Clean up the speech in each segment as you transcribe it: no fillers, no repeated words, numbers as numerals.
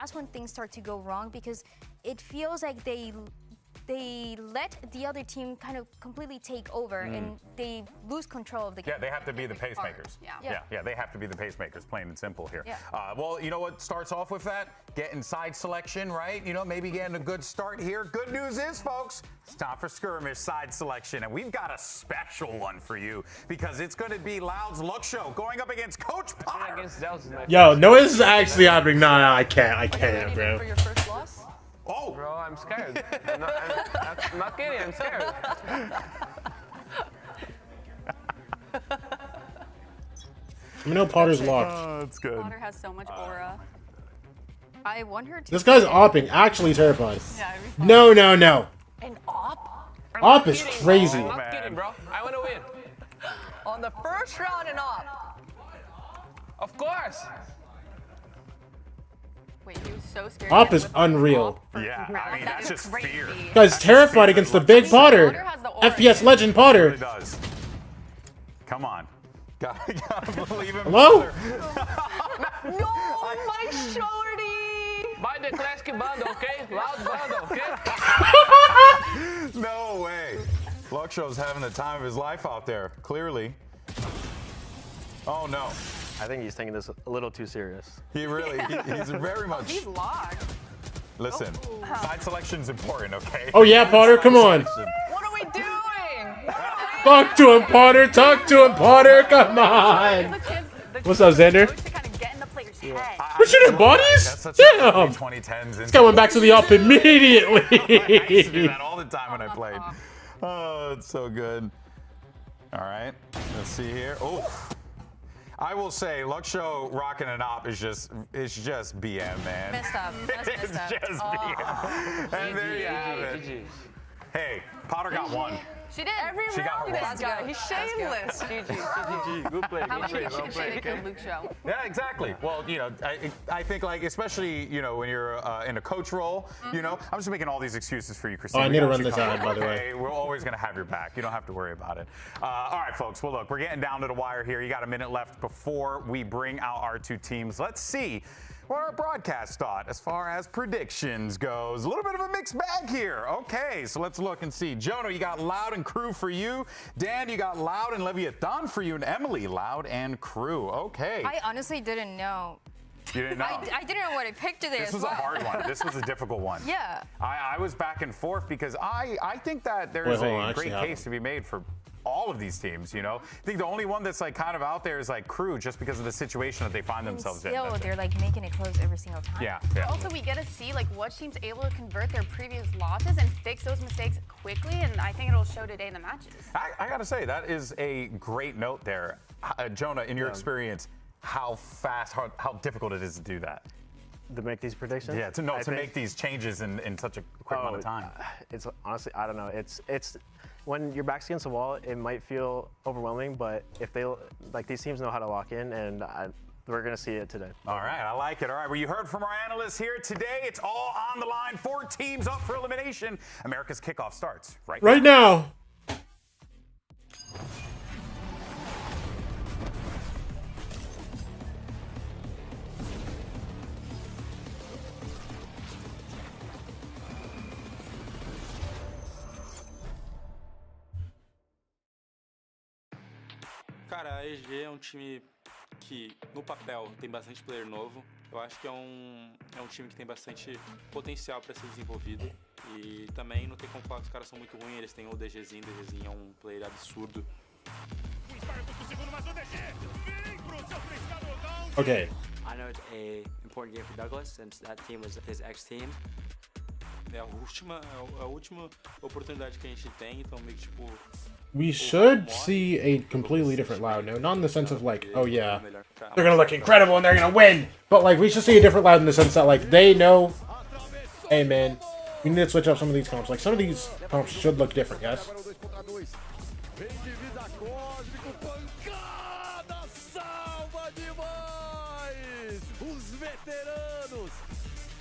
That's when things start to go wrong because it feels like they let the other team kind of completely take over and they lose control of the game. Yeah, they have to be the pacemakers. Yeah, they have to be the pacemakers, plain and simple here. Yeah. Well, you know what starts off with that? Getting side selection, right? You know, maybe getting a good start here. Good news is, folks, it's time for skirmish side selection, and we've got a special one for you because it's going to be Loud's Luck Show going up against Coach Potter. Yo, no, this is actually happening. No, I can't, bro. For your first loss? Oh! Bro, I'm scared. I'm not kidding, I'm scared. I know Potter's locked. Oh, that's good. Potter has so much aura. I want her to. This guy's opping, actually terrified. Yeah, No. an op? Op is crazy. I'm not kidding, bro. I want to win. On the first round, an op. Of course. Wait, he was so scared. Op is unreal. Yeah, I mean, that's just fear. Guy's terrified against the big Potter. FPS legend It really Potter. does. Come on. Gotta believe him. Hello? No, my shorty! Buy the classic bundle, okay? Loud bundle, okay? No way. Luck Show's having the time of his life out there, clearly. Oh, no. I think he's taking this a little too serious. He really, he's very much. He's locked. Listen, side selection's important, okay? Oh yeah, Potter, come on. What are we doing? Talk to him, Potter. Talk to him, Potter. Come on. What's up, Xander? We're shooting bodies? That's such Damn. a 2010s. This guy went back to the op I used to do immediately. that all the time when I played. Oh, it's so good. All right, let's see here. Oh, I will say, Luck Show rocking an op is just BM, man. Messed up. That's It's messed up. just BM. And there you have it. GG. Hey, Potter got one. She did. She got her one. This guy, he's shameless. GG. Good play, How good much play, you well should played. shake Luke show? Yeah, exactly. Well, you know, I think like especially when you're in a coach role, you know, I'm just making all these excuses for you, Christine. Oh, I We need to got run you this covered, ad, by the way. okay? We're always gonna have your back. You don't have to worry about it. All right, folks. Well, look, we're getting down to the wire here. You got a minute left before we bring out our two teams. Let's see what our broadcast thought as far as predictions goes. A little bit of a mixed bag here. Okay, so let's look and see. Jonah, you got Loud and Crew for you. Dan, you got Loud and Leviathan for you. And Emily, Loud and Crew. Okay. I honestly didn't know. You didn't know? I didn't know what I picked today. This was a hard one. This was a difficult one. Yeah. I was back and forth because I think that there's hold on, a actually great have case to be made for all of these teams, you know? I think the only one that's like kind of out there is like Crew just because of the situation that they find themselves in. Still, That's it. they're like making it close every single time. Yeah. Also, we get to see like what teams able to convert their previous losses and fix those mistakes quickly, and I think it'll show today in the matches. I gotta say, that is a great note there. Jonah, in your experience, how fast, how difficult it is to do that? To make these predictions? Yeah, to make these changes in such a quick amount of time. It's honestly, I don't know. It's when your back's against the wall, it might feel overwhelming, but if they these teams know how to lock in, and we're gonna see it today. All right, I like it. All right, well, you heard from our analysts here today. It's all on the line. 4 teams up for elimination. America's Kickoff starts Right now. Cara, a EG é time que, no papel, tem bastante player novo. Eu acho que é um time que tem bastante potencial para ser desenvolvido. E também não tem como falar que os caras são muito ruins, eles têm o DGzinho é um player absurdo. Okay. I know it's a important game for Douglas since that team was his ex-team. É a última oportunidade que a gente tem, então meio que tipo... We should see a completely different Loud note. Not in the sense of like, oh yeah, they're gonna look incredible and they're gonna win. But like, we should see a different Loud in the sense that like, they know, hey man, we need to switch up some of these comps. Like, some of these comps should look different, yes?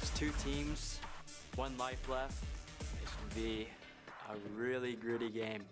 It's 2 teams, 1 life left. It should be a really gritty game.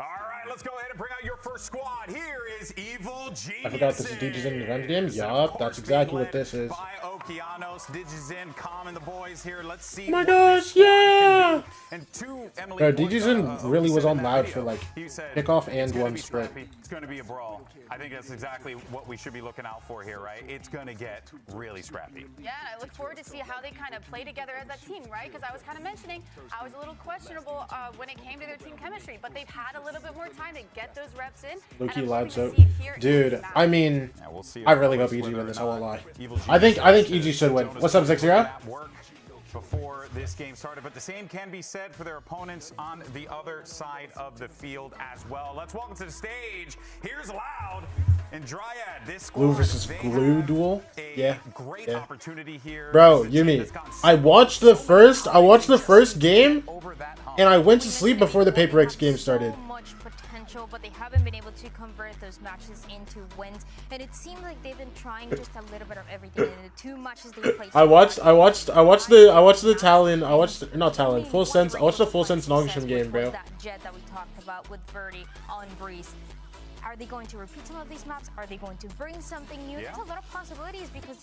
All right, let's go ahead and bring out out your first squad. Here is Evil Geniuses. I forgot this is DigiZen revenge game. Yup, that's exactly what this is. By Okeanos, DigiZen, Common, the boys here. Let's see. Oh my gosh, yeah! And two Emily. Bro, DigiZen really was on loud for like kickoff and one sprint. It's going to be a brawl. I think that's exactly what we should be looking out for here, right? It's going to get really scrappy. Yeah, and I look forward to see how they kind of play together as a team, right? Because I was kind of mentioning I was a little questionable when it came to their team chemistry, but they've had a little bit more time to get those reps in. Low-key loud so. Dude, I mean, I really hope EG win this, I won't lie. I think EG should win. What's up, 6-0? Before this game started, but the same can be said for their opponents on the other side of the field as well. Let's welcome to the stage. Here's Loud and Dryad. This Glue versus Glue duel. Yeah. Great opportunity here. Bro, Yumi, I watched the first game, and I went to sleep before the Paper X game started. So much potential, but they haven't been able to convert those matches into wins. And it seems like they've been trying just a little bit of everything in the 2 matches they played. I watched the Talon. I watched not Talon. Full Sense. I watched the Full Sense Nongshim game, bro. That jet that we talked about with Verdi on Breeze. Are they going to repeat some of these maps? Are they going to bring something new? There's a lot of possibilities because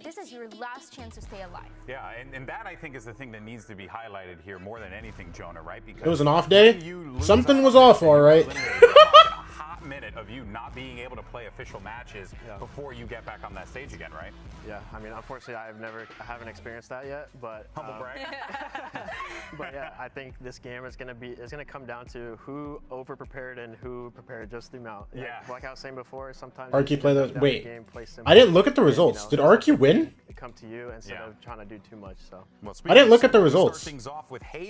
this is your last chance to stay alive. Yeah, and that I think is the thing that needs to be highlighted here more than anything, Jonah, right? Because it was an off day. Something was off, all right. A minute of you not being able to play official matches before you get back on that stage again, right? Yeah, I mean, unfortunately, I haven't experienced that yet, but humble brag. But yeah, I think this game is gonna come down to who over prepared and who prepared just the amount. Yeah, like I was saying before, sometimes RQ play those. Wait, game, play I didn't look at the results. Did RQ win? Come to you instead of trying to do too much. So I didn't look at the results. I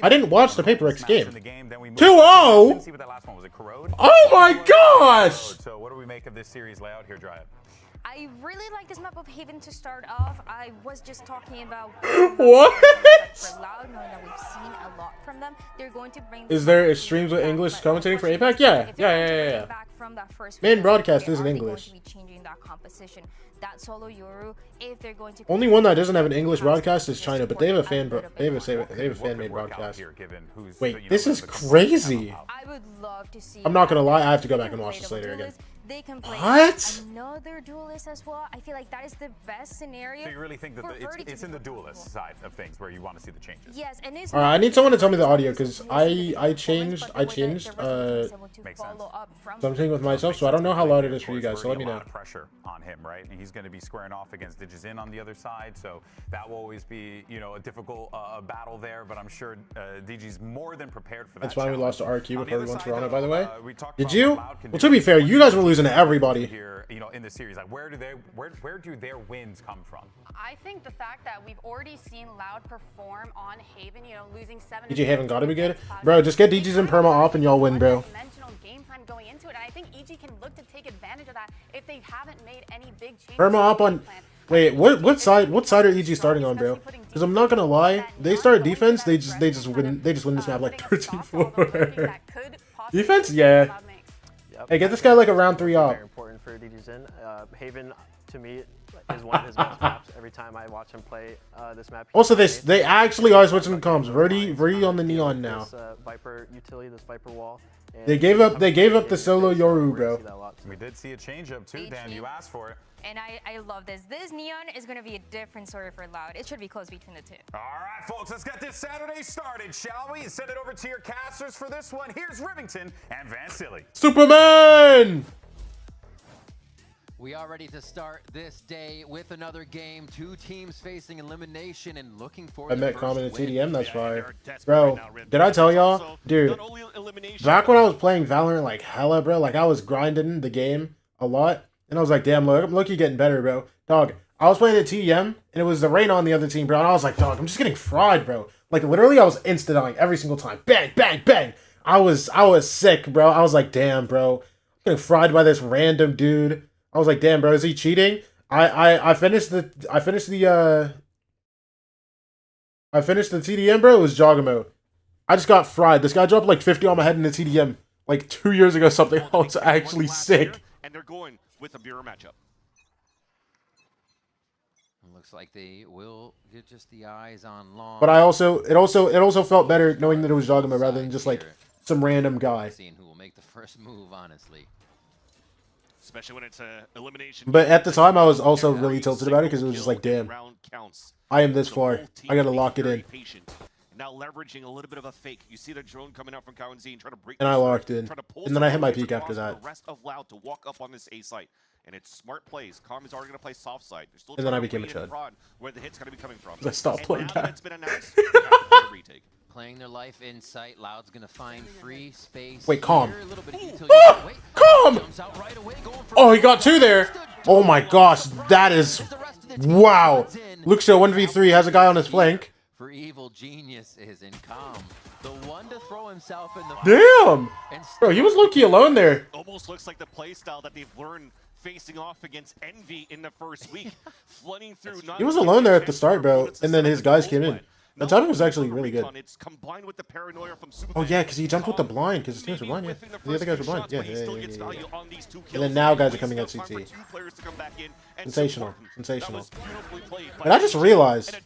didn't watch the Paper X game. 2-0. Oh my gosh! So what do we make of this series layout here, Dryad? I really like this map of Haven to start off. I was just talking about what? For Loud, knowing that we've seen a lot from them. They're going to bring. Is there streams with English commentating for APAC? Yeah. Back from that first main broadcast is in English. Going to be changing that composition. That solo Yoru, if they're going to. Only one that doesn't have an English broadcast is China, but they have a fan-made broadcast. Wait, this is crazy. I would love to see. I'm not gonna lie, I have to go back and watch this later again. They can play another duelist as well. I feel like that is the best scenario. So you really think that it's in the duelist side of things where you want to see the changes? Yes, and it's. All right, I need someone to tell me the audio because I changed something with myself, so I don't know how loud it is for you guys. So let me know. A lot of pressure on him, right? And he's going to be squaring off against DigiZen on the other side, so that will always be, a difficult battle there. But I'm sure DG's more than prepared for that. That's why we lost to RQ before we went Toronto, by the way. Did you? Well, to be fair, you guys were losing to everybody here. In the series, like where do their wins come from? I think the fact that we've already seen Loud perform on Haven, losing 7. DG Haven gotta be good, bro. Just get DG's and perma off and y'all win, bro. Dimensional game plan going into it, and I think EG can look to take advantage of that if they haven't made any big changes. Perma up on. Wait, what side are EG starting on, bro? Because I'm not gonna lie, they started defense. They just win this map like 13-4. Defense, yeah. Hey, get this guy like a round 3 up. Very important for DigiZen. Haven, to me, is one of his best maps. Every time I watch him play this map. Also, they actually are switching comms. Verdi on the neon now. This Viper utility, this Viper wall. They gave up the solo Yoru, bro. We did see a change up too, Dan. You asked for it. And I love this. This neon is going to be a different story for Loud. It should be close between the two. All right, folks, let's get this Saturday started, shall we? Send it over to your casters for this one. Here's Rivington and Van Silly. Superman! We are ready to start this day with another game. 2 teams facing elimination and looking for. I met Common in TDM. That's fire, bro. Did I tell y'all, dude? Back when I was playing Valorant like hella, bro, like I was grinding the game a lot. And I was like, damn, look, you getting better, bro. Dog, I was playing at TM, and it was the rain on the other team, bro. And I was like, dog, I'm just getting fried, bro. Like, literally, I was insta-dying every single time. Bang, bang, bang. I was sick, bro. I was like, damn, bro. I'm getting fried by this random dude. I was like, damn, bro, is he cheating? I finished the TDM, bro. It was Jogamo. I just got fried. This guy dropped like 50 on my head in the TDM like 2 years ago. Something. I was actually sick. And they're going with a mirror matchup. Looks like they will get just the eyes on long. But it also felt better knowing that it was Jogama rather than just like some random guy. Seeing who will make the first move, honestly. Especially when it's a elimination. But at the time, I was also really tilted about it because it was just like, damn, I am this far. I gotta lock it in. Now leveraging a little bit of a fake. You see the drone coming out from KRU trying to break. And I locked in. And then I hit my peak after that. The rest of Loud to walk up on this A site. And it's smart plays. Calm is already going to play soft side. And then I became a chud. Where the hit's going to be coming from. I stopped playing that. It's been announced, we have to play a retake. Playing their life in sight. Loud's going to find free space. Wait, Calm. Oh, Calm! Oh, he got 2 there. Oh my gosh, that is... Wow. Luxio 1v3 has a guy on his flank. For Evil Genius is in Calm. The one to throw himself in the... Damn! Bro, he was low-key alone there. Almost looks like the play style that they've learned facing off against Envy in the first week. Flooding through... He was alone there at the start, bro. And then his guys came in. The timing was actually really good. Oh yeah, because he jumped with the blind, because his teams were blind, yeah. The other guys were blind. Yeah. And then now guys are coming at CT. Sensational. Sensational. And I just realized...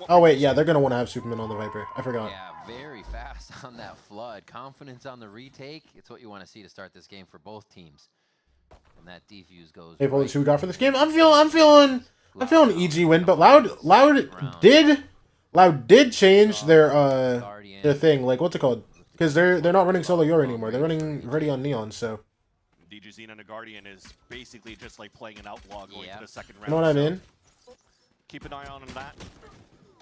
Oh wait, yeah, they're going to want to have Superman on the Viper. I forgot. Yeah, very fast on that flood. Confidence on the retake. It's what you want to see to start this game for both teams. And that defuse goes... Hey, who we got for this game? I'm feeling EG win, but Loud did change their thing, like what's it called? Because they're not running solo Yor anymore. They're running ready on Neon, so. DJZ and the Guardian is basically just like playing an outlaw going to the second round. You know what I mean? Keep an eye on that.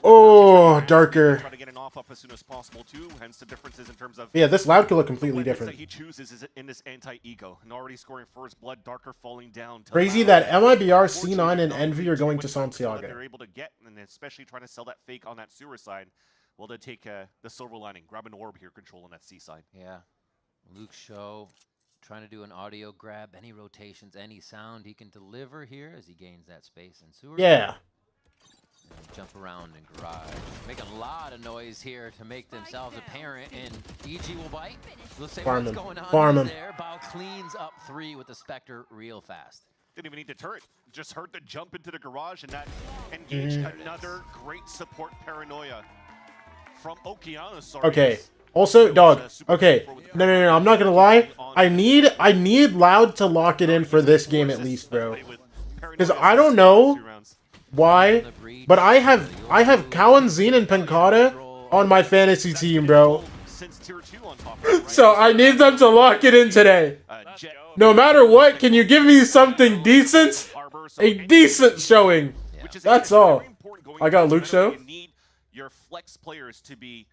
Oh, darker. Try to get an off up as soon as possible too. Hence the differences in terms of. Yeah, this Loud could look completely different. That he chooses is in this anti-ego and already scoring first blood. Darker falling down. Crazy that MIBR, C9, and Envy are going to Santiago. They're able to get, and especially trying to sell that fake on that sewer side. Well, they take the silver lining, grab an orb here, controlling that C side. Yeah, Luke Show trying to do an audio grab. Any rotations, any sound he can deliver here as he gains that space in sewer. Yeah. Jump around in garage. Making a lot of noise here to make themselves apparent, and EG will bite. Let's say what's going on there. Bao cleans up 3 with the Spectre real fast. Didn't even need to turret. Just heard the jump into the garage, and that engaged another great support paranoia from Okeanos. Okay. Also, dog. Okay. No. I'm not gonna lie. I need Loud to lock it in for this game at least, bro. Because I don't know why, but I have Cowan, Zine, and Pencata on my fantasy team, bro. So I need them to lock it in today. No matter what, can you give me something decent? A decent showing. That's all. I got Luke Show. Your flex players to be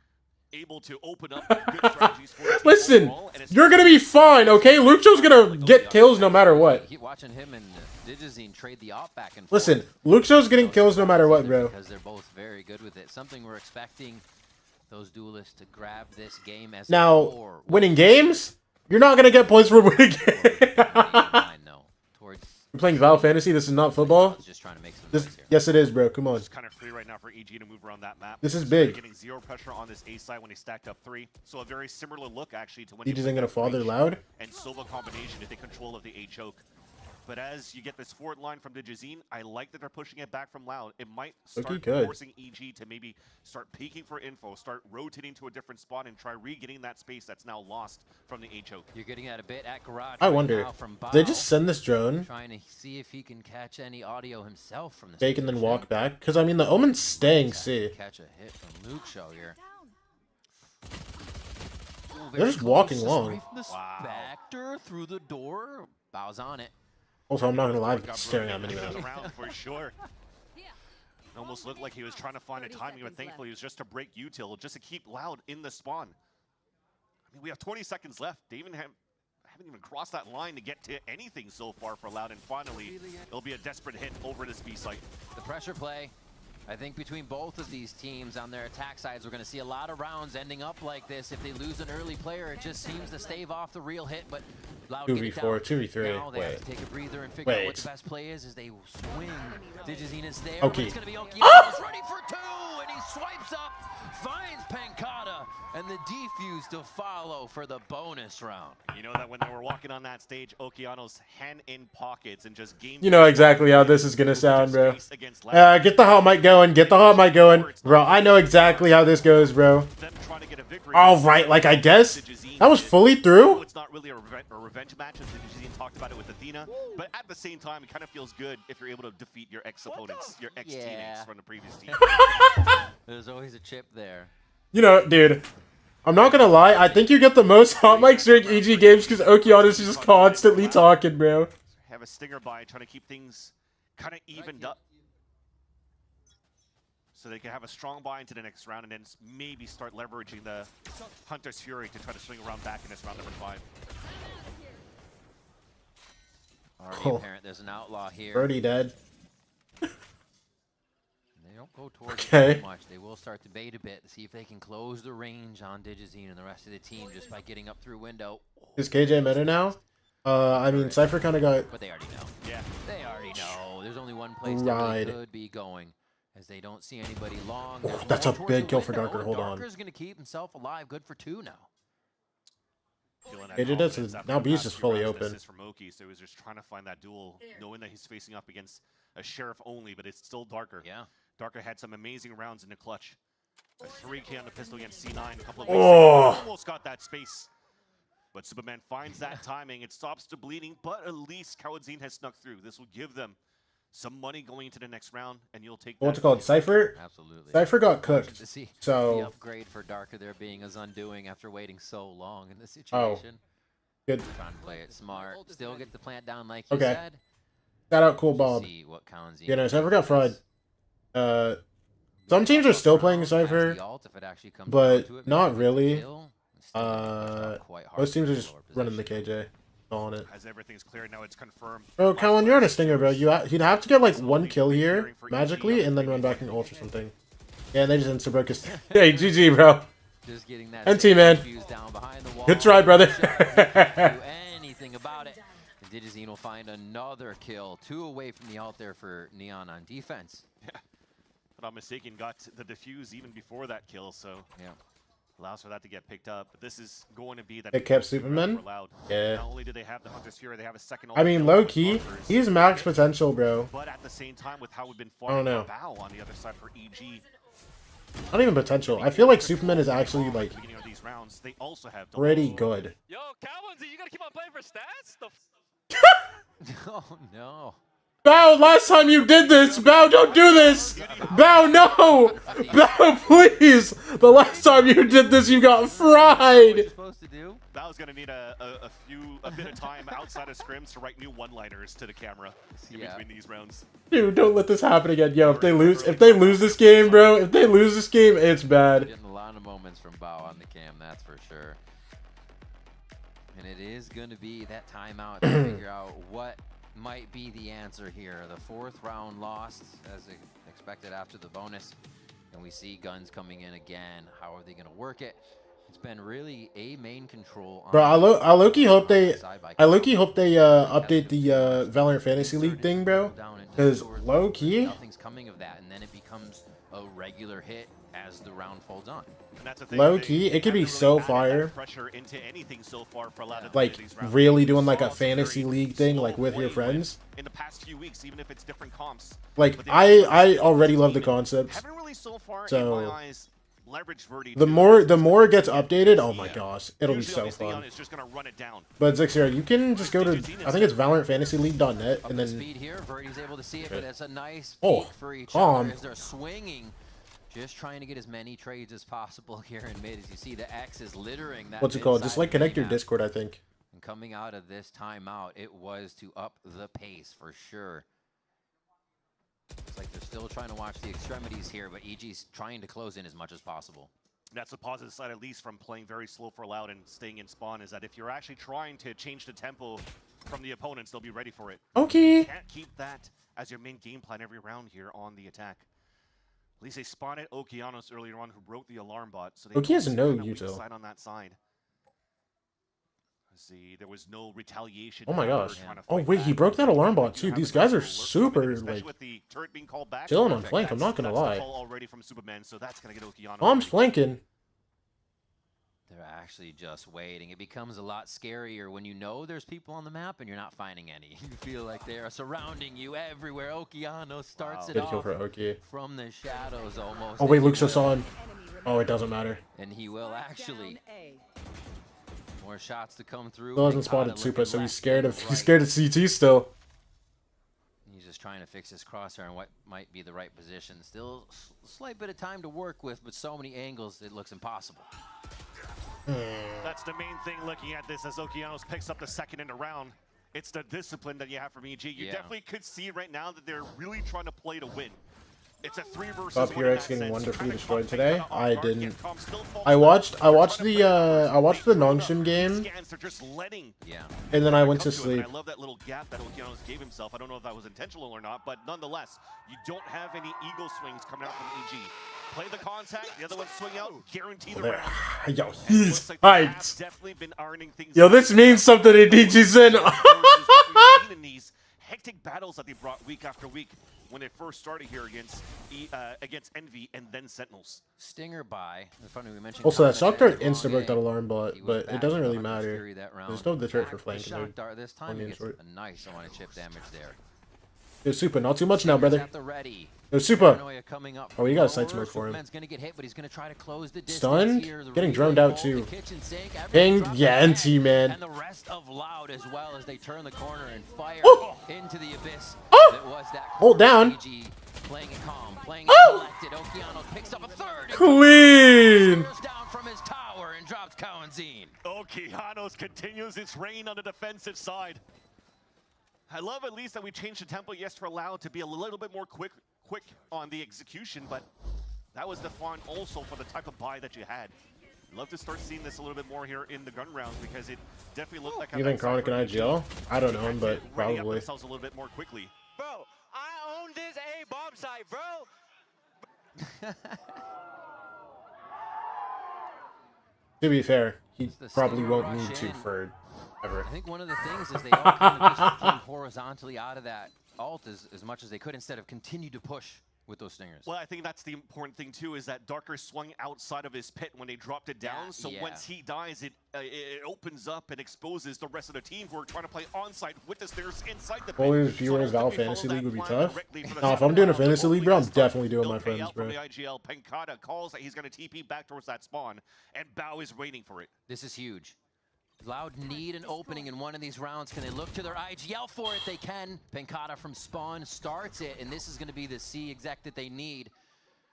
able to open up good strategies for the Listen, you're gonna be fine, okay? Luke Show's gonna get kills no matter what. Keep watching him and Digizine trade the op back and forth. Listen, Luke Show's getting kills no matter what, bro. Because they're both very good with it. Something we're expecting those duelists to grab this game as now, winning games, you're not gonna get points for winning games. I know. You're playing Val Fantasy. This is not football. Just trying to make some noise here. Yes, it is, bro. Come on. It's kind of free right now for EG to move around that map. This is big. Getting 0 pressure on this A side when he stacked up 3. So a very similar look actually to when he isn't gonna father Loud. And Silva combination to take control of the A choke. But as you get this forward line from Digizine, I like that they're pushing it back from Loud. It might start forcing EG to maybe start peeking for info, start rotating to a different spot, and try re-getting that space that's now lost from the A choke. You're getting that a bit at garage. I wonder, did they just send this drone? Trying to see if he can catch any audio himself from the fake and then walk back? Because I mean, the Omen's staying C. Catch a hit from Luke Show here. They're just walking long. Spectre through the door. Bows on it. Also, I'm not gonna lie, I'm staring at him anyway. Around for sure. Almost looked like he was trying to find a timing, but thankfully it was just to break util, just to keep Loud in the spawn. I mean, we have 20 seconds left. They haven't even crossed that line to get to anything so far for Loud, and finally, it'll be a desperate hit over this B site. The pressure play. I think between both of these teams on their attack sides, we're going to see a lot of rounds ending up like this. If they lose an early player, it just seems to stave off the real hit, but Loud 2v4, 2v3. Now they have to take a breather and figure out what the best play is as they swing. Digizine is there, but it's going to be Okeanos ready for 2, and he swipes up, finds Pencata, and the defuse to follow for the bonus round. You know that when they were walking on that stage, Okeanos hand in pockets and just game. You know exactly how this is gonna sound, bro. Get the hot mic going. Get the hot mic going, bro. I know exactly how this goes, bro. All right, like I guess That was fully through? It's not really a revenge match, as Digizine talked about it with Athena, but at the same time, it kind of feels good if you're able to defeat your ex-opponents, your ex-teammates from the previous team. There's always a chip there. You know, dude, I'm not gonna lie. I think you get the most hot mics during EG games because Okeanos is just constantly talking, bro. Have a stinger by trying to keep things kind of evened up, so they can have a strong buy into the next round and then maybe start leveraging the Hunter's Fury to try to swing around back in this round number 5. Already apparent there's an outlaw here. Birdie dead. They don't go towards it too much. They will start to bait a bit to see if they can close the range on Digizine and the rest of the team just by getting up through window. Is KJ meta now? I mean, Cypher kind of got... But they already know. Yeah, they already know. There's only one place they could be going, as they don't see anybody long. Oh, that's a big kill for Darker. Hold on. Darker's going to keep himself alive. Good for 2 now. It is. Now Beast is fully open. This from Oki, so he's just trying to find that duel, knowing that he's facing up against a Sheriff only, but it's still Darker. Yeah. Darker had some amazing rounds in the clutch. A 3K on the pistol against C9 a couple of weeks ago. Almost got that space. But Superman finds that timing. It stops the bleeding, but at least Kawadzine has snuck through. This will give them some money going into the next round, and you'll take what's it called? Cypher? Absolutely. Cypher got cooked. To see so the upgrade for Darker there being as undoing after waiting so long in this situation. Good. Trying to play it smart. Still get the plant down like you said. Shout out Cool Bob. You know, Cypher got fried. Some teams are still playing Cypher, but not really. Most teams are just running the KJ on it. As everything's clear now, it's confirmed. Bro, Callan, you're on a stinger, bro. He'd have to get like 1 kill here magically, and then run back in ult or something. Yeah, and they just insta broke his. Hey, GG, bro. Just getting that NT, man. Good try, brother. Anything about it. Digizine will find another kill. 2 away from the ult there for Neon on defense. Yeah. If I'm not mistaken, got the defuse even before that kill, so yeah, allows for that to get picked up. But this is going to be that. It kept Superman. Yeah. Not only do they have the Hunter's Fury, they have a second. I mean, low key, he's max potential, bro. But at the same time, with how we've been I don't know. Bow on the other side for EG. Not even potential. I feel like Superman is actually like these rounds, they also have pretty good. Yo, Calvin, you gotta keep on playing for stats. Oh no. Bow, last time you did this! Bow, don't do this! Bow, no! Bow, please! The last time you did this, you got fried! Bow's gonna need a bit of time outside of scrims to write new one-liners to the camera in between these rounds. Dude, don't let this happen again. Yo, if they lose this game, bro, if they lose this game, it's bad. Getting a lot of moments from Bow on the cam, that's for sure. And it is gonna be that timeout to figure out what might be the answer here. The 4th round lost as expected after the bonus, and we see guns coming in again. How are they going to work it? It's been really a main control. Bro, I low-key hope they update the Valorant Fantasy League thing, bro. Because low-key, nothing's coming of that, and then it becomes a regular hit as the round folds on. Low-key, it could be so fire. Like, really doing like a fantasy league thing, like with your friends. In the past few weeks, even if it's different comps. Like, I already love the concept. So the more it gets updated, oh my gosh, it'll be so fun. But Zixir, you can just go to, I think it's ValorantFantasyLeague.net, and then calm. They're swinging. Just trying to get as many trades as possible here in mid. As you see, the X is littering that. What's it called? Just like connect your Discord, I think. And coming out of this timeout, it was to up the pace for sure. It's like they're still trying to watch the extremities here, but EG's trying to close in as much as possible. That's the positive side, at least from playing very slow for loud and staying in spawn, is that if you're actually trying to change the tempo from the opponents, they'll be ready for it. Okay. You can't keep that as your main game plan every round here on the attack. At least they spotted Okeanos earlier on, who broke the alarm bot. So Oki has no util. Side on that side. Let's see, there was no retaliation. Oh my gosh. Oh wait, he broke that alarm bot too. These guys are super like chilling on flank. I'm not gonna lie. Bomb's flanking. They're actually just waiting. It becomes a lot scarier when you know there's people on the map and you're not finding any. You feel like they are surrounding you everywhere. Okeanos starts it off kill for Oki. From the shadows almost. Oh wait, Luke's just on. Oh, it doesn't matter. And he will actually More shots to come through. Still hasn't spotted Super, so he's scared of CT still. He's just trying to fix his crosshair and what might be the right position. Still a slight bit of time to work with, but so many angles it looks impossible. That's the main thing looking at this as Okeanos picks up the second in the round. It's the discipline that you have from EG. You definitely could see right now that they're really trying to play to win. It's a 3 versus 1. Up here, X getting wonderfully destroyed today. I didn't. I watched the Nongshim game. And then I went to sleep. I love that little gap that Okeanos gave himself. I don't know if that was intentional or not, but nonetheless, you don't have any eagle swings coming out from EG. Play the contact, the other one swing out, guarantee the round. Yo, he's hyped. Definitely been earning things. Yo, this means something to DG's in. In these hectic battles that they brought week after week when they first started here against Envy and then Sentinels. Stinger by. Funny we mentioned. Also, that shock dart insta broke that alarm bot, but it doesn't really matter. There's no deterrent for flank. This time he gets a nice amount of chip damage there. Yo, Super, not too much now, brother. Yo, Super. Oh, you got a sight smoke for him. Stunned? Getting droned out too. Pinged? Yeah, NT, man. And the rest of Loud as well as they turn the corner and fire into the abyss. That was that hold down. Playing it calm, playing it collected. Okeanos picks up a third. Clean. Down from his tower and drops Cowanzine. Okeanos continues its reign on the defensive side. I love at least that we changed the tempo, yes, for Loud to be a little bit more quick on the execution, but that was the fun also for the type of buy that you had. Love to start seeing this a little bit more here in the gun rounds because it definitely looked like. You think Chronic and IGL? I don't know him, but probably. Themselves a little bit more quickly. Bro, I own this A bomb site, bro. To be fair, he probably won't need to for ever. I think one of the things is they all kind of just came horizontally out of that alt as much as they could instead of continue to push with those stingers. Well, I think that's the important thing too, is that Darker swung outside of his pit when they dropped it down. So once he dies, it opens up and exposes the rest of the team who are trying to play onside with the stairs inside the pit. Always viewers Val Fantasy League would be tough. Now, if I'm doing a Fantasy League, bro, I'm definitely doing my friends, bro. The IGL, Pankata calls that he's going to TP back towards that spawn, and Bao is waiting for it. This is huge. Loud need an opening in one of these rounds. Can they look to their IGL for it? They can. Pankata from spawn starts it, and this is going to be the C exec that they need.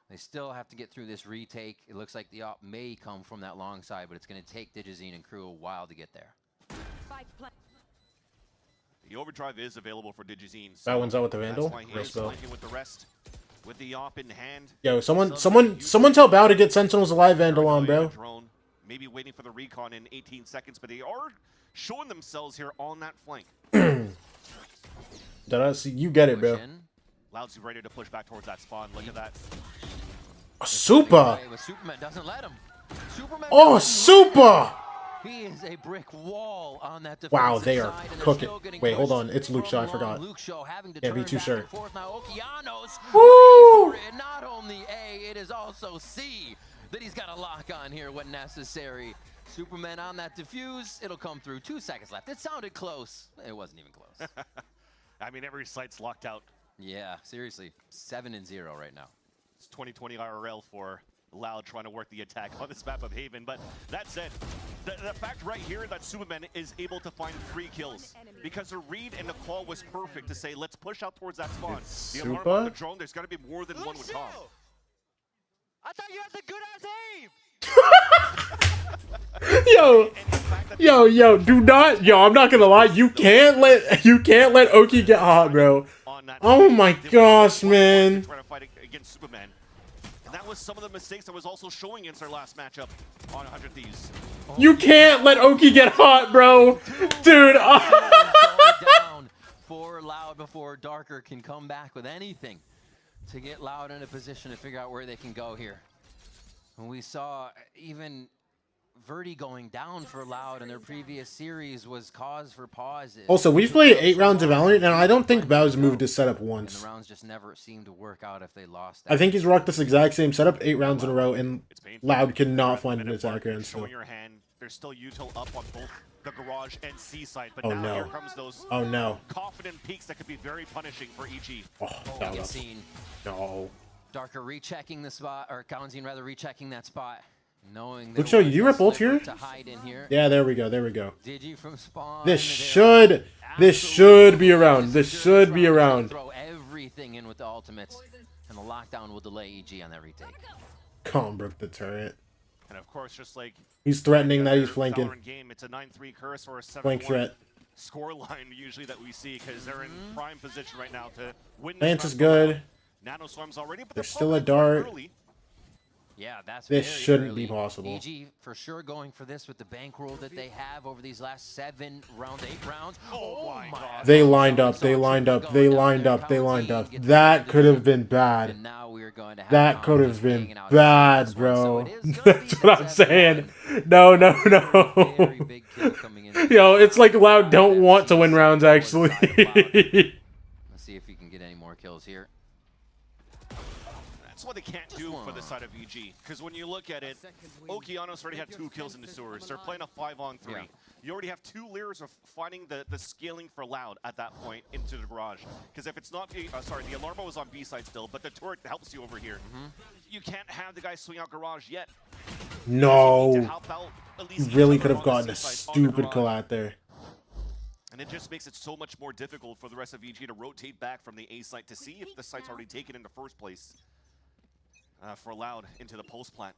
They still have to get through this retake. It looks like the op may come from that long side, but it's going to take Digizine and crew a while to get there. The overdrive is available for Digizine. So that one's out with the Vandal. With the rest, with the op in hand. Yo, someone tell Bao to get Sentinels alive Vandal on, bro. Maybe waiting for the recon in 18 seconds, but they are showing themselves here on that flank. Did I see you get it, bro? Loud's ready to push back towards that spawn. Look at that. Super. Superman doesn't let him. Oh, Super. He is a brick wall on that defensive wow, they are side, cooking. Wait, hold on. It's Luke Shaw. I forgot. Can't be too sure. Woo! Not only A, it is also C that he's got a lock on here when necessary. Superman on that defuse. It'll come through. 2 seconds left. It sounded close. It wasn't even close. I mean, every site's locked out. Yeah, seriously. 7-0 right now. It's 2020 IRL for Loud trying to work the attack on this map of Haven. But that said, the fact right here that Superman is able to find 3 kills because the read and the call was perfect to say, let's push out towards that spawn. The alarm on the drone, there's got to be more than one with Tom. I thought you had the good ass aim. Yo, do not, I'm not gonna lie, you can't let Oki get hot, bro. Oh my gosh, man. Trying to fight against Superman. And that was some of the mistakes that was also showing against their last matchup on 100 Thieves. You can't let Oki get hot, bro. Dude. Down for Loud before Darker can come back with anything to get Loud in a position to figure out where they can go here. And we saw even Verdi going down for Loud in their previous series was cause for pause. Also, we've played 8 rounds of Valorant, and I don't think Bao's moved his setup once. And the rounds just never seemed to work out if they lost. I think he's rocked this exact same setup 8 rounds in a row, and Loud cannot find an attacker. And showing your hand, there's still util up on both the garage and C side, but oh, now no. here comes those confident peaks that could be very punishing for EG. Oh, seen. No. Darker rechecking the spot, or Cowanzine rather rechecking that spot. Luxo, you rip ult here? Yeah, there we go. There we go. This should be around. This should be around. Throw everything in with the ultimates, and the lockdown will delay EG on that retake. Calm broke the turret. And of course, just like he's threatening that he's flanking. Game, it's a 9-3 curse or a 7-1 flank threat. Score line usually that we see because they're in prime position right now to win. Lance is good. Nano Swarm's already, but there's still a dart. Yeah, that's this very shouldn't early. be possible. EG for sure going for this with the bankroll that they have over these last 8 rounds. Oh my God. They lined up. They lined up. They lined up. They lined up. That could have been bad. That could have been bad, bro. That's what I'm saying. No, no, no. Yo, it's like Loud don't want to win rounds, actually. Let's see if he can get any more kills here. That's what they can't do for the side of EG. Because when you look at it, Okeanos already had 2 kills in the sewers. They're playing a 5-on-3. Yeah. You already have 2 layers of finding the scaling for Loud at that point into the garage. Because if it's not, sorry, the Alarmo was on B side still, but the turret helps you over here. You can't have the guy swing out garage yet. No. You really could have gotten a stupid kill out there. And it just makes it so much more difficult for the rest of EG to rotate back from the A site to see if the site's already taken in the first place. For Loud into the post plant.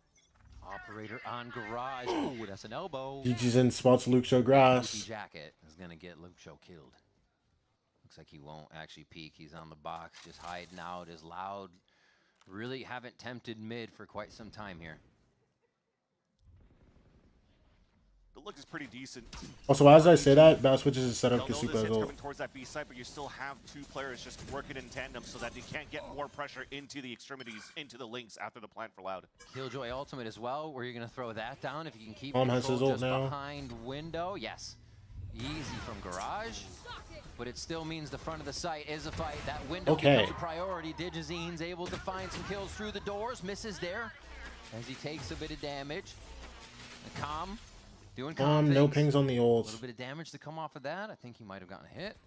Operator on garage. Oh, that's an elbow. GG's in, spots Luxo grass. Jacket is going to get Luxo killed. Looks like he won't actually peek. He's on the box, just hiding out. Is Loud. Really haven't tempted mid for quite some time here. The look is pretty decent. Also, as I say that, Bow switches his setup because Super coming towards that B side, but you still have 2 players just working in tandem so that you can't get more pressure into the extremities, into the links after the plant for Loud. Killjoy ultimate as well. Where you're going to throw that down if you can keep has his ult now. Behind window. Yes, easy from garage, but it still means the front of the site is a fight. That window becomes a priority. Digizine's able to find some kills through the doors. Misses there as he takes a bit of damage. The calm. Doing no pings on the ult. A little bit of damage to come off of that. I think he might have gotten a hit.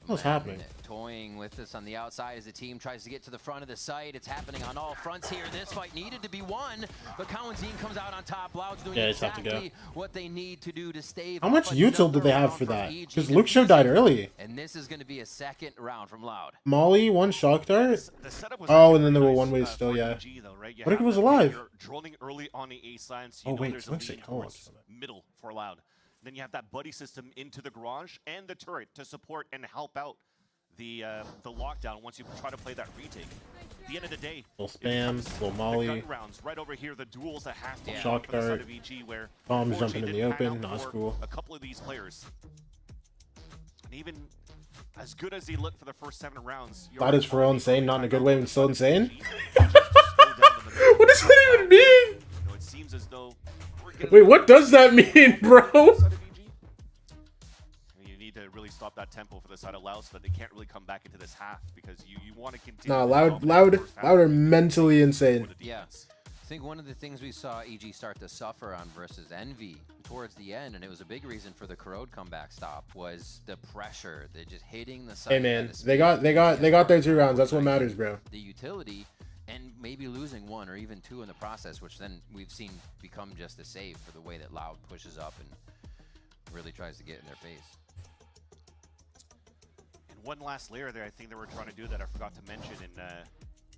What's happening? Toying with us on the outside as the team tries to get to the front of the site. It's happening on all fronts here. This fight needed to be won, but Cowanzine comes out on top. Loud's doing exactly what they need to do to stay. How much util did they have for that? Because Luxo died early. And this is going to be a second round from Loud. Molly, 1 shock dart. Oh, and then there were 1 way still, yeah. What if it was alive? Droning early on the A side, so oh wait, there's a lead towards middle for Loud. Then you have that buddy system into the garage and the turret to support and help out the lockdown once you try to play that retake. At the end of the day, little spam, little Molly. The gun rounds right over here, the duels that have to shock dart. of EG where bombs jumping in the open, not cool. A couple of these players. And even as good as he looked for the first 7 rounds. That is for real insane, not in a good way, but still insane. What does that even mean? No, it seems as though wait, what does that mean, bro? You need to really stop that tempo for the side of Loud so that they can't really come back into this half because you want to continue. Nah, Loud are mentally insane. Yeah. I think one of the things we saw EG start to suffer on versus Envy towards the end, and it was a big reason for the Corrode comeback stop, was the pressure. They're just hitting the side. Hey man, they got their 2 rounds. That's what matters, bro. The utility. And maybe losing 1 or even 2 in the process, which then we've seen become just a save for the way that Loud pushes up and really tries to get in their face. And one last layer there I think they were trying to do that I forgot to mention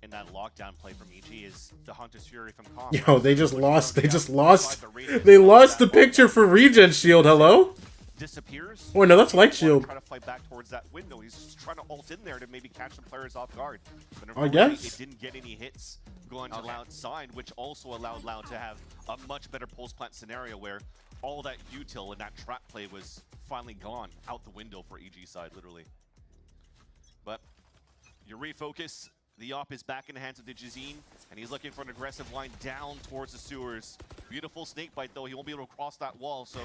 in that lockdown play from EG is the Hunter's Fury from Com. Yo, they lost the picture for Regen Shield, hello? Disappears. Oh no, that's Light Shield. Try to fight back towards that window. He's just trying to ult in there to maybe catch some players off guard. But I guess it didn't get any hits going to Loud's side, which also allowed Loud to have a much better post plant scenario where all that util and that trap play was finally gone out the window for EG side, literally. But you refocus. The op is back in the hands of Digizine, and he's looking for an aggressive line down towards the sewers. Beautiful snake bite, though. He won't be able to cross that wall, so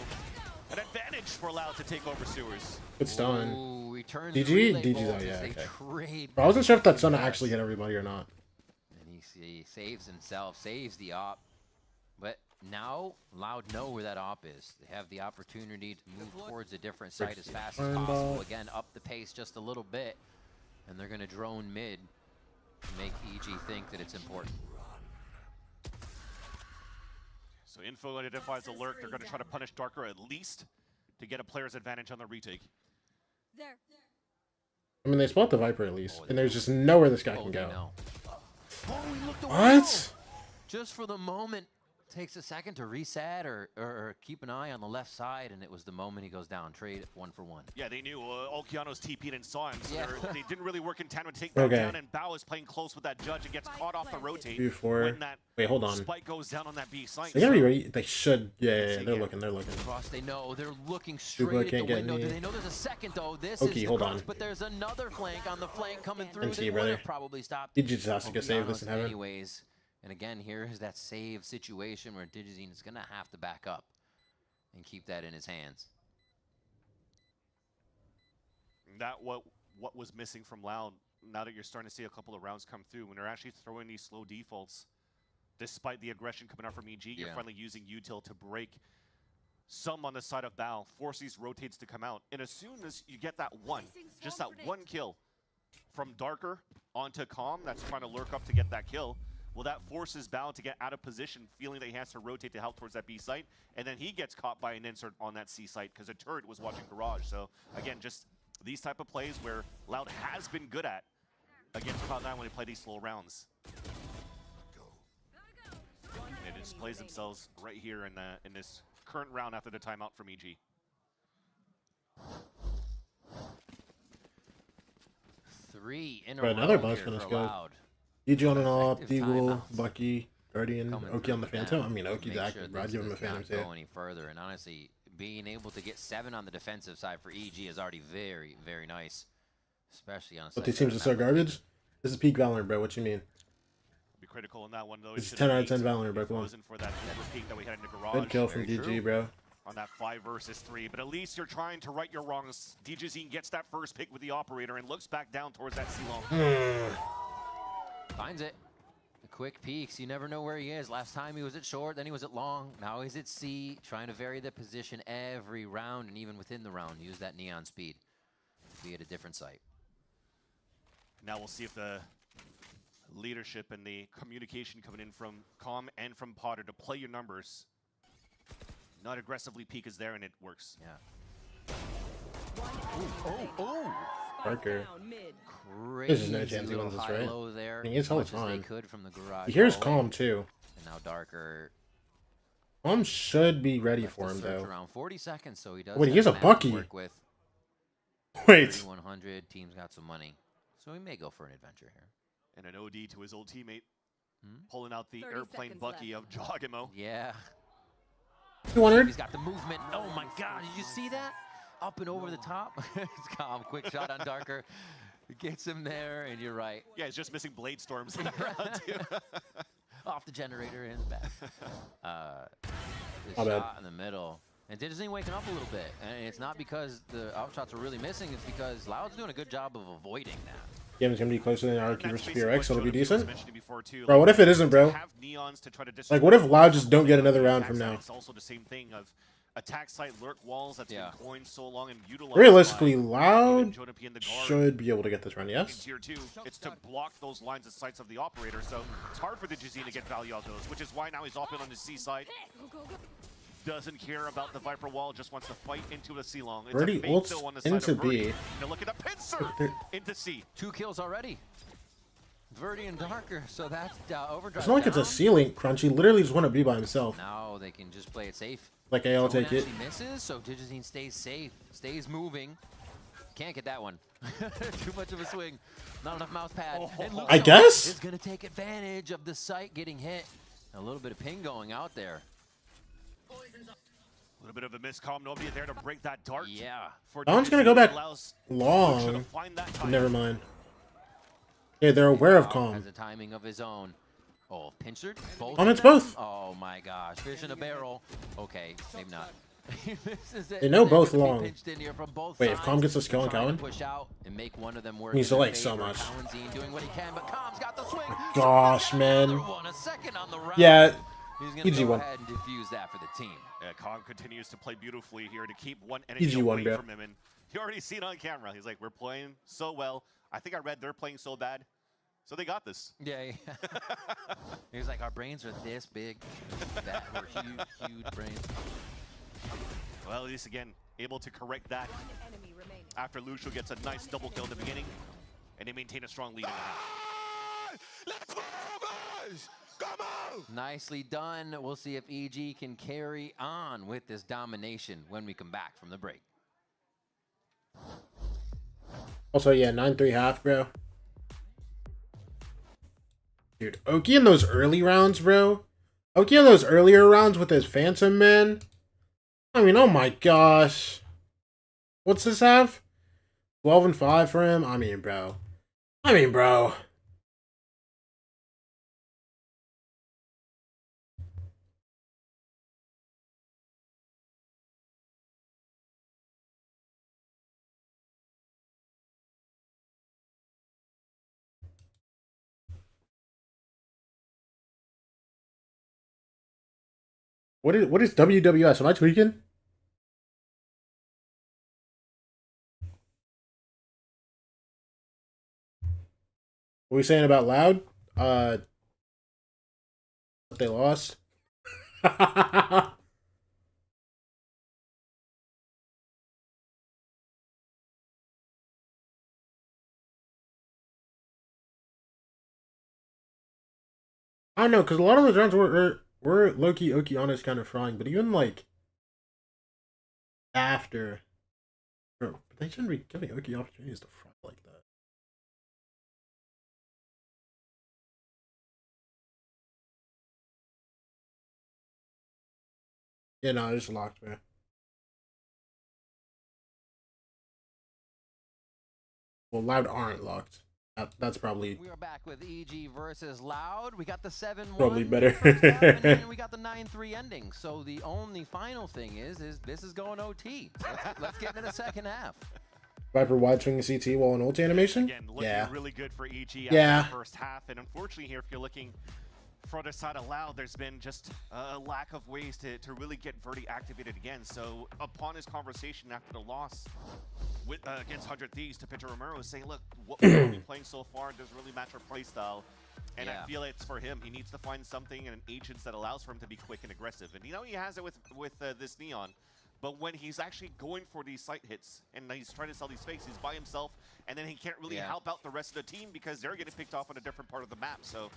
an advantage for Loud to take over sewers. Good stun. DG's out, yeah, okay. I wasn't sure if that stun actually hit everybody or not. And he saves himself, saves the op. But now, Loud know where that op is. They have the opportunity to move towards a different site as fast as possible. Again, up the pace just a little bit, and they're going to drone mid. make EG think that it's important. So info identifies alert. They're going to try to punish Darker at least to get a player's advantage on the retake. I mean, they spot the Viper at least, and there's just nowhere this guy can go. What? Just for the moment, takes a second to reset or keep an eye on the left side, and it was the moment he goes down. Trade 1-for-1. Yeah, they knew Okeano's TP'd and saw him, so they didn't really work in tandem to take Okay. that down, and Bao is playing close with that judge and gets caught off the rotate Before. when that Wait, hold on. spike goes down on that B site. They gotta be ready. They should. Yeah, they're looking. Cross, they know. They're looking straight at the window. Do they know there's a second, though? This is hold cross, on. but there's another flank on the flank coming through. NT, They would brother. have probably stopped. He just has to go save this in heaven. Anyways. And again, here's that save situation where Digizine is going to have to back up and keep that in his hands. That what was missing from Loud, now that you're starting to see a couple of rounds come through, when they're actually throwing these slow defaults, despite the aggression coming out from EG, you're finally using util to break some on the side of Bao, force these rotates to come out. And as soon as you get that one, just that one kill from Darker onto Calm that's trying to lurk up to get that kill, well, that forces Bao to get out of position, feeling that he has to rotate to help towards that B site, and then he gets caught by an insert on that C site because a turret was watching Garage. So, again, just these type of plays where Loud has been good at against Cloud9 when they play these slow rounds. And it displays themselves right here in this current round after the timeout from EG. Three in a Right, row another bunch here for this for guy. Loud. EG on and off, Effective Deagle, timeouts. Bucky, Guardian, Oki on the Phantom. I mean, Oki's Make active. sure I'd give him a this does Phantom not too. go any further, and honestly, being able to get 7 on the defensive side for EG is already very, very nice, especially on a But site these teams are that so much. garbage. This is peak Valorant, bro. What you mean? Be critical in that one though. This is 10 out of 10 Valorant, bro. Come on. For that peak that we had in the garage. Good kill from Very DG, true. bro. On that 5 versus 3, but at least you're trying to right your wrongs. DJZine gets that first pick with the operator and looks back down towards that C-long. Finds it. The quick peeks. You never know where he is. Last time he was at short, then he was at long. Now he's at C, trying to vary the position every round, and even within the round, use that neon speed. Be at a different site. Now we'll see if the leadership and the communication coming in from Calm and from Potter to play your numbers. Not aggressively peek is there, and it works. Yeah. Oh! Parker. Crazy There's no chance he little wins this, high-low right? there. I mean, he's hella Much as they time. could from the garage. He hears hallway. Calm too. And now Darker. Calm should be ready left for to him search though. around 40 seconds, so he does. Wait, he have has a map to Bucky. work with. Wait. 3100. Team's got some money, so he may go for an adventure here. And an OD to his old teammate, pulling out the airplane Bucky of Jogimo. Yeah. 200. He's got the movement. Oh my God! Did you see that? Up and over the top. It's Calm. Quick shot on Darker. Gets him there, and you're right. Yeah, he's just missing blade storms. Off the generator in the back. The My bad. shot in the middle. And Digizine waking up a little bit. And it's not because the outshots are really missing. It's because Loud's doing a good job of avoiding that. Game's gonna be closer than RQ versus PRX, so it'll be decent. Before too. Bro, what if it isn't, bro? Have neons to try to Like, what if Loud just don't get another round from now? It's also the same thing of attack site lurk walls that's been coined so long and utilized. Realistically, by Loud Jonapi and the guard. should be able to get this round, In yes? tier 2, it's to block those lines of sights of the operator, so it's hard for the Digizine to get value out of those, which is why now he's off in on the C side. Doesn't care about the Viper wall, just wants to fight into a C-long. It's Birdie a fake ults though on the side into of Birdie. B. Now look at the pincer into C. 2 kills already. Verdi and Darker, so that's overdrive. It's not like it's a ceiling crunch. He literally just want to be by himself. Now they can just play it safe. Like, hey, I'll No one take it. actually misses, so Digizine stays safe, stays moving. Can't get that one. Too much of a swing. Not enough mouse pad. And I guess? is going to take advantage of the site getting hit. A little bit of ping going out there. A little bit of a miscom, nobody there to break that dart. Yeah. Dawn's gonna go back long. Never mind. Yeah, they're aware of Has Calm. a timing of his own. Oh, pincered? Both Calm of hits them? both. Oh my gosh. Fish in a barrel. Okay, maybe not. He misses it. They know They're both gonna be long. pinched in here from both Wait, if sides. Calm gets this kill on Trying to Cowan? push out and make one of them work. He's in their delayed so favor. much. Cowanzine doing what he can, but Calm's got the swing. Gosh, man. Another one, a second on the round. Yeah, He's gonna EG go won. ahead and defuse that for the team. Yeah, Kong continues to play beautifully here to keep one enemy EG won, away bro. from him, and you already see it on camera. He's like, we're playing so well. I think I read they're playing so bad. So they got this. Yeah. He was like, our brains are this big. We're huge brains. Well, at least again, able to correct that after Lucio gets a nice double kill at the beginning, and they maintain a strong lead in the half. Let's go, guys! Come on! Nicely done. We'll see if EG can carry on with this domination when we come back from the break. Also, yeah, 9-3 half, bro. Dude, Oki in those early rounds, bro. Oki in those earlier rounds with his Phantom, man. I mean, oh my gosh. What's this have? 12 and 5 for him? I mean, bro. What is WWS? Am I tweaking? What are we saying about Loud? That they lost. I don't know, because a lot of those rounds were low-key Okeanos kind of frying, but even like after, bro, they shouldn't be giving Oki opportunities to fry like that. Yeah, no, it's locked, man. Well, Loud aren't locked. That's probably. We are back with EG versus Loud. We got the 7-1. Probably better. And then we got the 9-3 ending. So the only final thing is this is going OT. Let's get into the second half. Viper wide swing CT while in ulti animation? Again, looking really good for EG after the first half. And unfortunately here, if you're looking for other side of Loud, there's been just a lack of ways to really get Verdi activated again. So upon his conversation after the loss against 100 Thieves to Peter Romero, saying, look, what we're really playing so far doesn't really match our play style. And I feel it's for him. He needs to find something and an agent that allows for him to be quick and aggressive. And you know he has it with this Neon. But when he's actually going for these sight hits and he's trying to sell these fakes, he's by himself, and then he can't really help out the rest of the team because they're getting picked off on a different part of the map. So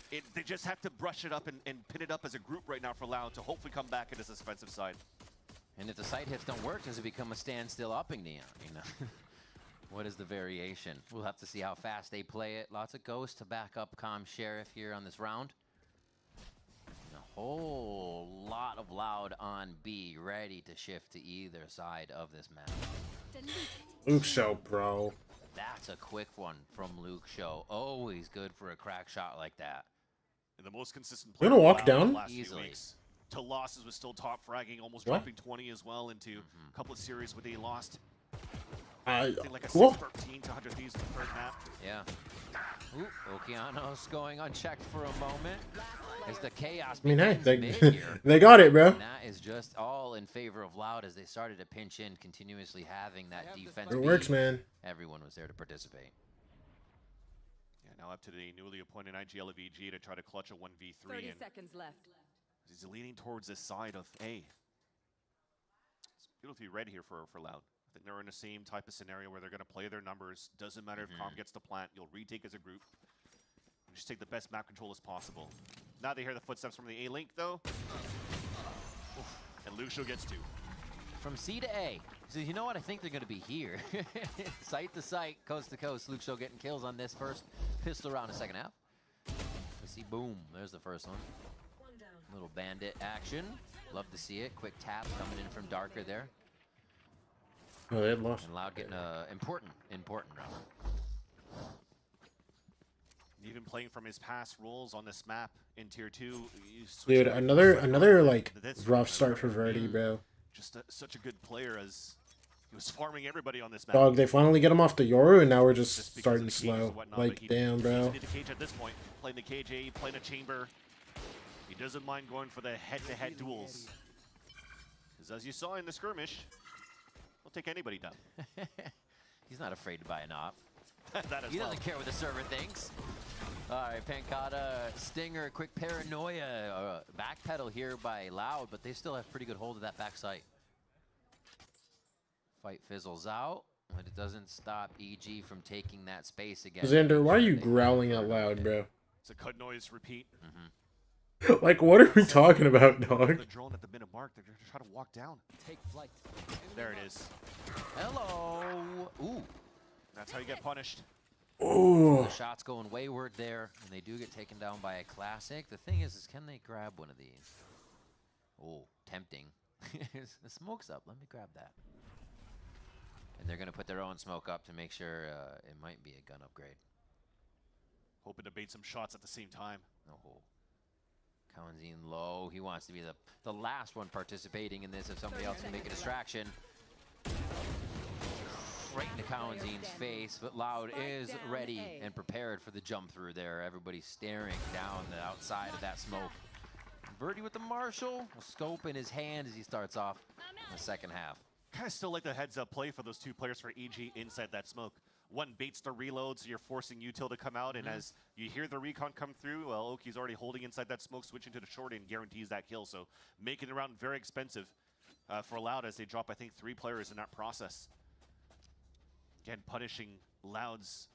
they just have to brush it up and pin it up as a group right now for Loud to hopefully come back in this offensive side. And if the sight hits don't work, does it become a standstill upping Neon? You know, what is the variation? We'll have to see how fast they play it. Lots of ghosts to back up Calm Sheriff here on this round. And a whole lot of Loud on B, ready to shift to either side of this map. Luke Show, bro. That's a quick one from Luke Show. Always good for a crack shot like that. And the most consistent player. You're gonna walk down easily. To losses was still top fragging, almost dropping 20 as well into a couple of series where they lost. I think like a 6-13 to 100 Thieves in the third map. Yeah. Ooh, Okeanos going unchecked for a moment. As the chaos I mean, hey, here. they got it, bro. And that is just all in favor of Loud as they started to pinch in, continuously having that defense. It works, man. Everyone was there to participate. Yeah, now up to the newly appointed IG LEV to try to clutch a 1v3. 30 seconds left. He's leaning towards this side of A. It's beautifully red here for Loud. I think they're in the same type of scenario where they're going to play their numbers. Doesn't matter if Calm gets the plant. You'll retake as a group. And just take the best map control as possible. Now they hear the footsteps from the A-Link, though. And Lucio gets 2. From C to A. He says, you know what? I think they're going to be here. Site to site, coast to coast. Lucio getting kills on this first pistol round in the second half. We see, boom. There's the first one. Little bandit action. Love to see it. Quick tap coming in from Darker there. Oh, they had lost. And Loud getting a important round. Even playing from his past roles on this map in Tier 2. Dude, another like rough start for Verdi, bro. Just such a good player as he was farming everybody on this map. Dog, they finally get him off the Yoru, and now we're just starting slow. Like, damn, bro. The cage at this point, playing the cage A, playing a chamber. He doesn't mind going for the head-to-head duels. Because as you saw in the skirmish, he'll take anybody down. He's not afraid to buy an op. He doesn't care what the server thinks. All right, Pancata, Stinger, quick paranoia. Backpedal here by Loud, but they still have pretty good hold of that backside. Fight fizzles out, but it doesn't stop EG from taking that space again. Xander, why are you growling out loud, bro? It's a cut noise repeat. Like, what are we talking about, dog? The drone at the minute mark, they're trying to walk down. Take flight. There it is. Hello. Ooh. That's how you get punished. Ooh. The shots going wayward there, and they do get taken down by a classic. The thing is can they grab one of these? Oh, tempting. The smoke's up. Let me grab that. And they're going to put their own smoke up to make sure it might be a gun upgrade. Hoping to bait some shots at the same time. Oh. Kawanzin low. He wants to be the last one participating in this if somebody else can make a distraction. Right into Kawanzin's face, but Loud is ready and prepared for the jump through there. Everybody's staring down the outside of that smoke. Verdi with the Marshall, a scope in his hand as he starts off the second half. Kind of still like the heads up play for those two players for EG inside that smoke. One baits the reload, so you're forcing Util to come out, and as you hear the recon come through, well, Oki's already holding inside that smoke, switching to the short and guarantees that kill, so making it around very expensive for Loud as they drop, I think, 3 players in that process. Again, punishing Loud's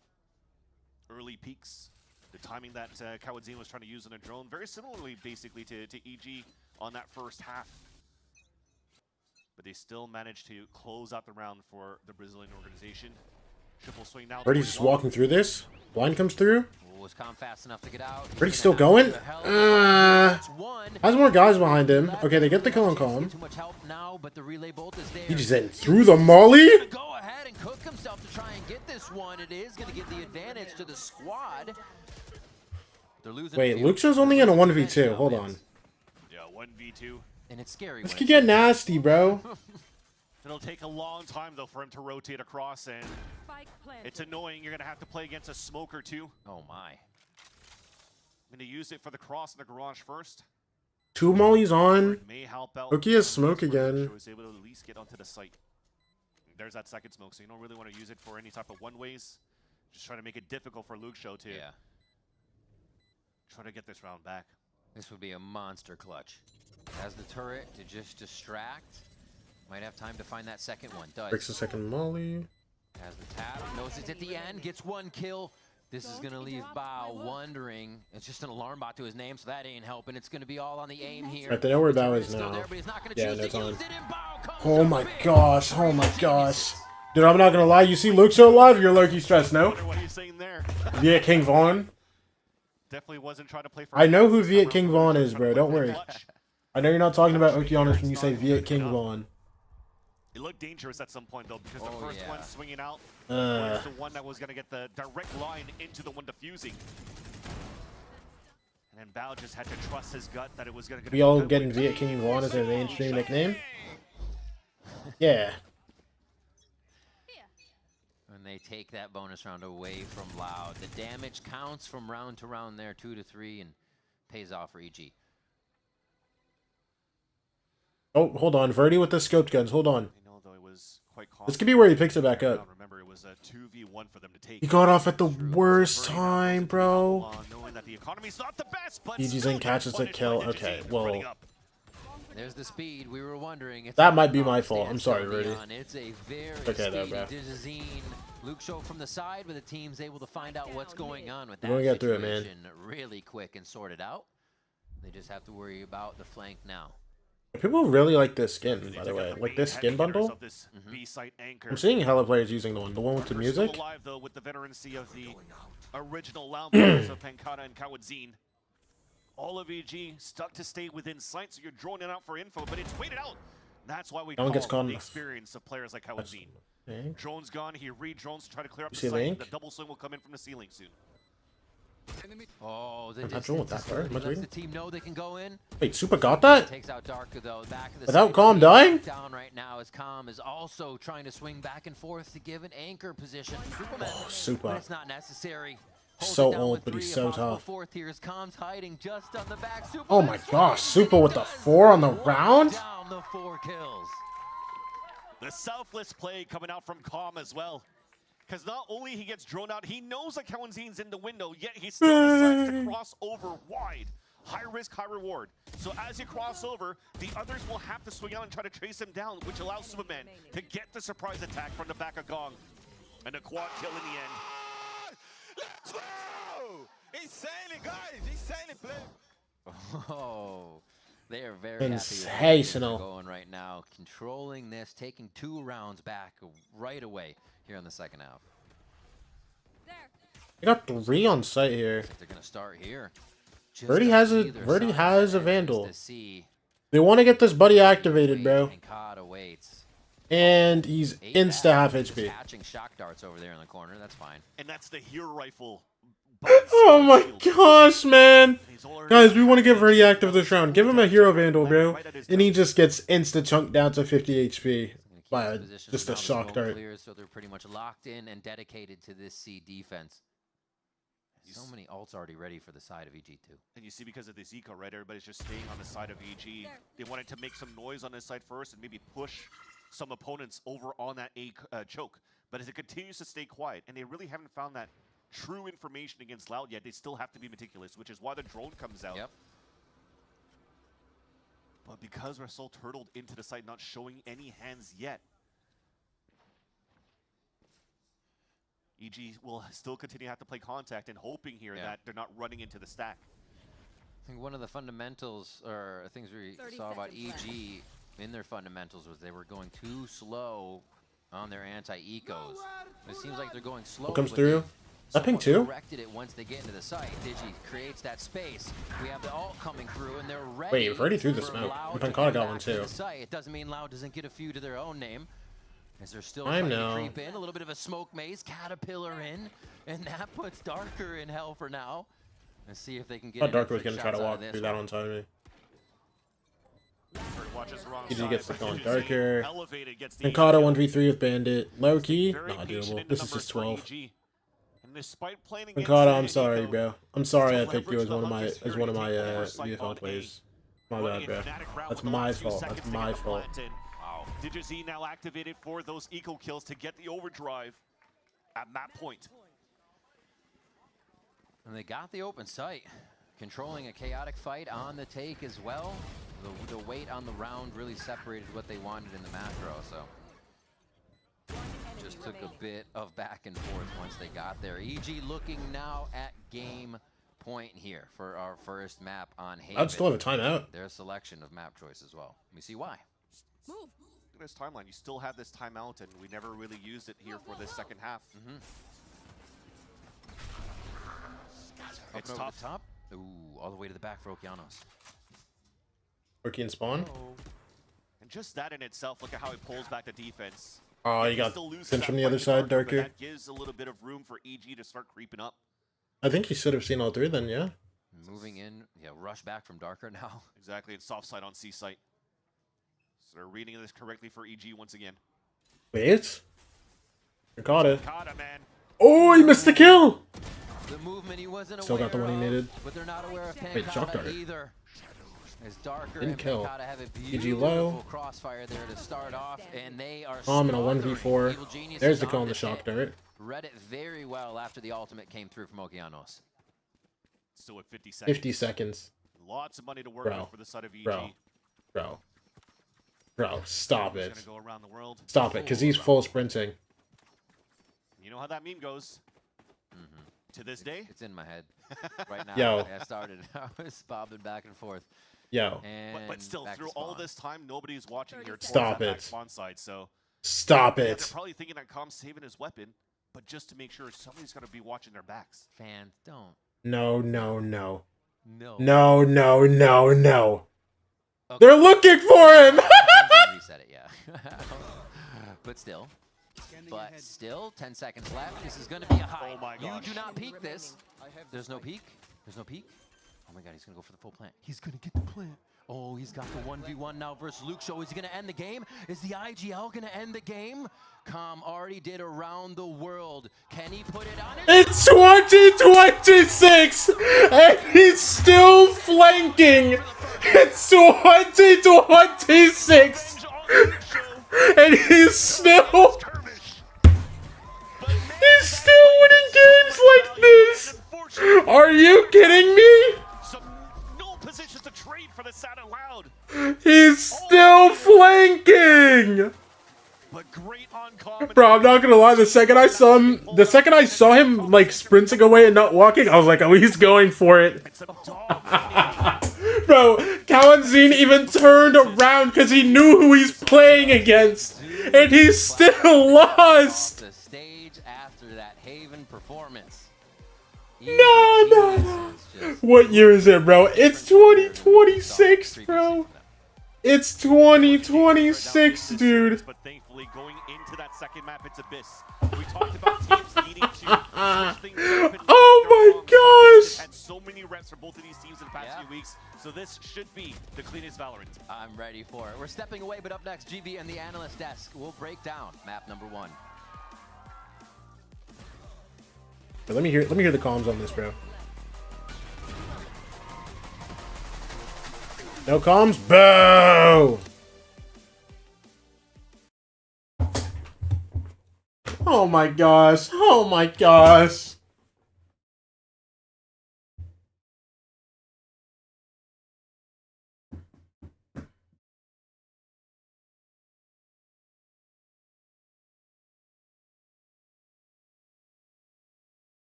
early peaks. The timing that Kawanzin was trying to use on a drone, very similarly, basically, to EG on that first half. But they still managed to close out the round for the Brazilian organization. Triple swing now. Brady's just walking through this. Blind comes through. Was Calm fast enough to get out. Brady's still going. Has more guys behind him. Okay, they get the kill on Calm. Too much help now, but the relay bolt is there. He just went through the molly. Go ahead and cook himself to try and get this one. It is going to give the advantage to the squad. They're losing. Wait, Luke Show's only in a 1v2. Hold on. Yeah, 1v2. And it's scary. This could get nasty, bro. It'll take a long time, though, for him to rotate across, and it's annoying. You're going to have to play against a smoke or two. Oh, my. I'm going to use it for the cross in the garage first. 2 mollies on. May help out. Oki has smoke again. Was able to at least get onto the site. There's that second smoke, so you don't really want to use it for any type of one-ways. Just trying to make it difficult for Luke Show to try to get this round back. This would be a monster clutch. Has the turret to just distract. Might have time to find that second one. Does. Breaks the second molly. Has the tap. Knows it's at the end. Gets 1 kill. This is going to leave Bao wondering. It's just an alarm bot to his name, so that ain't helping. It's going to be all on the aim here. Right, they know where Bao is now. Yeah, no time. Oh my gosh. Oh my gosh. Dude, I'm not going to lie. You see Luke Show live, you're low-key stressed, no? What are you saying there? Viet King Vaughn. Definitely wasn't trying to play for. I know who Viet King Vaughn is, bro. Don't worry. I know you're not talking about Okeanos when you say Viet King Vaughn. It looked dangerous at some point, though, because the first one swinging out was the one that was going to get the direct line into the one diffusing. And then Bao just had to trust his gut that it was going to get. We all getting Viet King Vaughn as a mainstream nickname? Yeah. And they take that bonus round away from Loud. The damage counts from round to round there, 2 to 3, and pays off for EG. Oh, hold on. Verdi with the scoped guns. Hold on. You know, though, it was quite this could be where he picks it back up. Remember, it was a 2v1 for them to take. He got off at the worst time, bro. Knowing that the economy's not the best, but EG's in catches the kill. Okay, well. There's the speed. We were wondering. That might be my fault. I'm sorry, Verdi. It's a very okay, though, bro. Luke Show from the side, but the team's able to find out what's going on with that situation get through it, man. Really quick and sort it out. They just have to worry about the flank now. People really like this skin, by the way. Like this skin bundle. I'm seeing hella players using the one with the music. Still alive, though, with the veterancy of the original Loud players of Pancata and Kawanzin. All of EG stuck to stay within sight, so you're droning out for info, but it's waited out. That's why we call the experience of players like Kawanzin. Okay. Drone's gone. He re-drones to try to clear up the site. site. The double swing will come in from the ceiling soon. Oh, the distance is good. He lets the team know they can go in. Wait, Super got that? Takes out Darker, though. Back of the without Calm dying? Down right now as Calm is also trying to swing back and forth to give an anchor position. Superman, oh, Super. But it's not necessary. So old, but he's so tough. Fourth here is Calm's hiding just on the back. Superman oh my gosh, Super with the 4 on the round? Down the 4 kills. The selfless play coming out from Calm as well. Because not only he gets drawn out, he knows that Kawanzin's in the window, yet he still decides to cross over wide. High risk, high reward. So as you cross over, the others will have to swing out and try to chase him down, which allows Superman to get the surprise attack from the back of Gong. And a quad kill in the end. Let's go! Insanely, guys! Insanely play. Oh, they are very sensational. happy going right now, controlling this, taking 2 rounds back right away here in the second half. They got 3 on site here. They're gonna start here. Verdi has a Vandal. They want to get this buddy activated, bro. And he's insta half HP. Catching shock darts over there in the corner. That's fine. And that's the hero rifle. Oh my gosh, man. Guys, we want to get Verdi active this round. Give him a hero Vandal, bro. And he just gets insta chunked down to 50 HP by just a shock dart. So they're pretty much locked in and dedicated to this C defense. So many ults already ready for the side of EG2. And you see, because of this eco, right, everybody's just staying on the side of EG. They wanted to make some noise on this side first and maybe push some opponents over on that choke. But as it continues to stay quiet, and they really haven't found that true information against Loud yet, they still have to be meticulous, which is why the drone comes out. Yep. But because we're so turtled into the site, not showing any hands yet, EG will still continue to have to play contact and hoping here that they're not running into the stack. I think one of the fundamentals, or things we saw about EG in their fundamentals, was they were going too slow on their anti-ecos. It seems like they're going slow. What comes through? That ping too? Corrected it once they get into the site. Digi creates that space. We have the ult coming through, and they're ready. Wait, we've already threw the smoke. Pancada got one too. It doesn't mean Loud doesn't get a few to their own name. As they're still I trying know. to creep in, a little bit of a smoke maze, Caterpillar in, and that puts Darker in hell for now. Let's see if they can get. I thought Darker was gonna try to walk through that on time. EG gets the call on Darker. Pancada 1v3 with Bandit. Low key, not doable. This is just 12. Pancada, I'm sorry, bro. I'm sorry I picked you as one of my VFL plays. My bad, bro. That's my fault. That's my fault. DigiZ now activated for those eco kills to get the overdrive at that point. And they got the open site, controlling a chaotic fight on the take as well. The weight on the round really separated what they wanted in the macro, so just took a bit of back and forth once they got there. EG looking now at game point here for our first map on Haven. I'd still have a timeout. Their selection of map choice as well. Let me see why. Move. This timeline, you still have this timeout, and we never really used it here for this second half. It's tough. Top. Ooh, all the way to the back for Okeanos. Rookie and spawn. And just that in itself, look at how he pulls back the defense. Oh, you got cinch from the other side, Darker. That gives a little bit of room for EG to start creeping up. I think you should have seen all 3 then, yeah. Moving in, rush back from Darker now. Exactly, it's soft side on C site. So they're reading this correctly for EG once again. Wait. Pancada. Man. Oh, he missed the kill! The movement he wasn't Still got the one he needed. But they're not aware of Wait, shock dart. either. As Darker Didn't and kill. Pancada have a EG beautiful low. crossfire there to start off, and they are I'm in a 1v4. There's the kill on the shock dart. Read it very well after the ultimate came through from Okeanos. Still at 50 seconds. 50 seconds. Lots of money to work with for the side of EG. Bro, stop it. Go around the world. Stop it, because he's full sprinting. You know how that meme goes. To this day? It's in my head right now. Yo. I started. I was bobbing back and forth. Yo. But still, through all this time, nobody's watching here. Stop it. Spawn side, so stop it. They're probably thinking that Com's saving his weapon, but just to make sure somebody's going to be watching their backs. Fans, don't. No. No. No. Okay. They're looking for him! Reset it, yeah. But still. 10 seconds left. This is going to be a high. Oh my gosh. You do not peek this. There's no peek. There's no peek. Oh my god, he's going to go for the full plant. He's going to get the plant. Oh, he's got the 1v1 now versus Luke Show. Is he going to end the game? Is the IGL going to end the game? Com already did around the world. Can he put it on? It's 2026! And he's still flanking! It's 2026! And he's still... great uncommon. Bro, I'm not gonna lie. The second I saw him like sprinting away and not walking, I was like, oh, he's going for it. Bro, Kawanzin even turned around because he knew who he's playing against, and he still lost. The stage after that Haven performance. No. What year is it, bro? It's 2026, bro. It's 2026, dude. But thankfully, going into that second map, it's Abyss. We talked about teams needing to switch things up and oh my gosh! had so many reps for both of these teams in the past few weeks, so this should be the cleanest Valorant. I'm ready for it. We're stepping away, but up next, GV and the analyst desk will break down map number 1. Let me hear the comms on this, bro. No comms? Boo! Oh my gosh. Oh my gosh.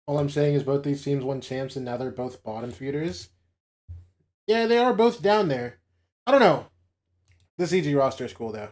All I'm saying is both these teams won champs and now they're both bottom feeders. Yeah, they are both down there. I don't know. This EG roster is cool though.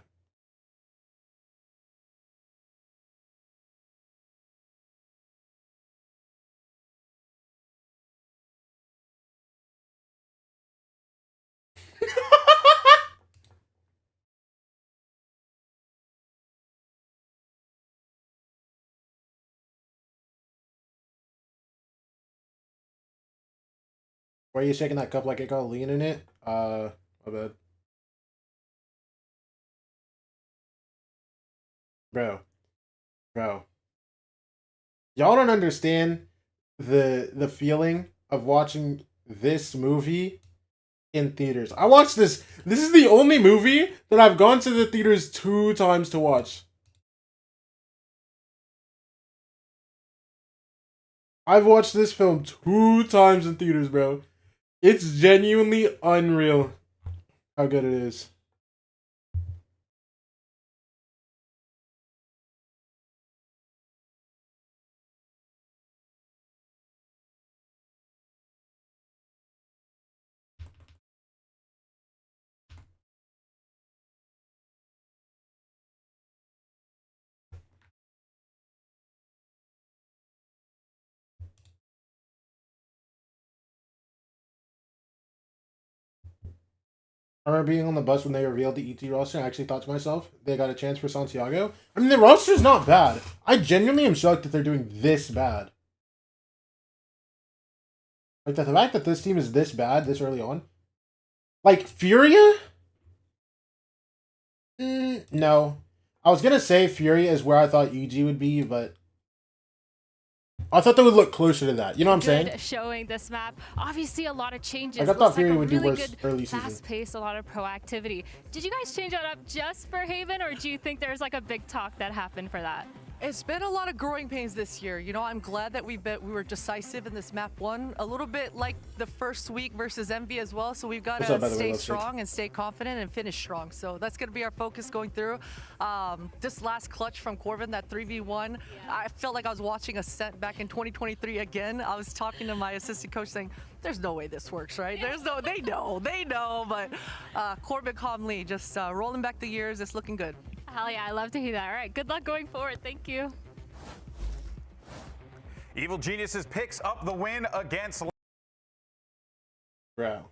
Why are you shaking that cup like it got lean in it? My bad. Bro. Y'all don't understand the feeling of watching this movie in theaters. I watched this. This is the only movie that I've gone to the theaters 2 times to watch. I've watched this film 2 times in theaters, bro. It's genuinely unreal how good it is. I remember being on the bus when they revealed the ET roster. I actually thought to myself, they got a chance for Santiago. I mean, the roster's not bad. I genuinely am shocked that they're doing this bad. Like, the fact that this team is this bad this early on. Like, Furia? No. I was going to say Furia is where I thought EG would be, but I thought they would look closer to that. You know what I'm saying? Showing this map, obviously a lot of changes. Like, I thought Fury would do worse early season. Fast pace, a lot of proactivity. Did you guys change that up just for Haven, or do you think there's like a big talk that happened for that? It's been a lot of growing pains this year. You know, I'm glad that we were decisive in this map 1. A little bit like the first week versus Envy as well. So we've got to stay strong and stay confident and finish strong. So that's going to be our focus going through. This last clutch from Corbin, that 3v1, I felt like I was watching Ascent back in 2023 again. I was talking to my assistant coach saying, there's no way this works, right? There's no, they know. But Corbin calmly just rolling back the years. It's looking good. Hell yeah, I love to hear that. All right, good luck going forward. Thank you. Evil Geniuses picks up the win against... Bro.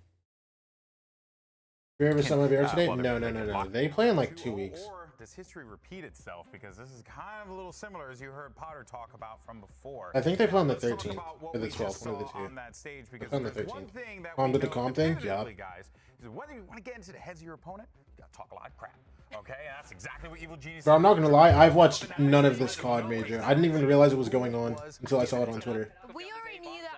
Fury versus Summer Bear today? No. They play in like 2 weeks. Or does history repeat itself? Because this is kind of a little similar as you heard Potter talk about from before. I think they play on the 13th or the 12th, one of the two. They play on the 13th. On with the calm thing? Yeah. Guys, is whether you want to get into the heads of your opponent, you got to talk a lot of crap. Okay, that's exactly what Evil Genius. Bro, I'm not gonna lie. I've watched none of this COD major. I didn't even realize it was going on until I saw it on Twitter. We already knew that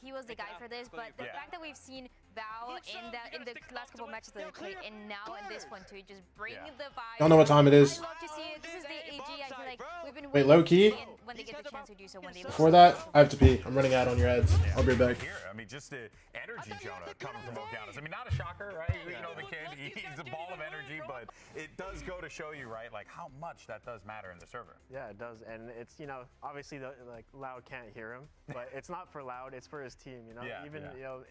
he was the guy for this, but the fact that we've seen Val in the last couple of matches that they played, and now in this one too, just bringing the vibe. Don't know what time it is. I love to see it. This is the AG. I feel like we've been Wait, low key. when they get the chance to do so. When they Before that, I have to pee. I'm running out on your heads. I'll be back. I mean, just the energy, Jonah, coming from Okeanos. I mean, not a shocker, right? You know the kid. He's a ball of energy, but it does go to show you, right, like how much that does matter in the server. Yeah, it does, and it's obviously like Loud can't hear him, but it's not for Loud, it's for his team. Even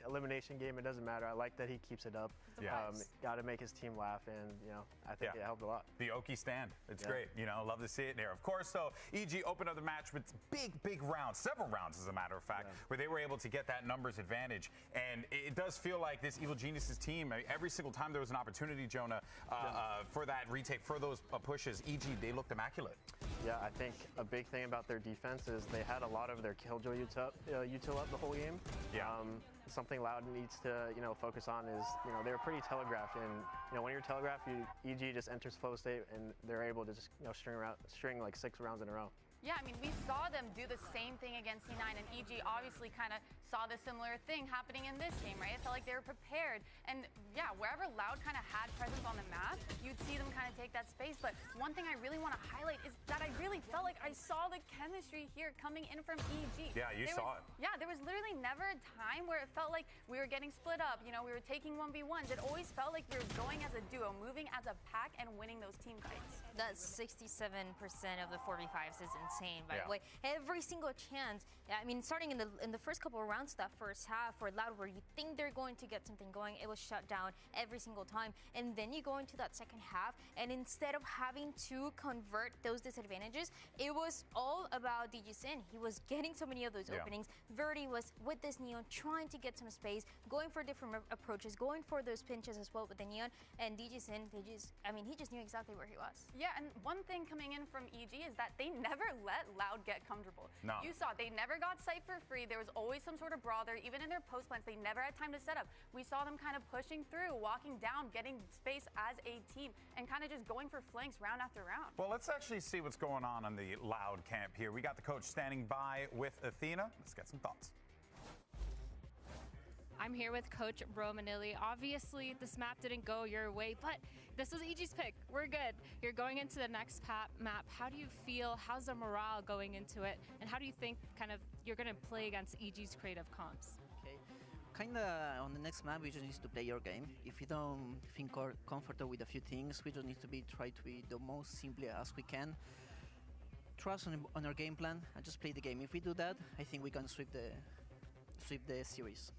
elimination game, it doesn't matter. I like that he keeps it up. Got to make his team laugh, and I think it helped a lot. The Okie stand, it's great. Love to see it there. Of course, though, EG opened up the match with big rounds, several rounds, as a matter of fact, where they were able to get that numbers advantage, and it does feel like this Evil Geniuses team. Every single time there was an opportunity, Jonah, for that retake, for those pushes, EG, they looked immaculate. Yeah, I think a big thing about their defense is they had a lot of their Killjoy util up the whole game. Something Loud needs to focus on is they were pretty telegraphed, and when you're telegraphed, EG just enters flow state, and they're able to just string like 6 rounds in a row. Yeah, I mean, we saw them do the same thing against C9, and EG obviously kind of saw the similar thing happening in this game, right? It felt like they were prepared. And yeah, wherever Loud kind of had presence on the map, you'd see them kind of take that space. But one thing I really want to highlight is that I really felt like I saw the chemistry here coming in from EG. Yeah, you saw it. Yeah, there was literally never a time where it felt like we were getting split up. We were taking 1v1s. It always felt like we were going as a duo, moving as a pack, and winning those team fights. That's 67% of the 4v5s is insane, by the way. Every single chance. I mean, starting in the first couple of rounds, that first half for Loud, where you think they're going to get something going, it was shut down every single time. And then you go into that second half, and instead of having to convert those disadvantages, it was all about DG Sin. He was getting so many of those openings. Verdi was with this Neon, trying to get some space, going for different approaches, going for those pinches as well with the Neon. And DG Sin, he just knew exactly where he was. Yeah, and one thing coming in from EG is that they never let Loud get comfortable. No. You saw they never got sight for free. There was always some sort of brawl there. Even in their post plants, they never had time to set up. We saw them kind of pushing through, walking down, getting space as a team, and kind of just going for flanks round after round. Well, let's actually see what's going on the Loud camp here. We got the coach standing by with Athena. Let's get some thoughts. I'm here with Coach Romanilli. Obviously, this map didn't go your way, but this was EG's pick. We're good. You're going into the next map. How do you feel? How's the morale going into it? And how do you think you're going to play against EG's creative comps? Okay. Kinda on the next map, we just need to play your game. If you don't feel comfortable with a few things, we just need to try to be the most simple as we can. Trust on our game plan and just play the game. If we do that, I think we can sweep the series.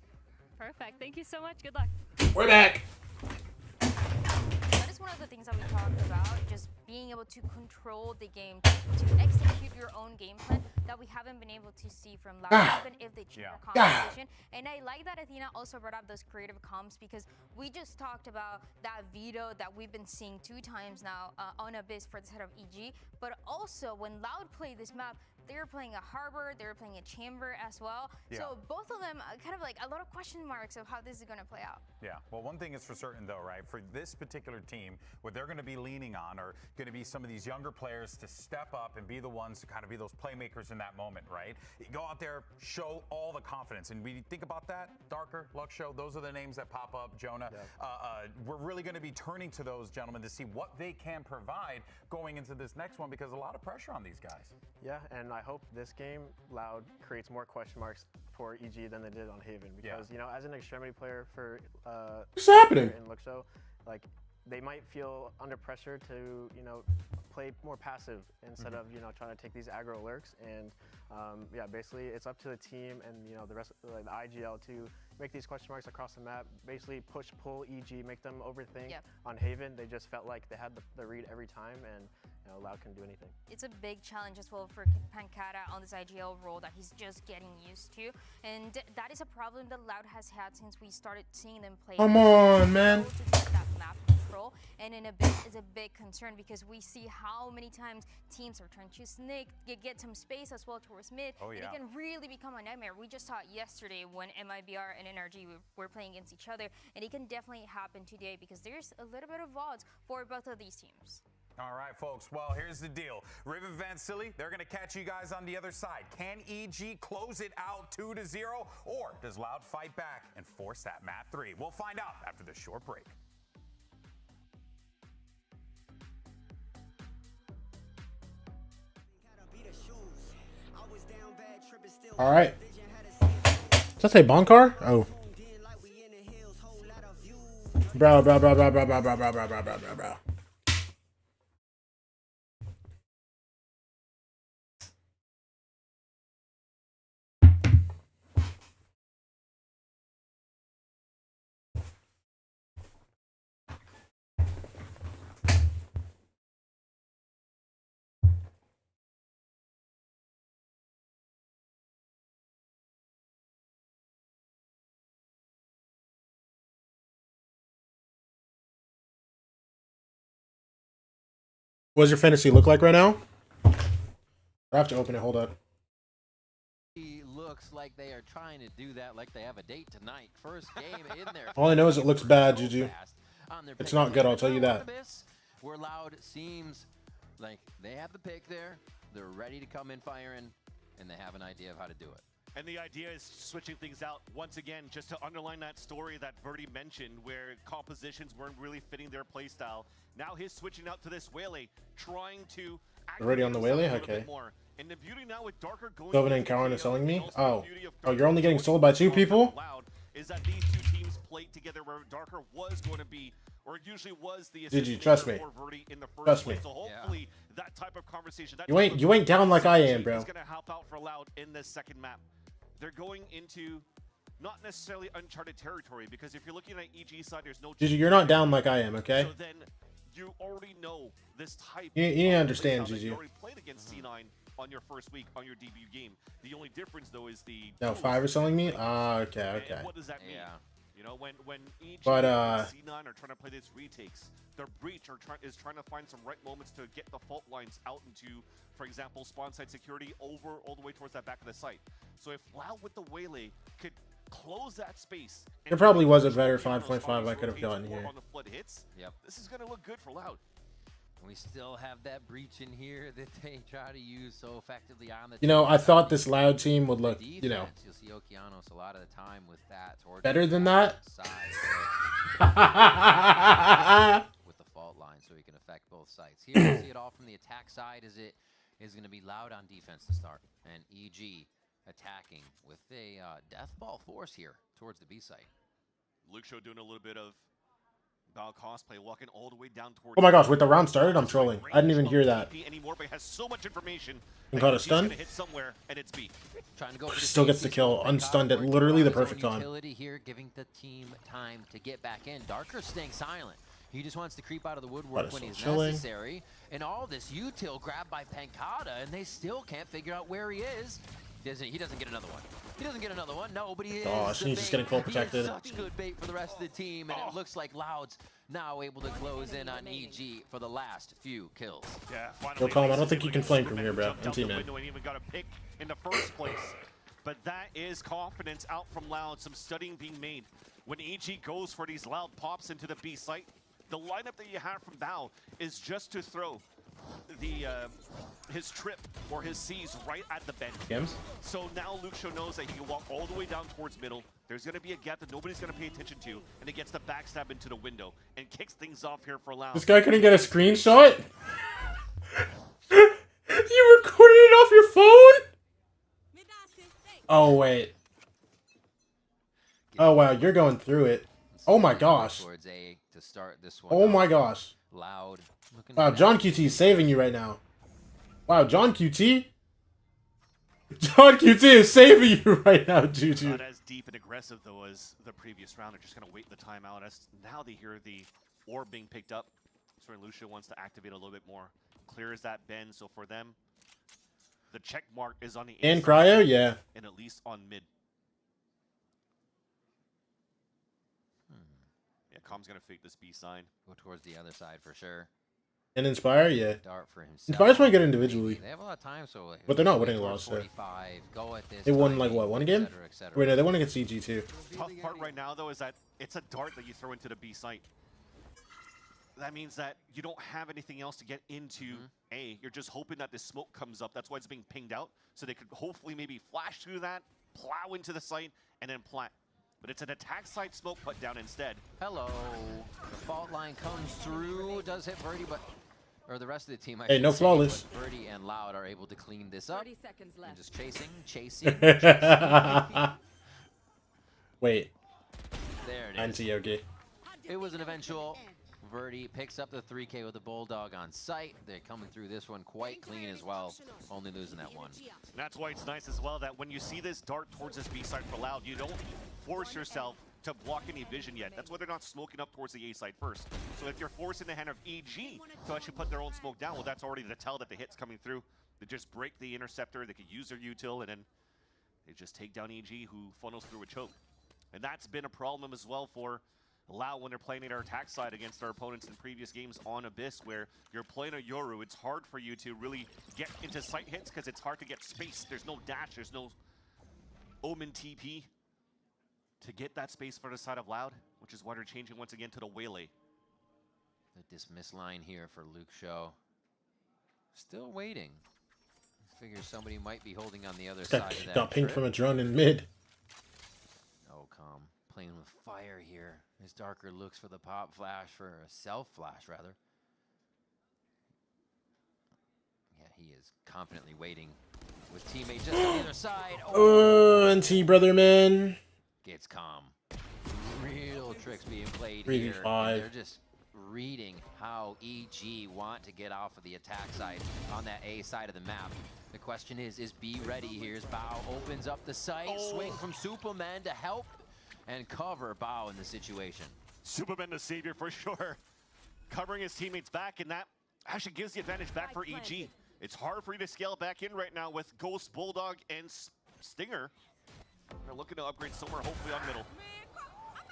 Perfect. Thank you so much. Good luck. We're back. That is one of the things that we talked about, just being able to control the game, to execute your own game plan that we haven't been able to see from Loud, even if they change their composition. And I like that Athena also brought up those creative comps, because we just talked about that veto that we've been seeing 2 times now on Abyss for the side of EG, but also when Loud played this map, they were playing a Harbor, they were playing a Chamber as well. So both of them kind of like a lot of question marks of how this is going to play out. Yeah, well, one thing is for certain though, right? For this particular team, what they're going to be leaning on are going to be some of these younger players to step up and be the ones to kind of be those playmakers in that moment, right? You go out there, show all the confidence. And we think about that, Darker, Luck Show, those are the names that pop up, Jonah. We're really going to be turning to those gentlemen to see what they can provide going into this next one, because a lot of pressure on these guys. Yeah, and I hope this game, Loud, creates more question marks for EG than they did on Haven, because as an extremity player for what's happening in Look Show, like they might feel under pressure to play more passive instead of trying to take these aggro lurks, and basically it's up to the team and the rest of the IGL to make these question marks across the map, basically push pull EG, make them overthink. On Haven, they just felt like they had the read every time, and Loud couldn't do anything. It's a big challenge as well for Pancata on this IGL role that he's just getting used to, and that is a problem that Loud has had since we started seeing them play. Come on, man. That map control control, and in a bit is a big concern because we see how many times teams are trying to sneak, get some space as well towards mid, and it can really become a nightmare. We just saw it yesterday when MIBR and NRG were playing against each other, and it can definitely happen today because there's a little bit of odds for both of these teams. All right, folks. Well, here's the deal. Riven Van Silly, they're going to catch you guys on the other side. Can EG close it out 2-0, or does Loud fight back and force that map 3? We'll find out after this short break. All right. Does that say Bonkar? Oh. Bro. What does your fantasy look like right now? I have to open it. Hold up. Looks like they are trying to do that, like they have a date tonight. First game in there. All I know is it looks bad, Juju. It's not good, I'll tell you that. Where Loud seems like they have the pick there, they're ready to come in firing, and they have an idea of how to do it. And the idea is switching things out once again, just to underline that story that Verdi mentioned, where compositions weren't really fitting their playstyle. Now he's switching out to this Waylay, trying to already on the Waylay? Okay. And the beauty now with Darker going Sylvan and Cowan is selling me? Oh, you're only getting sold by 2 people? Is that these 2 teams played together where Darker was going to be, or usually was the GG, trust me. In the first Trust place. me. So hopefully that type of conversation, You ain't down like I am, bro. is going to help out for Loud in this second map. They're going into not necessarily uncharted territory, because if you're looking at EG side, there's no... Gigi, you're not down like I am, okay? So then you already know this type you understand, Gigi. You already played against C9 on your first week on your debut game. The only difference, though, is the... No, 5 are selling me? Ah, okay. And what does that mean? You know, when EG but, and C9 are trying to play these retakes, their breach is trying to find some right moments to get the fault lines out into, for example, spawn side security over all the way towards that back of the site. So if Loud with the Waylay could close that space... There probably was a better 5.5 I could have gotten here. On the flood hits, this is going to look good for Loud. We still have that breach in here that they try to use so effectively on the... You know, I thought this Loud team would look, you know... You'll see Okeanos a lot of the time with that. Better than that? With the fault line, so he can affect both sides. Here we see it all from the attack side, as it is going to be Loud on defense to start. And EG attacking with a death ball force here towards the B site. Luke Show doing a little bit of Bao cosplay, walking all the way down towards... Oh my gosh, with the round started, I'm trolling. I didn't even hear that. Anymore, but has so much information. And got a stun? Hit somewhere, and it's B. Trying to go Still gets the kill, unstunned at literally the perfect time. Utility here, giving the team time to get back in. Darker staying silent. He just wants to creep out of the woodwork when he's necessary. And all this util grabbed by Pancata, and they still can't figure out where he is. He doesn't get another one. He doesn't get another one. No, but he is. Gosh, he's just getting full protected. Such good bait for the rest of the team, and it looks like Loud's now able to close in on EG for the last few kills. Yeah, Yo, Colin, I don't think you can flame from here, bro. I'm teammate. And even got a pick in the first place. But that is confidence out from Loud. Some studying being made. When EG goes for these Loud pops into the B site, the lineup that you have from Bao is just to throw the his trip or his C's right at the bench. Games? So now Luke Show knows that he can walk all the way down towards middle. There's going to be a gap that nobody's going to pay attention to, and he gets the backstab into the window and kicks things off here for Loud. This guy couldn't get a screenshot? You recorded it off your phone? Oh, wait. Oh, wow, you're going through it. Oh, my gosh. Oh, my gosh. Loud. Wow, John QT is saving you right now. Wow, John QT? John QT is saving you right now, Juju. Not as deep and aggressive, though, as the previous round. They're just going to wait the timeout. As now they hear the orb being picked up. So Lucia wants to activate a little bit more. Clears that bend, so for them, the check mark is on the and cryo, yeah. And at least on mid. Yeah, Com's gonna fake this B sign. Go towards the other side for sure. And Inspire, yeah. Dart for himself. Inspire's might get individually. They have a lot of time, so like, but they're not winning a lot, so. They won like what, one game? Et cetera. Wait, no, they won against EG too. Tough part right now though is that it's a dart that you throw into the B site. That means that you don't have anything else to get into A. You're just hoping that this smoke comes up. That's why it's being pinged out, so they could hopefully maybe flash through that, plow into the site, and then plant. But it's an attack site smoke put down instead. Hello. The fault line comes through, does hit Birdie, but or the rest of the team. Hey, no flawless. Birdie and Loud are able to clean this up. 30 seconds left. And just chasing. Wait. There it is. Anti-Yogi. It was an eventual. Verdi picks up the 3K with the Bulldog on site. They're coming through this one quite clean as well, only losing that one. And that's why it's nice as well that when you see this dart towards this B side for Loud, you don't force yourself to block any vision yet. That's why they're not smoking up towards the A side first. So if you're forcing the hand of EG to actually put their own smoke down, well, that's already the tell that the hit's coming through. They just break the interceptor, they could use their util, and then they just take down EG, who funnels through a choke. And that's been a problem as well for Loud when they're playing at our attack side against our opponents in previous games on Abyss, where you're playing a Yoru. It's hard for you to really get into sight hits because it's hard to get space. There's no dash, there's no Omen TP to get that space for the side of Loud, which is why they're changing once again to the Waylay. The dismiss line here for Luke Show. Still waiting. Figure somebody might be holding on the other side of that. Got pinged from a drone in mid. Oh, calm. Playing with fire here. His Darker looks for the pop flash, for a self flash rather. Yeah, he is confidently waiting with teammate just on the other side. Oh, NT brother man. Gets calm. Real tricks being played 3v5. here. And they're just reading how EG want to get off of the attack side on that A side of the map. The question is B ready? Here's Bao, opens up the site, swing from Superman to help and cover Bao in the situation. Superman the savior for sure. Covering his teammates back, and that actually gives the advantage back for EG. It's hard for you to scale back in right now with Ghost, Bulldog, and Stinger. They're looking to upgrade somewhere, hopefully on middle.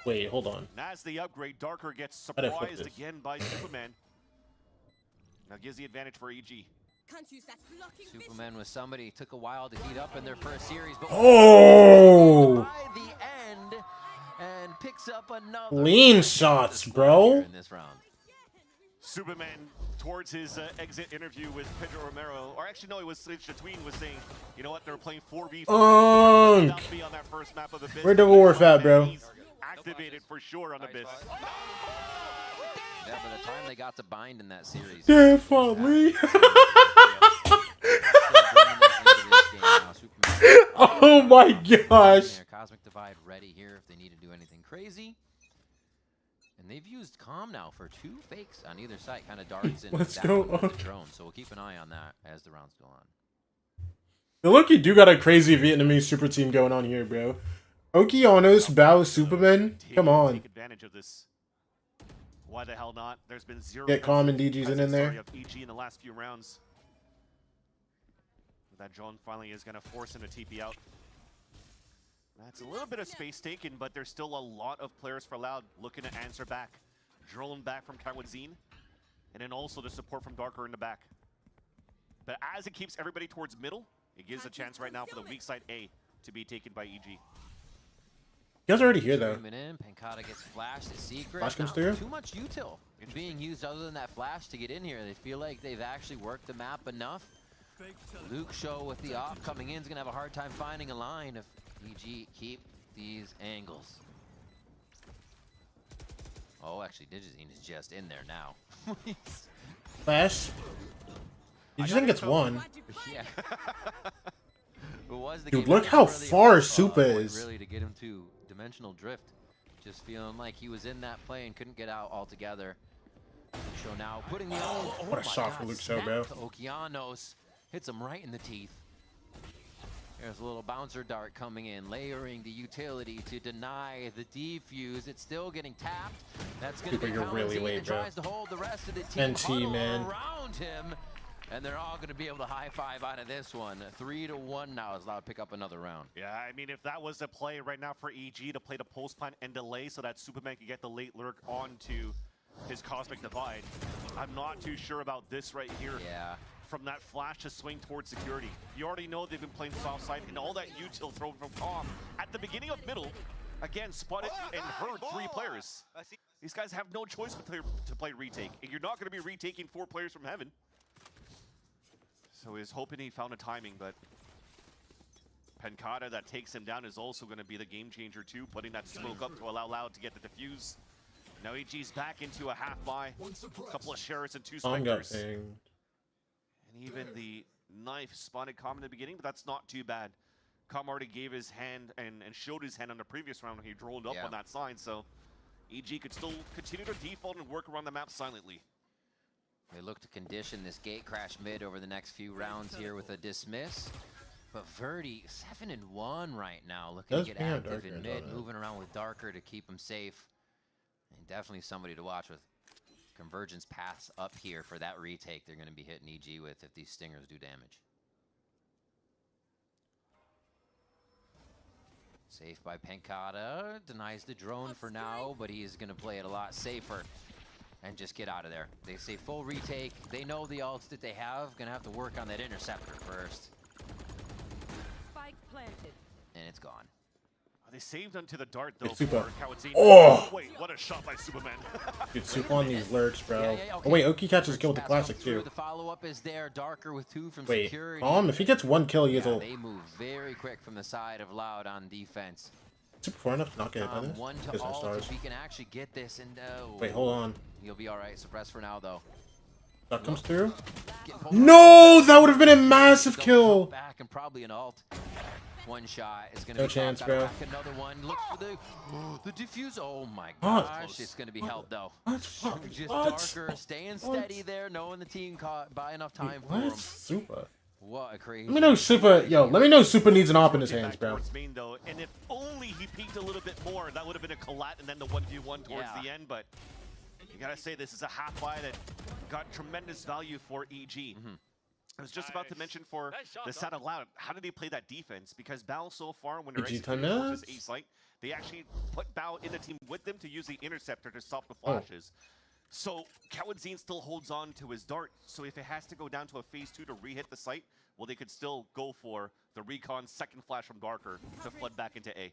Wait, hold on. And as the upgrade, Darker gets How did I flip surprised this? again by Superman. Now gives the advantage for EG. Superman was somebody, took a while to heat up in their first series, but Oh! by the end, and picks up another Lean shots, bro. in this round. Superman, towards his exit interview with Pedro Romero, or actually no, it was Sage Tween, was saying, you know what, they were playing 4v4. On that first map of Abyss. Where Devil Wharf at, bro? He's activated for sure on Abyss. Yeah, by the time they got to bind in that series. Yeah, finally. Oh my gosh. Cosmic Divide ready here if they need to do anything crazy. And they've used Calm now for 2 fakes on either side, kind of darts and Let's go up. drone. So we'll keep an eye on that as the rounds go on. The Loki do got a crazy Vietnamese super team going on here, bro. Okeanos, Bao, Superman. Come on. Take advantage of this. Why the hell not? There's been zero. Get Calm and DG's in there. Of EG in the last few rounds. That drone finally is going to force him to TP out. That's a little bit of space taken, but there's still a lot of players for Loud looking to answer back. Drone back from Kawadzine, and then also the support from Darker in the back. But as it keeps everybody towards middle, it gives a chance right now for the weak side A to be taken by EG. You guys already here though. In, Pancata gets flashed. The secret. Flash comes Not through. Too much util being used other than that flash to get in here. They feel like they've actually worked the map enough. Luke Show with the op coming in is going to have a hard time finding a line if EG keep these angles. Oh, actually, Digizine is just in there now. Flash. You think it's one? Yeah. Was the Dude, game look how really far hard Supa is. Really to get him to dimensional drift. Just feeling like he was in that play and couldn't get out altogether. Luke Show now putting the What a shot for Luke Show, bro. Okeanos hits him right in the teeth. There's a little bouncer dart coming in, layering the utility to deny the defuse. It's still getting tapped. That's going to be you're really late, bro. tries to hold the rest of the team NT, man. around him. And they're all going to be able to high-five out of this one. 3-1 now as Loud pick up another round. Yeah, I mean, if that was the play right now for EG to play the post plant and delay so that Superman could get the late lurk onto his Cosmic Divide, I'm not too sure about this right here. Yeah. From that flash to swing towards security. You already know they've been playing soft side, and all that util thrown from Calm at the beginning of middle, again, spotted and heard 3 players. These guys have no choice but to play retake, and you're not going to be retaking 4 players from heaven. So he's hoping he found a timing, but Pancata that takes him down is also going to be the game changer too, putting that smoke up to allow Loud to get the defuse. Now EG's back into a half buy, a couple of Sheriffs and 2 Spectres. And even the knife spotted Calm in the beginning, but that's not too bad. Calm already gave his hand and showed his hand on the previous round when he rolled up on that side, so EG could still continue to default and work around the map silently. They look to condition this gate crash mid over the next few rounds here with a dismiss. But Verdi, 7-1 right now, looking to get active in mid, moving around with Darker to keep him safe. And definitely somebody to watch with convergence paths up here for that retake they're going to be hitting EG with if these stingers do damage. Safe by Pancata, denies the drone for now, but he is going to play it a lot safer and just get out of there. They say full retake. They know the ults that they have. Going to have to work on that interceptor first. Spike planted. And it's gone. They saved onto the dart though. Super. Oh! Wait, what a shot by Superman. Dude, Super on these lurks, bro. Okay. Oh wait, Oki catches a kill with the classic too. The follow-up is there. Darker with 2 from wait, security. Calm. If he gets 1 kill, he is ult. They move very quick from the side of Loud on defense. Super far enough to not get hit by this. 1 to all if he can actually get this and wait, hold on. He'll be all right. Suppress for now though. That comes through. No, that would have been a massive kill. Back and probably an ult. 1 shot is going to no be chance, bro. Another one. Look for the defuse. Oh my gosh, it's going to be held though. Just Darker staying steady there, knowing the team caught by enough time for him. Super. What a crazy. Let me know Super. Yo, let me know Super needs an op in his hands, bro. Main, though, and if only he peeked a little bit more, that would have been a collat and then the 1v1 towards the end. But you gotta say this is a half buy that got tremendous value for EG. I was just about to mention for the set of Loud, how did they play that defense? Because Bao so far, when they're executing versus A-Site, they actually put Bao in the team with them to use the interceptor to stop the flashes. So Kawadzine still holds on to his dart. So if it has to go down to a phase 2 to re-hit the site, well, they could still go for the recon second flash from Darker to flood back into A.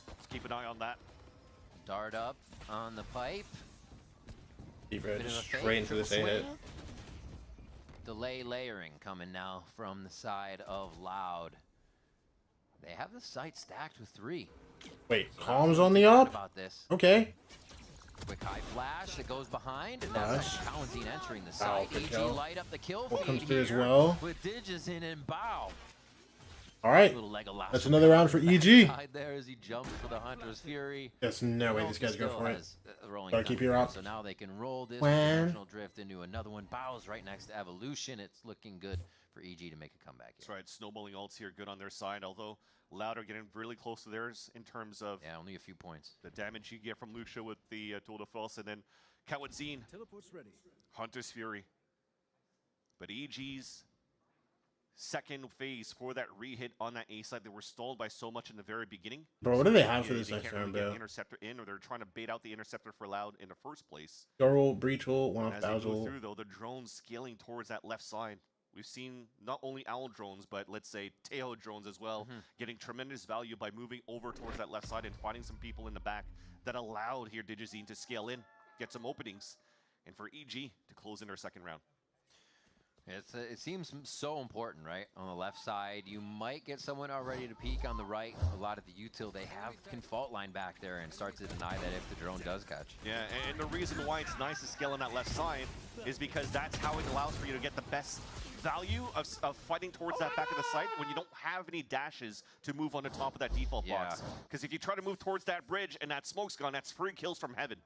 Let's keep an eye on that. Dart up on the pipe. Straight into this A-hit. Delay layering coming now from the side of Loud. They have the site stacked with 3. Wait, Calm's on the up? About this. Okay. Quick high flash that goes behind, and that's Kawadzine entering the site. EG light up the kill feed comes through as well. With Digizin and Bao. All right, that's another round for EG. There as he jumps for the Hunter's Fury. There's no way these guys go for it. Gotta keep your up. So now they can roll this dimensional drift into another one. Bao's right next to Evolution. It's looking good for EG to make a comeback here. That's right, snowballing ults here good on their side, although Loud are getting really close to theirs in terms of only a few points. The damage you get from Lucia with the Tour de Force, and then Kawadzine, Hunter's Fury. But EG's second phase for that re-hit on that A side, they were stalled by so much in the very beginning. Bro, what do they have for this next round, round, bro? bro? Interceptor in, or they're trying to bait out the interceptor for Loud in the first place. Doral, breach ult, one off As they go Basil. through, though, the drones scaling towards that left side. We've seen not only Owl drones, but let's say Tejo drones as well, getting tremendous value by moving over towards that left side and finding some people in the back that allowed here Digizine to scale in, get some openings, and for EG to close in their second round. It seems so important, right? On the left side, you might get someone already to peek on the right. A lot of the util they have can fault line back there and start to deny that if the drone does catch. Yeah, and the reason why it's nice to scale on that left side is because that's how it allows for you to get the best value of fighting towards that back of the site when you don't have any dashes to move on the top of that default box. Because if you try to move towards that bridge and that smoke's gone, that's free kills from heaven.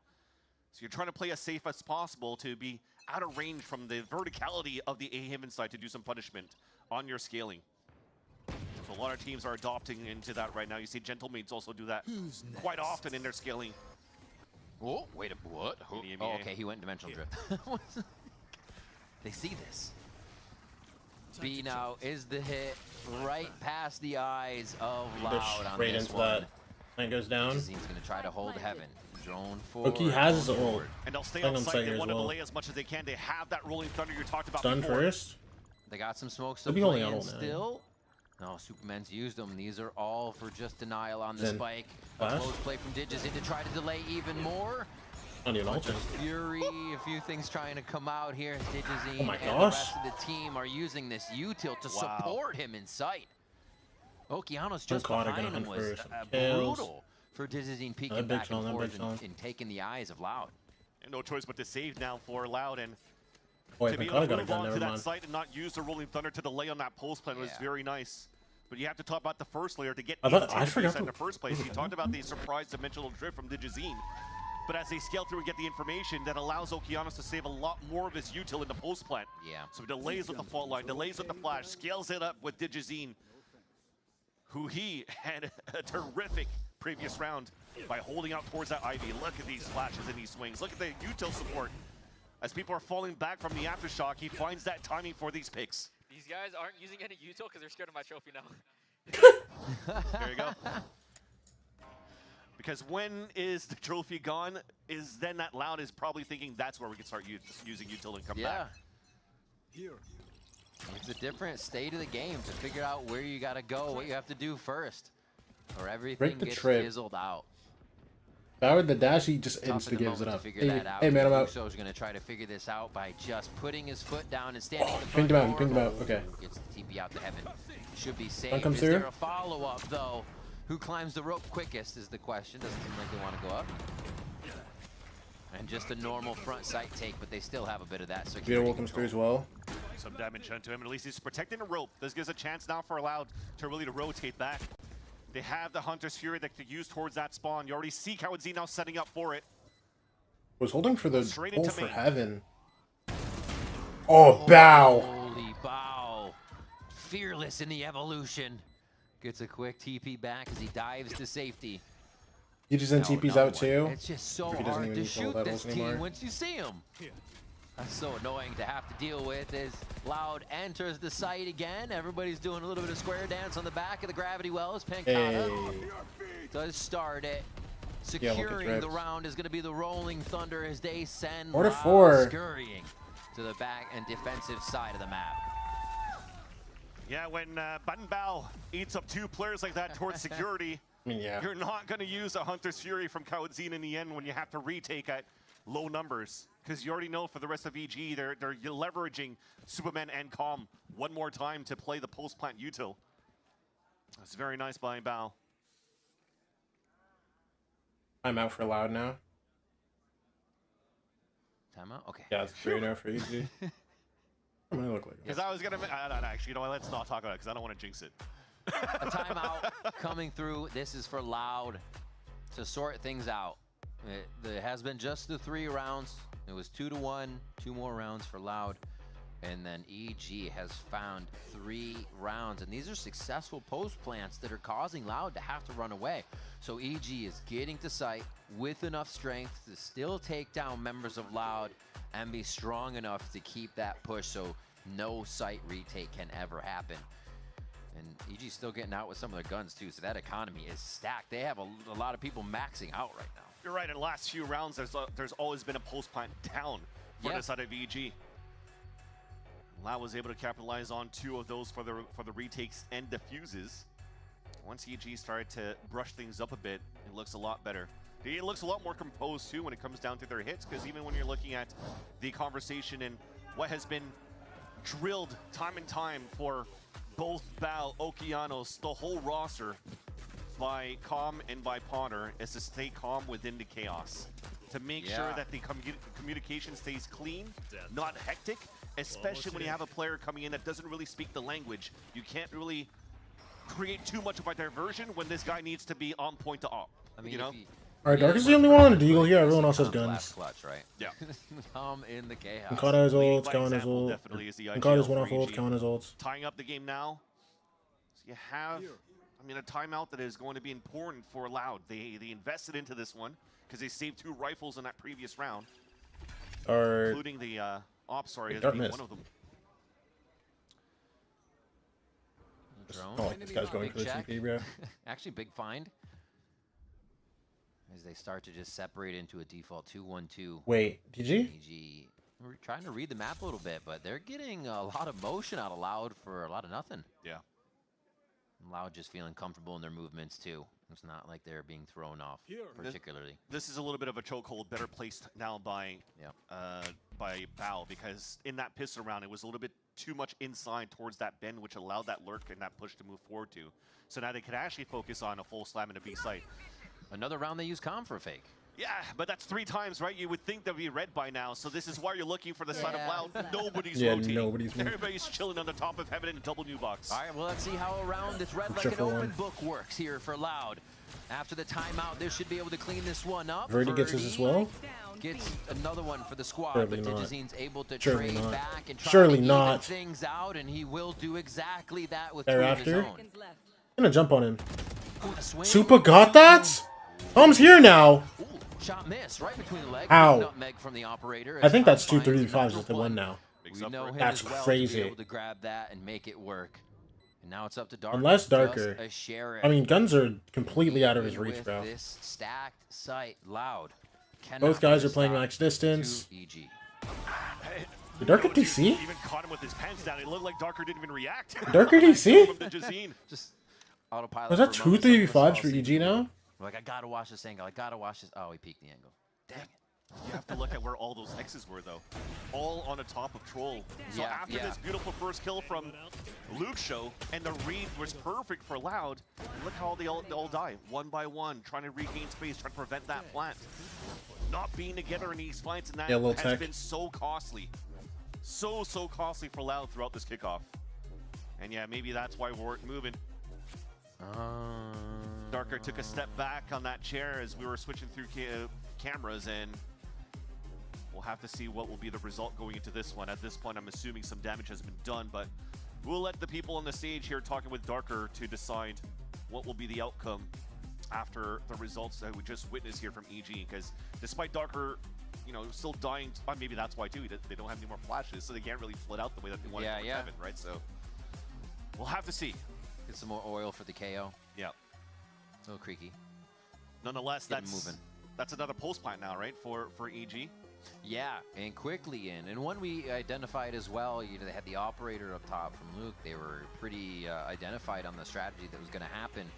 So you're trying to play as safe as possible to be out of range from the verticality of the A-Haven side to do some punishment on your scaling. So a lot of teams are adopting into that right now. You see Gentlemaids also do that quite often in their scaling. Oh, wait a what? Oh, okay, he went dimensional drift. They see this. B now is the hit right past the eyes of Loud on straight this into one. that. That goes down. He's gonna try to hold heaven. Drone forward. Oki has his ult. And they'll stay Playing on on site. site They here want as to well. delay as much as they can. They have that rolling thunder you talked about Stun before. first. They got some smokes They'll to be holding play on in ult now. still. No, Superman's used them. These are all for just denial on the Then spike. A flash. close play from Digizin to try to delay even more. On the ult. Fury, a few things trying to come out here. Digizin Oh my and gosh. the rest of the team are using this U-tilt to Wow. support him in sight. Okeanos just Carter behind gonna him hunt was first. Kills. brutal for Digizin peeking Big back zone, and big forth zone. and taking the eyes of Loud. And no choice but to save now for Loud. And Boy, to be Carter able to got a move gun. on to Never that mind. site and not use the rolling thunder to delay on that pulse plan was Yeah. very nice. But you have to talk about the first layer to get I thought- into I the forgot reset in to- the first place. You talked about the surprise dimensional drift from Digizin. But as they scale through and get the information, that allows Okeanos to save a lot more of his util in the post plant. Yeah. So he delays with the fault line, delays with the flash, scales it up with Digizin, who he had a terrific previous round by holding out towards that Ivy. Look at these flashes and these swings. Look at the util support. As people are falling back from the aftershock, he finds that timing for these picks. These guys aren't using any util because they're scared of my trophy now. There you go. Because when is the trophy gone? Is then that Loud is probably thinking that's where we can start using util and come back. It's a different state of the game to figure out where you got to go, what you have to do first, or everything the gets trip. fizzled out. Bauer the dash, he just Tough in insta the gives it moment up. to figure Hey, that out. hey man, I'm out. Uso's going to try to figure this out by just putting his foot down and standing in the Pinged front him out, you door. pinged him out, okay. Gets the TP out to heaven. Should be safe. One comes Is through. there a follow-up, though? Who climbs the rope quickest is the question. Doesn't seem like they want to go up. And just a normal front sight take, but they still have a bit of that security Beautiful comes through as well. Some damage done to him, and at least he's protecting the rope. This gives a chance now for Loud to really rotate back. They have the Hunter's Fury that could use towards that spawn. You already see KRU now setting up for it. Was holding for the Straight hole into for main. heaven. Oh, bow. Holy bow. Fearless in the evolution. Gets a quick TP back as he dives to safety. He just in TP's out too. It's just so He doesn't hard even to need to shoot hold that this holes team anymore. once you see him. That's so annoying to have to deal with as Loud enters the site again. Everybody's doing a little bit of square dance on the back of the gravity wells. Pancata does start it. Yeah, look at Securing the Trips. round is going to be the Rolling Thunder as they send 4-4. Loud scurrying to the back and defensive side of the map. Yeah, when Bao eats up two players like that towards security, I mean, yeah. you're not going to use a Hunter's Fury from KRU in the end when you have to retake at low numbers. Because you already know for the rest of EG, they're leveraging Superman and Calm one more time to play the post-plant util. That's very nice by Bao. I'm out for Loud now. Timeout? Okay. Yeah, it's 3-0 for easy. What do I look like? Because I was going to... actually, you know what? Let's not talk about it because I don't want to jinx it. A timeout coming through. This is for Loud to sort things out. There has been just the 3 rounds. It was 2-1, 2 more rounds for Loud. And then EG has found 3 rounds. And these are successful post plants that are causing Loud to have to run away. So EG is getting to site with enough strength to still take down members of Loud and be strong enough to keep that push so no site retake can ever happen. And EG's still getting out with some of their guns too, so that economy is stacked. They have a lot of people maxing out right now. You're right. In the last few rounds, there's always been a post-plant down for the side of EG. Lau was able to capitalize on 2 of those for the retakes and defuses. Once EG started to brush things up a bit, it looks a lot better. It looks a lot more composed too when it comes down to their hits, because even when you're looking at the conversation and what has been drilled time and time for both Bao, Okeanos, the whole roster by Calm and by Ponder is to stay calm within the chaos. To make sure that the communication stays clean, not hectic, especially when you have a player coming in that doesn't really speak the language. You can't really create too much of a diversion when this guy needs to be on point to op. I mean, you know? Alright, Dark is the only one on the deagle here. Everyone else has guns. Clutch, right? Yeah. Calm in the chaos. Mikado has ults, Kawan has example ults. definitely is the Mikado's IGL one off for ults, EG. Kawan has ults. Tying up the game now. So you have, I mean, a timeout that is going to be important for Loud. They invested into this one. because they saved 2 rifles in that previous round, Or including the op. Sorry, as Dart being missed. one of them. Oh, this guy's going for the TP, bro. Actually, big find. As they start to just separate into a default 2-1-2. Wait, GG? EG. We're trying to read the map a little bit, but they're getting a lot of motion out of Loud for a lot of nothing. Yeah. Loud just feeling comfortable in their movements too. It's not like they're being thrown off particularly. This is a little bit of a chokehold, better placed now by Bao, because in that pistol round it was a little bit too much inside towards that bend, which allowed that lurk and that push to move forward to. So now they could actually focus on a full slam in a B site. Another round they use Calm for a fake. Yeah, but that's 3 times, right? You would think they'd be red by now, so this is why you're looking for the side of Loud. Nobody's rotating. Nobody's moving. Everybody's chilling on the top of heaven in a double new box. All right, well, let's see how a round that's read like an open book works here for Loud. After the timeout, they should be able to clean this one up. Verdi gets his as well. Gets another one for the squad, Surely but not. Digizine's able to Surely trade not. back and try Surely to not. even things out, and he will do exactly that with 2 of his Thereafter, own. I'm gonna jump on him. Ooh, the swing. Super got that? Tom's here now. Ooh, shot miss right between the legs. Ow. Nutmeg from the operator. I think that's 2 3v5s with the one now. We know him That's as well crazy. to be able to grab that and make it work. And now it's up to Darker. Unless Just Darker. a sheriff. I mean, guns are completely out of his reach, With bro. this stacked site, Loud. Both guys are playing max distance. EG. Did Darker DC? Even caught him with his pants down. It looked like Darker didn't even react. Darker DC? From the Jazine. Just autopilot. Was that 2 3v5s for EG now? Like, I gotta watch this angle. I gotta watch this. Oh, he peeked the angle. Dang it. You have to look at where all those X's were, though. All on the top of Troll. So Yeah, after yeah. this beautiful first kill from Luke Show, and the read was perfect for Loud, look how they all die. One by one, trying to regain space, trying to prevent that plant. Not being together in these fights, and that Yeah, has tech. been so costly. So costly for Loud throughout this kickoff. And yeah, maybe that's why we weren't moving. Darker took a step back on that chair as we were switching through cameras, and we'll have to see what will be the result going into this one. At this point, I'm assuming some damage has been done, but we'll let the people on the stage here talking with Darker to decide what will be the outcome after the results that we just witnessed here from EG, because despite Darker, you know, still dying, maybe that's why too, they don't have any more flashes, so they can't really flit out the way that they want to Yeah. Heaven, right? So we'll have to see. Get some more oil for the KO. Yeah. A little creaky. Nonetheless, Get him moving. that's another post plant now, right, for EG? Yeah, and quickly in. And one we identified as well, you know, they had the operator up top from Luke. They were pretty identified on the strategy that was going to happen.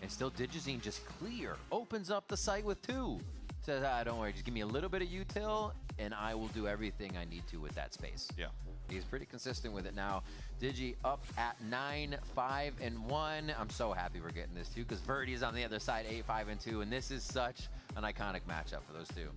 And still, Digizine just clear. Opens up the site with 2. Says, don't worry, just give me a little bit of util, and I will do everything I need to with that space. Yeah. He's pretty consistent with it now. Digi up at 9-5-1. I'm so happy we're getting this too, because Verdi's on the other side, 8-5-2, and this is such an iconic matchup for those two.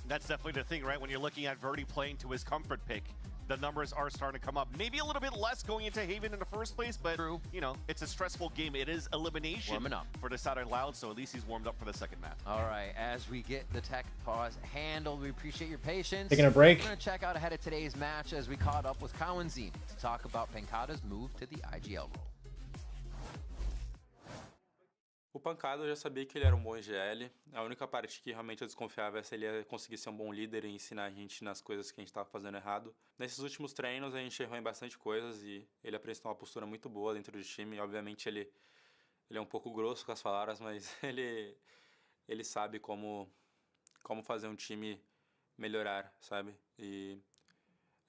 That's definitely the thing, right? When you're looking at Verdi playing to his comfort pick, the numbers are starting to come up. Maybe a little bit less going into Haven in the first place, but you know, it's a stressful game. It is elimination Warming up for the side of Loud, so at least he's warmed up for the second match. All right, as we get the tech pause handled, we appreciate your patience. Taking a break. We're going to check out ahead of today's match as we caught up with Cowanzine to talk about Pancada's move to the IGL role. O Pancada eu já sabia que ele era um bom IGL. A única parte que realmente eu desconfiava é se ele ia conseguir ser um bom líder e ensinar a gente nas coisas que a gente estava fazendo errado. Nesses últimos treinos a gente errou em bastante coisas e ele apresentou uma postura muito boa dentro do time. Obviamente ele é um pouco grosso com as palavras, mas ele sabe como fazer um time melhorar, sabe? E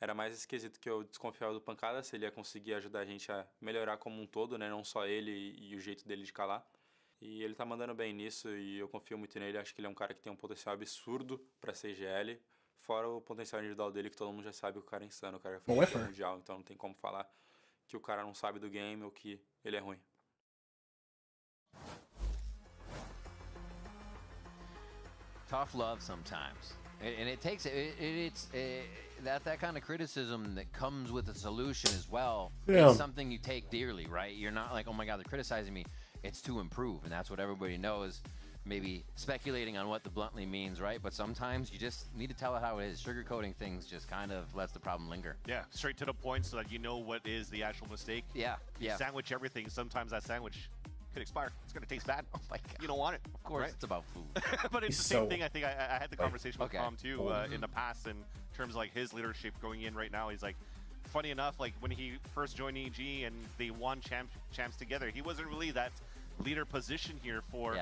era mais esquisito que eu desconfiava do Pancada, se ele ia conseguir ajudar a gente a melhorar como um todo, né? Não só ele e o jeito dele de calar. E ele tá mandando bem nisso e eu confio muito nele. Acho que ele é um cara que tem um potencial absurdo pra ser IGL. Fora o potencial individual dele, que todo mundo já sabe que o cara é insano. O cara foi campeão mundial, então não tem como falar que o cara não sabe do game ou que ele é ruim. Tough love sometimes. And it takes that kind of criticism that comes with a solution as well. Yeah. Is something you take dearly, right? You're not like, oh my God, they're criticizing me. It's to improve, and that's what everybody knows. Maybe speculating on what the bluntly means, right? But sometimes you just need to tell it how it is. Sugarcoating things just kind of lets the problem linger. Yeah, straight to the point so that you know what is the actual mistake. Yeah, You sandwich everything. Sometimes that sandwich can expire. It's going to taste bad. Oh my God. You don't want it. Of course, right? It's about food. But it's the same thing. I think I had the conversation with Tom too in the past in terms of like his leadership going in right now. He's like, funny enough, like when he first joined EG and they won champs together, he wasn't really that leader position here for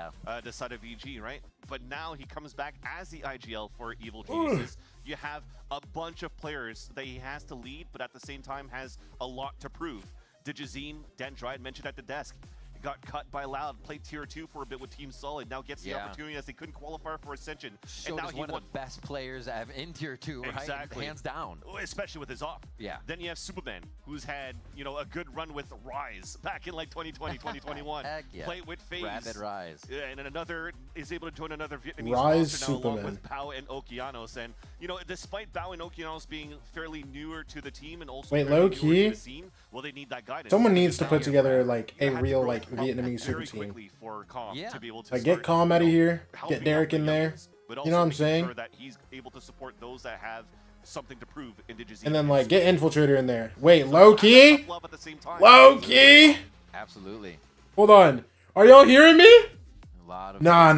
the side of EG, right? But now he comes back as the IGL for Evil Geniuses. You have a bunch of players that he has to lead, but at the same time has a lot to prove. Digizine, Dendrite mentioned at the desk, got cut by Loud, played Tier 2 for a bit with Team Solid, now gets the opportunity as they couldn't qualify for Ascension. And now he's one of the best players in Tier 2, right? Exactly. Hands down. Especially with his off. Yeah. Then you have Superman, who's had, you know, a good run with Rise back in like 2020, 2021. Heck yeah. Play with FaZe. Rapid Rise. And another is able to join another Vietnamese Rise roster now along Superman. with Bao and Okeanos. And, you know, despite Bao and Okeanos being fairly newer to the team and also Wait, fairly low newer key? to the scene, well, they need that guidance. Someone Because needs to now put you're together right. like You a have to real grow like up Vietnamese super very team. quickly for Calm to be able to Like get start, Calm out of here, get helping Derek out in the there. youngins, but You know what I'm also making saying? sure that he's able to support those that have something to prove in Digizine. And then like get Infiltrator in there. Wait, low key? Love at the same time. Low key? Absolutely. Hold on. Are y'all hearing me? A lot of Nah.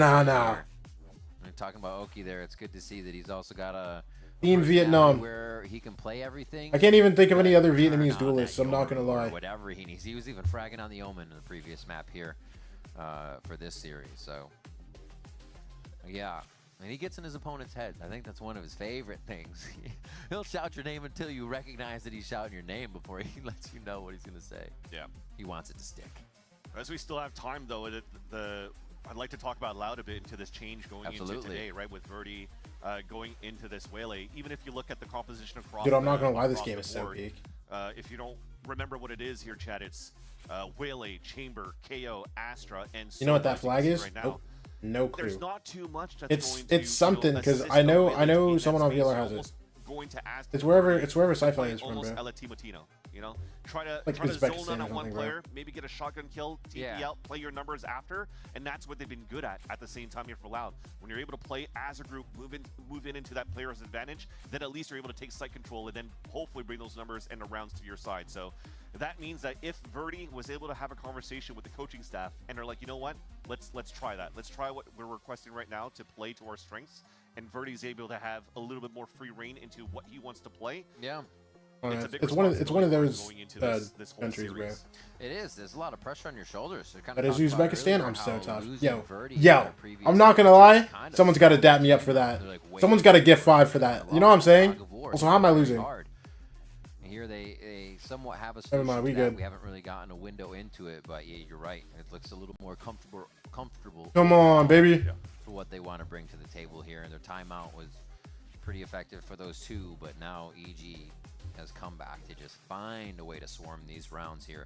When talking about Oki there, it's good to see that he's also got a Team Vietnam. where he can play everything. I can't even think of any other Turn Vietnamese on duelists. that I'm not gonna Yoru or lie. Whatever he needs. He was even fragging on the Omen in the previous map here for this series. So yeah. And he gets in his opponent's head. I think that's one of his favorite things. He'll shout your name until you recognize that he's shouting your name before he lets you know what he's going to say. Yeah. He wants it to stick. As we still have time, though, I'd like to talk about Loud a bit into this change going into today, right? With Verdi going into this Waylay. Even if you look at the composition across Dude, I'm not gonna lie, this across game the is so board, peak. if you don't remember what it is here, Chad, it's Waylay, Chamber, KO, Astra, and You know what that so flag is? right now. Nope. No clue. There's not too much that's going to, It's something because assist I the know Waylay team someone on that's VLR has it. almost going to ask It's wherever Verdi Sci-Fi play is from, almost bro. Ella Timotino, you know, try to Like zone Uzbekistan in or on one something, bro. player, maybe get a shotgun kill, TP out, play your numbers after, and that's what they've been good at the same time here for Loud. When you're able to play as a group, move in into that player's advantage, then at least you're able to take site control and then hopefully bring those numbers and the rounds to your side. So that means that if Verdi was able to have a conversation with the coaching staff and they're like, you know what, let's try that. Let's try what we're requesting right now to play to our strengths, and Verdi's able to have a little bit more free reign into what he wants to play. Yeah. It's one of those this whole countries, bro. series. It is. There's a lot of pressure on your shoulders. But as Uzbekistan, I'm so tough. Yo, I'm not gonna previous lie. kind of Someone's got to dap me up for that. They're like, wait, Someone's got to gift 5 for that. You know what I'm saying? Fog of War. Also, how am I Very losing? hard. And here they somewhat have a Never solution mind, we to that. good. We haven't really gotten a window into it, but yeah, you're right. It looks a little more comfortable. Come on, baby. For what they want to bring to the table here, and their timeout was pretty effective for those two, but now EG has come back to just find a way to swarm these rounds here.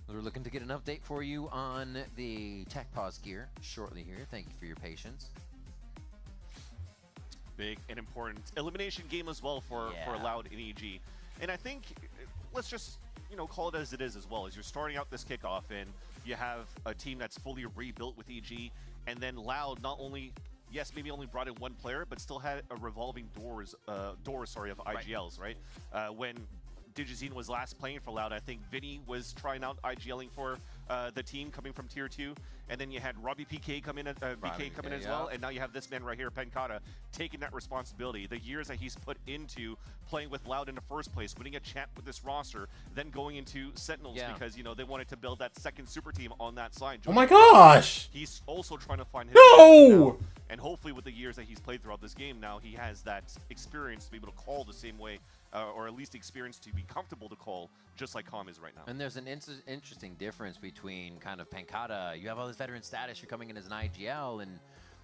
We're looking to get an update for you on the tech pause gear shortly here. Thank you for your patience. Big and important elimination game as well for Loud and EG. And I think let's just call it as it is as well. As you're starting out this kickoff and you have a team that's fully rebuilt with EG, and then Loud not only maybe only brought in one player, but still had a revolving door of IGLs, right? When Digizine was last playing for Loud, I think Vinny was trying out IGLing for the team coming from Tier 2, and then you had Robbie PK come in, BK come in as well, and now you have this man right here, Penkata, taking that responsibility. The years that he's put into playing with Loud in the first place, winning a champ with this roster, then going into Sentinels because they wanted to build that second super team on that side. Oh my gosh! He's also trying to find his No! And hopefully with the years that he's played throughout this game, now he has that experience to be able to call the same way, or at least experience to be comfortable to call, just like Calm is right now. And there's an interesting difference between kind of Penkata. You have all this veteran status, you're coming in as an IGL, and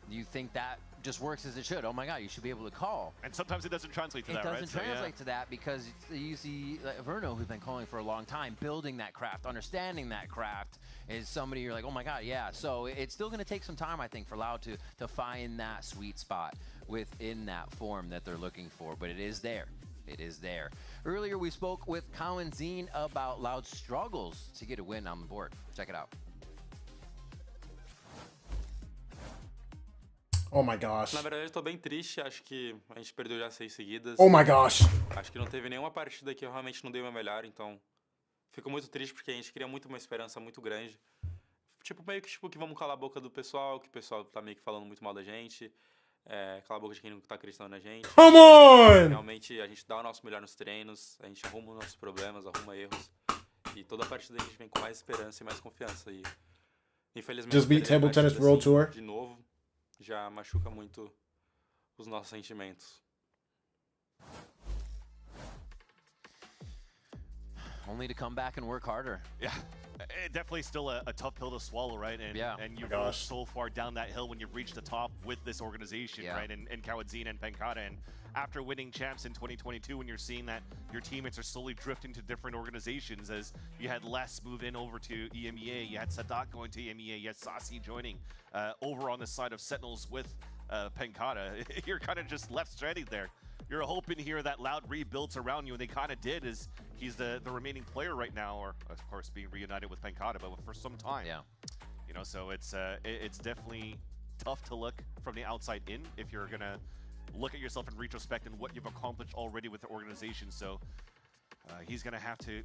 you think that just works as it should. Oh my God, you should be able to call. And sometimes it doesn't translate to that, right? It doesn't translate to that because you see Verno, who's been calling for a long time, building that craft, understanding that craft, is somebody you're like, oh my God, yeah. So it's still going to take some time, I think, for Loud to find that sweet spot within that form that they're looking for, but it is there. It is there. Earlier, we spoke with Cowan Zine about Loud's struggles to get a win on the board. Check it out. Oh my gosh. Na verdade, eu tô bem triste. Acho que a gente perdeu já 6 seguidas. Oh my gosh. Acho que não teve nenhuma partida que eu realmente não dei o meu melhor, então fico muito triste porque a gente queria muito uma esperança muito grande. tipo, meio que, tipo, que vamos calar a boca do pessoal, que o pessoal tá meio que falando muito mal da gente. Calar a boca de quem não tá acreditando na gente. Come on! Realmente, a gente dá o nosso melhor nos treinos, a gente arruma os nossos problemas, arruma erros. E toda a partida a gente vem com mais esperança e mais confiança. E, infelizmente, Just beat Table Tennis World Tour. De novo, já machuca muito os nossos sentimentos. Only to come back and work harder. Yeah, definitely still a tough pill to swallow, right? And, yeah. And you go so far down that hill when you reach the top with this organization, right? And Kawadzin and Pankata. And after winning champs in 2022, when you're seeing that your teammates are slowly drifting to different organizations, as you had Les move in over to EMEA, you had Sadak going to EMEA, you had Sasi joining over on the side of Sentinels with Pankata. You're kind of just left stranded there. You're hoping here that Loud rebuilds around you, and they kind of did, as he's the remaining player right now, or of course being reunited with Pankata, but for some time. Yeah. You know, so it's definitely tough to look from the outside in if you're gonna look at yourself in retrospect and what you've accomplished already with the organization. So he's gonna have to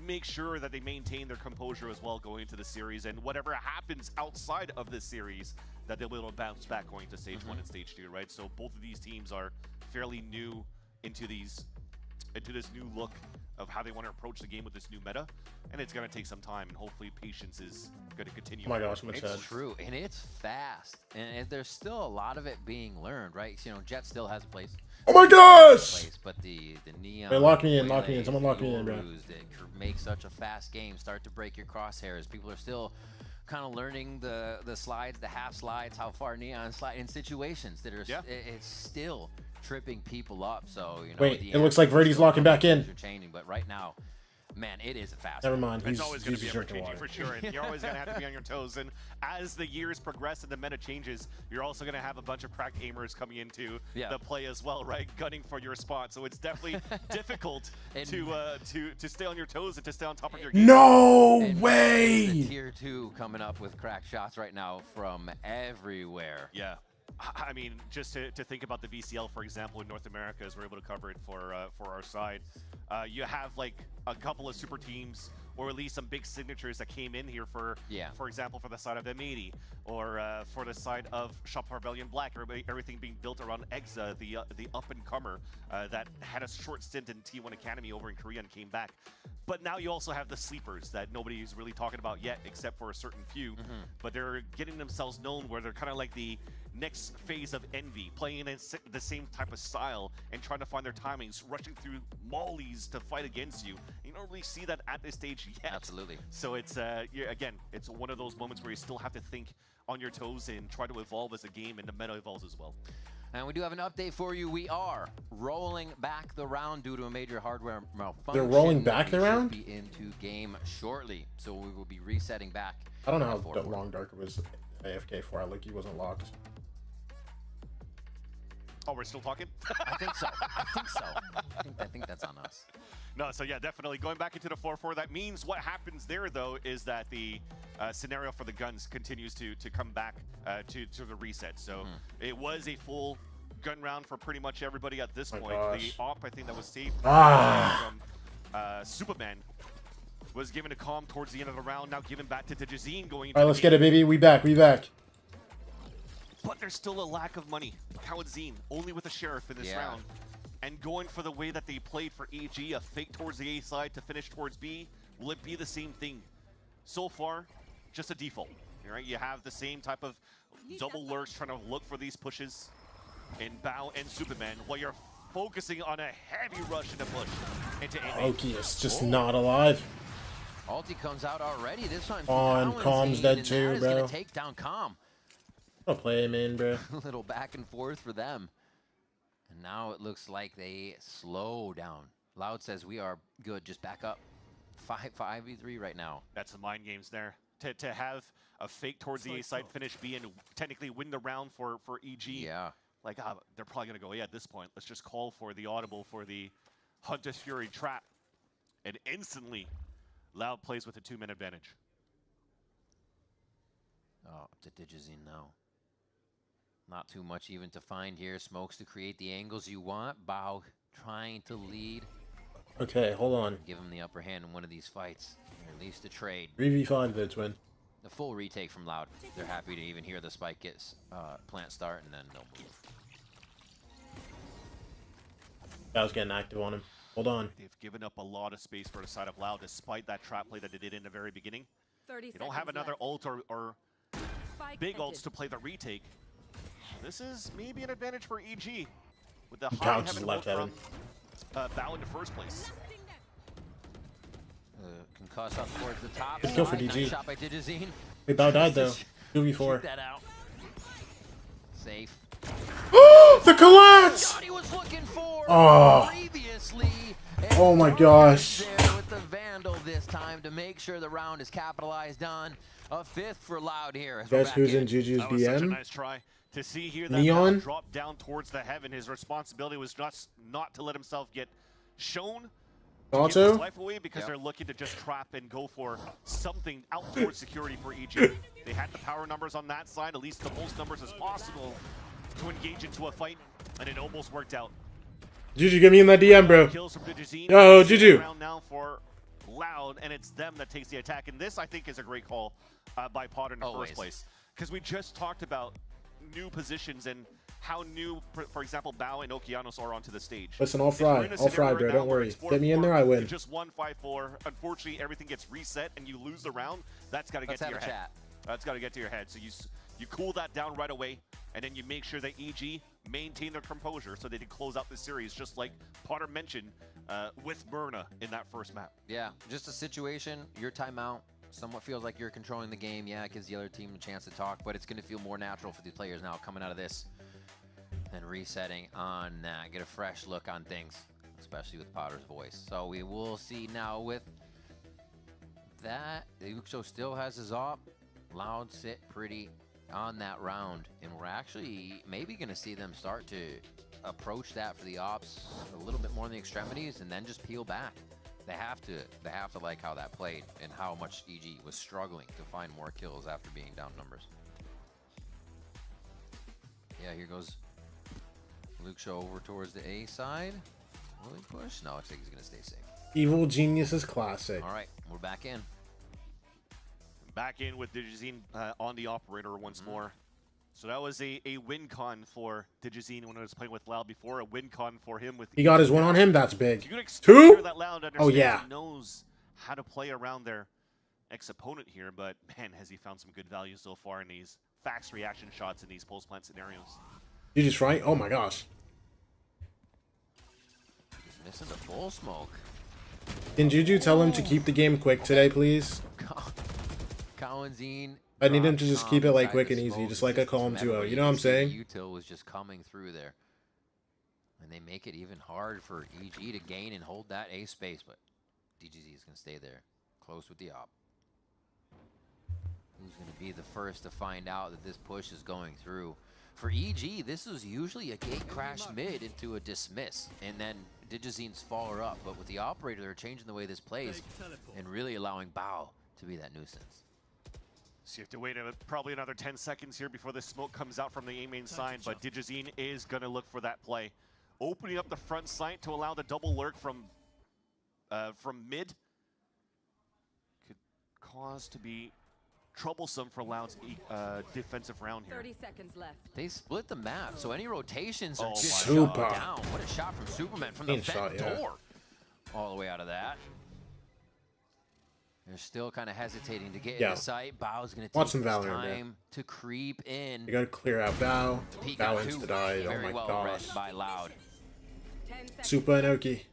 make sure that they maintain their composure as well going into the series, and whatever happens outside of this series, that they'll be able to bounce back going to stage 1 and stage 2, right? So both of these teams are fairly new into this new look of how they want to approach the game with this new meta, and it's going to take some time, and hopefully patience is going to continue. Oh my gosh, it's true, and it's fast, and there's still a lot of it being learned, right? You know, Jet still has a place. Oh my gosh! But the Neon. Hey, lock me in, someone lock me in, bro. That make such a fast game start to break your crosshairs. People are still kind of learning the slides, the half slides, how far Neon slide in situations that are it's still tripping people up. So you know, wait, it looks like Verdi's locking back in. But right now, man, it is fast. Never mind. It's always going to be ever-changing for sure, and you're always going to have to be on your toes. And as the years progress and the meta changes, you're also going to have a bunch of cracked aimers coming into the play as well, right? Gunning for your spot. So it's definitely difficult to stay on your toes and to stay on top of your game. No way! The tier 2 coming up with cracked shots right now from everywhere. Yeah. I mean, just to think about the VCL, for example, in North America, as we're able to cover it for our side, you have like a couple of super teams, or at least some big signatures that came in here for example, for the side of M80, or for the side of Shop Rebellion Black, everything being built around Exa, the up-and-comer that had a short stint in T1 Academy over in Korea and came back. But now you also have the sleepers that nobody's really talking about yet, except for a certain few. But they're getting themselves known, where they're kind of like the next phase of Envy, playing in the same type of style and trying to find their timings, rushing through mollies to fight against you. You don't really see that at this stage yet. Absolutely. So it's again, it's one of those moments where you still have to think on your toes and try to evolve as a game, and the meta evolves as well. And we do have an update for you. We are rolling back the round due to a major hardware malfunction. They're rolling back the round? Be into game shortly, so we will be resetting back. I don't know how long Darker was AFK for. Like he wasn't locked. Oh, we're still talking? I think so. I think that's on us. No, so yeah, definitely going back into the 4-4. That means what happens there, though, is that the scenario for the guns continues to come back to the reset. So it was a full gun round for pretty much everybody at this point. Gosh. The op, I think that was saved from Superman, was given a calm towards the end of the round, now given back to Digizine going. All right, let's get it, baby. We back. But there's still a lack of money. Kawadzin only with a Sheriff in this round. And going for the way that they played for EG, a fake towards the A side to finish towards B. Will it be the same thing? So far, just a default. Right? You have the same type of double lurks trying to look for these pushes in Bao and Superman, while you're focusing on a heavy rush and a push into A. Oki is just not alive. Alti comes out already. This time, Calm's dead too, bro. Gonna take down Calm. I'll play him in, bro. A little back and forth for them. And now it looks like they slow down. Loud says we are good, just back up. 5v3 right now. That's the mind games there. To have a fake towards the A side, finish B, and technically win the round for EG. Yeah. Like, they're probably going to go, at this point, let's just call for the audible for the Hunter's Fury trap. And instantly, Loud plays with a 2-minute advantage. Oh, up to Digizine now. Not too much even to find here. Smokes to create the angles you want. Bao trying to lead. Okay, hold on. Give him the upper hand in one of these fights. Or at least a trade. 3v5 Vids win. The full retake from Loud. They're happy to even hear the spike get plant start, and then they'll move. I was getting active on him. Hold on. They've given up a lot of space for the side of Loud, despite that trap play that they did in the very beginning. They don't have another ult or big ults to play the retake. This is maybe an advantage for EG with the high heaven ult from Bao in the first place. Concuss up towards the top. Good kill for DG. Nice shot by Digizine. Wait, Bao died though. 2v4. Shoot that out. Safe. The collapse! Oh. Oh my gosh. With the Vandal this time to make sure the round is capitalized on. A 5th for Loud here. Guess who's in Juju's That was such a DM? nice try. To see here that Neon drop down towards the heaven, his responsibility was not to let himself get shown. Auto? Give his life away because they're looking to just trap and go for something out towards security for EG. They had the power numbers on that side, at least the most numbers as possible to engage into a fight, and it almost worked out. Juju, get me in that DM, bro. Kills from Digizine. Yo, Juju. Now for Loud, and it's them that takes the attack, and this I think is a great call by Potter in the first place, because we just talked about new positions and how new, for example, Bao and Okeanos are onto the stage. Listen, I'll fry, bro. Don't worry. Get me in there, I win. Just 1-5-4. Unfortunately, everything gets reset and you lose the round. That's got to get to your head. That's got to get to your head. So you cool that down right away, and then you make sure that EG maintain their composure so they can close out the series, just like Potter mentioned with Myrna in that first map. Yeah, just a situation, your timeout. Somewhat feels like you're controlling the game. Yeah, it gives the other team a chance to talk, but it's going to feel more natural for the players now coming out of this and resetting on that. Get a fresh look on things, especially with Potter's voice. So we will see now with that. Uxo still has his op. Loud sit pretty on that round, and we're actually maybe going to see them start to approach that for the ops a little bit more in the extremities and then just peel back. They have to like how that played and how much EG was struggling to find more kills after being down numbers. Yeah, here goes Luke Show over towards the A side. Will he push? No, looks like he's gonna stay safe. Evil Geniuses Classic. All right, we're back in. Back in with Digizine on the operator once more. So that was a win con for Digizine when I was playing with Loud before. A win con for him with. He got his one on him. That's big. Two? That Loud oh yeah. He knows how to play around their ex-opponent here, but man, has he found some good value so far in these fast reaction shots in these pulse plant scenarios. You just right? Oh my gosh. He's missing the full smoke. Can Juju tell him to keep the game quick today, please? Cowanzine. I need him to just keep it like quick and easy, just like I call him 2-0. You know what I'm saying? Util was just coming through there. And they make it even hard for EG to gain and hold that A space, but DGZ is going to stay there, close with the op. Who's going to be the first to find out that this push is going through? For EG, this is usually a gate crash mid into a dismiss, and then Digizine's follower up. But with the operator, they're changing the way this plays and really allowing Bao to be that nuisance. So you have to wait probably another 10 seconds here before the smoke comes out from the A main side, but Digizine is going to look for that play. Opening up the front sight to allow the double lurk from mid could cause to be troublesome for Loud's defensive round here. 30 seconds left. They split the map, so any rotations are just Super. shut down. What a shot from Superman from the vent door. All the way out of that. They're still kind of hesitating to get in the site. Bao's going to take his time to creep in. You got to clear out Bao. Bao insta-died. Oh my gosh. By Loud. Super and Oki.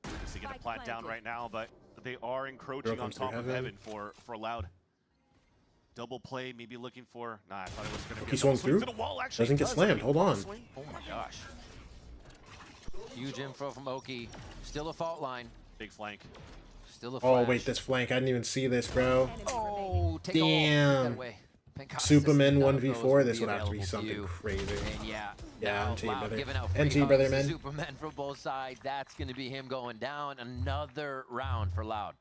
He's going to plat down right now, but they are encroaching on top of heaven for Loud. Double play, maybe looking for. Nah, I thought it was going to be. He swung through. Doesn't get slammed. Hold on. Oh my gosh. Huge info from Oki. Still a fault line. Big flank. Still a flash. Oh wait, this flank. I didn't even see this, bro. Oh, damn. Superman 1v4. This would have to be something crazy. And yeah, NT brother. NT brother, man. Superman from both sides. That's going to be him going down. Another round for Loud.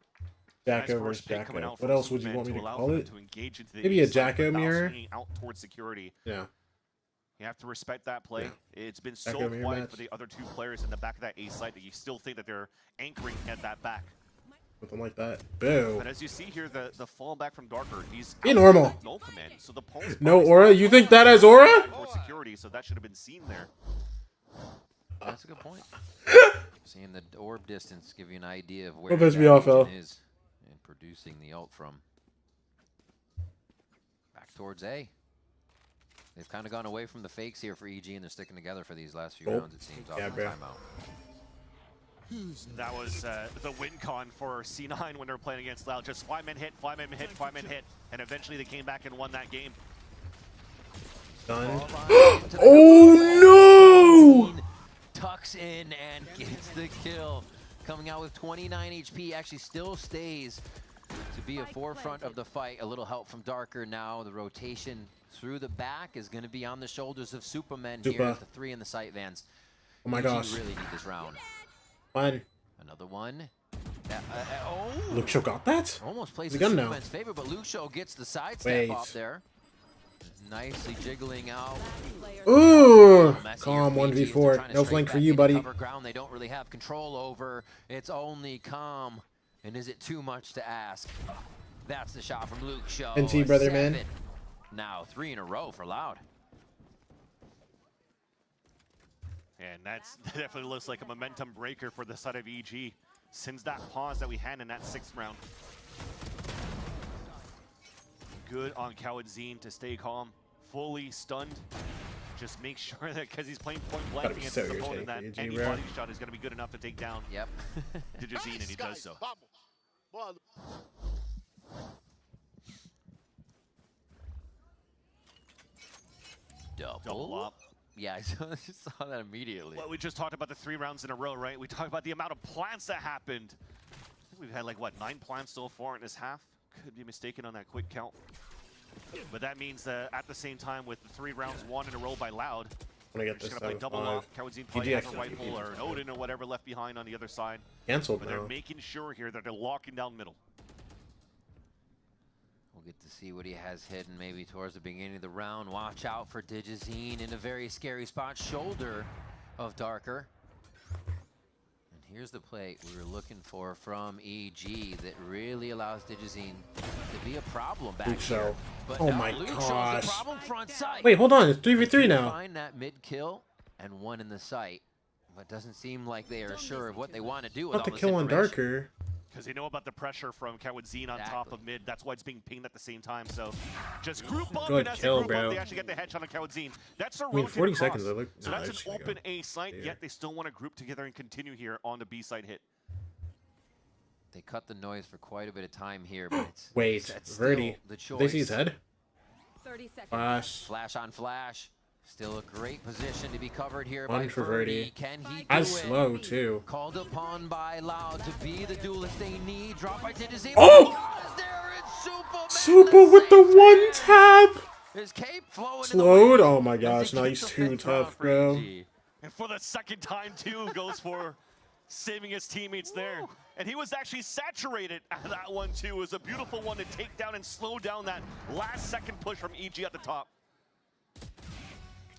Jacko versus Jacko. What else would you want me to call it? Maybe a Jacko mirror. Out towards security. Yeah. You have to respect that play. Yeah. It's been so quiet for the other two players in the back of that A site that you still think that they're anchoring at that back. Something like that. Boo. But as you see here, the fallback from Darker, he's Be normal. null command. So the pulse No aura? You think that has aura? For security, so that should have been seen there. That's a good point. Seeing the orb distance give you an idea of where Don't piss that me off, region Al. is and producing the ult from. Back towards A. They've kind of gone away from the fakes here for EG, and they're sticking together for these last few rounds, it seems, off the timeout. That was the win con for C9 when they were playing against Loud. Just 5-man hit, 5-man hit, 5-man hit, and eventually they came back and won that game. Done. Oh no! Tucks in and gets the kill. Coming out with 29 HP, actually still stays to be a forefront of the fight. A little help from Darker now. The rotation through the back is going to be on the shoulders of Supermen here at the 3 in the sight vans. Oh my EG gosh. really need this round. One. Another one. Luke Show got that? Almost plays He's in gun now. Superman's favor, but Luke Show gets the sidestep Wait. off there. Nicely jiggling out. Ooh! Calm 1v4. No flank for you, buddy. Cover ground they don't really have control over. It's only Calm. And is it too much to ask? That's the shot from Luke Show. NT, brother, 7. man. Now 3 in a row for Loud. And that definitely looks like a momentum breaker for the side of EG since that pause that we had in that 6th round. Good on Kawadzine to stay calm, fully stunned. Just make sure that because he's playing point blank against his opponent, that any body shot is going to be good enough to take down Digizine, and he does so. Double up. Yeah, I just saw that immediately. Well, we just talked about the 3 rounds in a row, right? We talked about the amount of plants that happened. I think we've had like, what, 9 plants so far in this half? Could be mistaken on that quick count. But that means that at the same time, with the 3 rounds won in a row by Loud, When I get just this going to play double 7-5. up. Kawadzine probably has a rifle or an Odin or whatever left behind on the other side. Cancelled But they're now. making sure here that they're locking down middle. We'll get to see what he has hidden maybe towards the beginning of the round. Watch out for Digizine in a very scary spot. Shoulder of Darker. And here's the play we were looking for from EG that really allows Digizine to be a problem back here. But Oh now my Luke shows the gosh. problem front side. Wait, hold on. It's 3v3 now. Find that mid kill and 1 in the sight. But doesn't seem like they are sure of what they want to do with Not all the this kill on information. Darker. Because they know about the pressure from Kawadzine on top of mid. That's why it's being pinged at the same time. So just group up, Good and as kill, they group bro. up, they actually get the headshot on Kawadzine. That's a I mean, rotated 40 cross. seconds, I look- So nah, that's it's an gonna open go A site, here. yet they still want to group together and continue here on the B side hit. They cut the noise for quite a bit of time here, but it's Wait, that's Verdi. still the Did they see his choice. head? 30 seconds. Flash. Flash on flash. Still a great position to be covered here One by for Verdi. Verdi. Can he do As it? slow, too. Called upon by Loud to be the duelist they need. Drop by Digizine. Oh! There it's Superman. Super with the 1 tap! His cape flowing Slowed? Oh my gosh, now he's too tough, bro. And for the second time, too, goes for saving his teammates there. And he was actually saturated at that one, too. It was a beautiful one to take down and slow down that last second push from EG at the top.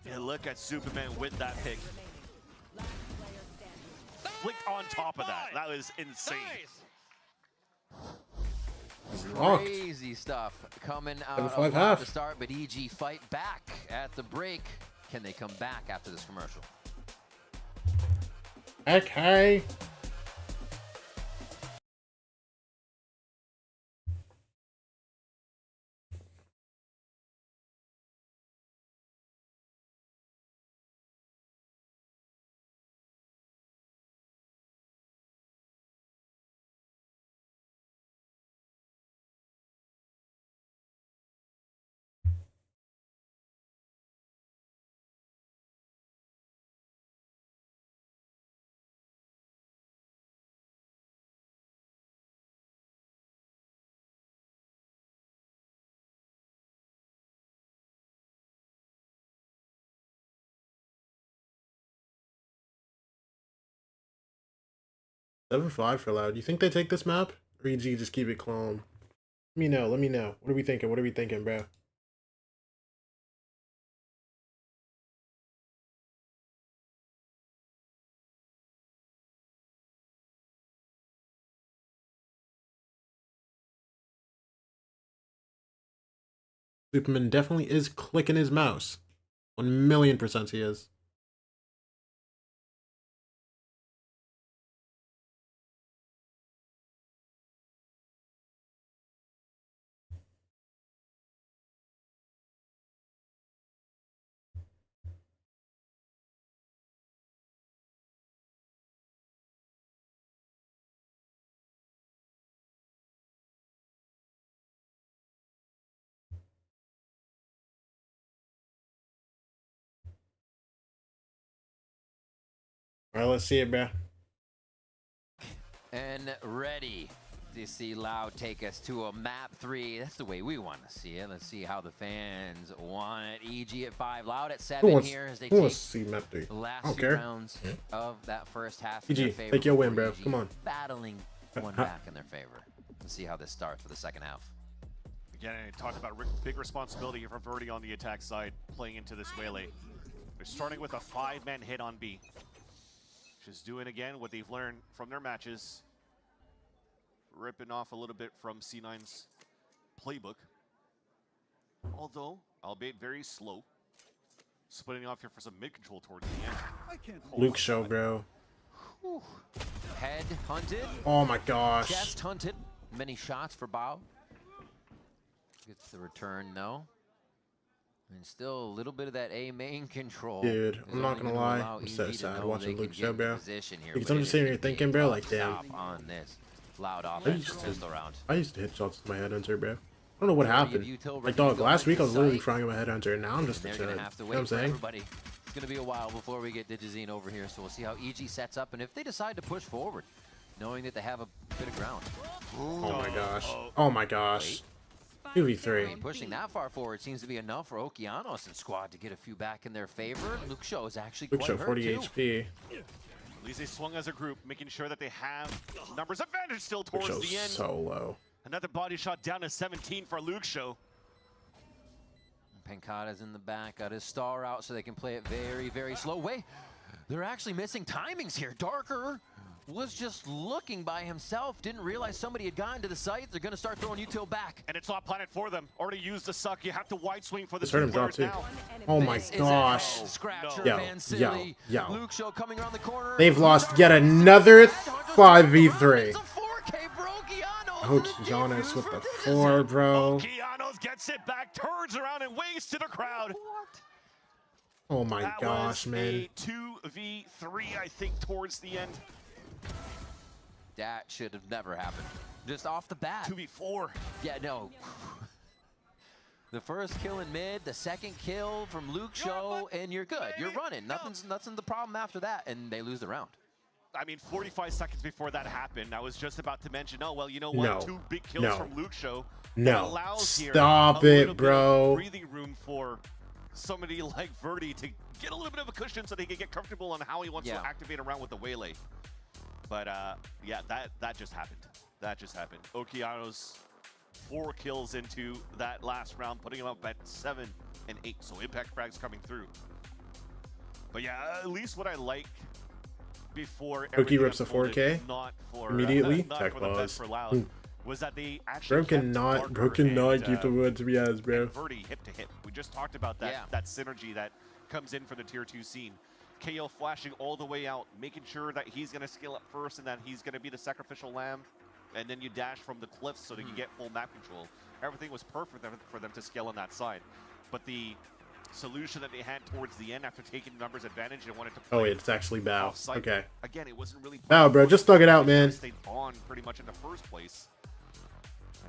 And look at Superman with that pick. Flicked on top of that. That was insane. Crazy stuff coming out 7-5 of half. the start, but EG fight back at the break. Can they come back after this commercial? Okay. Seven 5 for Loud. You think they take this map? Or EG just keep it calm? Let me know. Let me know. What are we thinking? What are we thinking, bro? Superman definitely is clicking his mouse. 1,000,000% he is. All right, let's see it, bro. And ready to see Loud take us to a map 3. That's the way we want to see it. Let's see how the fans want it. EG at 5, Loud at 7 here as they take map 3? the last few rounds of that first half. EG, take your win, bro. Come on. Battling one back in their favor. Let's see how this starts for the second half. Again, I talked about big responsibility for Verdi on the attack side playing into this melee. They're starting with a 5-man hit on B. Just doing again what they've learned from their matches. Ripping off a little bit from C9's playbook. Although, albeit very slow. Splitting off here for some mid-control towards the end. Luke show, bro. Whew. Head hunted. Oh my gosh. Chest hunted. Many shots for Bao. Gets the return, no. And still a little bit of that A main control. Dude, I'm not gonna lie. I'm so sad watching Luke show, bro. Because I'm just sitting here thinking, bro, like, damn. On this Loud offense pistol round. I used to hit shots with my headhunter, bro. I don't know what happened. Like, dog, last week I was literally frying my headhunter, and now I'm just They're gonna have to wait for everybody. It's gonna be a while before we get Digizine over here, so we'll see how EG sets up, and if they decide to push forward, knowing that they have a bit of ground. Oh my gosh. Oh my gosh. 2v3. I mean, pushing that far forward seems to be enough for Okeanos and squad to get a few back in their favor. Luke Show is actually Luke quite Show, hurt 40 too. HP. At least they swung as a group, making sure that they have numbers advantage still Luke towards Show's the end. so low. Another body shot down to 17 for Luke Show. Pancada's in the back, got his star out so they can play it very, very slow. Wait, they're actually missing timings here. Darker was just looking by himself, didn't realize somebody had gotten to the site. They're gonna start throwing util back. And it's not planted for them. Already used the suck. You have to wide swing for the Hurt him drop too. Oh my gosh. Yo. Luke Show coming around the corner. They've lost yet another 5v3. Okeanos with the 4, bro. Okeanos gets it back, turns around and waves to the crowd. Oh my gosh, man. A 2v3, I think, towards the end. That should have never happened. Just off the bat. 2v4. Yeah, no. The first kill in mid, the second kill from Luke Show, and you're good. You're running. Nothing's the problem after that, and they lose the round. I mean, 45 seconds before that happened, I was just about to mention, oh, well, you know what? 2 big kills from Luke Show. No. Allows here Stop it, bro. Breathing room for somebody like Verdi to get a little bit of a cushion so they can get comfortable on how he wants to activate around with the Waylay. But yeah, that just happened. That just happened. Okeanos 4 kills into that last round, putting him up at 7 and 8. So impact frags coming through. But yeah, at least what I like before Okie rips a 4K not for, immediately. not Tech for the best balls. for Loud, was that they actually Bro cannot keep the word to be as, bro. Verdi hip to hip. We just talked about that that synergy that comes in for the tier 2 scene. KO flashing all the way out, making sure that he's going to scale up first and that he's going to be the sacrificial lamb. And then you dash from the cliffs so that you get full map control. Everything was perfect for them to scale on that side. But the solution that they had towards the end after taking numbers advantage, they wanted to play. Oh, wait, it's actually Bao. Off-site. Okay. Again, it wasn't really Bao, bro, just thug it out, man. Stayed on pretty much in the first place.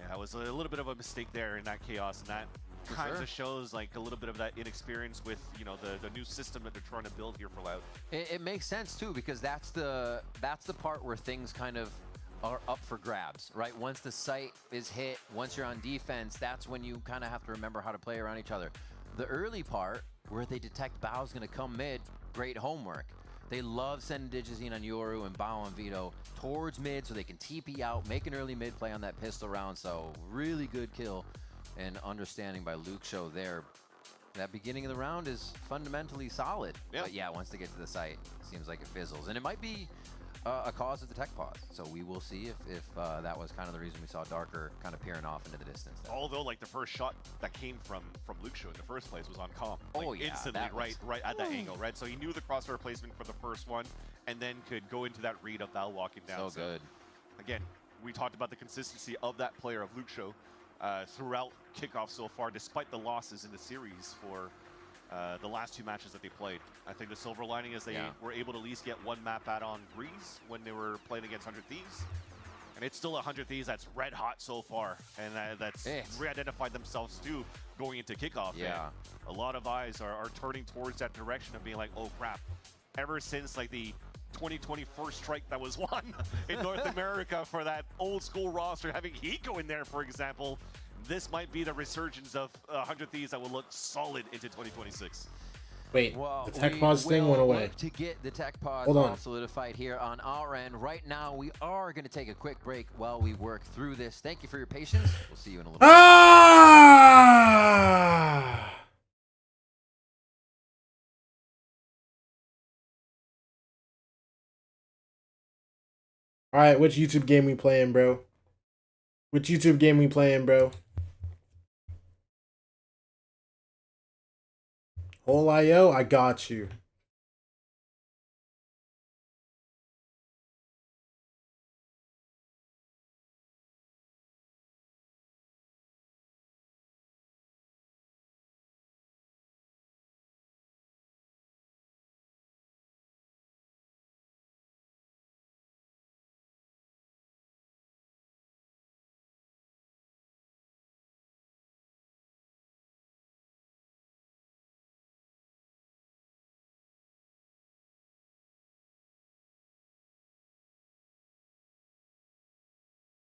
Yeah, it was a little bit of a mistake there in that chaos, and that kind of shows like a little bit of that inexperience with, you know, the new system that they're trying to build here for Loud. It makes sense too, because that's the part where things kind of are up for grabs, right? Once the site is hit, once you're on defense, that's when you kind of have to remember how to play around each other. The early part, where they detect Bao's going to come mid, great homework. They love sending Digizine on Yoru and Bao on Vito towards mid so they can TP out, make an early mid play on that pistol round. So really good kill and understanding by Luke Show there. That beginning of the round is fundamentally solid. But yeah, once they get to the site, it seems like it fizzles. And it might be a cause of the tech pause. So we will see if that was kind of the reason we saw Darker kind of peering off into the distance there. Although, like, the first shot that came from Luke Show in the first place was on comp. Like, oh, yeah. Instantly right at that angle, right? So he knew the crosshair placement for the first one and then could go into that read of Val walking down. So good. Again, we talked about the consistency of that player, of Luke Show, throughout Kickoff so far, despite the losses in the series for the last 2 matches that they played. I think the silver lining is they were able to at least get 1 map out on Breeze when they were playing against 100 Thieves. And it's still 100 Thieves that's red hot so far, and that's re-identified themselves too going into Kickoff. Yeah. And a lot of eyes are turning towards that direction of being like, oh crap. Ever since like the 2020 first strike that was won in North America for that old school roster, having Hiko in there, for example, this might be the resurgence of 100 Thieves that will look solid into 2026. Wait, the tech pause thing went away. To get the tech pause Hold on. solidified here on our end. Right now, we are going to take a quick break while we work through this. Thank you for your patience. We'll see you in a little bit. All right, which YouTube game we playing, bro? Which YouTube game we playing, bro? Whole IO, I got you.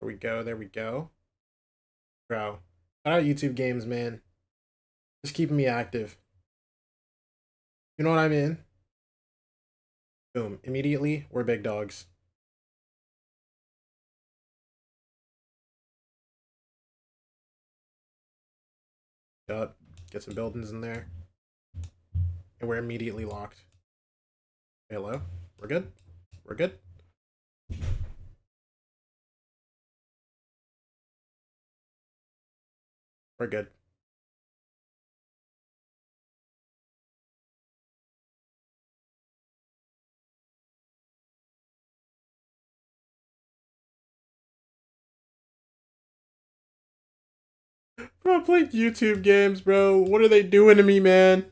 There we go, there we go. Bro, shout out YouTube games, man. Just keeping me active. You know what I mean? Boom. Immediately, we're big dogs. Up, get some buildings in there. And we're immediately locked. Hello? We're good? We're good? We're good. Bro, I played YouTube games, bro. What are they doing to me, man?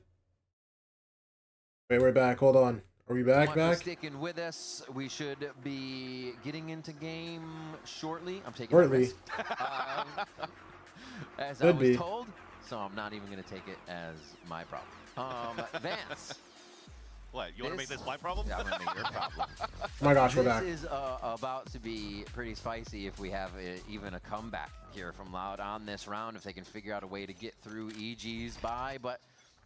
Wait, we're back. Hold on. Are we back? Sticking with us. We should be getting into game shortly. I'm taking Shortly. a risk. As I was told, so I'm not even going to take it as my problem. Vance. What, you want to make this my problem? Yeah, I'm going to make your problem. Oh my gosh, we're back. This is about to be pretty spicy if we have even a comeback here from Loud on this round, if they can figure out a way to get through EG's buy, but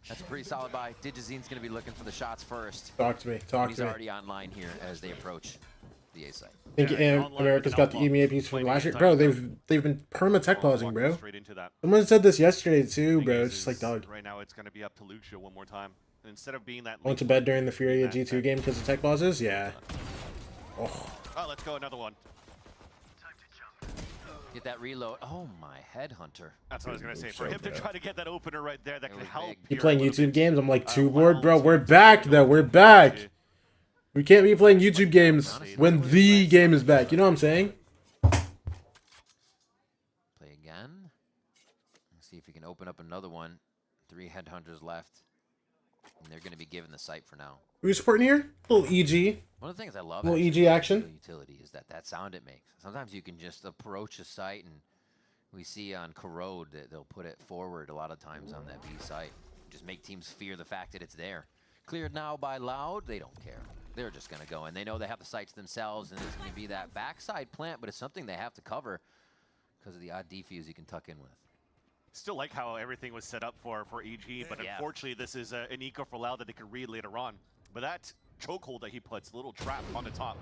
that's a pretty solid buy. Digizine's going to be looking for the shots first. Talk to me, talk to me. He's already online here as they approach the A site. I think America's got the EMEA piece from last year. Bro, they've been perma tech pausing, bro. Someone said this yesterday too, bro. It's just like, dog. Right now, it's going to be up to Lucio one more time. And instead of being that. Went to bed during the Furia G2 game because of tech pauses? Yeah. Oh, let's go another one. Get that reload. Oh my headhunter. That's what I was going to say. For him to try to get that opener right there, that could help. You playing YouTube games? I'm like too bored, bro. We're back though. We're back. We can't be playing YouTube games when the game is back. You know what I'm saying? Play again. Let's see if we can open up another one. 3 headhunters left. And they're going to be given the site for now. Who are you supporting here? Little EG. One of the things I love little EG action. Utility is that sound it makes. Sometimes you can just approach a site, and we see on Corrode that they'll put it forward a lot of times on that B site. Just make teams fear the fact that it's there. Cleared now by Loud. They don't care. They're just going to go, and they know they have the sites themselves, and it's going to be that backside plant, but it's something they have to cover because of the odd defuse you can tuck in with. Still like how everything was set up for EG, but unfortunately this is an eco for Loud that they can read later on. But that chokehold that he puts, little trap on the top,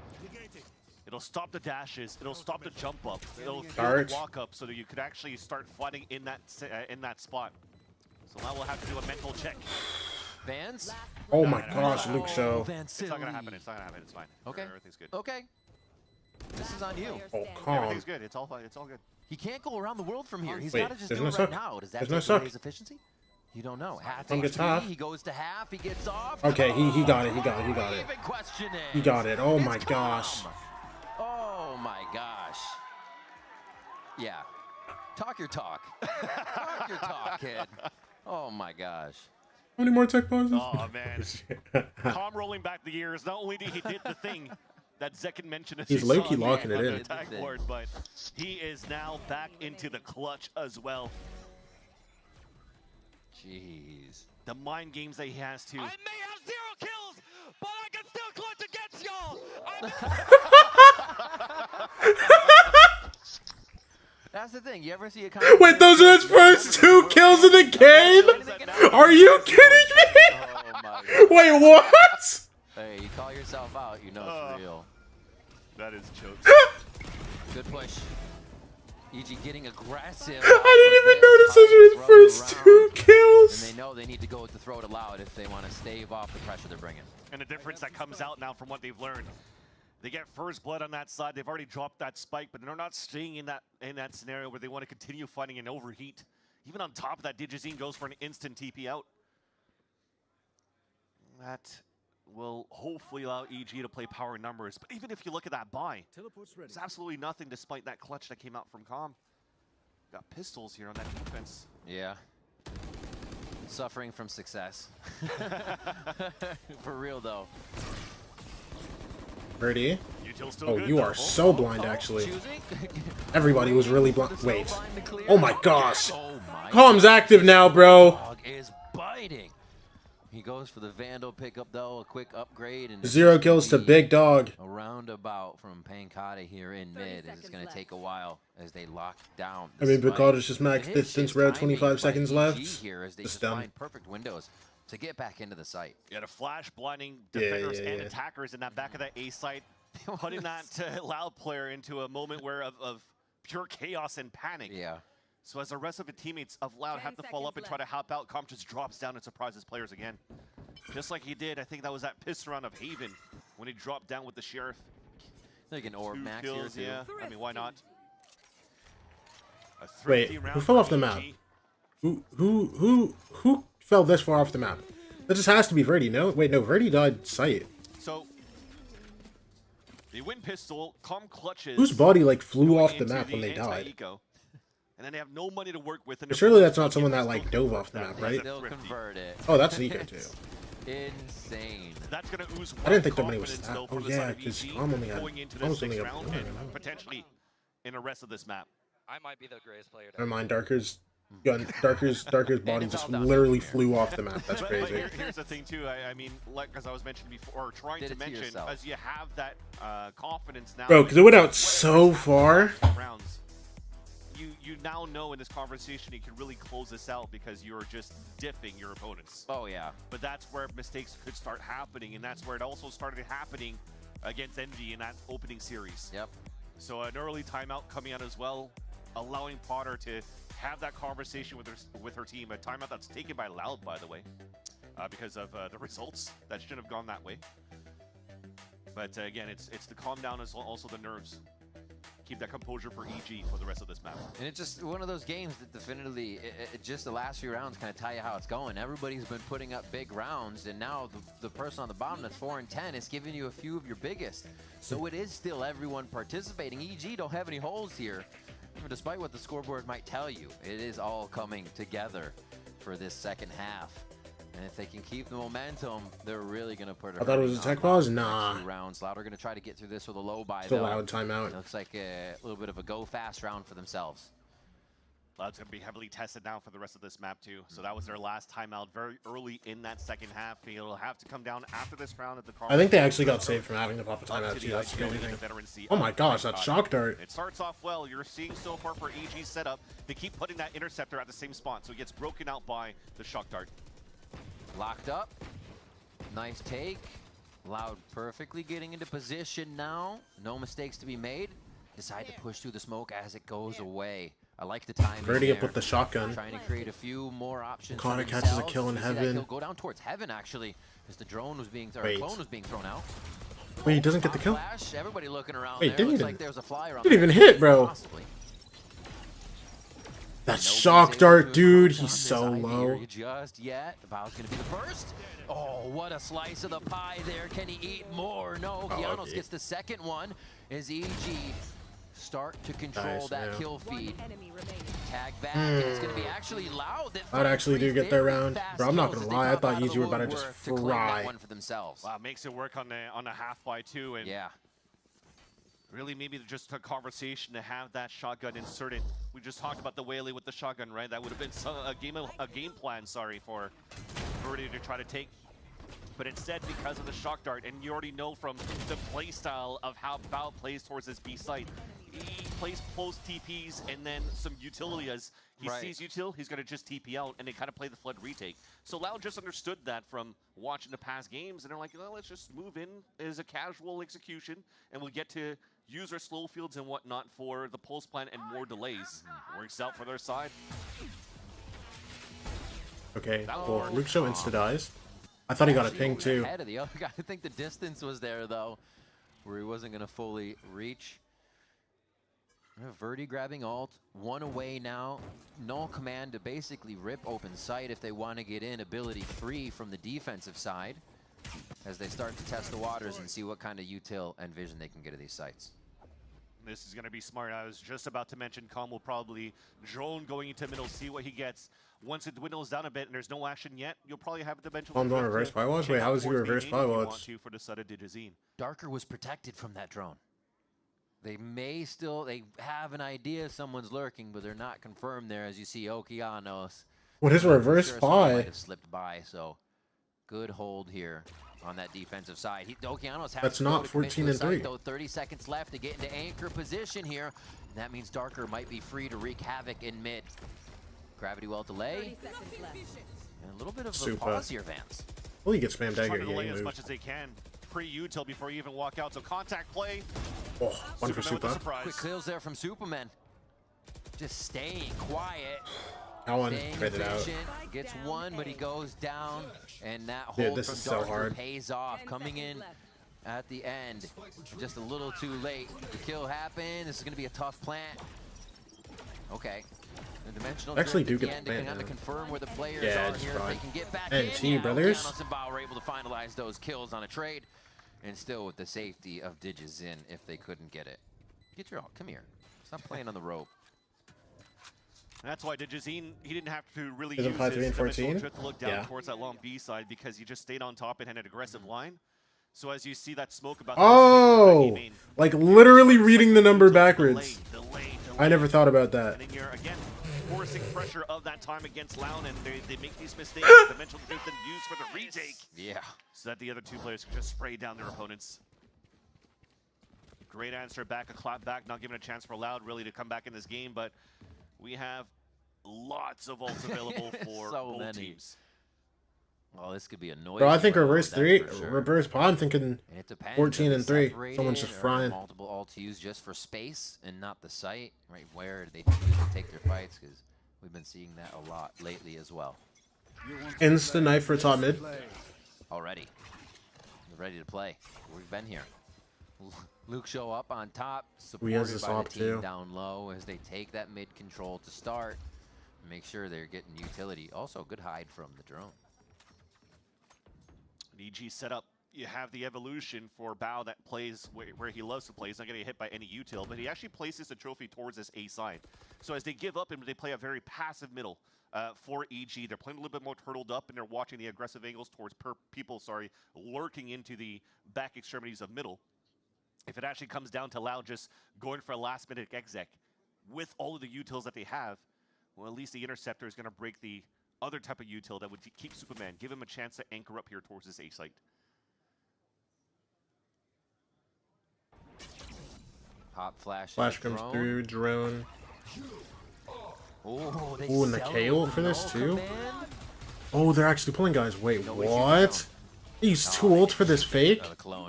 it'll stop the dashes, it'll stop the jump up, it'll kill the walk up so that you could actually start fighting in that spot. So now we'll have to do a mental check. Vance? Oh my gosh, Luke Show. It's not gonna happen. It's not gonna happen. It's fine. Okay. Everything's good. Okay. This is on you. Oh, calm. Everything's good. It's all fine. It's all good. He can't go around the world from here. He's Wait, got to just there's do no it right suck. now. Does that There's no take suck. away his efficiency? You don't know. Half Some gets HP, half. he goes to half. He gets off. Okay, he got it. He got it. He got it. Even question it. He got it. Oh my gosh. Oh my gosh. Yeah. Talk your talk. Talk your talk, kid. Oh my gosh. How many more tech pauses? Oh man. Calm rolling back the years. Not only did he did the thing that Zekin mentioned as He's you low-key saw locking on it the in. attack board, but he is now back into the clutch as well. Jeez. The mind games that he has to. I may have 0 kills, but I can still clutch against y'all. That's the thing. You ever see a Wait, those are his first 2 kills in the game? Are you kidding me? Oh my. Wait, what? Hey, you call yourself out, you know it's real. That is jokes. Good push. EG getting aggressive. I didn't even notice those are his first 2 kills. And they know they need to go with the throw it loud if they want to stave off the pressure they're bringing. And the difference that comes out now from what they've learned. They get first blood on that side. They've already dropped that spike, but they're not staying in that scenario where they want to continue fighting and overheat. Even on top of that, Digizine goes for an instant TP out. That will hopefully allow EG to play power numbers. But even if you look at that buy, there's absolutely nothing despite that clutch that came out from Com. Got pistols here on that defense. Yeah. Suffering from success. For real, though. Ready? Oh, you are so blind, actually. Everybody was really blind. Wait. Oh my gosh. Calm's active now, bro. Dog is biting. He goes for the Vandal pickup, though. A quick upgrade. And 0 kills to Big Dog. A roundabout from Pankata here in mid. It's going to take a while as they lock down. I mean, Bacada's just max distance, red, 25 seconds left. Here as they Just just find perfect windows to get back into the site. You had a flash blinding defenders and yeah. attackers in that back of that A site, putting that Loud player into a moment where of pure chaos and panic. Yeah. So as the rest of the teammates of Loud have to fall up and try to help out, Comp just drops down and surprises players again. Just like he did, I think that was that piss round of Haven when he dropped down with the Sheriff. Like an orb 2 max kills, here, too. yeah. I mean, why not? A Wait, 3 who round fell for off the map? EG. Who fell this far off the map? That just has to be Verdi, no? Wait, no, Verdi died sight. So they win pistol, Com clutches. Whose body, like, flew off the into map when they died? anti-eco, and then they have no money to work with. But surely that's not someone that, like, dove off the map, right? They'll convert it. Oh, that's an eco, too. Insane. That's going to ooze I didn't think the money was confidence, that. though, Oh, from the yeah, side of because EG Tom only had going into this almost only sixth got round one, and I don't know. potentially in the rest of this map. I might be the greatest player. Never mind, Darker's body just literally flew off the map. That's But crazy. here's the thing too. I mean, like as I was mentioning before, or trying Did to it to mention, yourself. as you have that confidence now. Bro, because it went out so far. Rounds. You now know in this conversation you can really close this out because you're just diffing your opponents. Oh yeah. But that's where mistakes could start happening, and that's where it also started happening against Envy in that opening series. Yep. So an early timeout coming out as well, allowing Potter to have that conversation with her team. A timeout that's taken by Loud, by the way, because of the results that shouldn't have gone that way. But again, it's the calm down as well, also the nerves. Keep that composure for EG for the rest of this map. And it's just one of those games that definitively, just the last few rounds kind of tell you how it's going. Everybody's been putting up big rounds, and now the person on the bottom that's 4 and 10 is giving you a few of your biggest. So it is still everyone participating. EG don't have any holes here. Despite what the scoreboard might tell you, it is all coming together for this second half. And if they can keep the momentum, they're really going to put it. I thought it was a tech pause? Nah. Rounds. Loud are going to try to get through this with a low buy. It's a Loud timeout. It looks like a little bit of a go fast round for themselves. Loud's going to be heavily tested now for the rest of this map too. So that was their last timeout very early in that second half. It'll have to come down after this round at the car. I think they actually got saved from having to pop a timeout too. That's the crazy thing. Oh my gosh, that shock dart. It starts off well. You're seeing so far for EG's setup. They keep putting that interceptor at the same spot, so it gets broken out by the shock dart. Locked up. Nice take. Loud perfectly getting into position now. No mistakes to be made. Decide to push through the smoke as it goes away. I like the timing. Verdi up with the shotgun. Trying to create a few more options. Connor catches a kill in heaven. He'll go down towards heaven actually, as the drone was being, or clone was being thrown out. Wait, he doesn't get the kill? Flash, everybody looking around. Wait, there. didn't Looks even, like there's a flyer on didn't even hit, bro. Possibly. That shock dart, dude. He's so low. Just yet. Val's gonna be the first. Oh, what a slice of the pie there. Can he eat more? No. Giannos gets the second one. As EG start to control that kill feed. Tag back, and it's going to be actually Loud. I'd actually do get their round. Bro, I'm not going to lie. I thought EG were about to just fry. One for themselves. Wow, makes it work on the half by two. And yeah. Really, maybe just a conversation to have that shotgun inserted. We just talked about the whaley with the shotgun, right? That would have been a game plan, sorry, for Verdi to try to take. But instead, because of the shock dart, and you already know from the play style of how Val plays towards this B site, he plays close TPs and then some utility as he sees util, he's going to just TP out, and they kind of play the flood retake. So Loud just understood that from watching the past games, and they're like, well, let's just move in as a casual execution, and we'll get to use our slow fields and whatnot for the pulse plan and more delays. Works out for their side. Okay, well, Luke Show insta-dies. I thought he got a ping too. Ahead of the other guy. I think the distance was there though, where he wasn't gonna fully reach. Verdi grabbing ult, one away now. Null command to basically rip open sight if they want to get in. Ability free from the defensive side as they start to test the waters and see what kind of util and vision they can get at these sites. This is going to be smart. I was just about to mention Calm will probably drone going into middle, see what he gets. Once it dwindles down a bit and there's no action yet, you'll probably have the eventual. I'm doing reverse firewalls? Wait, how is he reverse firewalls? For the side of Digizine. Darker was protected from that drone. They may still, they have an idea someone's lurking, but they're not confirmed there as you see Okeanos. What is reverse spy? Might have slipped by, so good hold here on that defensive side. Okeanos has That's not 14 and 3. Though 30 seconds left to get into anchor position here. And that means Darker might be free to wreak havoc in mid. Gravity well delay. And a little bit of a pause here, Vance. Well, you get spam dagger. Trying to delay as much as they can. Pre-util before you even walk out. So contact play. Oh, one for Superman. Quick kills there from Superman. Just staying quiet. That one traded out. Gets one, but he goes down, and that hold this from is so Darker hard. pays off. Coming in at the end, just a little too late. The kill happened. This is going to be a tough plant. Okay. The dimensional Actually, drift do again get the to plant. kind of confirm where the players Yeah, are here. If they can get back NT, in. brothers. Okeanos and Bao were able to finalize those kills on a trade, and still with the safety of Digizin if they couldn't get it. Get your come here. Stop playing on the rope. And that's why Digizine, he didn't have to really Is it use 5-3 his and 14? dimensional drift to look down Yeah. towards that long B side because he just stayed on top and had an aggressive line. So as you see that smoke about Oh, like literally reading the number backwards. Delay. I never thought about that. And then you're again forcing pressure of that time against Loud, and they make these mistakes. Dimensional drift then used for the retake. Yeah. So that the other two players can just spray down their opponents. Great answer back, a clap back, not giving a chance for Loud really to come back in this game, but we have lots of ults available for both teams. Well, this could be a noisy. Bro, I think round, reverse that's 3, for sure. reverse pod. I'm thinking And it depends. 14 Are and they 3. separated, Someone's just or frying. Multiple ults used just for space and not the site. Right? Where do they choose to take their fights? Because we've been seeing that a lot lately as well. Insta knife for top mid. Already. We're ready to play. We've been here. Luke show up on top, supported has this by the op team too. down low as they take that mid control to start. Make sure they're getting utility. Also, good hide from the drone. An EG setup, you have the evolution for Bao that plays where he loves to play. He's not going to get hit by any util, but he actually places the trophy towards this A side. So as they give up and they play a very passive middle for EG, they're playing a little bit more turtled up and they're watching the aggressive angles towards people lurking into the back extremities of middle. If it actually comes down to Loud just going for a last minute exec with all of the utils that they have, well, at least the interceptor is going to break the other type of util that would keep Superman, give him a chance to anchor up here towards this A site. Pop flash. Flash comes drone. through, drone. Oh, Ooh, and the KO for this too? Oh, they're actually pulling guys. Wait, what? He's too old for this fake.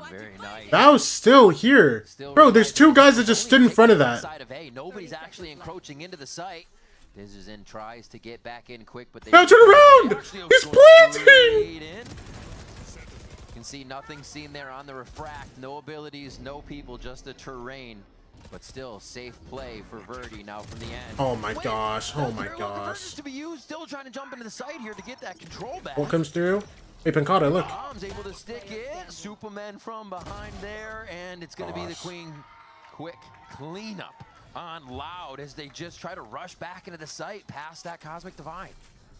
Very nice. That was still here. Bro, there's two guys that just stood in front of that. Side of A. Nobody's actually encroaching into the site. Dizzen tries to get back in quick, but they now turn around! He's planting! You can see nothing seen there on the refract. No abilities, no people, just the terrain. But still, safe play for Verdi now from the end. Oh my gosh, oh my gosh. To be used, still trying to jump into the site here to get that control back. What comes through? Hey, Pancata, look. Tom's able to stick it. Superman from behind there, and it's going to be the Queen. Quick cleanup on Loud as they just try to rush back into the site past that Cosmic Divine.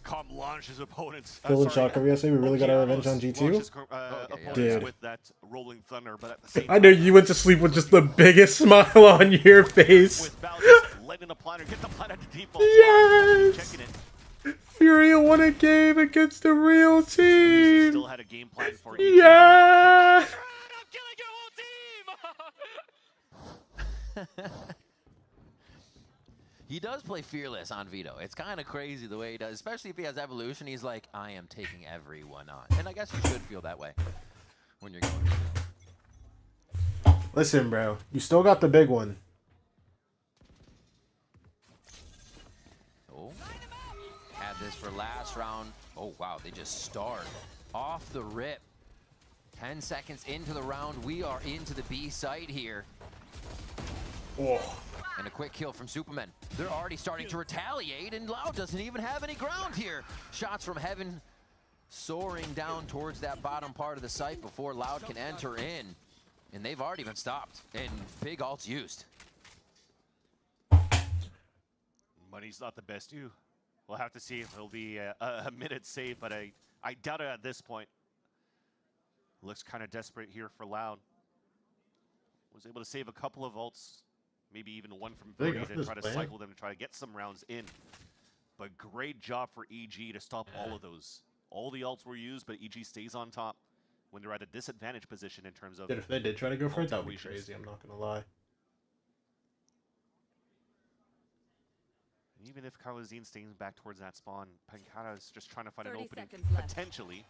Come launch his opponents. Still in shock of we really got our revenge on G2? Dude. With that rolling thunder, but at the same I know you went to sleep with just the biggest smile on your face. With Val just letting the planner get the planner to default. Yes! Checking it. Furia won a game against the real team. Still had a game plan for yeah. He does play fearless on Vito. It's kind of crazy the way he does, especially if he has evolution. He's like, I am taking everyone on. And I guess you should feel that way when you're going. Listen, bro, you still got the big one. Oh, had this for last round. Oh, wow, they just start off the rip. 10 seconds into the round, we are into the B site here. Oh. And a quick kill from Superman. They're already starting to retaliate, and Loud doesn't even have any ground here. Shots from Heaven soaring down towards that bottom part of the site before Loud can enter in. And they've already been stopped, and big ult's used. Money's not the best you. We'll have to see if it'll be a minute save, but I doubt it at this point. Looks kind of desperate here for Loud. Was able to save a couple of ults. Maybe even one from Verdi to try to cycle them to try to get some rounds in. But great job for EG to stop all of those. All the ults were used, but EG stays on top when they're at a disadvantaged position in terms of... Dude, if they did try to go for it, that would be crazy, I'm not going to lie. Even if Kawazine stays back towards that spawn, Pancata is just trying to find an opening, potentially.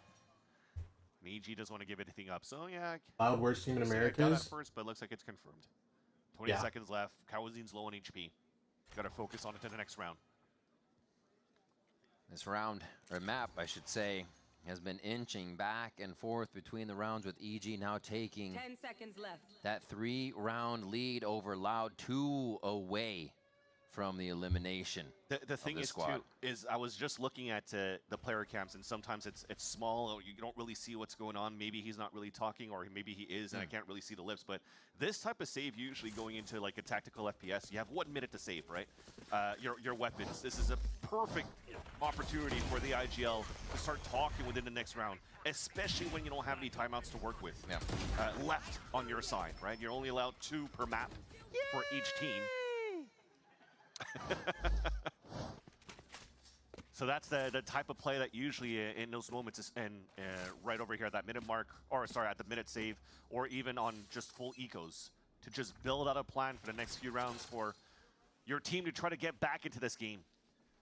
And EG doesn't want to give anything up. So, yeah... Loud worst team in America at first, but it looks like it's confirmed. 20 seconds left. Kawazine's low on HP. Got to focus on it to the next round. This round, or map, I should say, has been inching back and forth between the rounds with EG now taking 10 seconds left. That 3-round lead over Loud, 2 away from the elimination. The thing is, too, is I was just looking at the player camps, and sometimes it's small, or you don't really see what's going on. Maybe he's not really talking, or maybe he is, and I can't really see the lips. But this type of save, usually going into like a tactical FPS, you have 1 minute to save, right? Your weapons. This is a perfect opportunity for the IGL to start talking within the next round, especially when you don't have any timeouts to work with left on your side, right? You're only allowed 2 per map for each team. So that's the type of play that usually in those moments is right over here at that minute mark, or sorry, at the minute save, or even on just full ecos, to just build out a plan for the next few rounds for your team to try to get back into this game,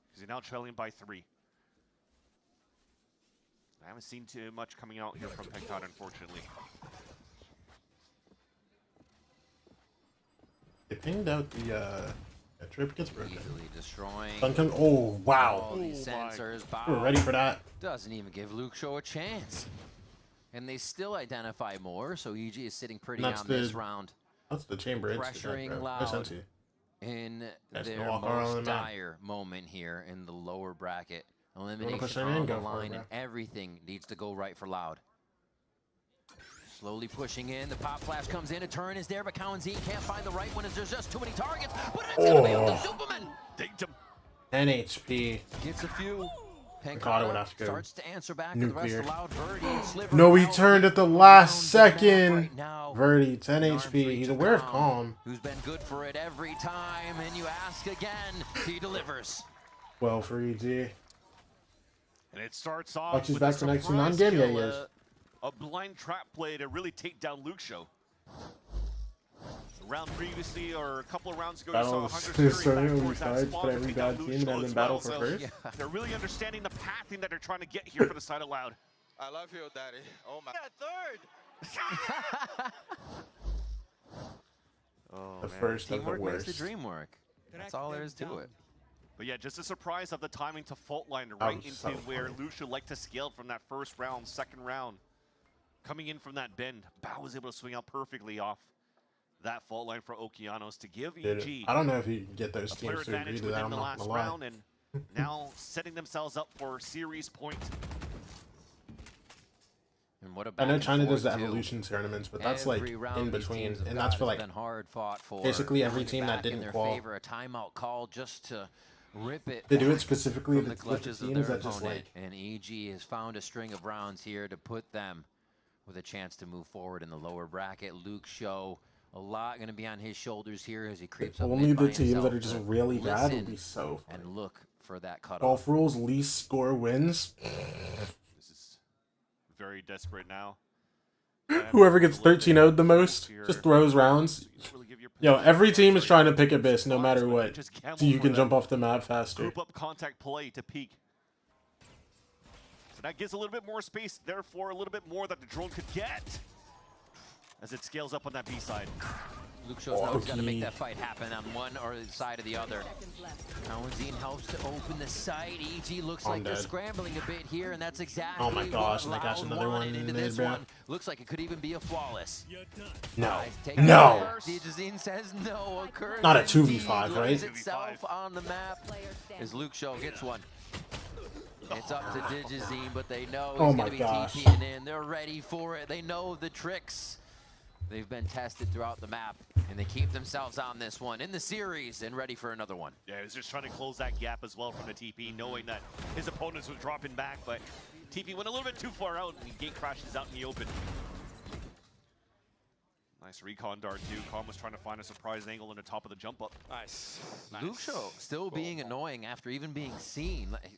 because you're now trailing by 3. I haven't seen too much coming out here from Pancata, unfortunately. They pinged out the trip gets broken. Easily destroying. Oh, wow. All these sensors. We're ready for that. Doesn't even give Luke Show a chance. And they still identify more, so EG is sitting pretty on this round. That's the chamber. Pressuring Loud in their most dire moment here in the lower bracket. Elimination on the line, and everything needs to go right for Loud. Slowly pushing in, the pop flash comes in, a turn is there, but Kawazine can't find the right one as there's just too many targets, but it's gonna be up to Superman! 10 HP. Gets a few. Pancata would have to go starts to answer back to the rest of Loud. Verdi, no, he turned at the last second. Verdi, 10 HP. He's aware of Calm. Who's been good for it every time, and you ask again, he delivers. Well, for EG. And it starts off with back to next non-game, yeah, he is. A blind trap play to really take down Luke Show. Round previously, or a couple of rounds ago, you saw 100 back towards that spawn to take down Luke Show as well. So they're really understanding the pathing that they're trying to get here for the side of Loud. I love you, Daddy. Oh my. Yeah, third. Oh, The man. first of the Teamwork makes the worst. dream work. That's all there is to it. But yeah, just a surprise of the timing to fault line right into so where funny. Lucio liked to scale from that first round, second round. Coming in from that bend, Bao was able to swing out perfectly off that fault line for Okeanos to give EG. I don't know if you can get those a player teams to agree advantage to that. within I'm the not last gonna lie. round, and now setting themselves up for series point. And what a I know back China and does the forth, too. evolution tournaments, but that's like Every round in these between, teams have and got that's for has like been hard fought for. basically every Going team that back in didn't their qual. favor, a timeout call just to rip it. They do it back specifically from the with the clutches of teams their that just opponent. like. And EG has found a string of rounds here to put them with a chance to move forward in the lower bracket. Luke Show, a lot going to be on his shoulders here as he creeps up. Only mid the by teams that himself, are just but really bad would listen be so funny. and look for that cutoff. Golf rules, least score wins. This is very desperate now. Whoever gets 13-0'd the most just throws rounds. Yo, every team is trying to pick Abyss no matter what, so you can jump off the map faster. Group up contact play to peak. So that gives a little bit more space, therefore a little bit more that the drone could get as it scales up on that B side. Luke Show's now got to make that fight happen on one or the side of the other. Kawenzine helps to open the site. EG looks like they're scrambling a bit here, and that's exactly Oh my gosh, and they got what another one into in this there, bro. one. Looks like it could even be a flawless. No. No. Digizine says no. Not a 2v5, right? Itself on the map as Luke Show gets one. It's up to Digizine, but they know he's going to be TPing in. They're ready for it. They know the tricks. They've been tested throughout the map, and they keep themselves on this one in the series and ready for another one. Yeah, he was just trying to close that gap as well from the TP, knowing that his opponents were dropping back, but TP went a little bit too far out, and gate crashes out in the open. Nice recon dart, too. Khan was trying to find a surprise angle in the top of the jump up. Nice. Luke Show still being annoying after even being seen. Like,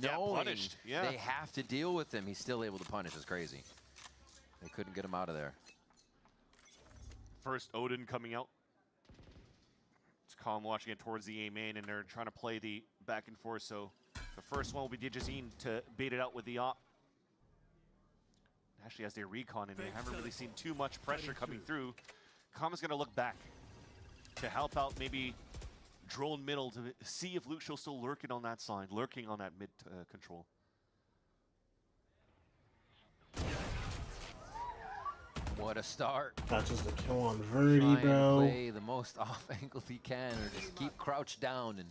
knowing punished. Yeah. they have to deal with him, he's still able to punish. It's crazy. They couldn't get him out of there. First Odin coming out. It's Calm watching it towards the A main, and they're trying to play the back and forth. So the first one will be Digizine to bait it out with the op. Actually, as they recon, and they haven't really seen too much pressure coming through. Calm is going to look back to help out maybe drone middle to see if Luke Show's still lurking on that side, lurking on that mid control. What a start. That's just a kill on Verdi, Try bro. and play the most off angle he can, or just keep crouched down and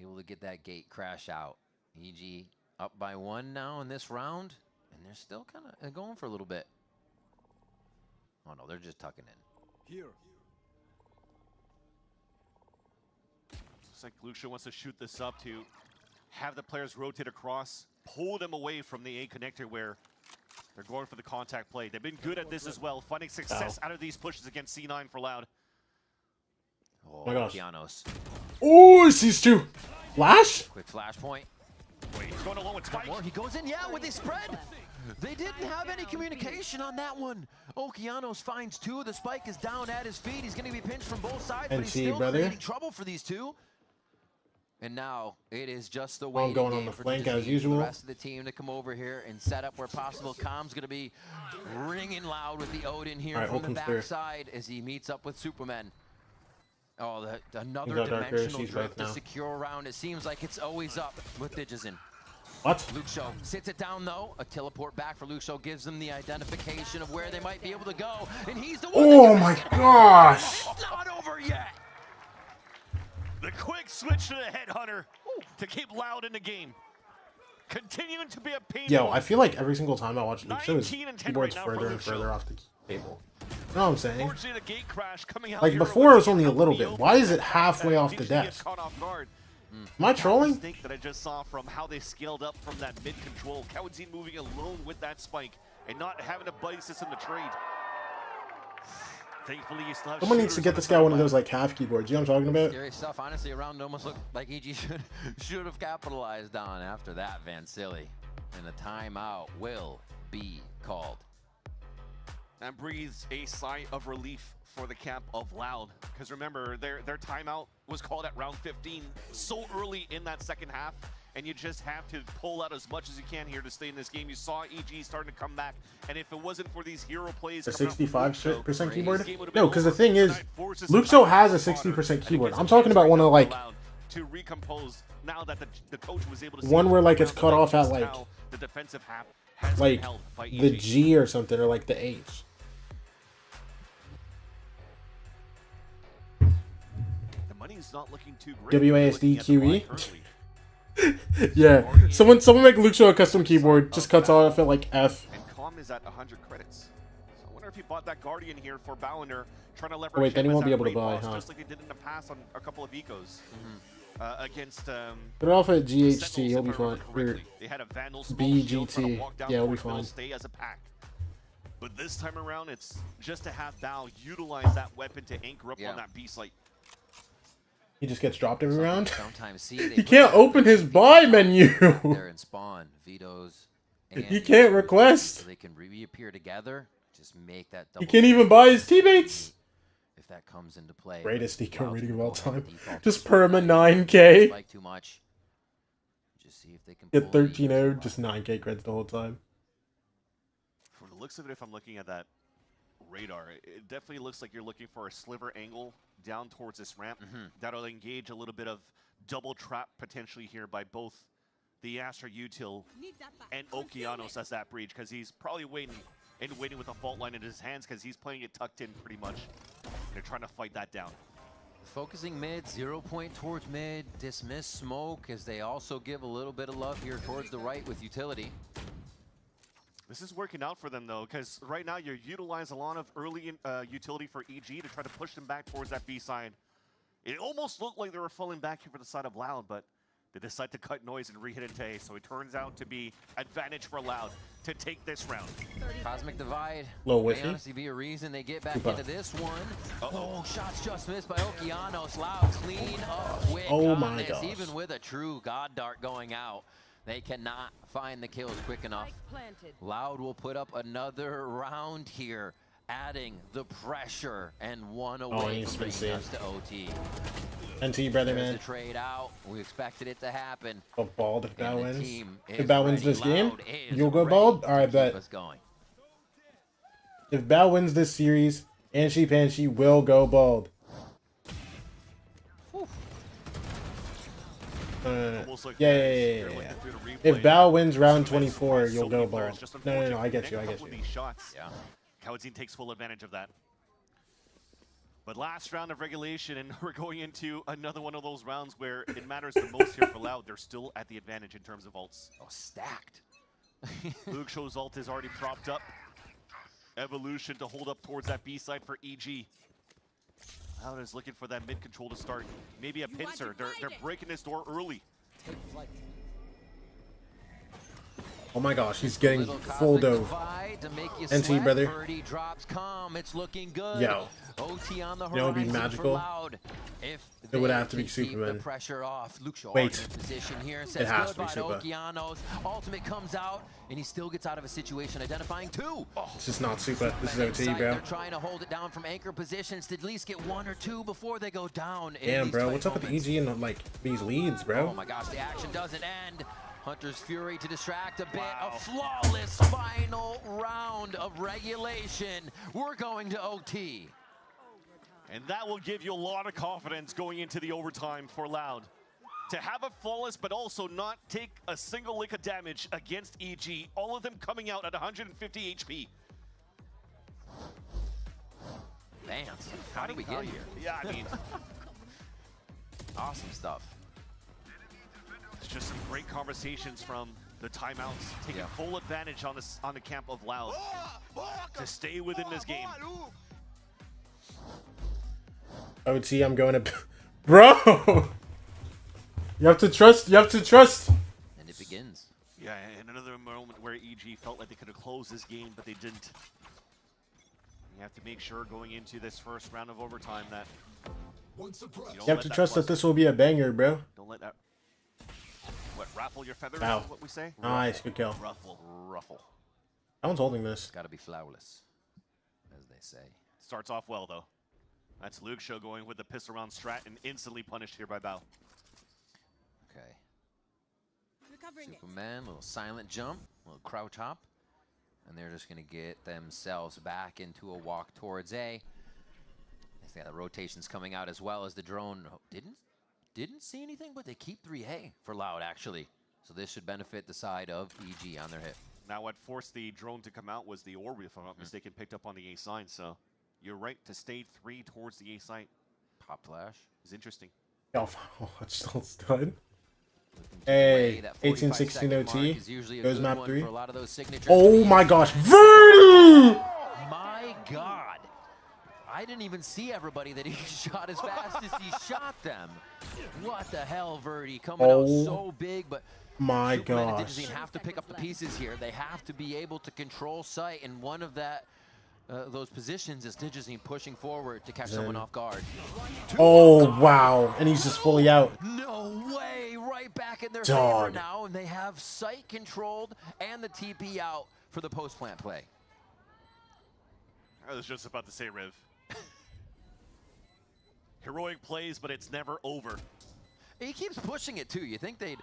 able to get that gate crash out. EG up by 1 now in this round, and they're still kind of going for a little bit. Oh no, they're just tucking in. Here. Looks like Lucio wants to shoot this up to have the players rotate across, pull them away from the A connector where they're going for the contact play. They've been good at this as well, finding success out of these pushes against C9 for Loud. Oh, my gosh. Pianos. Oh, sees two. Flash? Quick flash point. Wait, he's going along with Spike. He goes in, yeah, with his spread. They didn't have any communication on that one. Okeanos finds 2. The spike is down at his feet. He's going to be pinched from both sides, but he's still creating trouble for these two. And now it is just the waiting going game on the for flank Digizine, as usual. the rest of the team to come over here and set up where possible. Com's going to be ringing loud with the Odin here from the backside as he meets up with Superman. Oh, another dimensional drift to secure around. It seems like it's always up with Digizine. What? Luke Show sits it down though. A teleport back for Luke Show gives them the identification of where they might be able to go, and he's the one. Oh my gosh! It's not over yet. The quick switch to the headhunter to keep Loud in the game. Continuing to be a pain. Yo, I feel like every single time I watch Luke Show, his 19 and 10 keyboard's right now for further and Luke Show. further off the table. You know what I'm saying? Unfortunately, the gate crash coming out Like here before, it was with only a little bit. Why is it halfway off the usually get desk? caught off guard. Am I trolling? Mistake that I just saw from how they scaled up from that mid control. Kawenzine moving alone with that spike and not having a buddy system to trade. Thankfully, you still have Someone needs to get this guy one of those like half keyboards. You know what I'm talking about? Scary stuff. Honestly, around almost looked like EG should have capitalized on after that, Vansili. And a timeout will be called. And breathes a sigh of relief for the camp of Loud. Because remember, their timeout was called at round 15 so early in that second half. and you just have to pull out as much as you can here to stay in this game. You saw EG starting to come back, and if it wasn't for these hero plays, The 65% keyboard? game would've No, been because the over. thing So is, that forces Luxo him has a back to 60% and it keyboard. gives I'm him talking about one of like to recompose now that the coach was able to one see where like it's now cut that off at just like how the defensive half has been like held by the EG. G or something, or like the H. The money's not looking too great. WASD QE. Yeah, someone make Luxo a custom keyboard. Just cuts off at like F. And Com is at 100 credits. So I wonder if he bought that Guardian here for Ballender, trying to leverage. Oh, wait, then he him won't as be that able to rate buy, boss, huh? just like he did in the past on a couple of ecos against. Put it off at GHT, he'll be fine. Or They had a Vandal smoke shield trying to BGT, walk down yeah, he'll be towards middle, fine. stay as a pack. But this time around, it's just to have Bao utilize that weapon to anchor up on that B site. He just gets dropped every round. Sometimes see He can't open his buy menu. there in spawn vetoes. He can't request. So they can reappear together. Just make that. He can't even buy his teammates. If that comes into play. Greatest eco rating of all time. Default Just perma 9K. Like too much. Just see if they can Get 13-0, just 9K creds the whole time. From the looks of it, if I'm looking at that radar, it definitely looks like you're looking for a sliver angle down towards this ramp. That'll engage a little bit of double trap potentially here by both the Astra Util and Okeanos as that breach, because he's probably waiting with a fault line in his hands because he's playing it tucked in pretty much. They're trying to fight that down. Focusing mid, 0 point towards mid, dismiss smoke as they also give a little bit of love here towards the right with utility. This is working out for them though, because right now you're utilizing a lot of early utility for EG to try to push them back towards that B side. It almost looked like they were falling back here for the side of Loud, but they decide to cut noise and re-hit into A, so it turns out to be advantage for Loud to take this round. Cosmic Divide Low may whiffy. honestly be a reason they get back Super. into this one. Oh, shots just missed by Okeanos. Loud clean up with Oh my goodness. gosh. Even with a true God Dart going out, they cannot find the kills quick enough. Loud will put up another round here, adding the pressure and one away he's from been bringing seeing. us to OT. NT, brother, There's man. the trade out. We expected it to happen. Go bald if And Bao the wins. team If is Bao wins ready. this game, Loud is you'll go ready bald? to Alright, keep bet. us going. If Bao wins this series, Anshi Panshi will go bald. Almost like Yeah. you're looking through the replay. If Bao wins round 24, So you'll many go players bald. just No, I unfortunately get you, I connect a get couple you. of these shots. Yeah. Kawazin takes full advantage of that. But last round of regulation, and we're going into another one of those rounds where it matters the most here for Loud. They're still at the advantage in terms of ults. Oh, stacked. Luke Show's ult is already propped up. Evolution to hold up towards that B side for EG. Loud is looking for that mid control to start. Maybe a pincer. They're breaking this door early. Oh my gosh, he's getting Little full Cosmic dove. Divide to make you NT, sweat. brother. Birdie drops calm. It's looking good. Yo. OT on the You know, it'd be horizon for magical. Loud. If It would they have to be can keep Superman. the pressure off. Luke Shaw Wait. in position here and It says has to be goodbye to Super. Okeanos. Ultimate comes out and he still gets out of a situation identifying two. It's just not super. This is OT, Inside, bro. They're trying to hold it down from anchor positions to at least get one or two before they go down. in Damn, these bro. tight What's up with the moments. EG and like these leads, bro? Oh my gosh, the action doesn't end. Hunter's Fury to distract a bit. A flawless final round of regulation. We're going to OT. And that will give you a lot of confidence going into the overtime for Loud. To have a flawless, but also not take a single lick of damage against EG. All of them coming out at 150 HP. Vance, how did we get here? Yeah, I mean, Awesome stuff. it's just some great conversations from the timeouts, taking full advantage on this on the camp of Loud to stay within this game. OT, I'm going to... Bro! You have to trust. You have to trust. And it begins. Yeah, and another moment where EG felt like they could have closed this game, but they didn't. You have to make sure going into this first round of overtime that You have to trust that this will be a banger, bro. Don't let that ruffle your feathers. Ow. Is what we say. Nice, good kill. Ruffle. That one's holding this. Got to be flawless, as they say. Starts off well though. That's Luke Show going with the piss around strat and instantly punished here by Bao. Okay. Superman, little silent jump, little crouch hop. And they're just going to get themselves back into a walk towards A. They got the rotations coming out as well as the drone. Didn't see anything, but they keep 3A for Loud, actually. So this should benefit the side of EG on their hit. Now what forced the drone to come out was the orb, if I'm not mistaken, picked up on the A side. So you're right to stay 3 towards the A side. Pop flash. Is interesting. Oh, it's still stud. Hey, 1816 OT. Goes map 3. Oh my gosh. Verdi! My God. I didn't even see everybody that he shot as fast as he shot them. What the hell, Verdi? Coming out so big, but my Superman and gosh. Digizine have to pick up the pieces here. They have to be able to control sight, and one of those positions is Digizine pushing forward to catch someone off guard. Oh, wow. And he's just fully out. No way. Right back in their favor now, and they have sight controlled and the TP out for the post-plant play. I was just about to say, Riv. Heroic plays, but it's never over. He keeps pushing it, too. You think they'd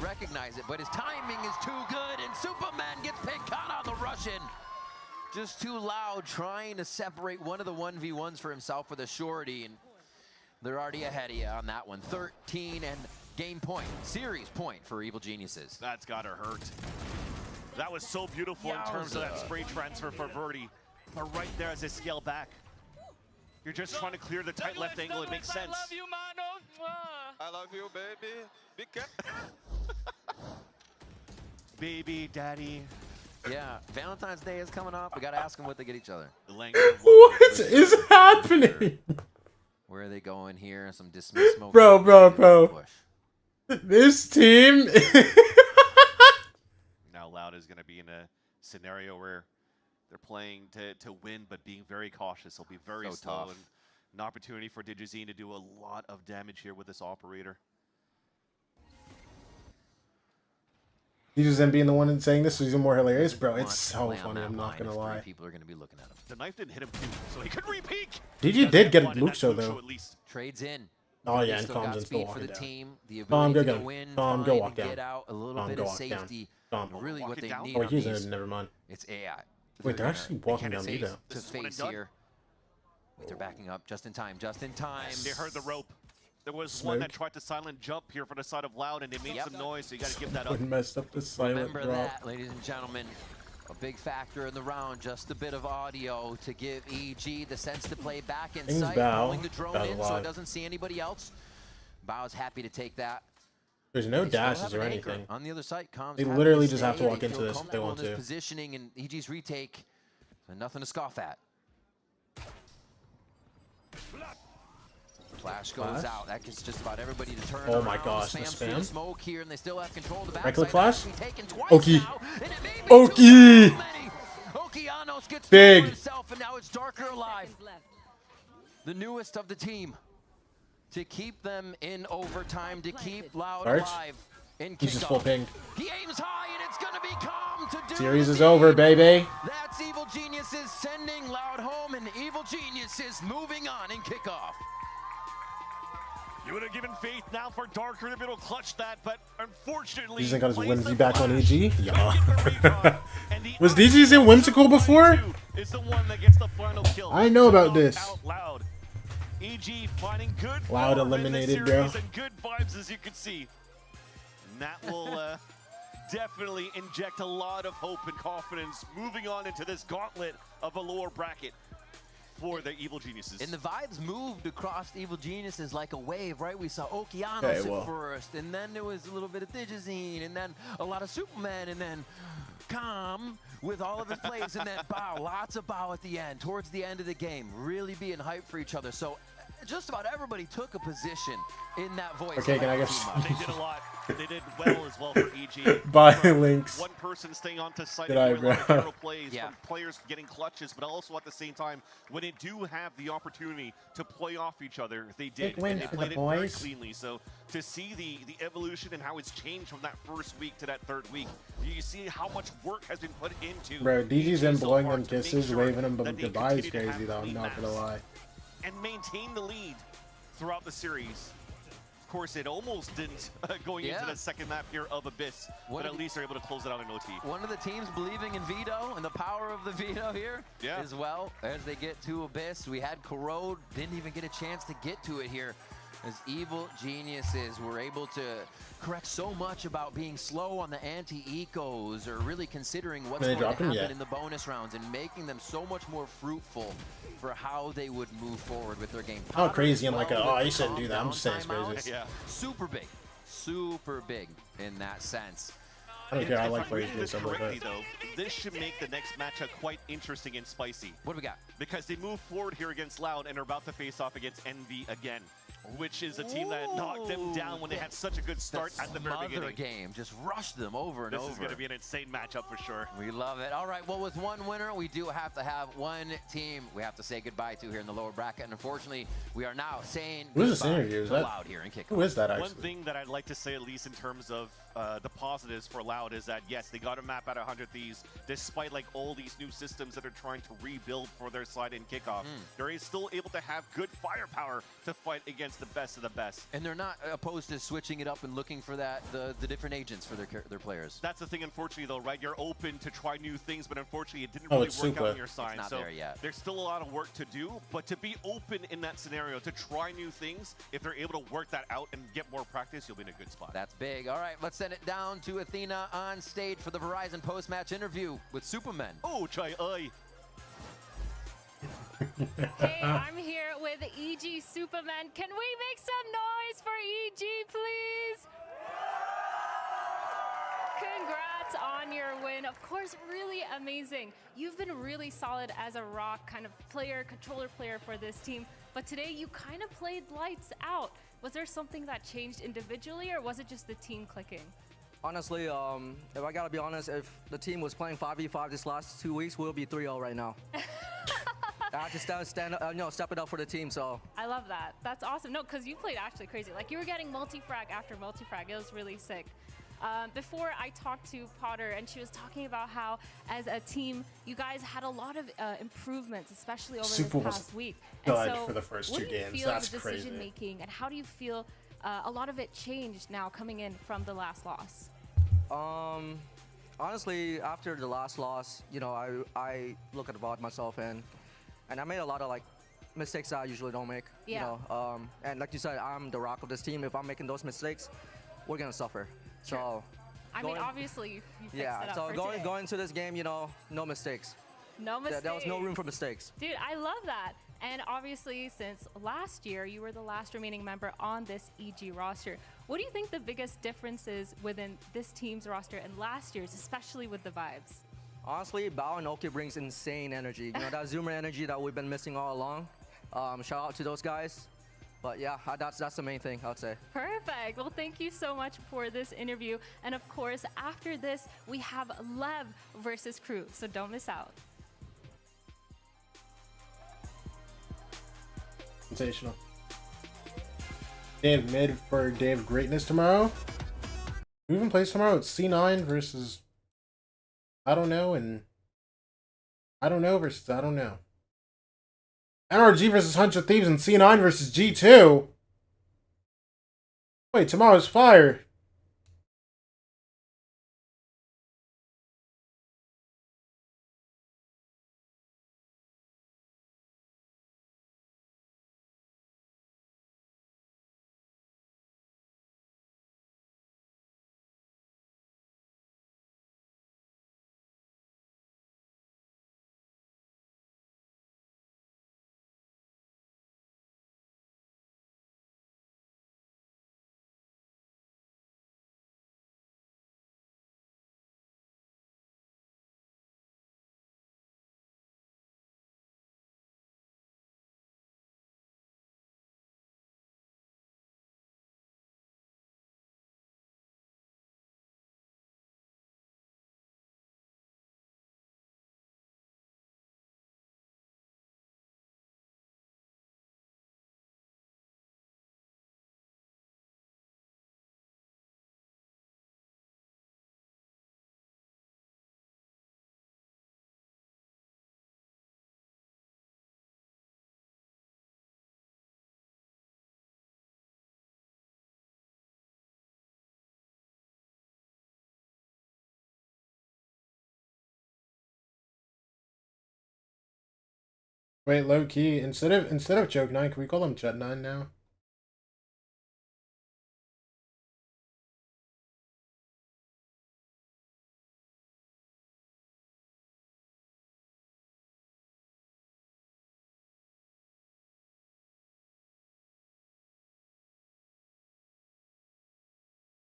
recognize it, but his timing is too good, and Superman gets picked out on the Russian. Just too loud, trying to separate one of the 1v1s for himself with a shorty, and they're already ahead of you on that one. 13 and game point, series point for Evil Geniuses. That's gotta hurt. That was so beautiful in terms of that spray transfer for Verdi. But right there as they scale back, you're just trying to clear the tight left angle. It makes sense. I love you, Mano. I love you, baby. Be careful. Baby, daddy. Yeah, Valentine's Day is coming up. We gotta ask them what they get each other. What is happening? Where are they going here? Some dismiss smoke. Bro. This team. Now Loud is going to be in a scenario where they're playing to win, but being very cautious. They'll be very slow, and an opportunity for Digizine to do a lot of damage here with this operator. Digizine being the one saying this was even more hilarious, bro. It's so funny. I'm not gonna lie. People are gonna be looking at him. The knife didn't hit him too, so he could re-peek. DG did get Luke show though. Trades in. Oh yeah, and still got Calm's in speed still for the walking team. The down. ability Calm, to win, Calm, go walk down. get out, a little Calm, bit go of walk safety. down. Really what they need Oh, on he's these. in. Never mind. It's AI. Wait, they're actually walking down B though. To face here. Wait, they're backing up just in time. Just in time. They heard the rope. There was one that tried to silent jump here for the side of Loud, and they made some noise, so you got to give that up. Messed up the silent Remember drop. that, ladies and gentlemen. A big factor in the round, just a bit of audio to give EG the sense to play back in sight, pulling the drone in so it doesn't see anybody else. Bow's happy to take that. There's no dashes or anything. On the other side, Comms They literally just have to walk into this if they want to. Positioning and EG's retake, and nothing to scoff at. Flash goes out. That gets just about everybody to turn around. Oh my gosh, the spam. Smoke here, and they still have control of the Right click flash. Oki. Oki. Okeanos gets big. Himself, and now it's Darker alive. The newest of the team. To keep them in overtime, to keep Loud alive in He's just full Kickoff. pinged. He aims high, and it's going to be Calm to do Series is over, baby. That's Evil Geniuses sending Loud home, and Evil Geniuses moving on in Kickoff. You would have given faith now for Darker to be able to clutch that, but unfortunately... Digizine got his whimsy back on EG? Yeah. Was Digizine whimsical before? Is the one that gets the final kill. I know about this. Loud. EG finding good Loud form eliminated, in the bro. series and good vibes, as you can see. And that will definitely inject a lot of hope and confidence moving on into this gauntlet of a lower bracket for the Evil Geniuses. And the vibes moved across Evil Geniuses like a wave, right? We saw Okeanos at first, and then there was a little bit of Digizine, and then a lot of Superman, and then Calm with all of his plays, and then Bow, lots of Bow at the end, towards the end of the game, really being hyped for each other. So just about everybody took a position in that voice. Okay, can I guess? They did a lot. They did well as well for EG. Buy links. One person staying on to site Good and eye, doing a lot of bro. hero plays from players getting clutches, but also at the same time, when they do have the opportunity to play off each other, they did. Big win And they for played the it very boys. cleanly. So to see the evolution and how it's changed from that first week to that third week, you see how much work has been put into. Bro, DG's in so blowing far them to make kisses, sure waving them that they goodbye is continue to crazy have though, I'm clean not gonna maps lie. And maintain the lead throughout the series. Of course, it almost didn't going into the second map here of Abyss, but at least they're able to close it out in OT. One of the teams believing in Veto and the power of the Veto here as well as they get to Abyss. We had Corrode, didn't even get a chance to get to it here, as evil geniuses were able to correct so much about being slow on the anti-ecos, or really considering what's going to happen in the bonus rounds and making them so much more fruitful for how they would move forward with their game. How crazy and like, oh, you shouldn't do that. I'm just saying it's crazy. Yeah. Super big in that sense. I don't care. I like reading this correctly, though, this should make the next matchup quite interesting and spicy. What do we got? Because they move forward here against Loud and are about to face off against Envy again, which is a team that knocked them down when they had such a good start at the very beginning. Game just rushed them over and over. This is going to be an insane matchup for sure. We love it. All right, well, with one winner, we do have to have one team we have to say goodbye to here in the lower bracket, and unfortunately, we are now saying goodbye to Loud here in Kickoff. Who is that, actually? One thing that I'd like to say, at least in terms of the positives for Loud, is that yes, they got a map at 100 Thieves, despite like all these new systems that are trying to rebuild for their side in Kickoff. They're still able to have good firepower to fight against the best of the best. And they're not opposed to switching it up and looking for the different agents for their players. That's the thing, unfortunately, though, right? You're open to try new things, but unfortunately, it didn't really work out on your side. It's not there yet. There's still a lot of work to do, but to be open in that scenario, to try new things, if they're able to work that out and get more practice, you'll be in a good spot. That's big. All right, let's send it down to Athena on stage for the Verizon post-match interview with Superman. Oh, Chai Ai. Hey, I'm here with EG Superman. Can we make some noise for EG, please? Congrats on your win. Of course, really amazing. You've been really solid as a rock kind of player, controller player for this team, but today you kind of played lights out. Was there something that changed individually, or was it just the team clicking? Honestly, if I gotta be honest, if the team was playing 5v5 this last 2 weeks, we'll be 3-0 right now. I have to step it up for the team, so. I love that. That's awesome. No, because you played actually crazy. Like, you were getting multi-frag after multi-frag. It was really sick. Before I talked to Potter, and she was talking about how, as a team, you guys had a lot of improvements, especially over this past week. And so, for the first 2 games. What do you feel of the decision making, and how do you feel a lot of it changed now coming in from the last loss? Honestly, after the last loss, you know, I look at the VOD myself, and I made a lot of like mistakes that I usually don't make. Yeah. You know, and like you said, I'm the rock of this team. If I'm making those mistakes, we're gonna suffer. Sure. So. I mean, obviously, you fixed it up so for going into this game, you know, no mistakes. No mistakes. There was no room for mistakes. Dude, I love that. And obviously, since last year, you were the last remaining member on this EG roster. What do you think the biggest difference is within this team's roster and last year's, especially with the vibes? Honestly, Bao and Oki brings insane energy. You know, that Zoomer energy that we've been missing all along. Shout out to those guys. But yeah, that's the main thing, I would say. Perfect. Well, thank you so much for this interview. And of course, after this, we have LEV versus KRU, so don't miss out. Sensational. Dave mid for Dave Greatness tomorrow. Who even plays tomorrow? It's C9 versus I don't know, and I don't know versus I don't know. NRG versus 100 Thieves and C9 versus G2. Wait, tomorrow's fire. Wait, low key. Instead of Joke 9, can we call him Jet 9 now?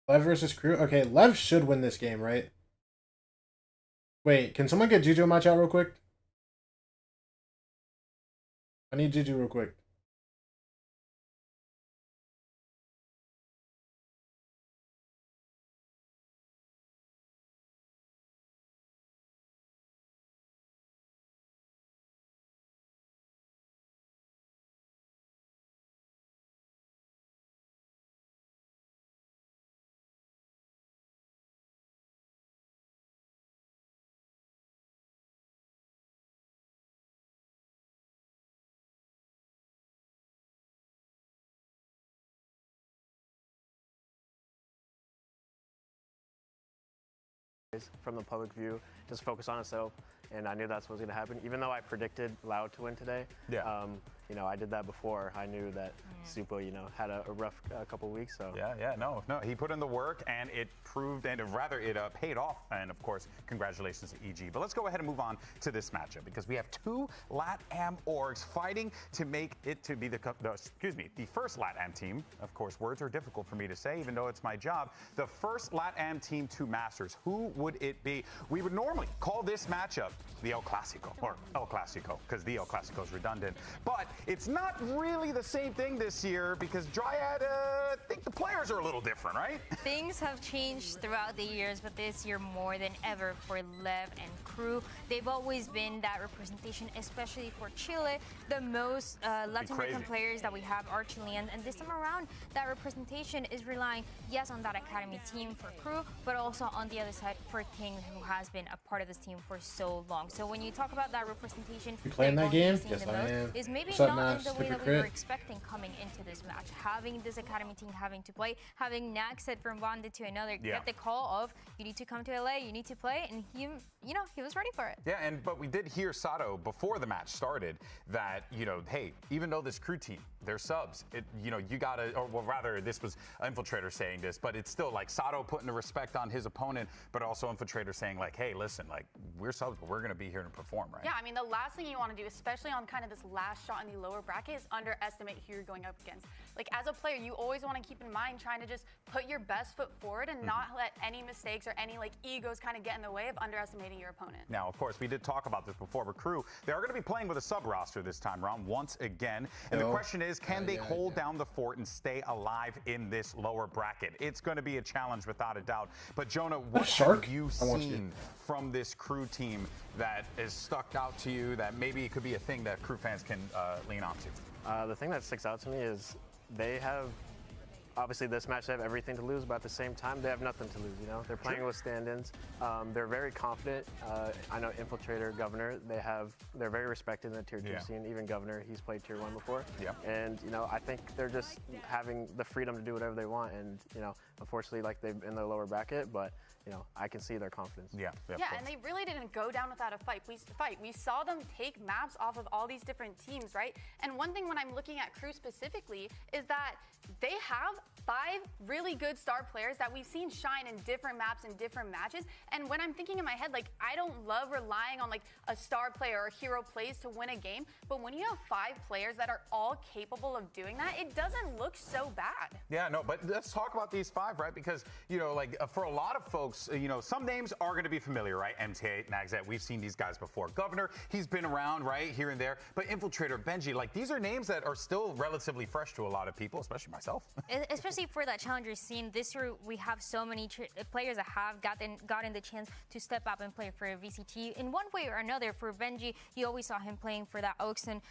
Lev versus Crew? Okay, Lev should win this game, right? Wait, can someone get Juju in my chat real quick? I need Juju real quick. From the public view, just focus on itself, and I knew that's what was going to happen. Even though I predicted Loud to win today, you know, I did that before. I knew that Supo, you know, had a rough couple weeks. So no, he put in the work, and it proved, and rather it paid off. And of course, congratulations to EG. But let's go ahead and move on to this matchup because we have two LATAM orgs fighting to make it to be the first LATAM team. Of course, words are difficult for me to say, even though it's my job. The first LATAM team to Masters. Who would it be? We would normally call this matchup the El Clasico, or El Clasico, because the El Clasico is redundant. But it's not really the same thing this year because Dryad, I think the players are a little different, right? Things have changed throughout the years, but this year more than ever for LEV and Crew. They've always been that representation, especially for Chile. The most Latin American players that we have are Chilean, and this time around, that representation is relying, yes, on that academy team for Crew, but also on the other side for King, who has been a part of this team for so long. So when you talk about that representation, you playing that game? Yes, I am. Is maybe not in the way that we were expecting coming into this match. Having this academy team having to play, having Naxed from one day to another get the call of you need to come to LA, you need to play, and he was ready for it. Yeah, but we did hear Sato before the match started that, you know, hey, even though this Crew team, they're subs, you gotta, or well, rather, this was Infiltrator saying this, but it's still like Sato putting the respect on his opponent, but also Infiltrator saying like, hey, listen, like we're subs, but we're gonna be here to perform, right? Yeah, I mean, the last thing you want to do, especially on kind of this last shot in the lower bracket, is underestimate who you're going up against. Like as a player, you always want to keep in mind trying to just put your best foot forward and not let any mistakes or any like egos kind of get in the way of underestimating your opponent. Now, of course, we did talk about this before, but Crew, they are going to be playing with a sub roster this time around once again. And the question is, can they hold down the fort and stay alive in this lower bracket? It's going to be a challenge without a doubt. But Jonah, what have you seen from this Crew team that is stuck out to you that maybe it could be a thing that Crew fans can lean on to? The thing that sticks out to me is they have, obviously this match they have everything to lose, but at the same time they have nothing to lose, you know? They're playing with stand-ins. They're very confident. I know Infiltrator, Governor, they're very respected in the tier 2 scene. Even Governor, he's played tier 1 before. And, you know, I think they're just having the freedom to do whatever they want. And, you know, unfortunately, like they've in the lower bracket, but you know, I can see their confidence. Yeah, and they really didn't go down without a fight. We saw them take maps off of all these different teams, right? And one thing when I'm looking at Crew specifically is that they have 5 really good star players that we've seen shine in different maps and different matches. And when I'm thinking in my head, like, I don't love relying on like a star player or hero plays to win a game, but when you have 5 players that are all capable of doing that, it doesn't look so bad. Yeah, no, but let's talk about these 5, right? Because, you know, like for a lot of folks, you know, some names are going to be familiar, right? MTA, Naxet, we've seen these guys before. Governor, he's been around, right, here and there. But Infiltrator, Benji, like these are names that are still relatively fresh to a lot of people, especially myself. Especially for that challenger scene, this year we have so many players that have gotten the chance to step up and play for VCT in one way or another. For Benji, you always saw him playing for that Oxen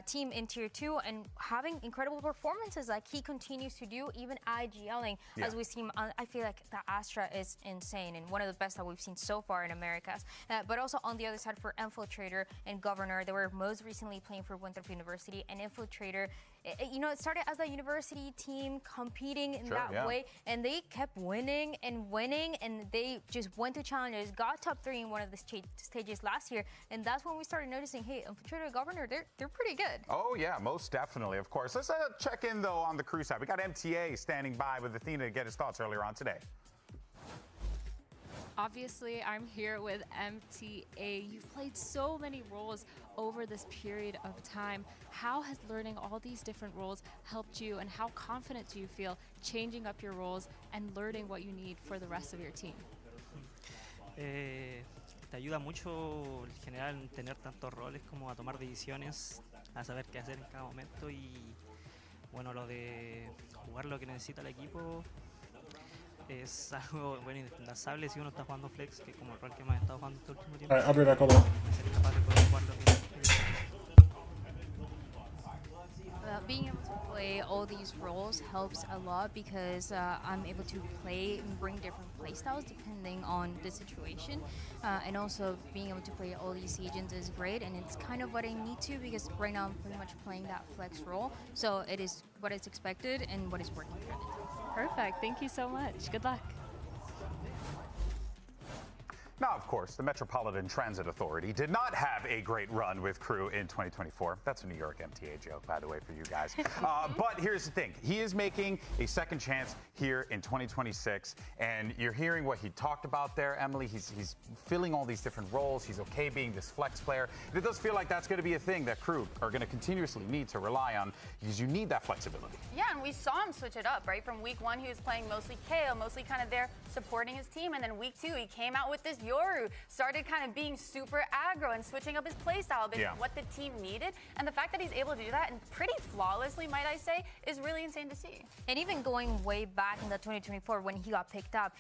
team in tier 2 and having incredible performances like he continues to do, even IGLing as we see him. I feel like the Astra is insane and one of the best that we've seen so far in Americas. But also on the other side for Infiltrator and Governor, they were most recently playing for Winthrop University, and Infiltrator it started as a university team competing in that way, and they kept winning, and they just went to challengers, got top 3 in one of the stages last year, and that's when we started noticing, hey, Infiltrator Governor, they're pretty good. Oh yeah, most definitely, of course. Let's check in though on the crew side. We got MTA standing by with Athena to get his thoughts earlier on today. Obviously, I'm here with MTA. You've played so many roles over this period of time. How has learning all these different roles helped you, and how confident do you feel changing up your roles and learning what you need for the rest of your team? Te ayuda mucho en general tener tantos roles como a tomar decisiones, a saber qué hacer en cada momento y bueno, lo de jugar lo que necesita el equipo es algo bueno indispensable si uno está jugando flex, que como el rol que hemos estado jugando este último tiempo. I'll be back, hold on. Ser capaz de poder jugarlo bien. Being able to play all these roles helps a lot because I'm able to play and bring different play styles depending on the situation, and also being able to play all these agents is great, and it's kind of what I need to, because right now I'm pretty much playing that flex role, so it is what is expected and what is working for me. Perfect. Thank you so much. Good luck. Now, of course, the Metropolitan Transit Authority did not have a great run with KRU in 2024. That's a New York MTA joke, by the way, for you guys. But here's the thing. He is making a second chance here in 2026, and you're hearing what he talked about there, Emily. He's filling all these different roles. He's okay being this flex player. And it does feel like that's going to be a thing that KRU are going to continuously need to rely on, because you need that flexibility. Yeah, and we saw him switch it up, right? From week 1, he was playing mostly KO, mostly kind of there supporting his team, and then week 2, he came out with this Yoru, started kind of being super aggro and switching up his playstyle, what the team needed. And the fact that he's able to do that, and pretty flawlessly, might I say, is really insane to see. And even going way back in the 2024 when he got picked up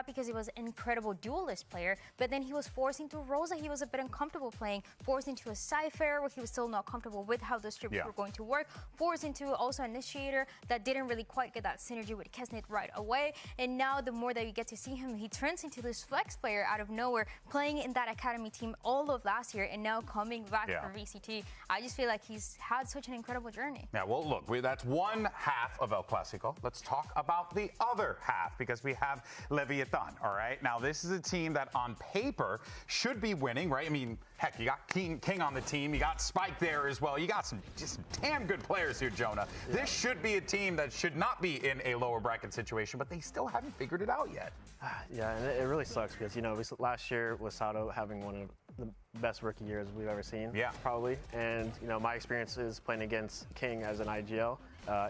because he was an incredible duelist player, but then he was forced into roles that he was a bit uncomfortable playing, forced into a Cypher where he was still not comfortable with how the strips were going to work, forced into also Initiator that didn't really quite get that synergy with Kesnit right away. And now the more that you get to see him, he turns into this flex player out of nowhere, playing in that academy team all of last year and now coming back for VCT. I just feel like he's had such an incredible journey. Yeah, well, look, that's one half of El Clásico. Let's talk about the other half, because we have Leviathan, all right? Now, this is a team that on paper should be winning, right? I mean, heck, you got King on the team. You got Spike there as well. You got some damn good players here, Jonah. Yeah. This should be a team that should not be in a lower bracket situation, but they still haven't figured it out yet. Yeah, and it really sucks because, you know, last year with Sato having one of the best rookie years we've ever seen, probably. And, you know, my experiences playing against King as an IGL,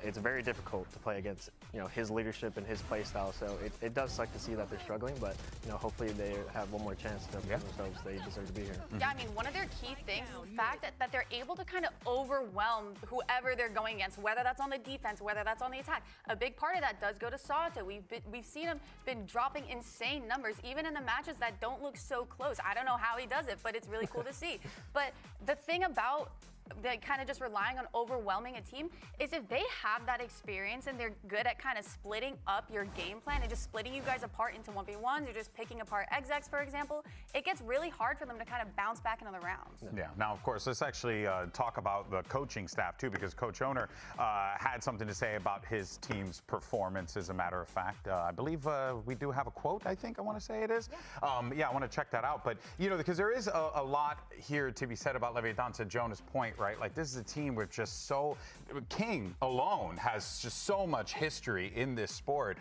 it's very difficult to play against, you know, his leadership and his play style. So it does suck to see that they're struggling, but, you know, hopefully they have one more chance to prove themselves. They deserve to be here. Yeah, I mean, one of their key things is the fact that they're able to kind of overwhelm whoever they're going against, whether that's on the defense, whether that's on the attack. A big part of that does go to Sato. We've seen him been dropping insane numbers, even in the matches that don't look so close. I don't know how he does it, but it's really cool to see. But the thing about kind of just relying on overwhelming a team is if they have that experience and they're good at kind of splitting up your game plan and just splitting you guys apart into 1v1s or just picking apart execs, for example, it gets really hard for them to kind of bounce back into the rounds. Yeah. Now, of course, let's actually talk about the coaching staff too, because Coach Owner had something to say about his team's performance. As a matter of fact, I believe we do have a quote. I think I want to say it is. Yeah, I want to check that out. But you know, because there is a lot here to be said about Leviathan. To Jonah's point, right? Like, this is a team with just King alone has just so much history in this sport.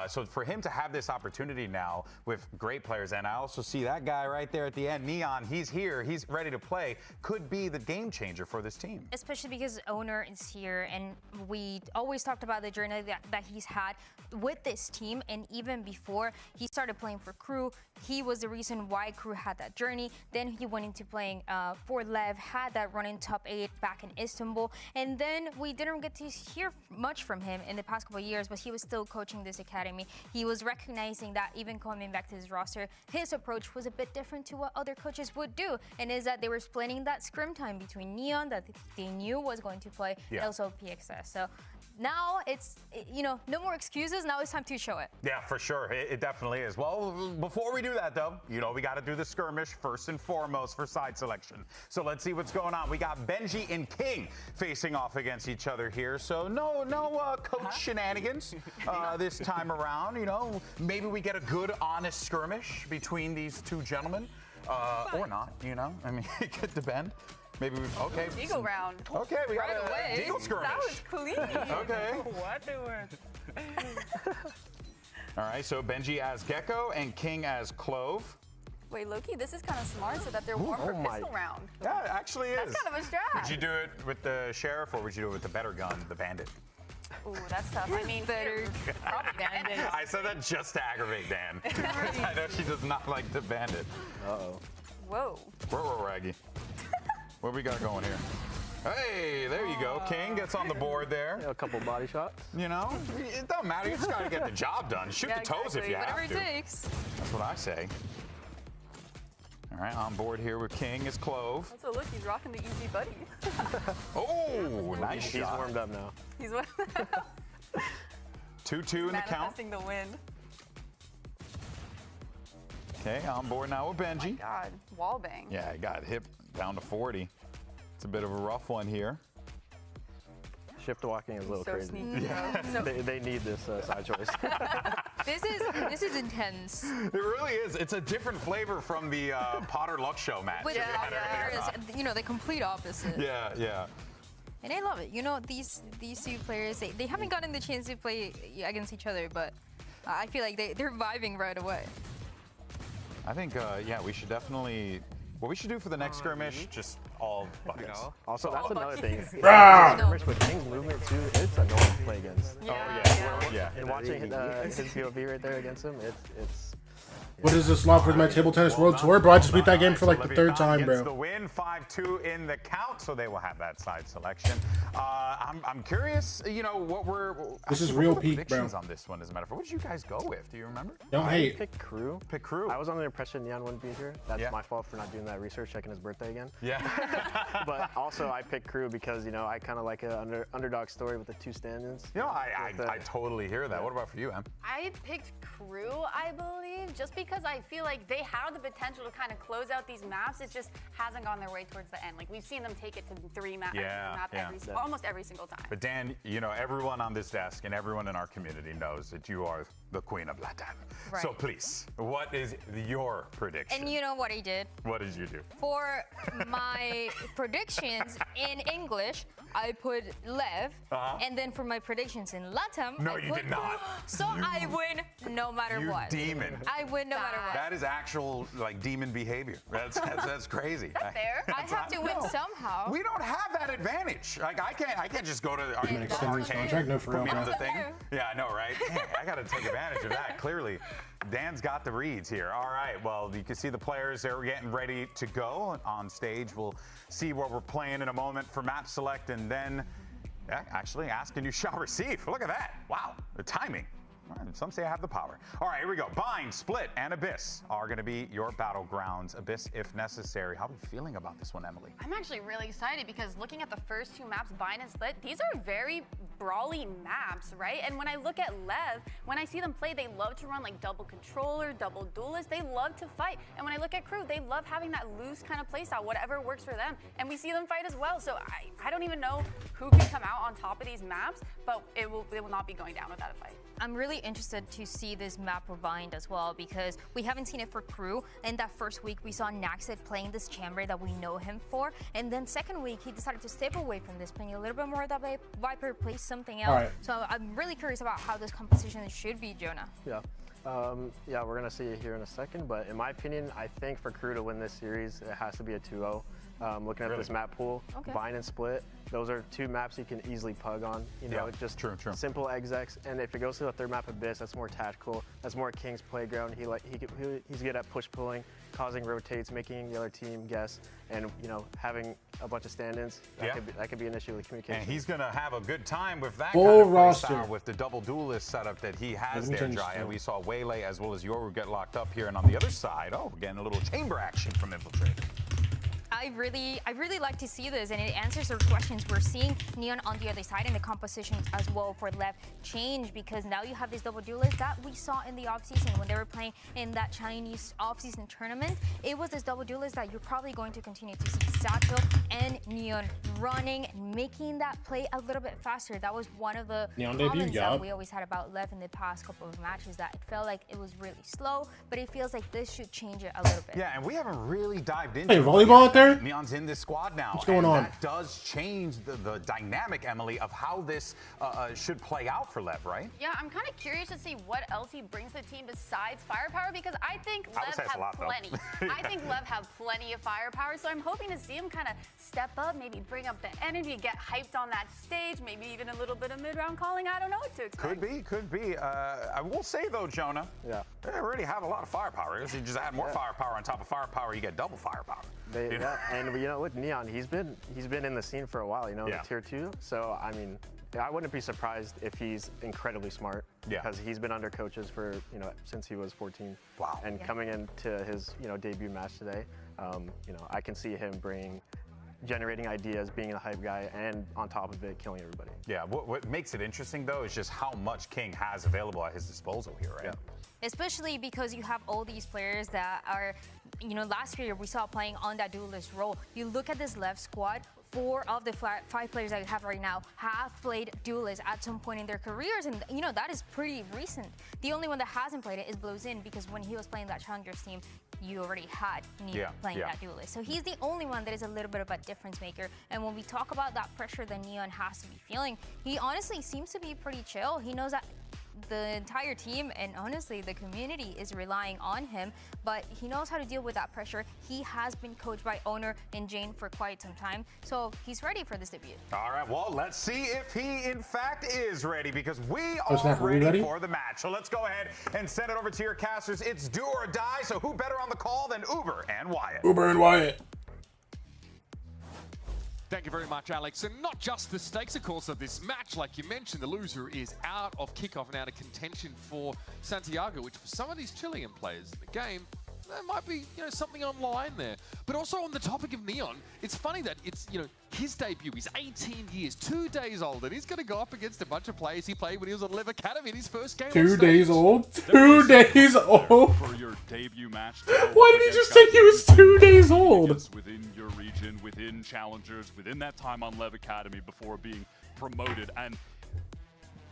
So for him to have this opportunity now with great players, and I also see that guy right there at the end, Neon, he's here, he's ready to play, could be the game changer for this team. Especially because Owner is here, and we always talked about the journey that he's had with this team, and even before he started playing for KRU, he was the reason why KRU had that journey. Then he went into playing for LEV, had that run in top 8 back in Istanbul, and then we didn't get to hear much from him in the past couple of years, but he was still coaching this academy. He was recognizing that even coming back to his roster, his approach was a bit different to what other coaches would do, and is that they were splitting that scrim time between Neon that they knew was going to play, and also PXS. So now it's, you know, no more excuses. Now it's time to show it. Yeah, for sure. It definitely is. Well, before we do that, though, you know, we got to do the skirmish first and foremost for side selection. So let's see what's going on. We got Ben Benji and King facing off against each other here. So no coach shenanigans this time around. You know, maybe we get a good, honest skirmish between these two gentlemen, or not. You know, I mean, it could depend. Maybe we okay. Eagle round. Okay, we got right a Eagle skirmish. That was clean. Okay. What doing? All right, so Benji as Gecko and King as Clove. Wait, Loki, this is kind of smart so that they're warm for pistol round. Yeah, it actually is. That's kind of a strat. Would you do it with the Sheriff or would you do it with the better gun, the Bandit? Ooh, that's tough. I mean, better. Probably Bandit. I said that just to aggravate Dan. I know she does not like the Bandit. Uh-oh. Whoa. Whoa, Raggy. What we got going here? Hey, there you go. King gets on the board there. A couple body shots. You know, it don't matter. You just got to get the job done. Shoot the toes if you have to. Whatever it takes. That's what I say. All right, on board here with King is Clove. Also, look, he's rocking the easy buddy. Oh, nice shot. He's warmed up now. He's warmed up. 2-2 in the count. Manifesting the win. Okay, on board now with Benji. Oh my God, wall bang. Yeah, he got hip down to 40. It's a bit of a rough one here. Shift walking is a little So crazy. sneaky, Yeah. They need this side choice. This is intense. It really is. It's a different flavor from the Potter Luck Show match. But you know, the complete opposite. Yeah. And I love it. You know, these two players, they haven't gotten the chance to play against each other, but I feel like they're vibing right away. I think, yeah, we should definitely. What we should do for the next skirmish, just all buckets. Also, that's another thing. Ah! Skirmish with King's movement too, it's annoying to play against. Yeah. And watching his POV right there against him, it's. What is this love with my table tennis world tour, bro? I just beat that game for like the third time, bro. The win, 5-2 in the count, so they will have that side selection. I'm curious, you know, what we're. This is real peak, bro. Predictions on this one, as a matter of fact. What did you guys go with? Do you remember? Don't hate. Pick KRU. Pick KRU. I was under the impression Neon wouldn't be here. That's my fault for not doing that research, checking his birthday again. Yeah. But also, I picked KRU because, you know, I kind of like an underdog story with the two stand-ins. You know, I totally hear that. What about for you, Em? I picked KRU, I believe, just because I feel like they have the potential to kind of close out these maps. It just hasn't gone their way towards the end. Like, we've seen them take it to three maps, almost every single time. But Dan, you know, everyone on this desk and everyone in our community knows that you are the queen of Latam. Right. So please, what is your prediction? And you know what I did? What did you do? For my predictions in English, I put LEV, and then for my predictions in Latam, no, I you put did not. So I win no matter what. You demon. I win no matter what. That is actual like demon behavior. That's crazy. That's fair. I have to win somehow. We don't have that advantage. Like I can't just go to the extend this contract? No, for real, bro. Yeah, I know, right? Dang, I got to take advantage of that. Clearly, Dan's got the reads here. All right, well, you can see the players, they're getting ready to go on stage. We'll see what we're playing in a moment for map select, and then actually ask and you shall receive. Look at that. Wow, the timing. Some say I have the power. All right, here we go. Bind, Split, and Abyss are going to be your battlegrounds. Abyss, if necessary. How are you feeling about this one, Emily? I'm actually really excited because looking at the first two maps, Bind and Split, these are very brawly maps, right? And when I look at LEV, when I see them play, they love to run like double controller, double duelist. They love to fight. And when I look at KRU, they love having that loose kind of playstyle, whatever works for them. And we see them fight as well. So I don't even know who can come out on top of these maps, but it will not be going down without a fight. I'm really interested to see this map for Bind as well because we haven't seen it for KRU. In that first week, we saw Naxid playing this chamber that we know him for. And then second week, he decided to step away from this, playing a little bit more of that Viper, play something else. Right. So I'm really curious about how this composition should be, Jonah. Yeah. Yeah, we're going to see it here in a second. But in my opinion, I think for KRU to win this series, it has to be a 2-0. Looking at this map pool, Bind and Split, those are two maps you can easily pug on. You know, just simple execs. And if it goes to the third map, Abyss, that's more tactical. That's more King's playground. He's good at push pulling, causing rotates, making the other team guess, and you know, having a bunch of stand-ins. That could be an issue with communication. And he's gonna have a good time with that Full kind of roster playstyle with the double duelist setup that he has there, Jaya. We saw Waylay as well as Yoru get locked up here, and on the other side, we're getting a little chamber action from Infiltrator. I really like to see this, and it answers our questions. We're seeing Neon on the other side, and the composition as well for LEV change, because now you have this double duelist that we saw in the offseason when they were playing in that Chinese offseason tournament. It was this double duelist that you're probably going to continue to see Satchel and Neon running and making that play a little bit faster. That was one of the comments that we always had about LEV in the past couple of matches, that it felt like it was really slow, but it feels like this should change it a little bit. Yeah, and we haven't really dived into volleyball out there? Neon's in this squad now. What's going on? That does change the dynamic, Emily, of how this should play out for LEV, right? Yeah, I'm kind of curious to see what else he brings to the team besides firepower, because I think LEV have plenty. I think LEV have plenty of firepower, so I'm hoping to see him kind of step up, maybe bring up the energy, get hyped on that stage, maybe even a little bit of mid-round calling. I don't know what to expect. Could be. I will say, though, Jonah, they already have a lot of firepower. You just add more firepower on top of firepower, you get double firepower. And with Neon, he's been in the scene for a while, Tier 2. So I mean, I wouldn't be surprised if he's incredibly smart, because he's been under coaches for since he was 14. Wow. And coming into his debut match today, I can see him generating ideas, being a hype guy, and on top of it, killing everybody. Yeah. What makes it interesting though is just how much King has available at his disposal here, right? Yeah. Especially because you have all these players that are, last year we saw playing on that duelist role. You look at this LEV squad, 4 of the 5 players that you have right now have played duelist at some point in their careers, and that is pretty recent. The only one that hasn't played it is Blozin, because when he was playing that Challengers team, you already had Neon playing that duelist. So he's the only one that is a little bit of a difference maker. And when we talk about that pressure that Neon has to be feeling, he honestly seems to be pretty chill. He knows that the entire team and honestly the community is relying on him, but he knows how to deal with that pressure. He has been coached by Owner and Jane for quite some time, so he's ready for this debut. All right, well, let's see if he in fact is ready, because we are ready for the match. So let's go ahead and send it over to your casters. It's do or die, so who better on the call than Uber and Wyatt? Uber and Wyatt. Thank you very much, Alex. And not just the stakes, of course, of this match. Like you mentioned, the loser is out of Kickoff and out of contention for Santiago, which for some of these Chilean players in the game, there might be, something on line there. But also on the topic of Neon, it's funny that it's, his debut. He's 18 years, 2 days old, and he's going to go up against a bunch of players he played when he was at LEV Academy in his first game. 2 days old? 2 days old? For your debut match. Why did he just say he was 2 days old? Within your region, within Challengers, within that time on LEV Academy before being promoted. And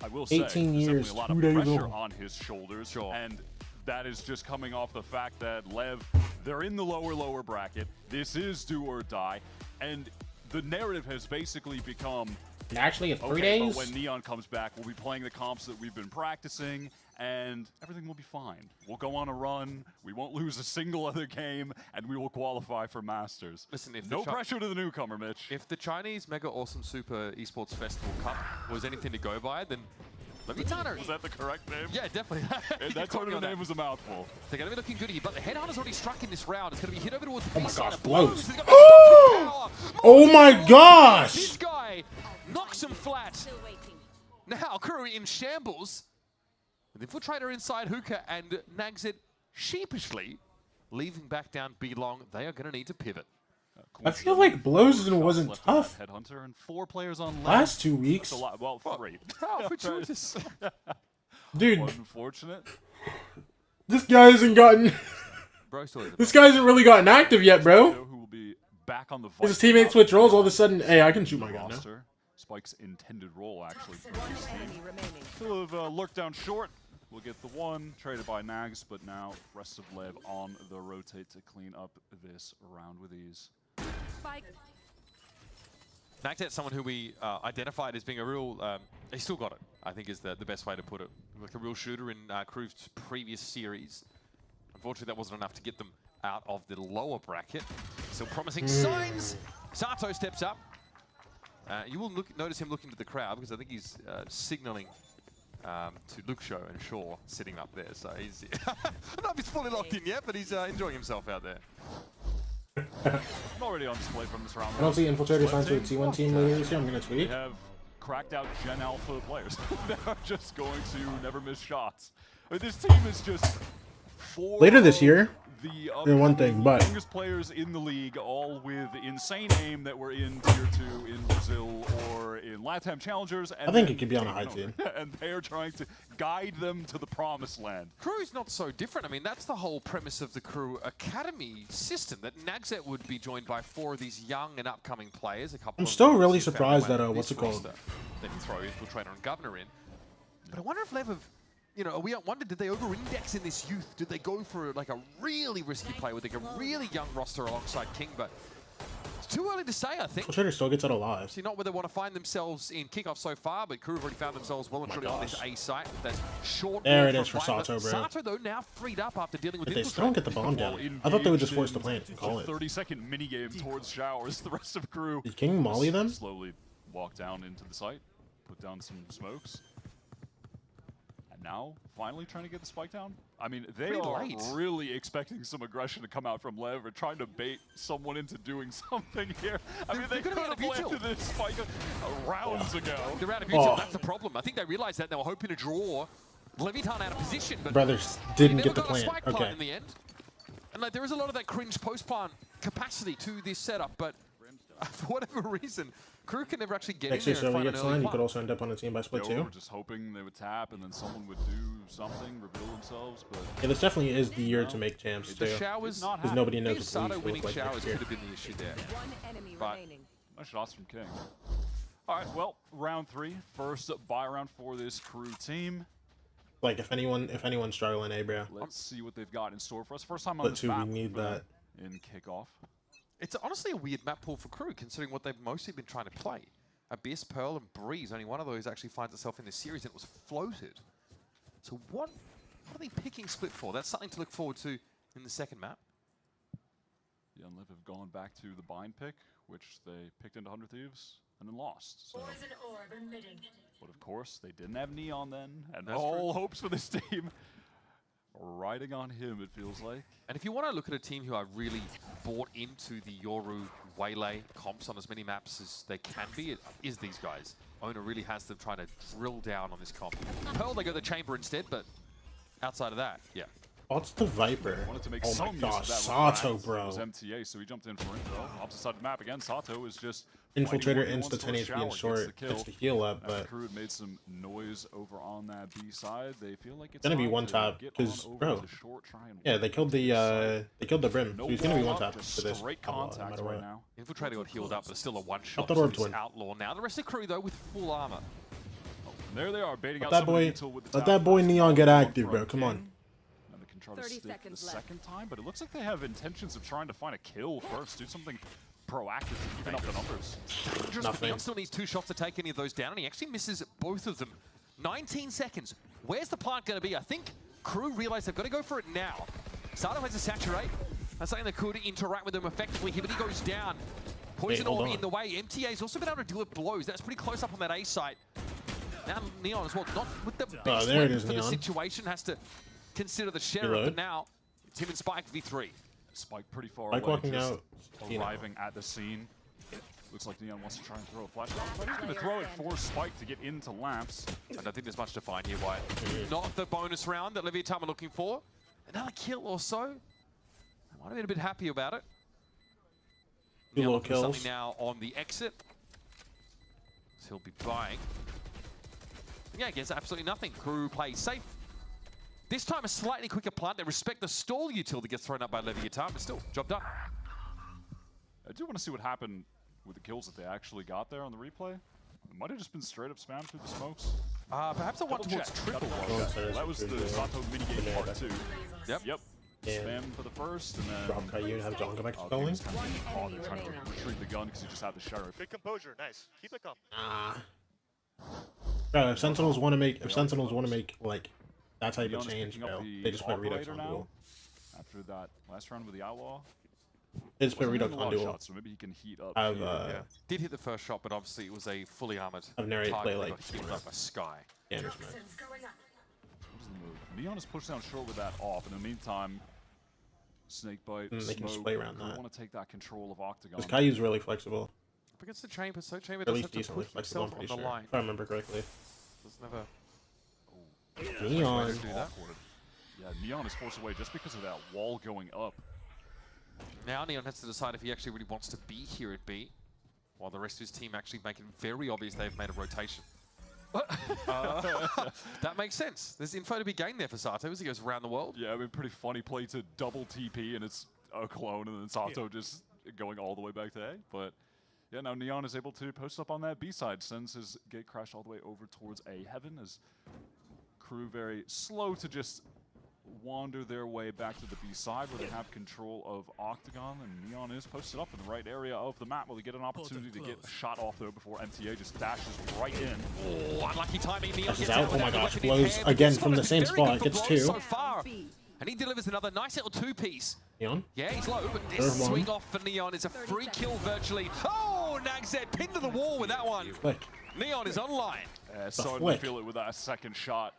I will say, 18 years, there's definitely a lot of pressure on his shoulders. And that is just coming off the fact that LEV, they're in the lower bracket. This is do or die. And the narrative has basically become, actually, it's 3 days? But when Neon comes back, we'll be playing the comps that we've been practicing, and everything will be fine. We'll go on a run, we won't lose a single other game, and we will qualify for Masters. Listen, if no pressure to the newcomer, Mitch. If the Chinese Mega Awesome Super Esports Festival Cup was anything to go by, then Levitano. Was that the correct name? Yeah, definitely. That tournament name was a mouthful. They're going to be looking good here, but the Headhunter's already struck in this round. It's going to be hit over towards the Oh my side. gosh, blows. Oh my gosh! This guy knocks him flat. Now, KRU in shambles. The Infiltrator inside Hookah and nags it sheepishly, leaving back down B long. They are going to need to pivot. I feel like Blozin wasn't tough Headhunter and 4 players on last 2 weeks. That's a lot. Well, 3. How fortuitous. Dude. Unfortunate. This guy hasn't gotten... this guy hasn't really gotten active yet, bro. Who will be back on the his teammates switch roles, all of a sudden, hey, I can shoot my gun now. Spike's intended role, actually, for this team. He'll have lurked down short. We'll get the 1, traded by Nags, but now rest of LEV on the rotate to clean up this round with ease. Nagtet's someone who we identified as being a real, he still got it, I think is the best way to put it. Like a real shooter in KRU's previous series. Unfortunately, that wasn't enough to get them out of the lower bracket. Still promising signs. Sato steps up. You will notice him looking to the crowd because I think he's signaling to Luke Show and Shaw sitting up there. So he's, I don't know if he's fully locked in yet, but he's enjoying himself out there. Already on display from this round. I don't see Infiltrator signs for the T1 team later this year. I'm going to tweet. We have cracked out Gen Alpha players that are just going to never miss shots. This team is just later this year. the one thing, but youngest players in the league, all with insane aim that were in Tier 2 in Brazil or in LATAM Challengers. And I think it could be on a high team. And they are trying to guide them to the promised land. KRU's not so different. I mean, that's the whole premise of the KRU Academy system, that Nagzet would be joined by 4 of these young and upcoming players. I'm still really surprised that, what's it called? Then you throw Infiltrator and Governor in. But I wonder if LEV have, you know, we wonder, did they over-index in this youth? Did they go for like a really risky play with like a really young roster alongside King? But it's too early to say, I think. Infiltrator still gets out alive. See, not where they want to find themselves in Kickoff so far, but KRU have already found themselves well and truly on this A site. That's short. There it is for Sato, bro. Sato, though, now freed up after dealing with But they still don't get the bomb down. I thought they would just force the plant and call it. 30-second minigame towards Showers. The rest of KRU Did King molly them? Slowly walk down into the site, put down some smokes. And now, finally trying to get the spike down. I mean, they are really expecting some aggression to come out from LEV, or trying to bait someone into doing something here. I mean, they could have planted this spike rounds ago. They're out of util, that's the problem. I think they realized that, and they were hoping to draw Leviathan out of position, but Brothers didn't they get the never got a plant. spike plant Okay. in the end. And like, there is a lot of that cringe post-plant capacity to this setup, but for whatever reason, KRU can never actually get Next in year, there and so find he an gets early signed. You plant. could also end up on a team by split They were 2. just hoping they would tap, and then someone would do something, reveal themselves. But Yeah, this definitely is the year to make champs too. The Showers, because nobody knows what Sato Leaf winning look like Showers next year. could have been the issue there. But nice shots from King. All right, well, round 3, first buy round for this KRU team. Like if anyone's struggling, hey bro. Let's see what they've got in store for us. First time on Split this 2, map. we need that. In Kickoff. It's honestly a weird map pool for KRU, considering what they've mostly been trying to play. Abyss, Pearl, and Breeze. Only one of those actually finds itself in this series, and it was floated. So what are they picking Split for? That's something to look forward to in the second map. Yeah, and LEV have gone back to the bind pick, which they picked into 100 Thieves and then lost. So. But of course, they didn't have Neon then, and all hopes for this team riding on him, it feels like. And if you want to look at a team who are really bought into the Yoru Waylay comps on as many maps as they can be, it is these guys. Owner really has them trying to drill down on this comp. Pearl, they go the Chamber instead, but outside of that, yeah. What's the Viper? Wanted to make Oh some my use gosh, of that Sato, with bro. was MTA, so he jumped in for info. Opposite side of the map again. Sato is just Infiltrator fighting insta 10 towards HP and Shower, short gets the gets kill. the heal up, After but KRU had made some noise over on that B side. They feel like it's gonna be time one to tap get because on over bro. to short, try and Yeah, they killed the brim. So he's gonna be one tap just for this. straight No contact matter right what. now. Infiltrator got healed up, but still a one-shot. the So orb he's twin. outlaw now. The rest of KRU, though, with full armor. And there they are, baiting Let out that some of boy, the util with the let tap. that boy Neon get active, bro. Come on. And they can try to stick the second time, but it looks like they have intentions of trying to find a kill first. Do something proactive to even up the numbers. Just Neon still needs 2 shots to take any of those down, and he actually misses both of them. 19 seconds. Where's the plant going to be? I think KRU realize they've got to go for it now. Sato has a saturate. That's something that could interact with them effectively here, but he goes down. Poison hold orb on. in the way. MTA's also been able to deal with blows. That's pretty close up on that A site. Now Neon as well, not with the best there it weapon is, for the Neon. situation, has to consider the sheriff, Reload. but now it's him and Spike v3. Spike pretty far Spike away, walking just out. arriving at the scene. Looks like Neon wants to try and throw a flashbang, but he's going to throw it for Spike to get into Lamps. I don't think there's much to find here, Wyatt. Not the bonus round that Leviathan are looking for. Another kill or so. I might have been a bit happy about it. Two Neon little looking for kills. something now on the exit. So he'll be buying. Yeah, I guess absolutely nothing. KRU plays safe. This time a slightly quicker plant. They respect the stall util that gets thrown up by Leviathan, but still, job done. I do want to see what happened with the kills that they actually got there on the replay. It might have just been straight up spam through the smokes. Perhaps a one towards triple was. That was the Sato minigame part 2. Yep. Spam for the first, and then... Drop KRU and have John go back to Oh, spelling. they're trying to retrieve the gun because he just had the sheriff. Good composure, nice. Keep it calm. Bro, if Sentinels want to make like that type of change, Picking up bro, the they just put Redux operator on now. duel. After that last round with the Outlaw. They just put Wasn't Redux hitting a on lot of duel. shots, so maybe he can heat up. I've here. Did hit the first shot, but obviously it was a fully armored I've never target played that like got healed up by Sky. Anders, man. What was the move? Neon is pushed down short with that off. In the meantime, Snakebite, They can Smoke, play around they that. want to take that control of Octagon. This Kayu's really flexible. Up against the Chamber, so Chamber At does least have to decently put flexible, I'm himself on pretty the sure. line. If I remember correctly. There's never... Neon. Do that. Yeah, Neon is forced away just because of that wall going up. Now Neon has to decide if he actually really wants to be here at B, while the rest of his team actually make it very obvious they've made a rotation. That makes sense. There's info to be gained there for Sato as he goes around the world. Yeah, I mean, pretty funny play to double TP, and it's a clone, and then Sato just going all the way back to A. But yeah, now Neon is able to post up on that B side, sends his gate crash all the way over towards A heaven, as KRU very slow to just wander their way back to the B side where they have control of Octagon, and Neon is posted up in the right area of the map. Will they get an opportunity to get a shot off though before MTA just dashes right in? Oh, unlucky timing. Neon Dashes gets out. out Oh my without gosh, the weapon in blows hand. again It's from the got same very spot. good Gets blows 2. So far. And he delivers another nice little 2-piece. Neon? Yeah, he's low, but this swing off for Neon is a free kill virtually. Oh, Nagzed pinned to the wall with that one. Flick. Neon is online. Starting to feel it with that second shot.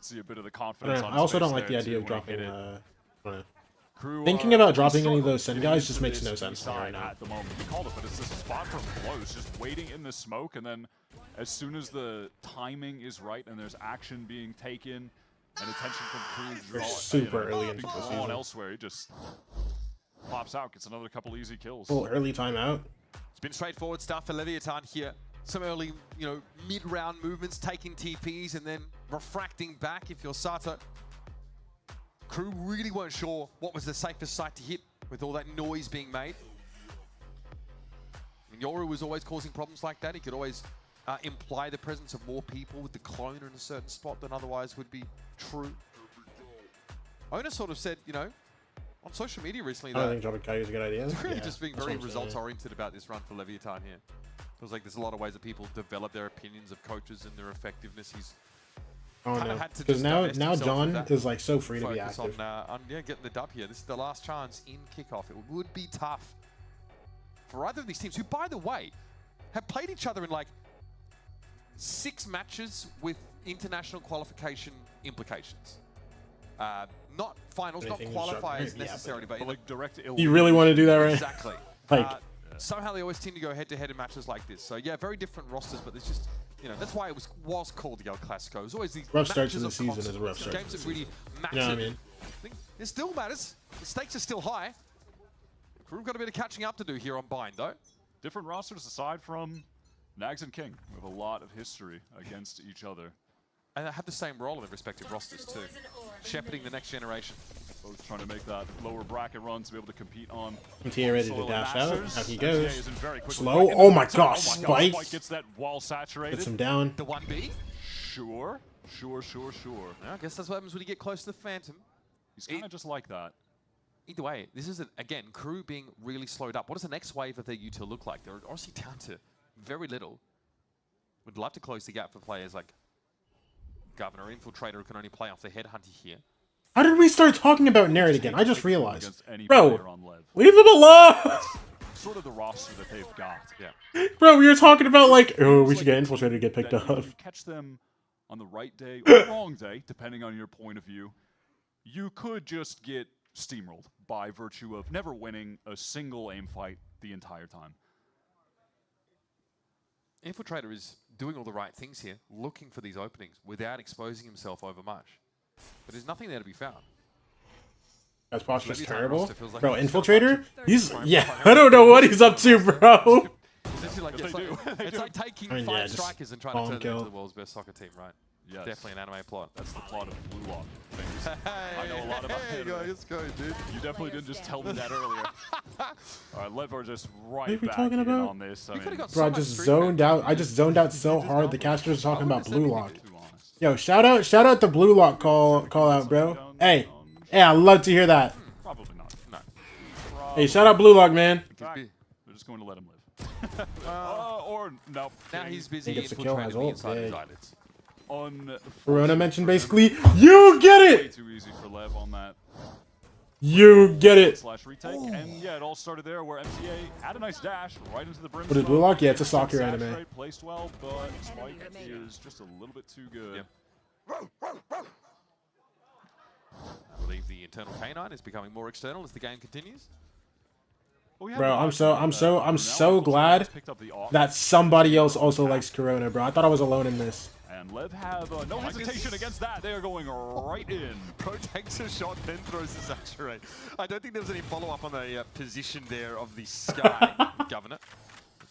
See a bit of the confidence on I also don't like the idea of dropping. Thinking about dropping any of those Sen guys just makes no sense to me right now. At the moment, he called it, but it's just a spot for close, just waiting in the smoke, and then as soon as the timing is right and there's action being taken and attention from KRU, They're super early into the season. Elsewhere, he just pops out, gets another couple easy kills. Full early timeout. It's been straightforward stuff for Leviathan here. Some early, mid-round movements, taking TPs and then refracting back if you're Sato. KRU really weren't sure what was the safest site to hit with all that noise being made. Yoru was always causing problems like that. He could always imply the presence of more people with the clone in a certain spot than otherwise would be true. Owner sort of said, on social media recently I don't think dropping Caillou is a good idea. it's really just being very results-oriented about this run for Leviathan here. Feels like there's a lot of ways that people develop their opinions of coaches and their effectiveness. He's no, because now John is like so free to be active. On getting the dub here. This is the last chance in Kickoff. It would be tough for either of these teams, who, by the way, have played each other in like 6 matches with international qualification implications. Not finals, not qualifiers necessarily, but like direct. You really want to do that, right? Exactly. Somehow they always seem to go head-to-head in matches like this. So yeah, very different rosters, but there's just, that's why it was called the El Clasico. It was always these rough starts in the season is a rough start. Games that really matter. You know what I mean? It still matters. The stakes are still high. KRU got a bit of catching up to do here on Bind, though. Different rosters aside from Nags and King, with a lot of history against each other. And they have the same role in their respective rosters, too. Shepherding the next generation. Both trying to make that lower bracket run to be able to compete on. MTA ready to dash out. Out he goes. Slow. Oh my gosh, Spike. Spike gets that wall saturated. Gets him down. The 1B? Sure. I guess that's what happens when you get close to the Phantom. He's kind of just like that. Either way, this is, again, KRU being really slowed up. What does the next wave of their util look like? They're honestly down to very little. Would love to close the gap for players like Governor, Infiltrator, who can only play off the Headhunter here. How did we start talking about Narrate again? I just realized. Bro, leave him alone! Sort of the roster that they've got. Yeah. Bro, we were talking about like, oh, we should get Infiltrator to get picked up. If you catch them on the right day or the wrong day, depending on your point of view, you could just get steamrolled by virtue of never winning a single aim fight the entire time. Infiltrator is doing all the right things here, looking for these openings without exposing himself over much. But there's nothing there to be found. That's posture's terrible. Like bro, Infiltrator? He's, I don't know what he's up to, bro. It's like taking 5 strikers and trying to turn them into the world's best soccer team, right? Yes. Definitely an anime plot. That's the plot of Blue Lock. I know a lot about it. Let's go, dude. You definitely didn't just tell me that earlier. All right, Lev are just right what are we back talking about? on this. I mean, bro, I just zoned out. I just zoned out so hard. The casters are talking about Blue Lock. Yo, shout out the Blue Lock call out, bro. Hey, I love to hear that. Probably not. No. Hey, shout out Blue Lock, man. They're just going to let him live. Or no. Now he's busy infiltrating the inside his eyelids. Corona mentioned basically, you get it. Way too easy for Lev on that. You get it. Slash retake, and yeah, it all started there where MTA had a nice dash right into the brim. What is Blue Lock? Yeah, it's a soccer anime. Placed well, but Spike is just a little bit too good. Yep. I believe the internal canine is becoming more external as the game continues. Bro, I'm so glad that somebody else also likes Corona, bro. I thought I was alone in this. And Lev have no hesitation against that. They are going right in. Pro takes a shot, then throws the saturate. I don't think there was any follow-up on the position there of the Sky Governor.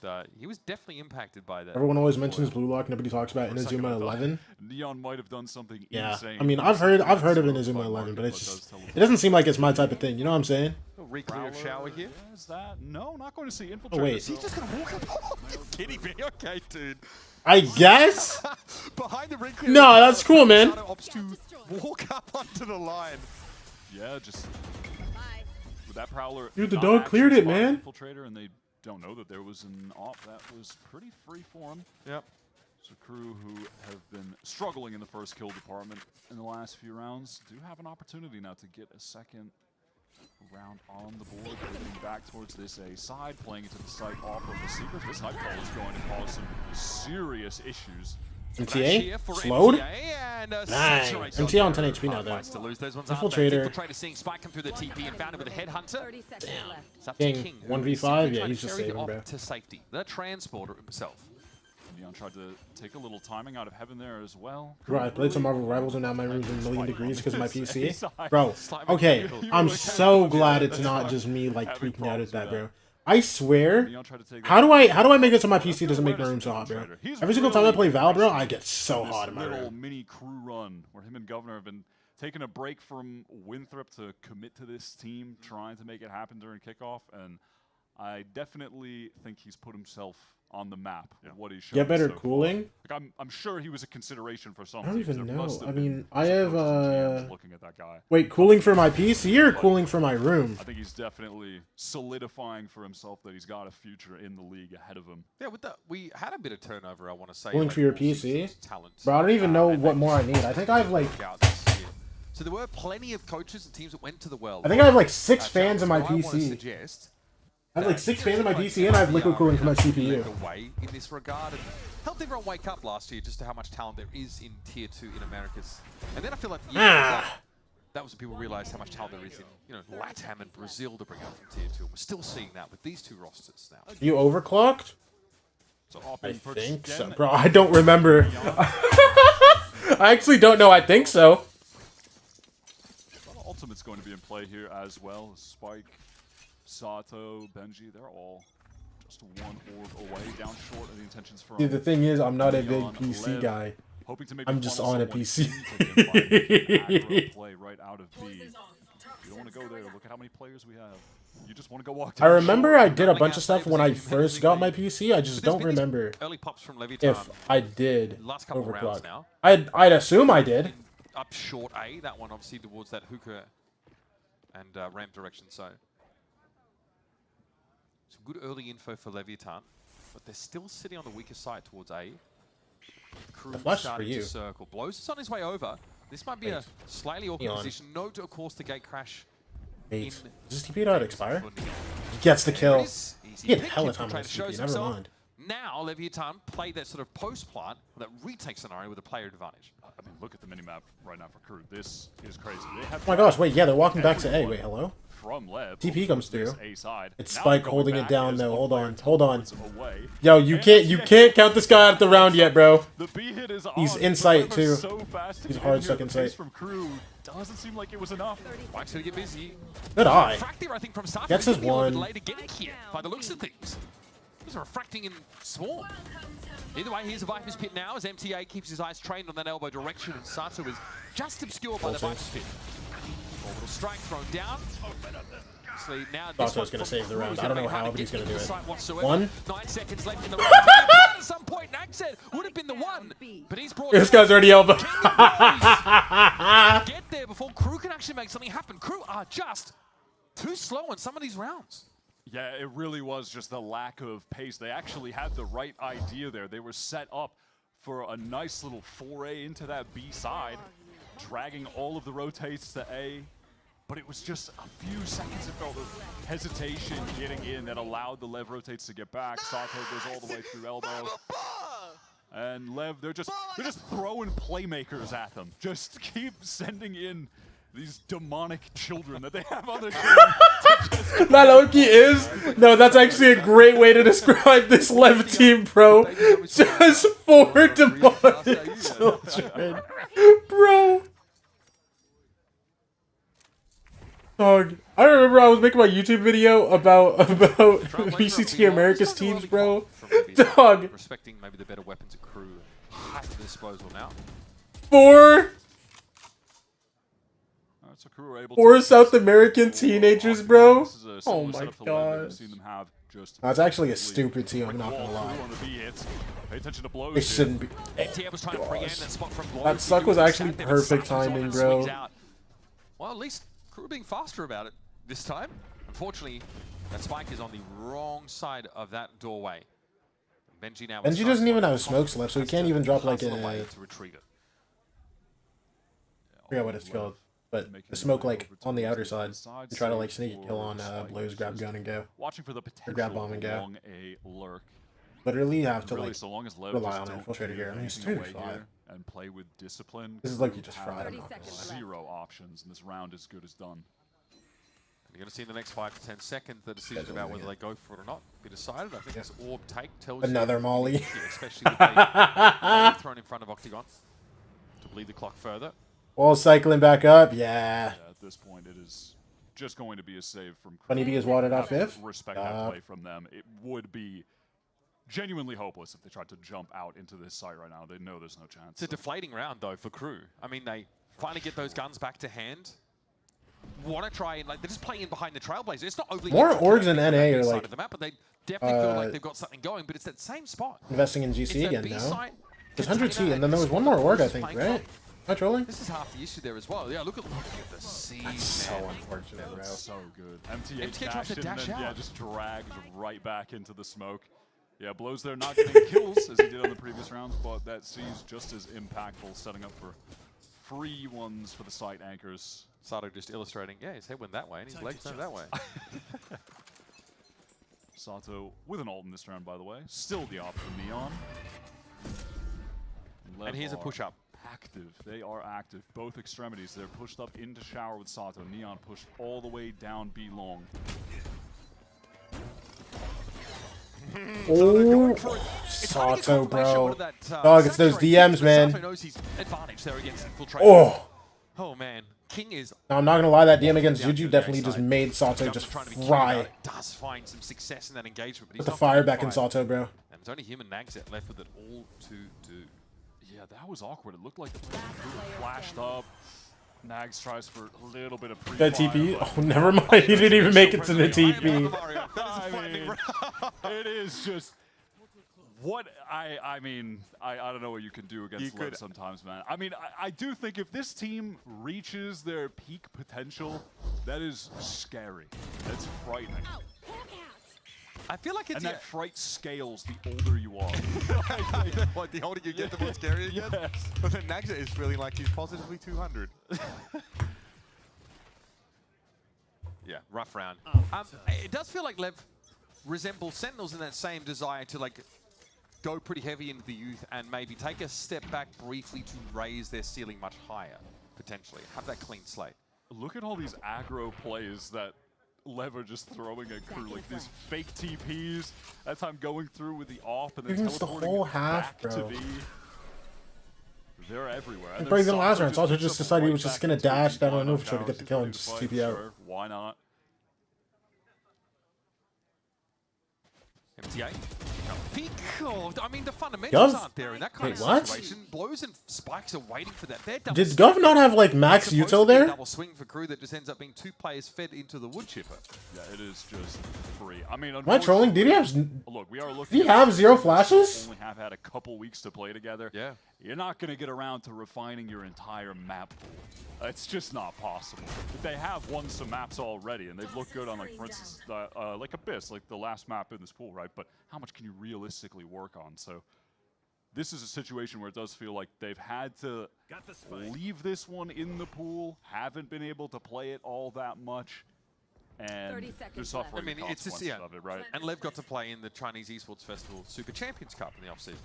But he was definitely impacted by that. Everyone always mentions Blue Lock. Nobody talks about Inazuma 11. Neon might have done something yeah. insane. I mean, I've heard of Inazuma 11, but it doesn't seem like it's my type of thing. You know what I'm saying? Re-clear shower here. Is that? No, not going to see infiltrators. Oh, wait. He's just going to walk up. You're kidding me. Okay, dude. I guess? Behind the ring clear. No, that's cool, man. Opts to walk up onto the line. Yeah, just with that Prowler. Dude, the dog cleared it, man. Infiltrator, and they don't know that there was an op that was pretty free for him. Yep. So crew who have been struggling in the first kill department in the last few rounds do have an opportunity now to get a second round on the board, moving back towards this A side, playing into the site off of the secret. This high call is going to cause some serious issues. MTA? Slowed? Nice. MTA on 10 HP now, though. Infiltrator. Infiltrator seeing Spike come through the TP and found him with a headhunter. Damn. King, 1v5? Yeah, he's just saving, bro. To safety. The transporter himself. Neon tried to take a little timing out of heaven there as well. Bro, I played some Marvel Rivals and now my room's a million degrees because of my PC. Bro, okay, I'm so glad it's not just me like tweaking out at that, bro. I swear, how do I make it so my PC doesn't make my room so hot, bro? Every single time I play Val, bro, I get so hot in my room. Little mini crew run where him and Governor have been taking a break from Winthrop to commit to this team, trying to make it happen during kickoff, and I definitely think he's put himself on the map with what he's shown. Get better so cooling? Like I'm sure he was a consideration for some I don't teams. even There know. must have I been mean, I have looking at that guy. Wait, cooling for my PC or cooling for my room? I think he's definitely solidifying for himself that he's got a future in the league ahead of him. Yeah, with that, we had a bit of turnover, I want to say. Cooling for your PC? Bro, I don't even know what more I need. I think I have like... So there were plenty of coaches and teams that went to the World. I think I have like 6 fans in my PC. Suggest I have like 6 fans in my PC and I have liquid cooling for my CPU. Away in this regard, and helped everyone wake up last year just to how much talent there is in Tier 2 in Americas. And then I feel like that was when people realized how much talent there is in LATAM and Brazil to bring up from Tier 2. And we're still seeing that with these two rosters now. You overclocked? So I think so, bro. I don't remember. I actually don't know. I think so. Well, Ultimate's going to be in play here as well. Spike, Sato, Benji, they're all just one orb away, down short of the intentions for. Dude, the thing is, I'm not a big PC guy. I'm just on a PC. Play right out of B. You don't want to go there. Look at how many players we have. You just want to go walk. I remember I did a bunch of stuff when I first got my PC. I just don't remember early pops from LEV if I did last couple overclock. rounds now. I'd assume I did. Up short A, that one obviously towards that hookah and ramp direction. So some good early info for Leviathan, but they're still sitting on the weaker side towards A. Crew starting to circle. Blows is on his way over. This might be a slightly awkward position. Note, of course, the gate crash. Does this TP not expire? He gets the kill. He had hella time on his TP, never mind. Now, Leviathan play that sort of post-plant, that retake scenario with a player advantage. I mean, look at the minimap right now for Crew. This is crazy. They have Oh my gosh, wait, yeah, they're walking back to A. Wait, hello? From Lev. TP comes through. A side. It's Spike holding it down though. Hold on. Yo, you can't count this guy out of the round yet, bro. The B hit is He's on, in sight too. So He's hard stuck in sight. From Crew doesn't seem like it was enough. Mike's gonna get busy. Good eye. I think from Sato. Gets his one. Later getting here by the looks of things. He's refracting in Swarm. Either way, here's a Viper's Pit now as MTA keeps his eyes trained on that elbow direction, and Sato is just obscured by the Viper's Pit. Orbital strike thrown down. Now Sato's going to save the round. I don't know how, but he's going to do it. 1. 9 seconds left in the round. At some point, Nag said would have been the 1, but he's brought. This guy's already elbow. Get there before Crew can actually make something happen. Crew are just too slow in some of these rounds. Yeah, it really was just the lack of pace. They actually had the right idea there. They were set up for a nice little foray into that B side, dragging all of the rotates to A. But it was just a few seconds, it felt, of hesitation getting in that allowed the Lev rotates to get back. Sato goes all the way through elbow. And Lev, they're just throwing playmakers at them. Just keep sending in these demonic children that they have on their team. That Oki is? No, that's actually a great way to describe this LEV team, bro. Just 4 demonic children. Bro. Dog. I remember I was making my YouTube video about VCT America's teams, bro. Dog. Respecting maybe the better weapons at KRU at the disposal now. 4 So KRU are able 4 to South American teenagers, bro. Oh my god. That's actually a stupid team, I'm not gonna lie. It shouldn't be. Oh, that suck was actually perfect timing, bro. Well, at least KRU being faster about it this time. Unfortunately, that spike is on the wrong side of that doorway. Benji now. Benji doesn't even have smokes left, so he can't even drop like a. I forget what it's called, but the smoke like on the outer side and try to like sneak a kill on Blue's grab gun and go. Watching for the potential or grab bomb and go. along a lurk. Literally, you have to Really, like so long as Lev rely just on it. don't Full straight here. I mean, he's give anything 2 away 5. here and play with discipline. This is like you KRU just have fried him. 0 options, and this round is good as done. You're going to see in the next 5 to 10 seconds the decision about whether they go for it or not be decided. I think this orb take tells Another you, molly. Yeah, especially with they thrown in front of Octagon to bleed the clock further. Wall cycling back up, yeah. At this point, it is just going to be a save from KRU. Funny B is wadded off if. Respect that play from them. It would be genuinely hopeless if they tried to jump out into this site right now. They know there's no chance. It's a deflating round, though, for KRU. I mean, they finally get those guns back to hand. Want to try and, like, they're just playing in behind the Trailblazer. It's not overly More orgs in NA are like of the map, but they definitely feel like they've got something going, but it's that same spot. Investing in GC again, no? There's 100T, and then there was one more org, I think, right? Am I trolling? This is half the issue there as well. Yeah, look at the scene. That's so unfortunate, bro. That's so good. MTA tries to dash out. Yeah, just drags right back into the smoke. Yeah, Blows there not getting kills as he did on the previous rounds, but that seems just as impactful, setting up for free ones for the site anchors. Sato just illustrating, yeah, his head went that way and his legs went that way. Sato with an ult in this round, by the way. Still the op for Neon. And here's a push-up. Active. They are active. Both extremities. They're pushed up into shower with Sato. Neon pushed all the way down B long. Oh, Sato, bro. Dog, it's those DMs, man. Oh. Oh, man. King is... Now, I'm not going to lie, that DM against Juju definitely just made Sato just fry. Does find some success in that engagement, but Put the fire back in Sato, bro. And it's only him and Nagset left with it all to do. Yeah, that was awkward. It looked like the flashed up. Nags tries for a little bit of pre That TP? Oh, never mind. He didn't even make it to the TP. I mean, it is just... What I mean, I don't know what you can do against LEV sometimes, man. I mean, I do think if this team reaches their peak potential, that is scary. That's frightening. I feel like it's... And that fright scales the older you are. Like, the older you get, the more scary it gets? Yes. But then Nagset is feeling like he's positively 200. Yeah, rough round. It does feel like LEV resembles Sentinels in that same desire to, like, go pretty heavy into the youth and maybe take a step back briefly to raise their ceiling much higher, potentially. Have that clean slate. Look at all these aggro plays that LEV are just throwing at KRU, like these fake TPs. That time going through with the off and then teleporting the whole half, back bro. to B. They're everywhere. And probably even last round, Sato just decided he was just going to dash down on Overture to get the kill and just TP out. Sure, why not? MTA. Peak. Oh, I mean, the fundamentals aren't there in that kind of situation. Blows and Spikes are waiting for that. Did Gov not have like max util there? Double swing for KRU that just ends up being 2 players fed into the wood chipper. Yeah, it is just free. I mean, am I trolling? Did he have? Look, we are looking. Did he have 0 flashes? Only have had a couple weeks to play together. Yeah. You're not going to get around to refining your entire map pool. It's just not possible. They have won some maps already, and they've looked good on, like, for instance, like Abyss, like the last map in this pool, right? But how much can you realistically work on? So this is a situation where it does feel like they've had to leave this one in the pool, haven't been able to play it all that much, and they're suffering the consequences of it, right? And LEV got to play in the Chinese Esports Festival Super Champions Cup in the offseason.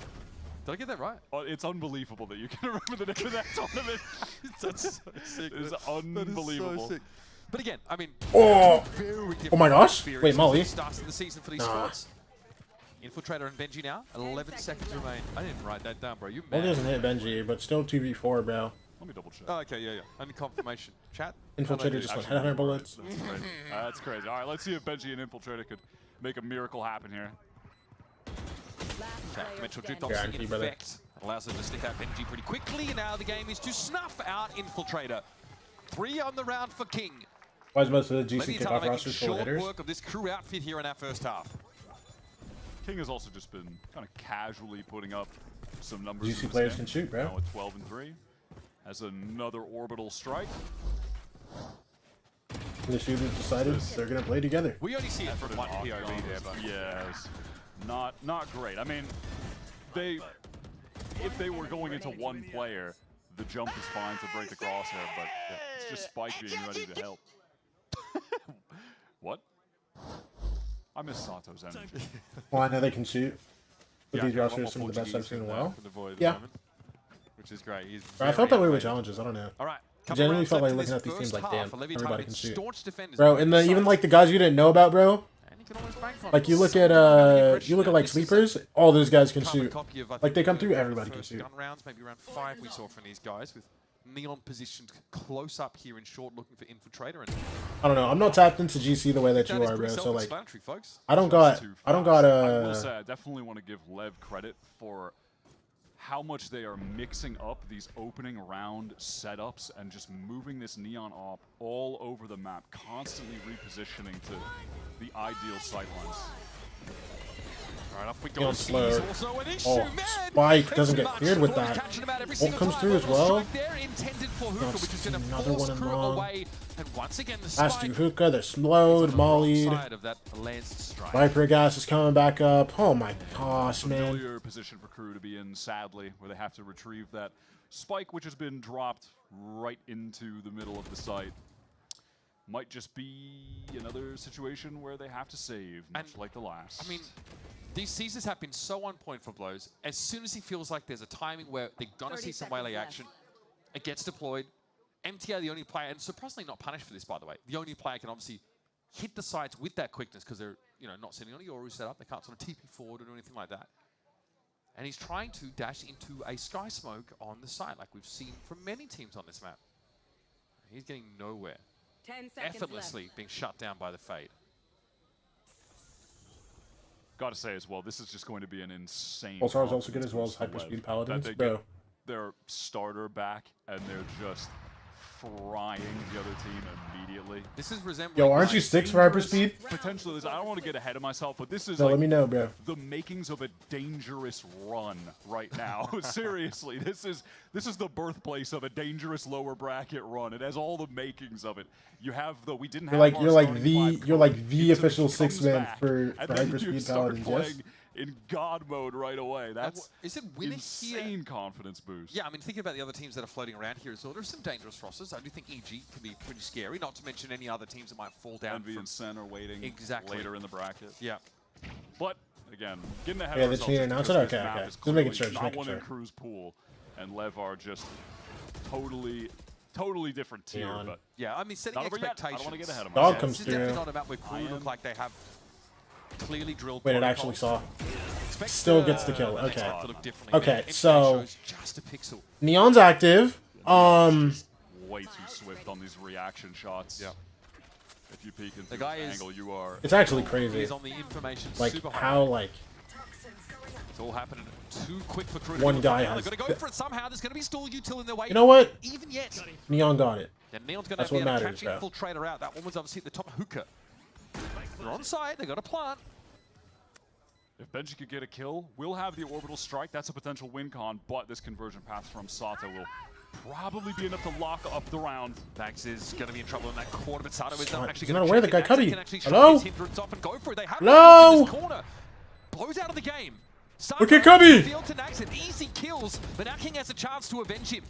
Did I get that right? Oh, it's unbelievable that you can remember the name of that tournament. That's so sick. It's unbelievable. That is so sick. But again, I mean, oh my gosh! Experience Wait, Molly. Starts of the season for these squads. Infiltrator and Benji now. 11 seconds remain. I didn't write that down, bro. You mad? Molly doesn't hit Benji, but still 2v4, bro. Let me double check. Oh, okay, yeah. Only confirmation. Chat. Infiltrator just went headhunter bullets. That's crazy. That's crazy. All right, let's see if Benji and Infiltrator could make a miracle happen here. Dimensional Juke obviously in effect. Allows them to stick out Benji pretty quickly, and now the game is to snuff out Infiltrator. 3 on the round for King. Why is most of the GC kickoff rosters full of hitters? Work of this crew outfit here in our first half. King has also just been kind of casually putting up some numbers. GC players can shoot, bro. Now at 12 and 3. Has another orbital strike. The shooters decided they're gonna play together. We only see it from one POV there, but yes, not great. I mean, if they were going into one player, the jump is fine to break the crosshair, but it's just Spike being ready to help. What? I miss Sato's energy. Well, I know they can shoot. But these yeah, rosters are some of the best I've seen in a while. Yeah. Which is great. He's I felt that way with challenges. I don't know. All right. I genuinely felt like looking at these teams like, damn, everybody can shoot. Bro, and even like the guys you didn't know about, bro. Like you look at like sleepers, all those guys can shoot. Like they come through, everybody can shoot. Gun rounds, maybe around 5 we saw from these guys with Neon positioned close up here in short, looking for Infiltrator. And I don't know. I'm not tapped into GC the way that you are, bro. So like, I don't got. I will say I definitely want to give LEV credit for how much they are mixing up these opening round setups and just moving this Neon op all over the map, constantly repositioning to the ideal sightlines. All right, off we go. Slow. Oh, Spike doesn't get cleared with that. Ult comes through as well. Another one in long. Last two hookah, they're slowed, mollied. Viper gas is coming back up. Oh my gosh, man. Familiar position for crew to be in, sadly, where they have to retrieve that spike, which has been dropped right into the middle of the site. Might just be another situation where they have to save, much like the last. I mean, these seasons have been so on point for Blows. As soon as he feels like there's a timing where they're going to see some melee action, it gets deployed. MTR, the only player, and surprisingly not punished for this, by the way, the only player can obviously hit the sides with that quickness because they're not sitting on a Yoru setup. They can't sort of TP forward or do anything like that. And he's trying to dash into a Sky Smoke on the side, like we've seen from many teams on this map. He's getting nowhere. 10 seconds effortlessly left. Being shut down by the Fade. Gotta say as well, this is just going to be an insane. All Stars also good as well as Hyperspeed Paladins, they bro. Get their starter back and they're just frying the other team immediately. This is resembling. Yo, aren't you 6 for Hyperspeed? Potentially, I don't want to get ahead of myself, but this is let me know, bro. The makings of a dangerous run right now. Seriously, this is the birthplace of a dangerous lower bracket run. It has all the makings of it. You have we didn't have. You're like the official 6-man for Hyperspeed Paladins, yes. In God mode right away. That's is it winning insane confidence boost. Yeah, I mean, thinking about the other teams that are floating around here as well, there's some dangerous rosters. I do think EG can be pretty scary, not to mention any other teams that might fall down. Envy and Sen are waiting later in the bracket. Yeah. But, again, getting ahead of ourselves. Yeah, they announced it? Okay, okay. Just making sure, Not one in Crew's pool, and LEV are just totally different tier. But yeah, I mean, setting expectations. I don't want to get ahead of myself. Dog comes through. This is definitely not about where Crew look like they have clearly drilled. Wait, it actually saw. Still gets the kill. Okay. Okay, so Neon's active. Way too swift on these reaction shots. Yeah. If you peek into the guy this angle, you are. It's actually crazy. He's on the information like super how high. like. It's all happening too quick for Crew. One guy has. They're gonna go for it somehow. There's gonna be stall util in their way. You know what? Even yet. Neon got it. And Neon's gonna That's be what able to matters, catch bro. Infiltrator out. That one was obviously at the top of Hookah. They're on site. They got a plant. If Benji could get a kill, we'll have the orbital strike. That's a potential win con, but this conversion path from Sato will probably be enough to lock up the round. Max is going to be in trouble in that corner, but Sato is not actually He's not going to aware the guy Cubby. Hello? Hello? Blows out of the game. Look at Cubby. Field to Naxit. Easy kills, but now King has a chance to avenge him.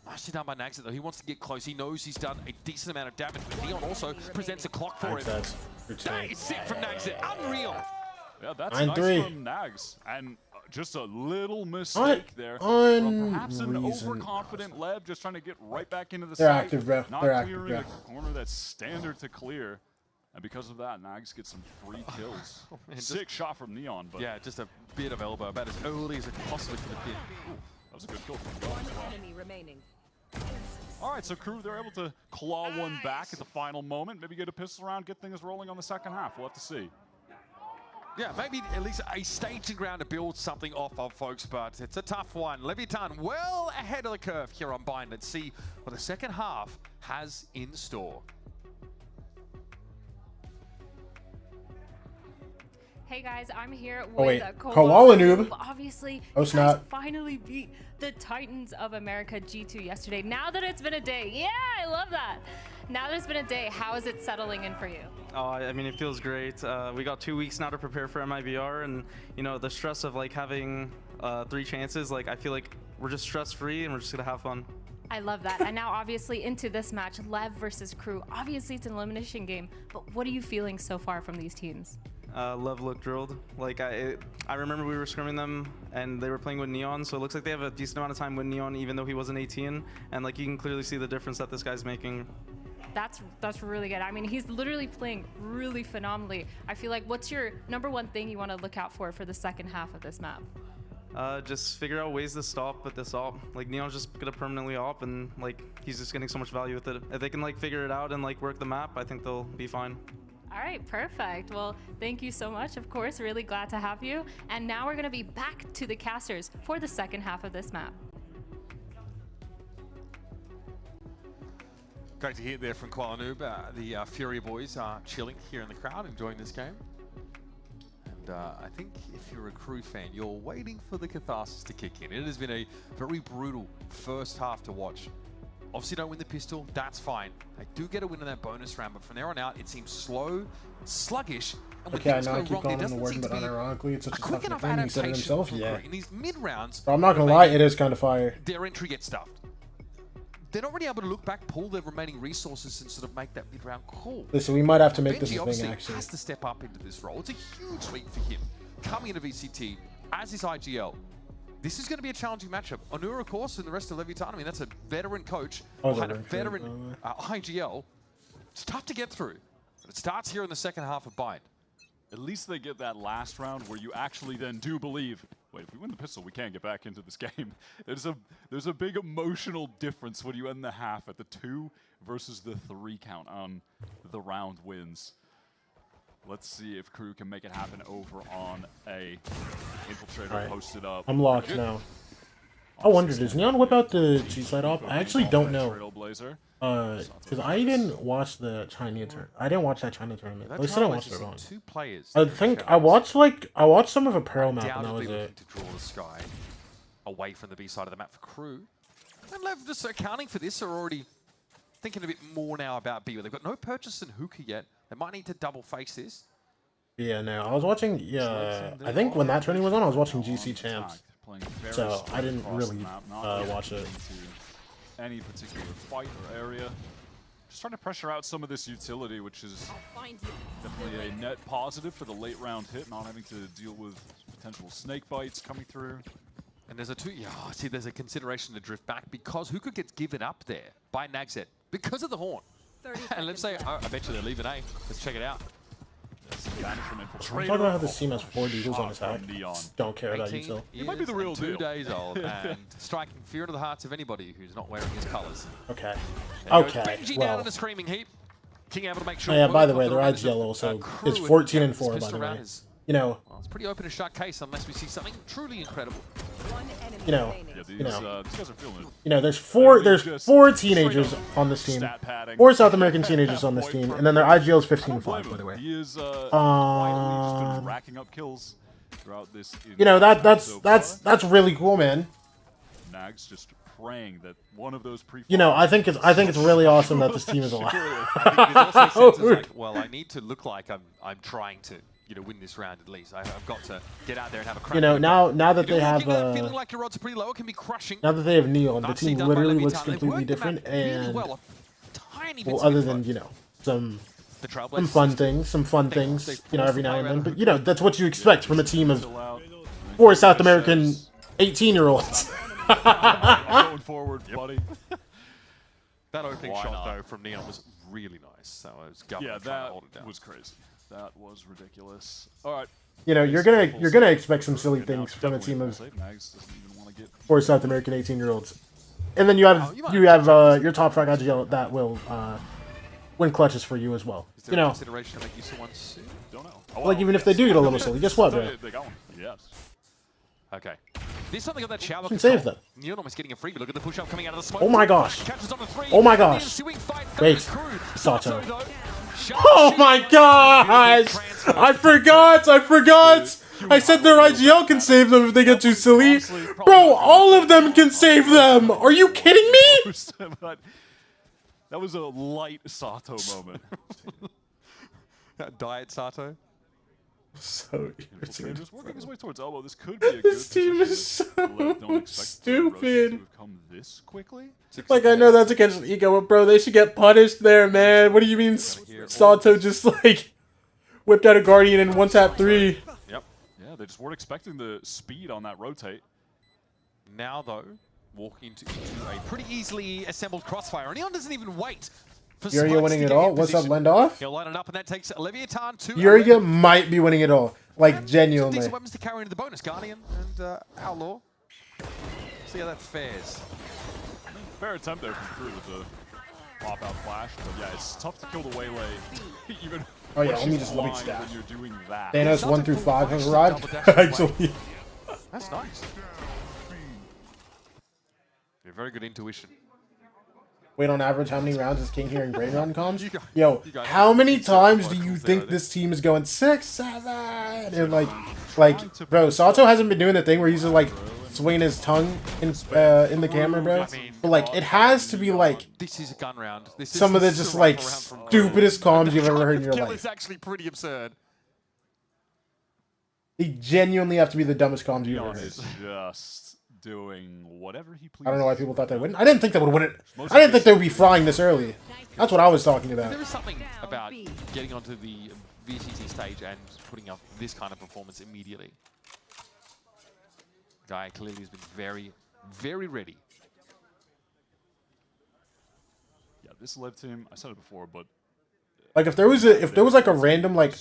Nicely done by Naxit, though. He wants to get close. He knows he's done a decent amount of damage, but Neon also presents a clock for him. That is sick from Naxit. Unreal. Yeah, that's 9-3. nice from Nags. And Just a little mistake there. From perhaps an overconfident Lev, just trying to get right back into the They're site. active, bro. Not They're clearing active, a corner that's standard to clear. And because of that, Nags gets some free kills. Sick shot from Neon, but yeah, just a bit of elbow, about as early as it possibly could have been. That was a good kill from Neon as well. Enemy remaining. All right, so KRU, they're able to claw one back at the final moment. Maybe get a pistol round, get things rolling on the second half. We'll have to see. Yeah, maybe at least a staging ground to build something off of, folks, but it's a tough one. Levitan well ahead of the curve here on Bind. Let's see what the second half has in store. Hey guys, I'm here with Oh wait, Koala Noob. Obviously, Oh snap! Finally beat the Titans of America G2 yesterday. Now that it's been a day, yeah, I love that. Now that it's been a day, how is it settling in for you? Oh, I mean, it feels great. We got 2 weeks now to prepare for MIBR, and you know, the stress of like having 3 chances, like I feel like we're just stress-free and we're just gonna have fun. I love that. And now obviously into this match, LEV versus KRU. Obviously it's an elimination game, but what are you feeling so far from these teams? LEV looked drilled. Like I remember we were scrimming them and they were playing with Neon, so it looks like they have a decent amount of time with Neon even though he wasn't 18, and like you can clearly see the difference that this guy's making. That's really good. I mean, he's literally playing really phenomenally. I feel like, what's your #1 thing you want to look out for the second half of this map? Just figure out ways to stop with this op. Like Neon's just gonna permanently op, and like he's just getting so much value with it. If they can like figure it out and like work the map, I think they'll be fine. All right, perfect. Well, thank you so much. Of course, really glad to have you. And now we're gonna be back to the casters for the second half of this map. Great to hear there from Koala Noob. The Fury boys are chilling here in the crowd, enjoying this game. And I think if you're a KRU fan, you're waiting for the catharsis to kick in. It has been a very brutal first half to watch. Obviously don't win the pistol, that's fine. They do get a win in that bonus round, but from there on out, it seems slow, sluggish, and when Okay, I things know go I keep wrong, calling there him the doesn't word, seem to but be unironically, it's such a quick tough enough thing. He said it adaptation himself, from yeah. KRU. In these mid-rounds, But I'm not gonna lie, it is kind of fire. their entry gets stuffed. They're not really able to look back, pull their remaining resources, and sort of make that mid-round call. Listen, we might have to make this Benji a thing, obviously actually. has to step up into this role. It's a huge week for him. Coming into VCT, as is IGL. This is going to be a challenging matchup. Onur, of course, and the rest of Levitan, I mean, that's a veteran coach behind a veteran IGL. It's tough to get through, but it starts here in the second half of Bind. At least they get that last round where you actually then do believe, wait, if we win the pistol, we can't get back into this game. There's a big emotional difference when you end the half at the 2 versus the 3 count on the round wins. Let's see if KRU can make it happen over on A. Infiltrator posted up. I'm locked now. I wonder, does Neon whip out the G-side op? I actually don't know. Because I didn't watch the China tournament. I didn't watch that China tournament. At least I didn't watch it on. I think I watched some of a Pearl map, and that was it. To draw the sky away from the B side of the map for KRU. And LEV just accounting for this are already thinking a bit more now about B. They've got no purchase in Hookah yet. They might need to double face this. Yeah, no, I was watching. Yeah, I think when that tourney was on, I was watching GC Champs. So I didn't really watch it. Any particular fight or area. Just trying to pressure out some of this utility, which is definitely a net positive for the late round hit, not having to deal with potential snake bites coming through. And there's there's a consideration to drift back because Hookah gets given up there by Nagset because of the horn. And let's say, I bet you they're leaving A. Let's check it out. I'm talking about how this team has 4 deagles on his hack. Don't care about util. It might be the real deal. 2 days old and striking fear into the hearts of anybody who's not wearing his colors. Okay. Okay. Benji down in a screaming heap. King able to make sure. Oh, yeah, by the way, their IGL also is 14-4, by the way. You know. Well, it's pretty open and shut case unless we see something truly incredible. You know. These guys are feeling it. You know, there's four teenagers on this team. 4 South American teenagers on this team, and then their IGL is 15-5, by the way. He is quietly just been racking up kills throughout this. You know, that's really cool, man. Nags just praying that one of those pre. You know, I think it's really awesome that this team is alive. Well, I need to look like I'm trying to, win this round at least. I've got to get out there and have a crack. You know, now that they have feeling like your odds are pretty low, it can be crushing. Now that they have Neon, the team literally looks completely different, and well, other than some fun things, every now and then. But that's what you expect from a team of for South American 18-year-olds. Going forward, buddy. That opening Why shot, not? though, from Neon was really nice. That was government trying to hold it down. was crazy. That was ridiculous. All right. You know, you're gonna expect some silly things from a team of for South American 18-year-olds, and then you have your top frag IGL that will win clutches for you as well. Is there You know, consideration to make use of one soon? Don't know. like even if they do get a little silly, guess what, bro? They got one. Yes. Okay. There's something on that shower Can control. save them. Neon almost getting a free, but look at the push-up coming out of the smoke. Oh my gosh. Catches on a three. Oh my gosh. Ensuing fight Wait, goes through. Sato. though. Oh my gosh! I forgot! I said their IGL can save them if they get too silly. Bro, all of them can save them! Are you kidding me? That was a light Sato moment. Diet Sato. So irritating. Just working his way towards elbow. This could be a good This team is so stupid. To have come this quickly. Like, I know that's against ego, but bro, they should get punished there, man. What do you mean Sato just, like, whipped out a Guardian in one tap 3? Yep. Yeah, they just weren't expecting the speed on that rotate. Now, though, walking into a pretty easily assembled crossfire. And Neon doesn't even wait for Yuria Smokes winning to it get all? in What's up, position. Lendoff? He'll line it up, and that takes Leviathan to Yuria might be winning it all. Like, some genuinely. decent weapons to carry into the bonus. Guardian and Outlaw. See how that fares. Fair attempt there from Crew with the pop-out flash, but yeah, it's tough to kill the waylay. Even Oh yeah, once let me you just fly stab. when you're doing that. Thanos 1 through 5 have arrived. Actually. That's nice. You're very good intuition. Wait, on average, how many rounds is King here in Brain Run comms? You Yo, guys how many are times do quite you cool think there, this team is going 6, 7? And like, bro, Sato hasn't been doing the thing where he's just like swinging his tongue in the camera, bro. But like, it has to be like This is a gun round. This some of the is just a like rifle round from stupidest comms you've ever heard in your kill life. is actually pretty absurd. They genuinely have to be the dumbest comms you've ever heard. Is just doing whatever he pleases. I don't know why people thought they wouldn't. I didn't think they would win it. I didn't think they would be frying this early. That's what I was talking about. There is something about getting onto the VCT stage and putting up this kind of performance immediately. Guy clearly has been very, very ready. Yeah, this LEV team, I said it before, but Like if there was like a random like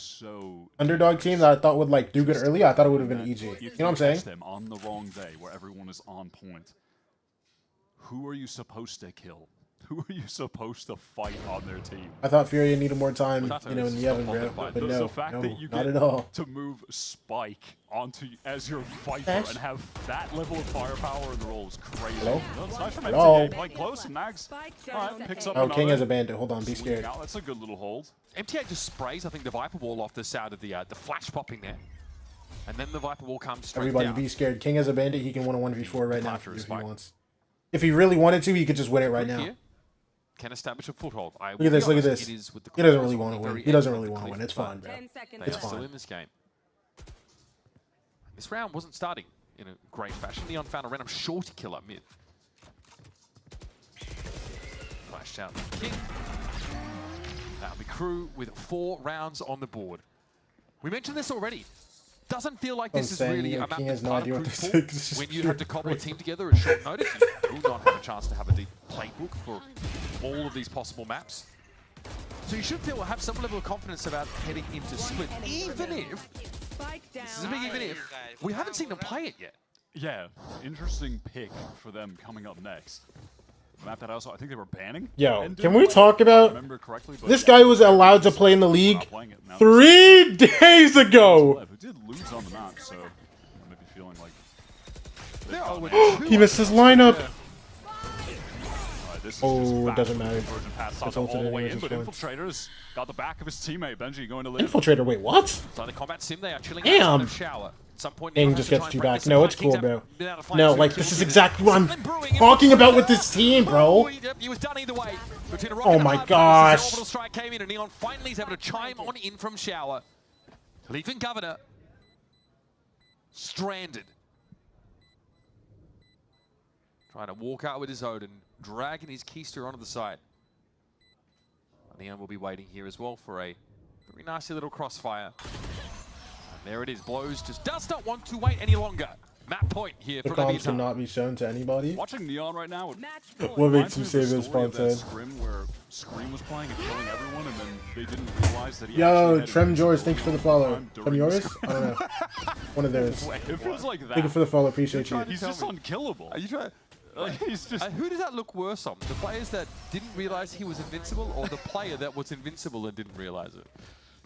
underdog team that I thought would like do good early, I thought it would have been EG. You know what I'm saying? Them on the wrong day where everyone is on point. Who are you supposed to kill? Who are you supposed to fight on their team? I thought Furia needed more time, you know, in the oven, bro. But the no, fact that you not get at all. to move Spike onto as your fighter Dash. and have that level of firepower in the role is crazy. Hello? No, it's nice from Hello? MTA. Playing close and Nags picks up Oh, King another. has a bandit. Hold on, be Swinging scared. out. That's a good little hold. MTA just sprays, I think, the Viper Wall off the side of the flash popping there. And then the Viper Wall comes straight Everybody down. be scared. King has a bandit. He can win a 1v4 right now Flasher if is he fine. wants. If he really wanted to, he could just win it right now. Here can establish a foothold. Look at this, look at this. He doesn't really want to win. He doesn't really want to win. It's fine, bro. They are still in this game. This round wasn't starting in a great fashion. Neon found a random shorty kill up mid. Flashed out King. That'll be Crew with 4 rounds on the board. We mentioned this already. Doesn't feel like this is really a map King has that's no part idea of what Crew's this fault. is. When you have to cobble a team together at short notice, you do not have a chance to have a deep playbook for all of these possible maps. So you should have some level of confidence about heading into Split, even if, this is a big even if, we haven't seen them play it yet. Yeah, interesting pick for them coming up next. Map that also, I think they were banning. Yo, and can didn't we play, talk if I about remember correctly, but this yeah, guy was allowed to play in the league playing it now. 3 days ago. Who did lose on the map, so maybe feeling like He missed his lineup. this is Oh, just it doesn't matter. Virgin Pass It's Sato all ulted the way anyways, in, it's but fine. Infiltrator's got the back of his teammate Benji going to live. Infiltrator, wait, what? So the combat sim, they are chilling Damn. outside of shower. At some point, King Neon just has to gets try you and break back. this No, up. it's King's cool, bro. been out of flank No, soon. like, this is exactly what I'm talking about with this team, bro. Yep, he was done either way. Between a rocket Oh and a my hard gosh. pass, the orbital strike came in, and Neon finally is able to chime on in from shower. Leaving Governor stranded. Trying to walk out with his Odin, dragging his Keister onto the side. Neon will be waiting here as well for a very nasty little crossfire. There it is. Blows just does not want to wait any longer. Map point here The for comms LEV. cannot be shown to anybody. Watching Neon right now. What makes you say this, Ponton? Scrim where Scream was playing and killing everyone, and then they didn't realize that he Yo, actually had Trem George, thanks for the follow. Trem Yours? I don't know. One of those. It feels like that. Thank you for the follow. Appreciate you. He's just unkillable. Are you trying? He's just. Who does that look worse on? The players that didn't realize he was invincible, or the player that was invincible and didn't realize it?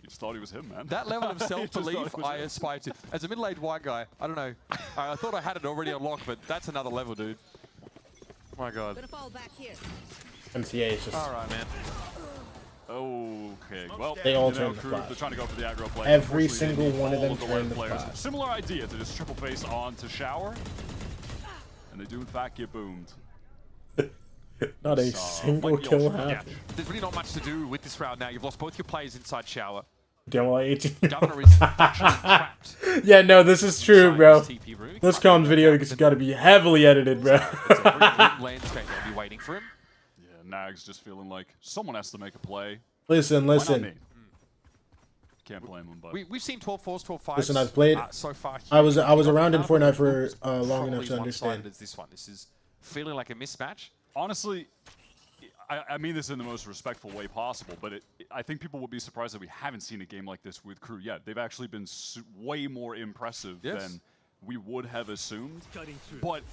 He just thought he was him, man. That level of self-belief I aspire to. As a middle-aged white guy, I don't know. I thought I had it already unlocked, but that's another level, dude. Oh my god. MCA is just... Alright, man. Okay, well, they all you know, turn the crew, flash. they're trying to go for the aggro play. Every Unfortunately, single they need one of them all the turned the players. flash. Similar idea to just triple face on to Shower. And they do, in fact, get boomed. Not a single kill Yeah, happened. there's really not much to do with this round now. You've lost both your players inside Shower. Demo 18. Governor is trapped. Yeah, no, this is true, bro. This comms video has got to be heavily edited, bro. Landscape will be waiting for him. Yeah, Nag's just feeling like someone has to make a play. Listen. Can't blame him, but We've seen 12-4s, 12-5s. Listen, I've played. So far. I was around in Fortnite for long enough to Probably understand. one-sided as this one. This is feeling like a mismatch. Honestly, I mean this in the most respectful way possible, but I think people would be surprised that we haven't seen a game like this with Crew yet. They've actually been way more impressive than we would have assumed. But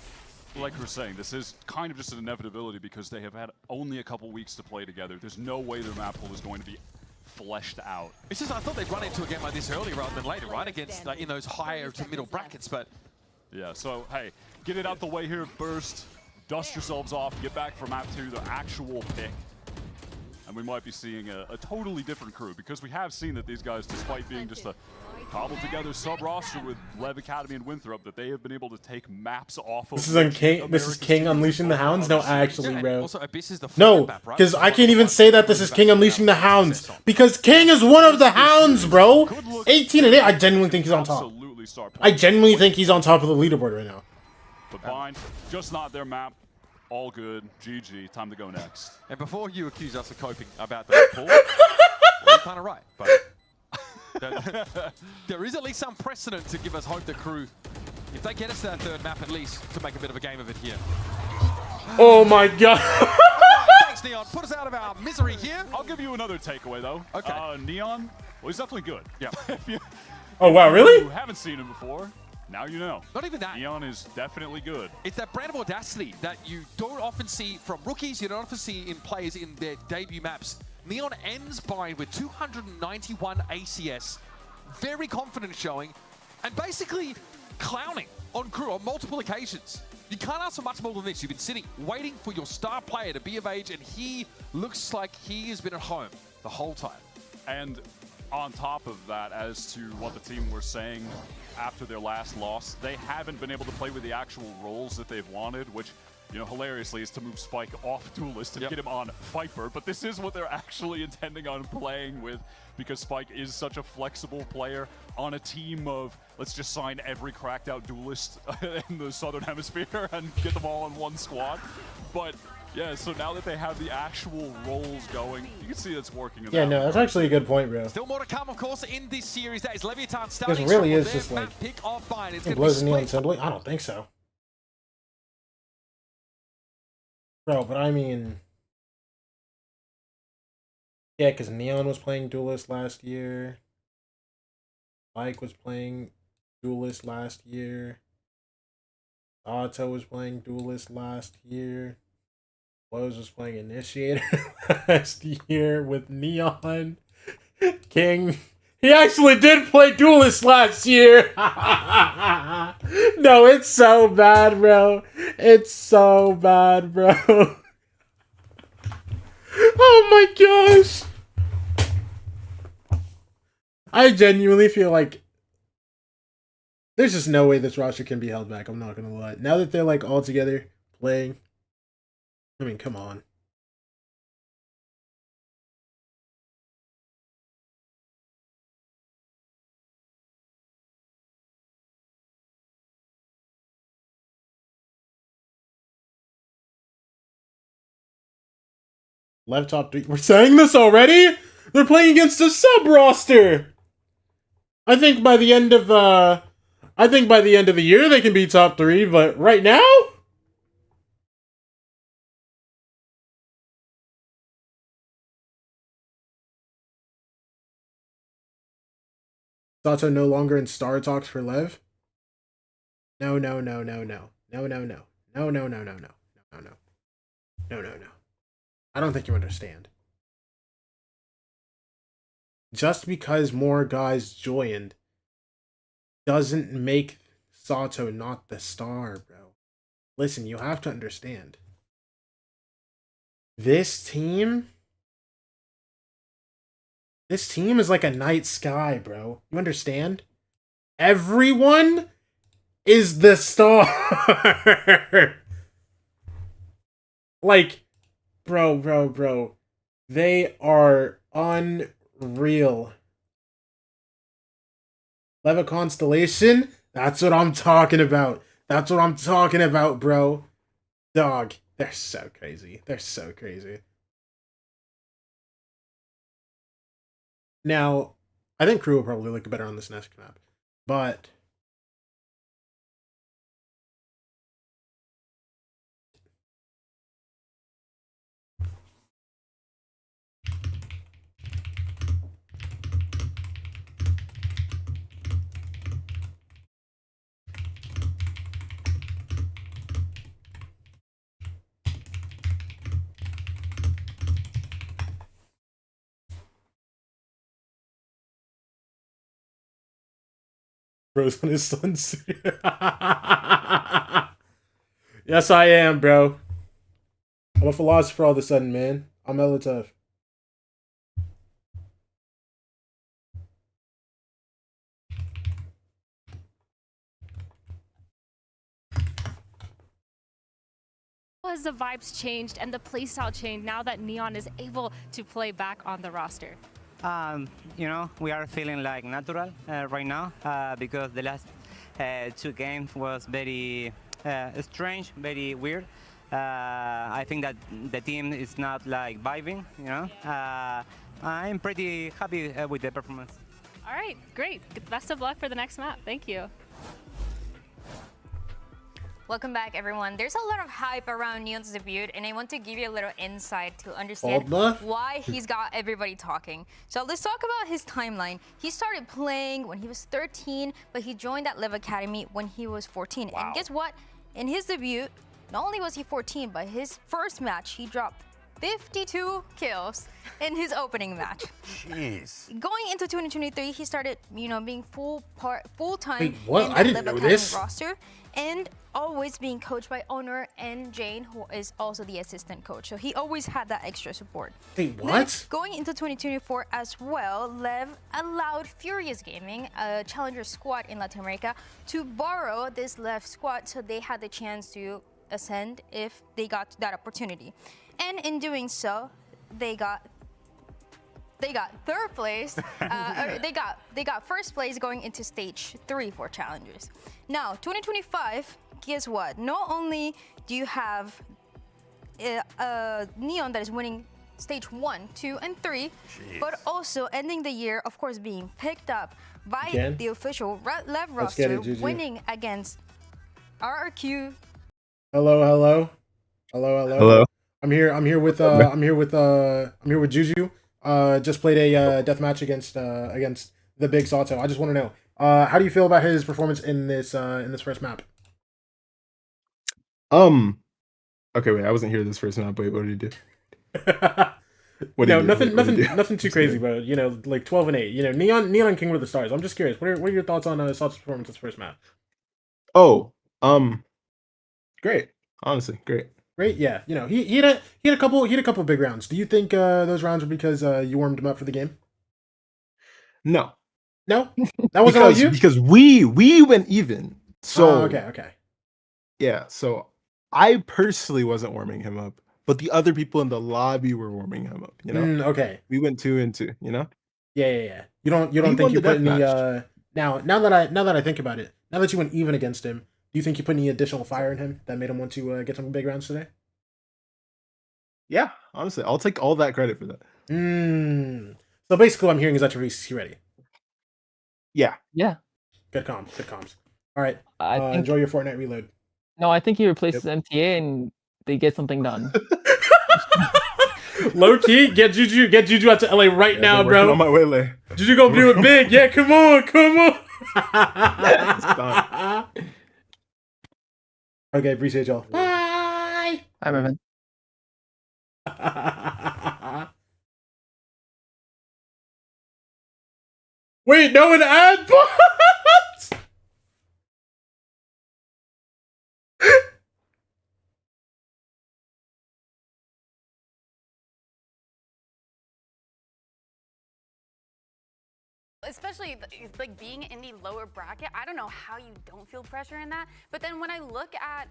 like we're saying, this is kind of just an inevitability because they have had only a couple weeks to play together. There's no way their map pool is going to be fleshed out. It's just I thought they'd run into a game like this early rather than later, right? Against in those higher to middle brackets, but yeah. So hey, get it out the way here, burst. Dust yourselves off, get back for map 2, the actual pick. And we might be seeing a totally different crew because we have seen that these guys, despite being just a cobbled together sub-roster with LEV Academy and Winthrop, that they have been able to take maps off of... This is King Unleashing the Hounds? No, actually, bro. Also, Abyss is the no, map, right? because I can't even say that this is King Unleashing the Hounds. Because King is one of the Hounds, bro. 18 and 8. I genuinely think he's on top. I genuinely think he's on top of the leaderboard right now. But Bind, just not their map. All good. GG. Time to go next. And before you accuse us of coping about that pool, you're kind of right. But there is at least some precedent to give us hope that Crew, if they get us to that third map at least, to make a bit of a game of it here. Oh my god. Thanks, Neon. Put us out of our misery here. I'll give you another takeaway, though. Okay. Neon, well, he's definitely good. Yeah. Oh, wow, really? You haven't seen him before. Now you know. Not even that. Neon is definitely good. It's that brand of audacity that you don't often see from rookies, you don't often see in players in their debut maps. Neon ends Bind with 291 ACS. Very confident showing, and basically clowning on Crew on multiple occasions. You can't ask for much more than this. You've been sitting, waiting for your star player to be of age, and he looks like he has been at home the whole time. And on top of that, as to what the team were saying after their last loss, they haven't been able to play with the actual roles that they've wanted, which, you know, hilariously is to move Spike off Duelist and get him on Viper, but this is what they're actually intending on playing with, because Spike is such a flexible player on a team of, let's just sign every cracked out Duelist in the Southern Hemisphere and get them all in one squad. But yeah, so now that they have the actual roles going, you can see it's working. Yeah, no, that's actually a good point, bro. Still more to come, of course, in this series. That is Leviathan This starting. really is just like... Pick off Bind. It's It going to be blows Neon split. Assembly? I don't think so. Bro, but I mean... Yeah, because Neon was playing Duelist last year. Mike was playing Duelist last year. Otto was playing Duelist last year. Lowe's was playing Initiator last year with Neon. King. He actually did play Duelist last year. No, it's so bad, bro. It's so bad, bro. Oh my gosh. I genuinely feel like there's just no way this roster can be held back. I'm not gonna lie. Now that they're like all together playing, I mean, come on. Left top 3. We're saying this already? They're playing against a sub roster. I think by the end of the year they can be top 3, but right now. Sato no longer in star talks for Lev. No. I don't think you understand. Just because more guys joined doesn't make Sato not the star, bro. Listen, you have to understand. This team is like a night sky, bro. You understand? Everyone is the star. Like, bro. They are unreal. Leva Constellation? That's what I'm talking about. That's what I'm talking about, bro. Dog. They're so crazy. They're so crazy. Now, I think KRU will probably look better on this next map. But Bro's on his son's. Yes, I am, bro. I'm a philosopher all of a sudden, man. I'm hella tough. How has the vibes changed and the playstyle changed now that Neon is able to play back on the roster? We are feeling like natural right now because the last 2 games was very strange, very weird. I think that the team is not like vibing, I'm pretty happy with the performance. All right, great. Best of luck for the next map. Thank you. Welcome back, everyone. There's a lot of hype around Neon's debut, and I want to give you a little insight to understand why he's got everybody talking. So let's talk about his timeline. He started playing when he was 13, but he joined that LEV Academy when he was 14. Wow. And guess what? In his debut, not only was he 14, but his first match, he dropped 52 kills in his opening match. Jeez. Going into 2023, he started, being full-time Wait, what? in I the didn't LEV know Academy this. roster, and always being coached by Honor and Jane, who is also the assistant coach. So he always had that extra support. Wait, what? Then, going into 2024 as well, LEV allowed Furious Gaming, a challenger squad in Latin America, to borrow this LEV squad so they had the chance to ascend if they got that opportunity. And in doing so, they got third place. They got first place going into stage 3 for challengers. Now, 2025, guess what? Not only do you have Neon that is winning stage 1, 2, and 3, but also ending the year, of course, being picked up by the official LEV roster, winning against RRQ. Hello. I'm here with Juju. Just played a deathmatch against the big Sato. I just want to know, how do you feel about his performance in this first map? Okay, wait, I wasn't here this first map. Wait, what did he do? Nothing too crazy, but like 12 and 8. Neon King with the stars. I'm just curious. What are your thoughts on Sato's performance this first map? Oh, great. Honestly, great. Great, yeah. He had a couple big rounds. Do you think those rounds were because you warmed him up for the game? No, that wasn't all you. Because we went even. So okay. Yeah, so I personally wasn't warming him up, but the other people in the lobby were warming him up. Okay. We went 2 and 2. Yeah. You don't think you put any now that I think about it, now that you went even against him, do you think you put any additional fire in him that made him want to get some big rounds today? Yeah, honestly, I'll take all that credit for that. So basically, what I'm hearing is that you're VCT ready. Yeah. Yeah. Good comms. Good comms. All right. I think, enjoy your Fortnite reload. No, I think he replaces MTA and they get something done. Low key, get Juju out to LA right now, bro. On my way, Lay. Juju gonna do it big. Yeah, come on, come on. Okay, appreciate y'all. Bye. Bye, Mervin. Wait, no an ad bots? Especially like being in the lower bracket, I don't know how you don't feel pressure in that. But then when I look at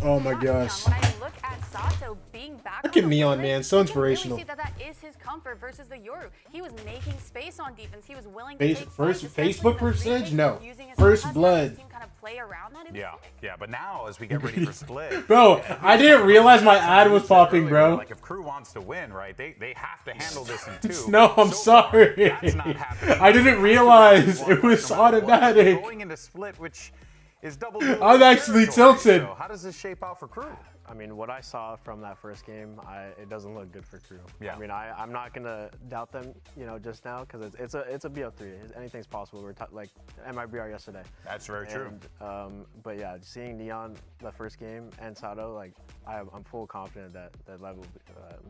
oh my gosh, when I look at Sato being back, look at Neon, man, so inspirational. You can really see that is his comfort versus the Yoru. He was making space on defense. He was willing to take first fights, Facebook percentage, no. First blood. Play around that. Yeah, but now as we get ready for split, bro, I didn't realize my ad was popping, bro. Like if Crew wants to win, right? They have to handle this in 2. No, I'm sorry. That's not happening. I didn't realize it was automatic. Going into split, which is double. I'm actually tilted. So how does this shape out for Crew? I mean, what I saw from that first game, it doesn't look good for Crew. Yeah. I mean, I'm not gonna doubt them, just now because it's a BO3. Anything's possible. We're like MIBR yesterday. That's very true. But yeah, seeing Neon the first game and Sato, like I'm full confident that LEV will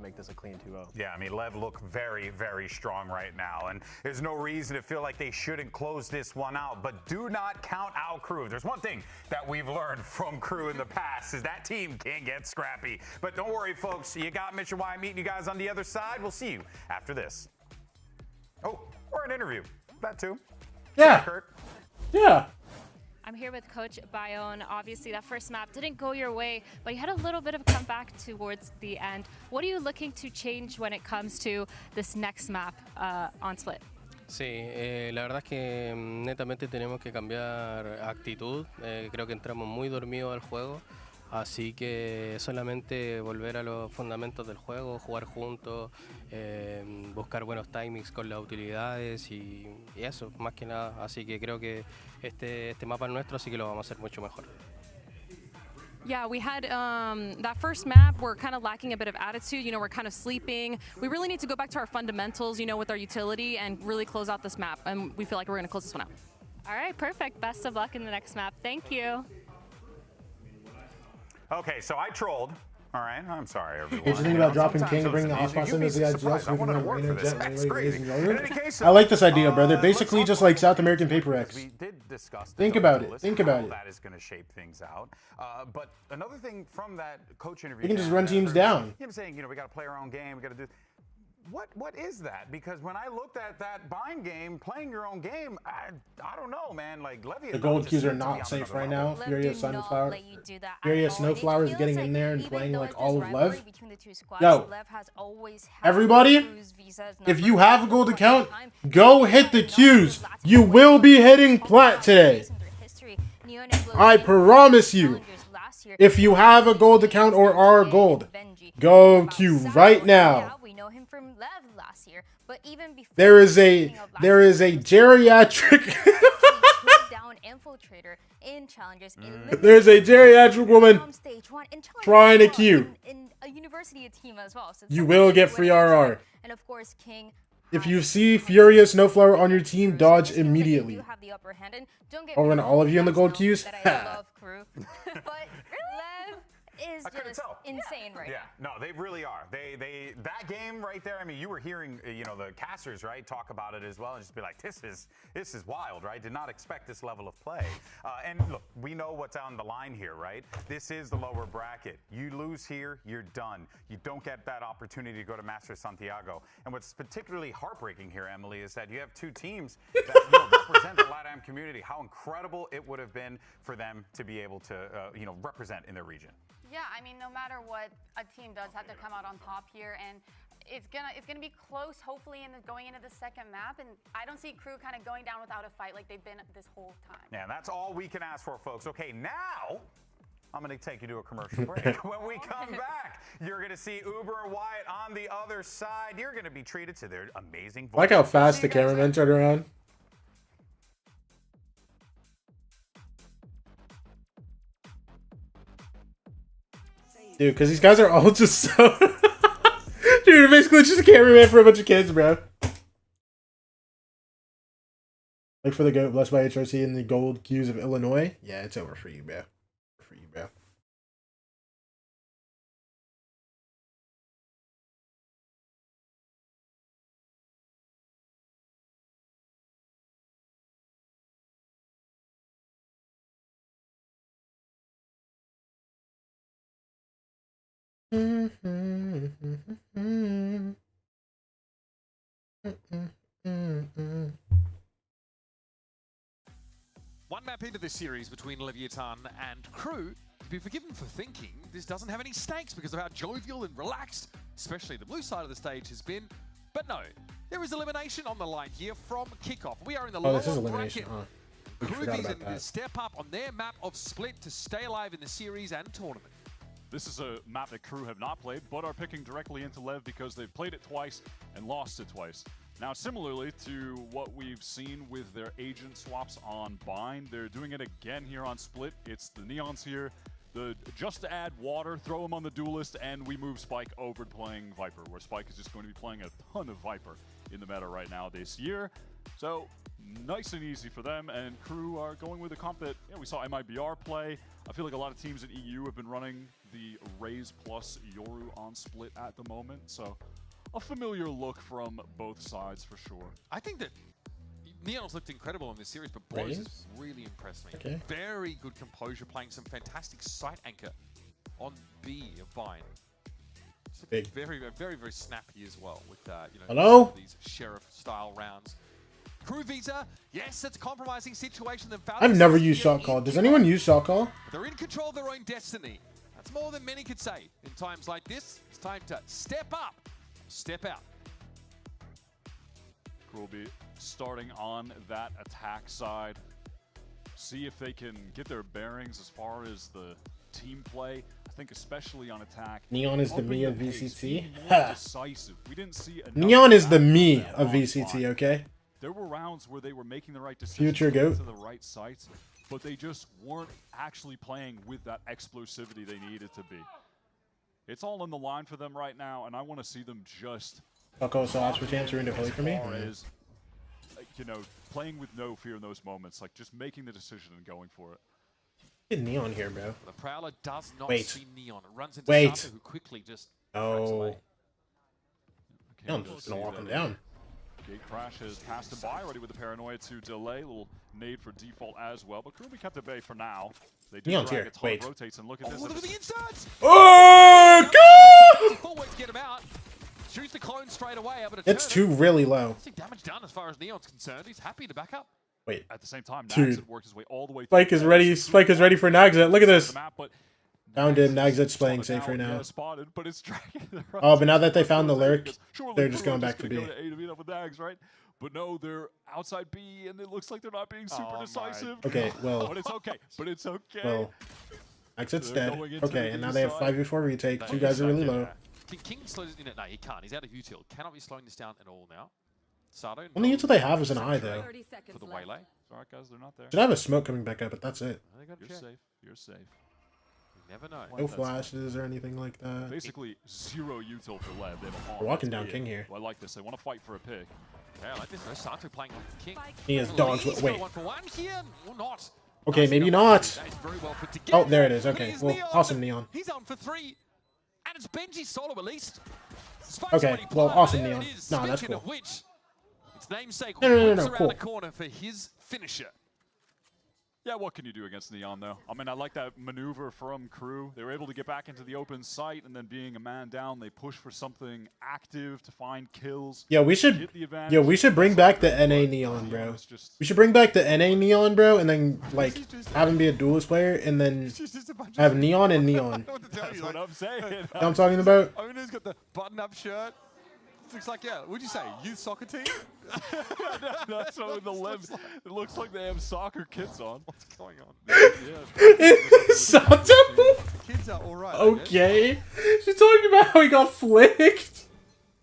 make this a clean 2-0. Yeah, I mean, LEV look very, very strong right now, and there's no reason to feel like they shouldn't close this one out. But do not count out Crew. If there's one thing that we've learned from Crew in the past is that team can get scrappy. But don't worry, folks. You got Mission Y meeting you guys on the other side. We'll see you after this. Oh, or an interview. That too. Yeah. Kurt. Yeah. I'm here with Coach Bayonne. Obviously, that first map didn't go your way, but you had a little bit of a comeback towards the end. What are you looking to change when it comes to this next map on Split? Sí, la verdad es que netamente tenemos que cambiar actitud. Creo que entramos muy dormidos al juego. Así que solamente volver a los fundamentos del juego, jugar juntos, buscar buenos timings con las utilidades y eso, más que nada. Así que creo que este mapa es nuestro, así que lo vamos a hacer mucho mejor. Yeah, we had that first map, we're kind of lacking a bit of attitude, we're kind of sleeping. We really need to go back to our fundamentals, with our utility and really close out this map. And we feel like we're going to close this one out. All right, perfect. Best of luck in the next map. Thank you. Okay, so I trolled. All right, I'm sorry, everyone. Did you think about dropping King and bringing the Osmoss in as the guy? I like this idea, brother. Basically, just like South American Paper X. We did discuss. Think about it. Think about it. That is going to shape things out. But another thing from that coach interview, You can just run teams down. Him saying, we got to play our own game. We got to do. What is that? Because when I looked at that bind game, playing your own game, I don't know, man. Like Levy. The gold queues are not safe right now. Furious Sunflower. Furious Snowflower is getting in there and playing like all of LEV. Yo, everybody, if you have a gold account, go hit the queues. You will be hitting plat today. I promise you. If you have a gold account or are gold, go queue right now. There is a geriatric there's a geriatric woman trying to queue. You will get free RR. If you see Furious Snowflower on your team, dodge immediately. Oh, and all of you in the gold queues? Is just insane right now. No, they really are. They that game right there. I mean, you were hearing the casters right talk about it as well, and just be like, this is wild, right? Did not expect this level of play. And look, we know what's on the line here, right? This is the lower bracket. You lose here, you're done. You don't get that opportunity to go to Masters Santiago. And what's particularly heartbreaking here, Emily, is that you have two teams that represent the LATAM community. How incredible it would have been for them to be able to represent in their region. Yeah, I mean, no matter what, a team does have to come out on top here, and it's gonna be close, hopefully, going into the second map. And I don't see Crew kind of going down without a fight like they've been this whole time. Yeah, that's all we can ask for, folks. Okay, now I'm going to take you to a commercial break. When we come back, you're going to see Uber and Wyatt on the other side. You're going to be treated to their amazing voice. I like how fast the cameraman turned around. Dude, because these guys are all just so... Dude, basically just a cameraman for a bunch of kids, bro. Look for the GOAT, blessed by HRC and the gold cues of Illinois. Yeah, it's over for you, bro. For you, bro. One map into this series between Leviathan and KRU, to be forgiven for thinking this doesn't have any stakes because of how jovial and relaxed, especially the blue side of the stage, has been. But no, there is elimination on the line here from Kickoff. We are in the lower bracket. KRU needs to step up on their map of Split to stay alive in the series and tournament. This is a map that KRU have not played, but are picking directly into LEV because they've played it twice and lost it twice. Now, similarly to what we've seen with their agent swaps on Bind, they're doing it again here on Split. It's the Neons here. Just to add water, throw him on the Duelist, and we move Spike over to playing Viper, where Spike is just going to be playing a ton of Viper in the meta right now this year. So, nice and easy for them, and KRU are going with a comp that we saw MIBR play. I feel like a lot of teams in EU have been running the Raze plus Yoru on Split at the moment, so a familiar look from both sides for sure. I think that Neon's looked incredible in this series, but Boys has really impressed me. Okay. Very good composure, playing some fantastic sight anchor on B of Bind. Big. Very, very, very snappy as well with Hello? These sheriff-style rounds. KRU Visa, yes, it's a compromising situation. I've never used shot call. Does anyone use shot call? They're in control of their own destiny. That's more than many could say. In times like this, it's time to step up, step out. KRU will be starting on that attack side. See if they can get their bearings as far as the team play. I think especially on attack. Neon is the me of VCT. Decisive. We didn't see Neon is the me of VCT, okay? There were rounds where they were making the right decisions Future GOAT. to the right sites, but they just weren't actually playing with that explosivity they needed to be. It's all on the line for them right now, and I want to see them just So ask for chance to play for me. as, playing with no fear in those moments, like just making the decision and going for it. Get Neon here, bro. The Prowler does not Wait. see Neon. It runs into Wait. Sato, who quickly just Oh. Neon's just gonna walk him down. Gate Crash has passed him by already with the Paranoia to delay. Little nade for default as well, but KRU kept at bay for now. They do Neon's drag here. a ton Wait. of rotates, and look at this. look at the inserts! Oh, God! Forwards get him out. Shoots the clone straight away. Able to It's turn too really low. it. Damage done as far as Neon's concerned. He's happy to back up. Wait. At the same time, Dude. Nags had worked his way all the way Spike is ready. Spike is ready for Nagzet. Look at this. Map, but Found him. Nagzet's playing safe right now. Spotted, but it's dragging Oh, but now that they found the lurk, Surely they're just KRU going are back to B. gonna go to A to meet up with Nags, right? But no, they're outside B, and it looks like they're not being super decisive. Okay, well. But it's okay. But it's okay. Well, Nagzet's They're dead. going into Okay, the and now B they have side. 5v4 retake. Two guys are really low. King slows it in it. No, he can't. He's out of util. Cannot be slowing this down at all now. Sato. Only util they have is an eye, though. For the waylay. Alright, guys, they're not there. Should have a smoke coming back up, but that's it. You're safe. You're safe. You never know. No flashes or anything like that. Basically, zero util for LEV. They have a We're walking down King here. I like this. They want to fight for a pick. Yeah, I like this. There's Sato playing off the King. He has dogs. He's got Wait. one for one here. Or not. Okay, maybe not. That is very well put together. Oh, there it is. Okay, Here's well, Neon. awesome Neon. He's on for 3. And it's Benji's solo at least. Okay, well, awesome Neon. Nah, that's Speaking cool. of which, its namesake No, whips around cool. the corner for his finisher. Yeah, what can you do against Neon, though? I mean, I like that maneuver from KRU. They were able to get back into the open site, and then being a man down, they push for something active to find kills. Yeah, we should. Get the advantage. Yeah, we should bring back the NA Neon, bro. We should bring back the NA Neon, bro, and then like have him be a duelist player, and then have Neon and Neon. That's what I'm saying. You know what I'm talking about? Owner's got the button-up shirt. Looks like, yeah, what'd you say, youth soccer team? That's what the LEV. It looks like they have soccer kits on. What's going on? Yeah. Sato? Kids are alright. Okay. She's talking about how he got flicked.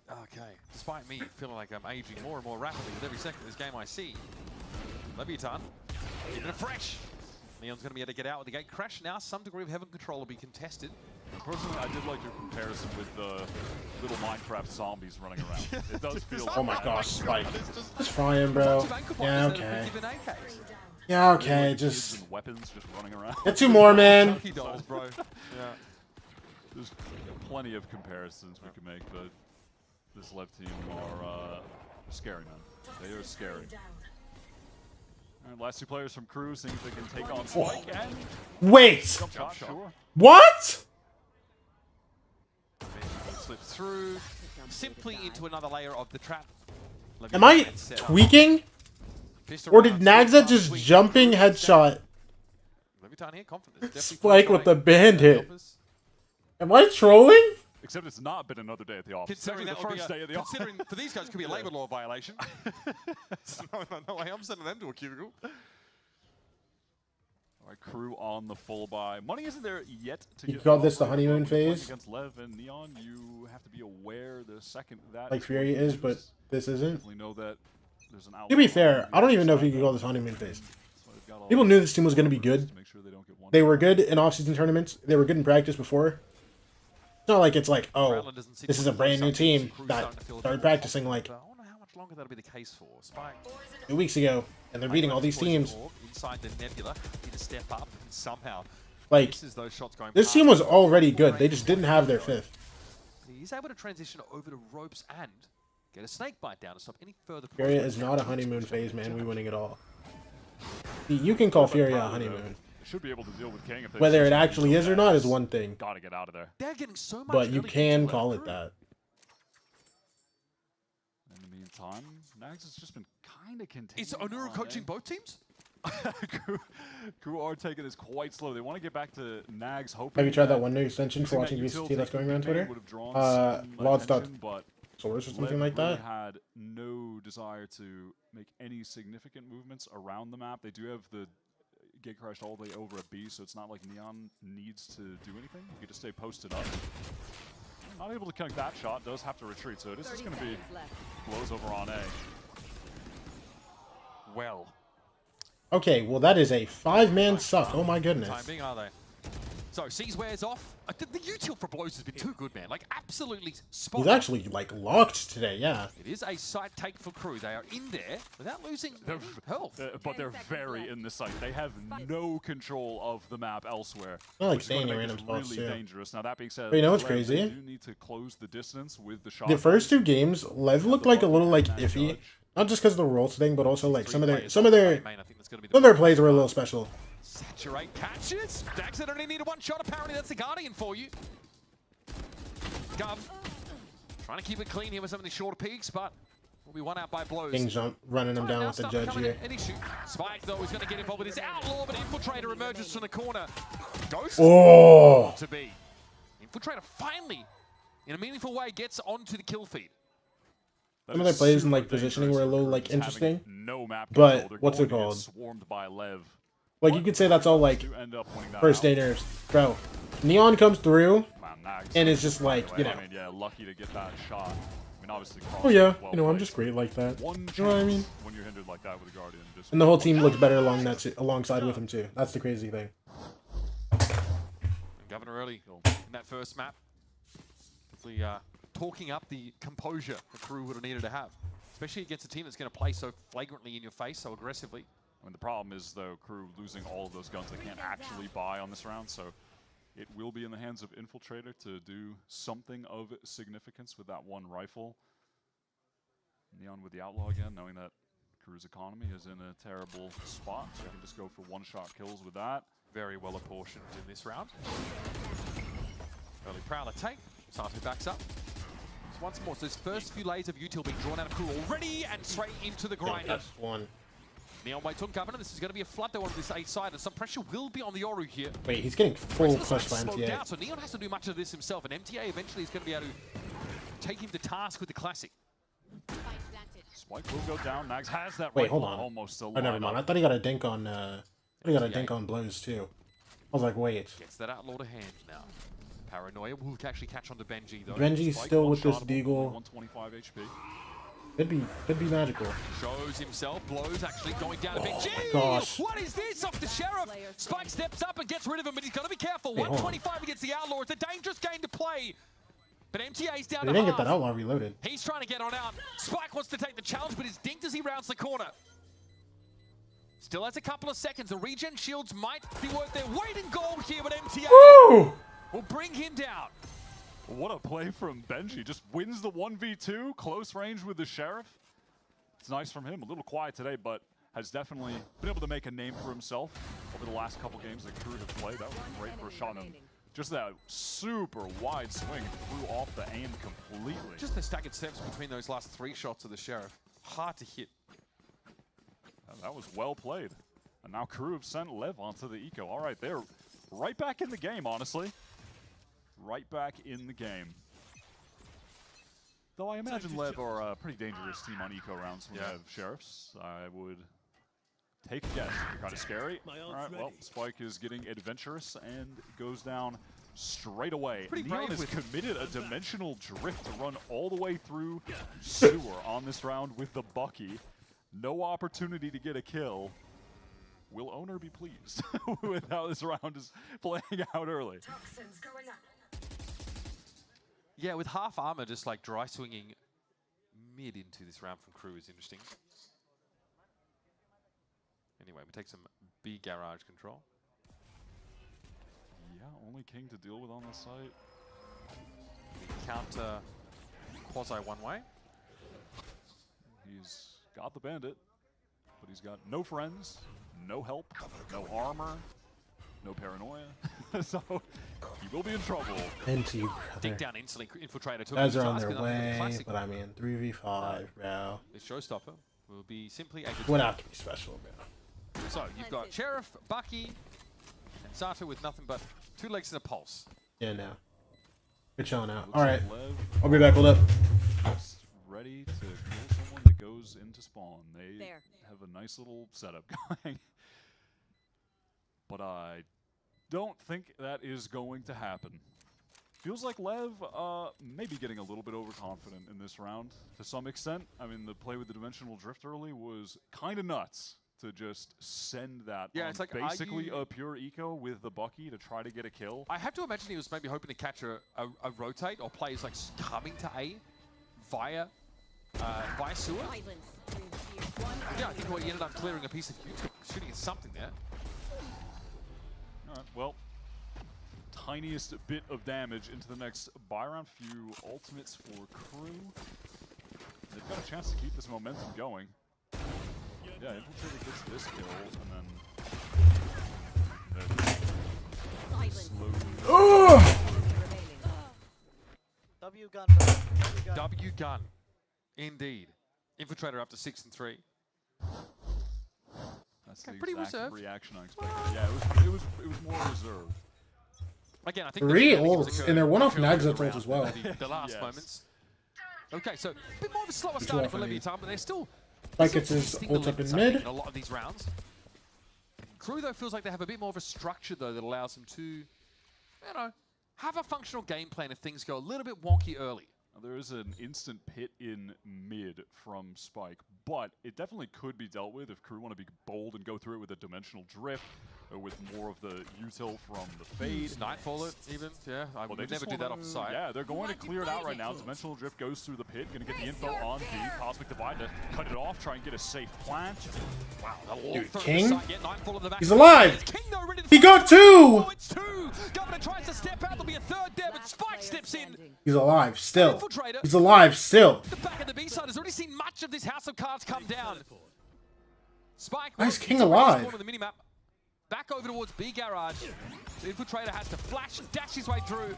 Okay, despite me feeling like I'm aging more and more rapidly with every second of this game I see. Leviathan, keeping it fresh. Neon's going to be able to get out with the gate crash now. Some degree of heaven control will be contested. Personally, I did like your comparison with the little Minecraft zombies running around. It does feel. Oh my gosh, Spike. Just fry him, bro. Yeah, okay. Yeah, okay. Just weapons just running around. Get 2 more, man. Dolls, bro. Yeah. There's plenty of comparisons we can make, but this LEV team are scary, man. They are scary. Alright, last 2 players from KRU, seeing if they can take on Spike and... Wait! Jump shot, sure. What? Slip through simply into another layer of the trap. Am I tweaking? Or did Nagza just jumping headshot Spike with the bandit? Am I trolling? Except it's not been another day at the office. Considering the first day of the office. Considering for these guys, it could be a labor law violation. no way, I'm sending them to a cubicle. All right, KRU on the full buy. Money isn't there yet to You get call this the honeymoon phase? Against LEV and Neon, you have to be aware the second that Like Fury is, but this isn't. definitely know that there's an To be fair, I don't even know if you could call this honeymoon phase. People knew this team was going to be good. They were good in off-season tournaments. They were good in practice before. It's not like it's like, oh, this is a brand new team that started practicing like I wonder how much longer that'll be the case for. Spike 2 weeks ago, and they're beating all these teams. Inside the nebula, need to step up and somehow. Like, this team was already good. They just didn't have their 5th. He's able to transition over to ropes and get a snake bite down to stop any further. Furia is not a honeymoon phase, man. We winning it all. You can call Furia a honeymoon. Should be able to deal with King if they Whether it actually is or not is one thing. Gotta get out of there. They're getting so much. But you can call it that. In the meantime, Nags has just been kind of containing. Is Onuru coaching both teams? KRU are taking this quite slow. They want to get back to Nags hoping. Have you tried that one new extension for watching VCT that's going around Twitter? Source or something like that? Had no desire to make any significant movements around the map. They do have the get crushed all the way over a B, so it's not like Neon needs to do anything. You can just stay posted up. Not able to connect that shot, does have to retreat, so this is going to be blows over on A. Well. Okay, well that is a 5-man suck. Oh my goodness. Timing, are they? So, C's wears off. The util for blows has been too good, man. Like, absolutely spot on. He's actually, like, locked today, yeah. It is a site take for KRU. They are in there without losing health. But they're very in the site. They have no control of the map elsewhere. I like which is going staying to in make random this spots, really too. dangerous. Now, that being said, But you know what's LEV, crazy? They do need to close the distance with the shot. The first 2 games, Lev looked like a little, like, iffy. Not just because of the roles thing, but also, like, some of their plays were a little special. Saturate catches. Daxon only needed 1 shot. Apparently, that's the Guardian for you. Gov trying to keep it clean here with some of the shorter peaks, but will be 1 out by blows. King jump, running him down with the judge here. Any shoot. Spike, though, is going to get involved with his outlaw, but Infiltrator emerges from the corner. Ghost to be. Infiltrator finally, in a meaningful way, gets onto the kill feed. Some of their plays and like positioning were a little like interesting, but what's it called? Swarmed by LEV. Like you could say that's all like first day nerfs, bro. Neon comes through, and it's just like you know. I mean, yeah, lucky to get that shot. I mean, obviously. Oh yeah, you know I'm just great like that. You know what I mean? When you're hindered like that with a Guardian, and the whole team looks better alongside with him too. That's the crazy thing. And Governor early in that first map, definitely talking up the composure the KRU would have needed to have, especially against a team that's going to play so flagrantly in your face, so aggressively. I mean, the problem is, though, KRU losing all of those guns they can't actually buy on this round, so it will be in the hands of Infiltrator to do something of significance with that 1 rifle. Neon with the Outlaw again, knowing that KRU's economy is in a terrible spot, so they can just go for 1-shot kills with that. Very well apportioned in this round. Early Prowler take. Sato backs up. So once more, so his first few layers of util being drawn out of KRU already and straight into the grinder. One. Neon waits on Governor. This is going to be a flood though on this A side, and some pressure will be on the Oru here. Wait, he's getting full push by MTA. Down, so Neon has to do much of this himself, and MTA eventually is going to be able to take him to task with the Classic. Spike will go down. Nags has that. Wait, hold on. Almost still. Oh, never mind. I thought he got a dink on. He got a dink on blows too. I was like, wait. Gets that Outlaw to hand now. Paranoia will actually catch on to Benji though. Benji's still with this Deagle. 125 HP. Could be magical. Shows himself, blows actually going down a bit. Gee, gosh. what is this off the Sheriff? Spike steps up and gets rid of him, but he's got to be careful. Hey, 125 against the Outlaw. It's a dangerous game to play. But MTA's down They to didn't half. get that Outlaw reloaded. He's trying to get on out. Spike wants to take the challenge, but is dinked as he rounds the corner. Still has a couple of seconds. The regen shields might be worth their weight in gold here, but MTA will bring him down. What a play from Benji. Just wins the 1v2, close range with the Sheriff. It's nice from him. A little quiet today, but has definitely been able to make a name for himself over the last couple games that KRU have played. That was great for a shot. And just that super wide swing threw off the aim completely. Just the staggered steps between those last 3 shots of the Sheriff. Hard to hit. And that was well played. And now KRU have sent LEV onto the eco. All right, they're right back in the game, honestly. Right back in the game. Though I imagine LEV are a pretty dangerous team on eco rounds when they have Sheriffs. I would take a guess. Kind of scary. All right, well, Spike is getting adventurous and goes down straight away. Neon has committed a dimensional drift to run all the way through sewer on this round with the Bucky. No opportunity to get a kill. Will owner be pleased with how this round is playing out early? Yeah, with half armor just like dry swinging mid into this round from KRU is interesting. Anyway, we take some B garage control. Yeah, only King to deal with on the site. We counter quasi one way. He's got the bandit, but he's got no friends, no help, no armor, no paranoia. So he will be in trouble. Into you, Dig down instantly. Infiltrator took guys the are on task, their and way, but I mean 3v5, bro. The showstopper will be simply a We're not gonna be special, bro. So you've got Sheriff, Bucky, and Sato with nothing but 2 legs and a pulse. Yeah, no. Good showing out. All right, I'll be back. Hold up. Just ready to kill someone that goes into spawn. They have a nice little setup going. But I don't think that is going to happen. Feels like LEV may be getting a little bit overconfident in this round to some extent. I mean, the play with the dimensional drift early was kind of nuts to just send that on it's like, basically a pure eco with the Bucky to try to get a kill. I have to imagine he was maybe hoping to catch a rotate or players like coming to A via sewer. Yeah, I think he ended up clearing a piece of shooting at something there. All right, well, tiniest bit of damage into the next buy round. Few ultimates for KRU. They've got a chance to keep this momentum going. Yeah, Infiltrator gets this kill, and then slowly. W gun, bro. W gun, indeed. Infiltrator up to 6 and 3. That's the pretty exact reserved. reaction I expected. Yeah, it was more reserved. Again, I think 3 ults, and they're one off Nag's ult as well. The last moments. Okay, so a bit more of a slower starting for Leviathan, but they're still. Like it's his ult up in mid. In a lot of these rounds. KRU though feels like they have a bit more of a structure though that allows them to, you know, have a functional game plan if things go a little bit wonky early. There is an instant pit in mid from Spike, but it definitely could be dealt with if KRU want to be bold and go through it with a dimensional drift, or with more of the util from the fade. Nightfall it, even, yeah. I would never do that off the side. Yeah, they're going to clear it out right now. Dimensional drift goes through the pit, going to get the info on B. Cosmic Divide to cut it off, try and get a safe plant. Wow, Dude, King? He's alive! He got 2! Oh, it's 2! Governor tries to step out, there'll be a third there, but Spike steps in. He's alive still. He's alive still. The back of the B side has already seen much of this House of Cards come down. Spike. Why is King alive? The minimap. Back over towards B garage. The Infiltrator has to flash and dash his way through.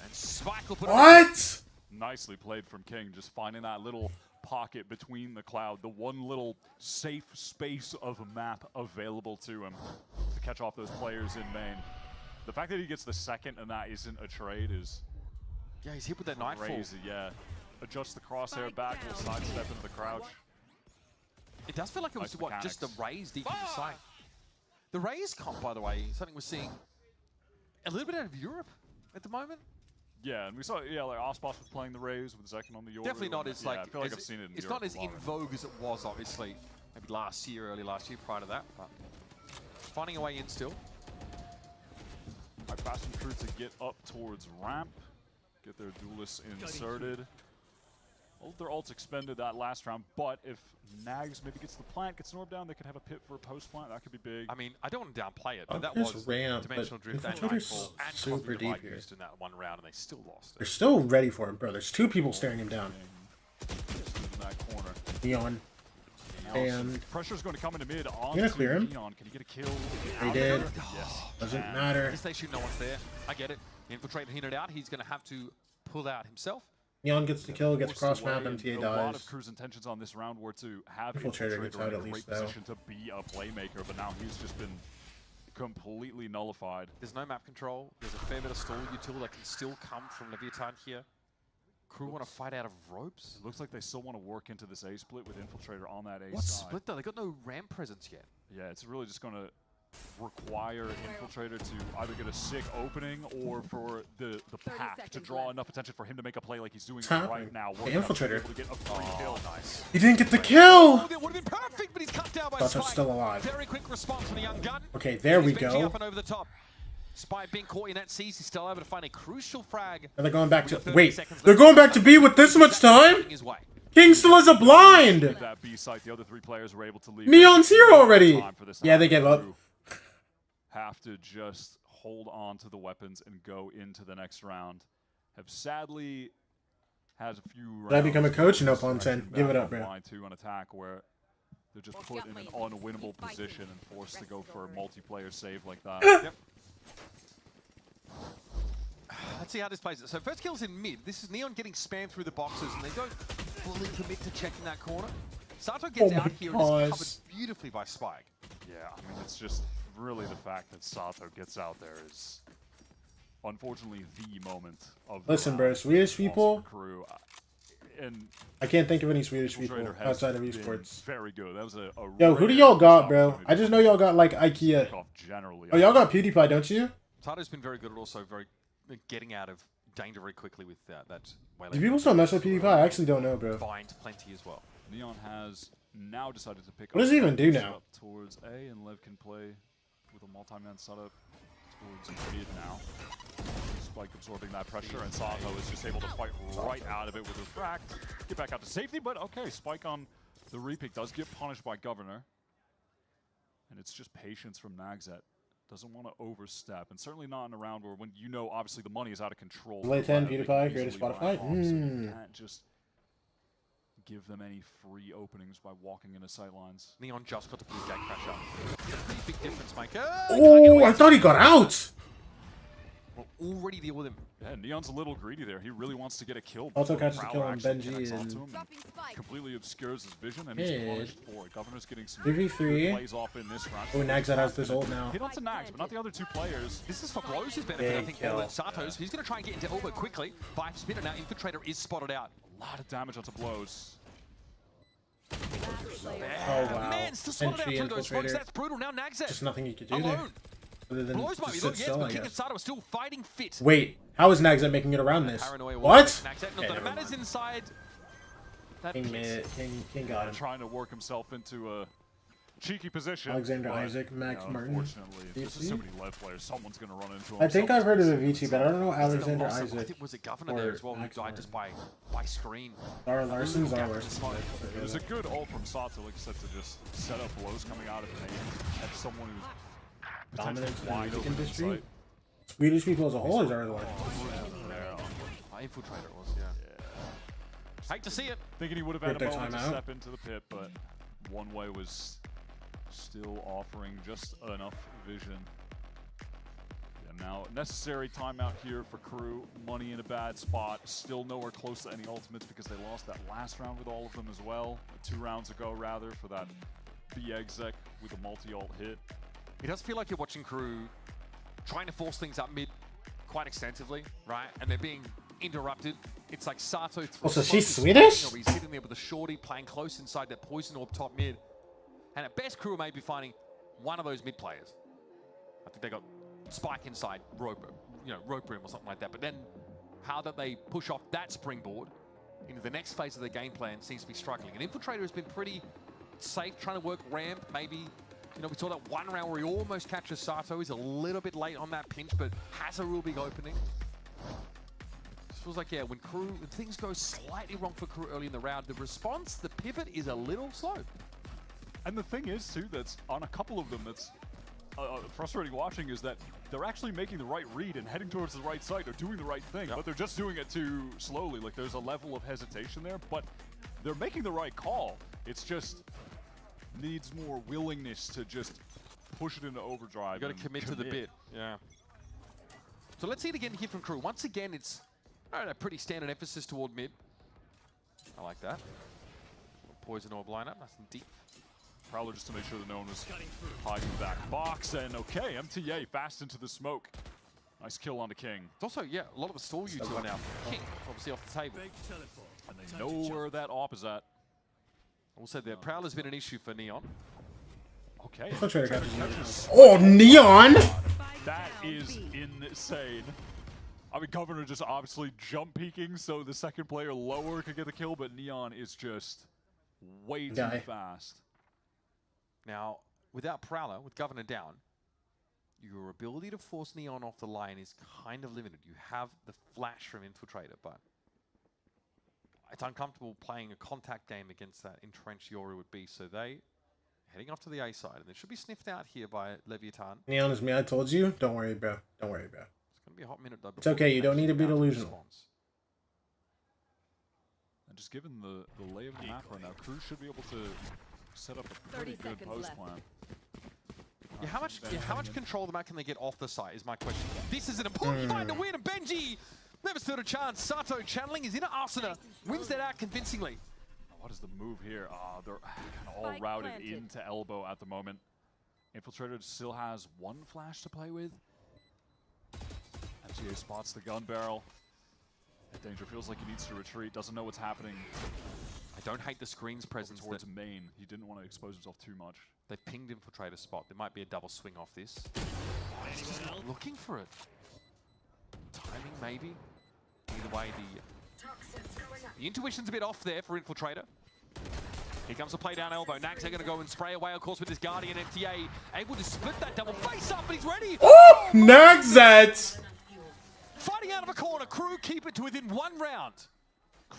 And Spike will put What? Nicely played from King, just finding that little pocket between the cloud, the one little safe space of a map available to him to catch off those players in main. The fact that he gets the second and that isn't a trade is yeah, he's hit with that Nightfall. Crazy, yeah. Adjust the crosshair back, will sidestep into the crouch. It does feel like it was just the Raze deep in the site. The Raze comp, by the way, something we're seeing a little bit out of Europe at the moment. Yeah, and we saw, like Osboss was playing the Rays with Zekin on the Yoru. Definitely not as like. I feel like I've seen it in It's Europe not as a lot in vogue as it was, obviously, maybe last year, early last year, prior to that. But finding a way in still. Alright, Fast and Crew to get up towards ramp, get their duelists inserted. Well, their ults expended that last round, but if Nags maybe gets the plant, gets Norb down, they could have a pit for a post plant. That could be big. I mean, I don't want to downplay it, but that There's was ramp, Dimensional but Drift and Infiltrator's Nightfall and super Cosmic deep Divide here. used in that one round, and they still lost it. They're still ready for him, bro. There's two people staring him down. In that corner. Neon. And pressure's going to come into mid on gonna clear him. Neon. Can he get a kill? He did. Yes. Doesn't matter. They shoot, no one's there. I get it. The Infiltrator hinted out. He's going to have to pull out himself. Neon gets the kill, gets cross map, And MTA a lot dies. of Crew's intentions on this round were to have Infiltrator gets Infiltrator out in a at great least, though. position to be a playmaker, but now he's just been completely nullified. There's no map control. There's a fair bit of stall util that can still come from Leviathan here. Crew want to fight out of ropes. It looks like they still want to work into this A split with Infiltrator on that A What side. split though? They got no ramp presence yet. Yeah, it's really just going to require Infiltrator to either get a sick opening or for the pack to draw enough attention for him to make a play like he's doing right now. Hey, Infiltrator. To get a free kill. Nice. He didn't get the kill! That would have been perfect, but he's cut down by Sato's Spike. still alive. Very quick response from the young gun. Okay, there we He's benching go. up and over the top. Spike being caught in that seas. He's still able to find a crucial frag. And they're going back to... With 30 Wait, seconds they're left. going back to B with this much time? His way. King still has a blind! That B site, the other three players were able to leave. Neon's here already! Time for this Yeah, they Crew gave up. Have to just hold on to the weapons and go into the next round. Have sadly had a few rounds. Did I become a coach? No pun direction intended. Give it back up, bro. on line 2 on attack where they're just put in an unwinnable position and forced to go for a multiplayer save like that. Yep. Let's see how this plays. So first kill's in mid. This is Neon getting spammed through the boxes, and they don't fully commit to checking that corner. Sato gets out here and is covered beautifully by Spike. Yeah, I mean, it's just really the fact that Sato gets out there is unfortunately the moment of the Listen, round. bro, Swedish people... Crew. And I can't think of any Swedish people Infiltrator has outside of been esports. Very good. That was a Yo, who do rare y'all got, bro? opportunity I just know y'all got, like, IKEA. Kickoff generally. Oh, y'all got PewDiePie, don't you? Sato's been very good at also very getting out of danger very quickly with that. Do people still mess with PewDiePie? I actually don't know, bro. Find plenty as well. Neon has now decided to pick What does he even do now? Up towards A, and Lev can play with a multi-man setup towards mid now. Spike absorbing that pressure, and Sato is just able to fight right out of it with Refract. Get back out to safety, but okay, Spike on the repick does get punished by Governor. And it's just patience from Nagzet. Doesn't want to overstep, and certainly not in a round where when you know obviously the money is out of control. Late 10, They can PewDiePie, easily greatest buy Spotify. bombs, so you can't just give them any free openings by walking into sightlines. Neon just got the blue gate crash up. Pretty big difference maker. Oh, I thought he got out! We'll already deal with him. Yeah, Neon's a little greedy there. He really wants to get a kill. Also before catches the Prowler kill on actually Benji connects and- onto him completely obscures his vision, and Hit. he's punished for it. Governor's getting some 3v3. good plays off in this round. Oh, Nagzet has this ult now. Hit onto Nags, but not the other two players. This is for Blows' benefit, I Big think, kill. more than Sato's. He's going to try and get into elbow quickly. 5 spinner now. Infiltrator is spotted out. A lot of damage onto Blows. Oh, wow. Man, still spotted out Entry through those smokes. Infiltrator. That's brutal. Now Nagzet. Just nothing you could do there. Alone. Other than Blows might be just low, sit yes, still, but I King and guess. Sato are still fighting fit. Wait, how is Nagzet making it around this? Paranoia What? Nagzet, not Okay, that it never matters mind. inside. That King made it. King got him. Trying to work himself into a cheeky position. Alexander but, Isaac, Max you know, Martin. Unfortunately, this is VC? so many lead players. Someone's going to run into him. I think I've heard of the Someone's VT, but I don't know Is that a Alexander loss of- I Isaac. think was it Governor there as well, who Max died just by screen. Zara Larson, Zara Gap Larson. is fine. It was a good ult from Sato, like I said, to just set up Blows coming out of an aim at someone who's potentially Dominance in the wide music open industry. inside. Swedish people as a whole is Zara Larson. Infiltrator it was, yeah. Hate to see it. Thinking he would have had Take a their moment to time out. step into the pit, but One Way was still offering just enough vision. And now, necessary timeout here for Crew. Money in a bad spot. Still nowhere close to any ultimates because they lost that last round with all of them as well. 2 rounds ago, rather, for that B exec with a multi-ult hit. It does feel like you're watching Crew trying to force things up mid quite extensively, right? And they're being interrupted. It's like Sato through Oh, so she's smoke, Swedish? He's sitting there with a shorty playing close inside that poison orb top mid. And at best, Crew may be finding one of those mid players. I think they got Spike inside rope, rope room or something like that. But then how that they push off that springboard into the next phase of their game plan seems to be struggling. And Infiltrator has been pretty safe, trying to work ramp. Maybe, you know, we saw that one round where he almost catches Sato. He's a little bit late on that pinch, but has a real big opening. This feels like, yeah, when things go slightly wrong for KRU early in the round, the response, the pivot is a little slow. And the thing is, too, that's on a couple of them that's frustrating watching is that they're actually making the right read and heading towards the right side. They're doing the right thing, but they're just doing it too slowly. Like, there's a level of hesitation there, but they're making the right call. It's just needs more willingness to just push it into overdrive. You got to commit to the bit. Yeah. So let's see it again here from KRU. Once again, it's a pretty standard emphasis toward mid. I like that. Poison orb lineup, nice and deep. Prowler just to make sure that no one was hiding back box, and okay, MTA fast into the smoke. Nice kill on the King. It's also, yeah, a lot of the stall util now. King, obviously off the table. And they know where that op is at. Also, the Prowler's been an issue for Neon. Okay. Oh, Neon! That is insane. I mean, Governor just obviously jump peeking, so the second player lower could get the kill, but Neon is just way too fast. Now, without Prowler, with Governor down, your ability to force Neon off the line is kind of limited. You have the flash from Infiltrator, but it's uncomfortable playing a contact game against that entrenched Yoru would be. So they heading off to the A side, and they should be sniffed out here by Leviathan. Neon is me, I told you. Don't worry, bro. Don't worry, bro. It's going to be a hot minute, though. It's okay, you don't need to be delusional. And just given the lay of the map right now, KRU should be able to set up a pretty good post plan. Yeah, how much control of the map can they get off the site is my question. This is an important fight to win, and Benji never stood a chance. Sato channeling is into Arsena, wins that out convincingly. What is the move here? They're kind of all routed into elbow at the moment. Infiltrator still has one flash to play with. MTA spots the gun barrel. Danger feels like he needs to retreat, doesn't know what's happening. I don't hate the screen's presence. Towards main. He didn't want to expose himself too much. They've pinged Infiltrator spot. There might be a double swing off this. He's just not looking for it. Timing, maybe. Either way, the intuition's a bit off there for Infiltrator. Here comes the play down elbow. Nags are going to go and spray away, of course, with his Guardian. MTA able to split that double face up, but he's ready. Oh, Nags! Fighting out of a corner. KRU keep it to within one round.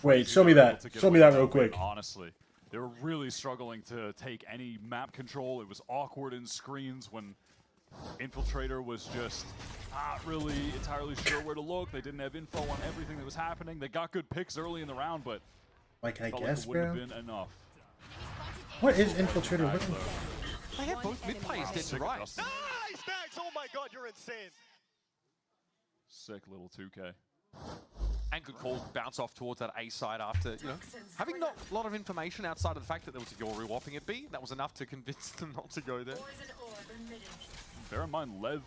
Wait, show me that. Show me that real quick. Honestly, they were really struggling to take any map control. It was awkward in screens when Infiltrator was just not really entirely sure where to look. They didn't have info on everything that was happening. They got good picks early in the round, but like I felt guess, like it wouldn't bro. have been enough. What is Infiltrator looking for? They have both mid players dead to right. Nice, Max! Oh my god, you're insane. Sick little 2K. And good call, bounce off towards that A side after, you know, having not a lot of information outside of the fact that there was a Yoru whopping at B. That was enough to convince them not to go there. Bear in mind, LEV,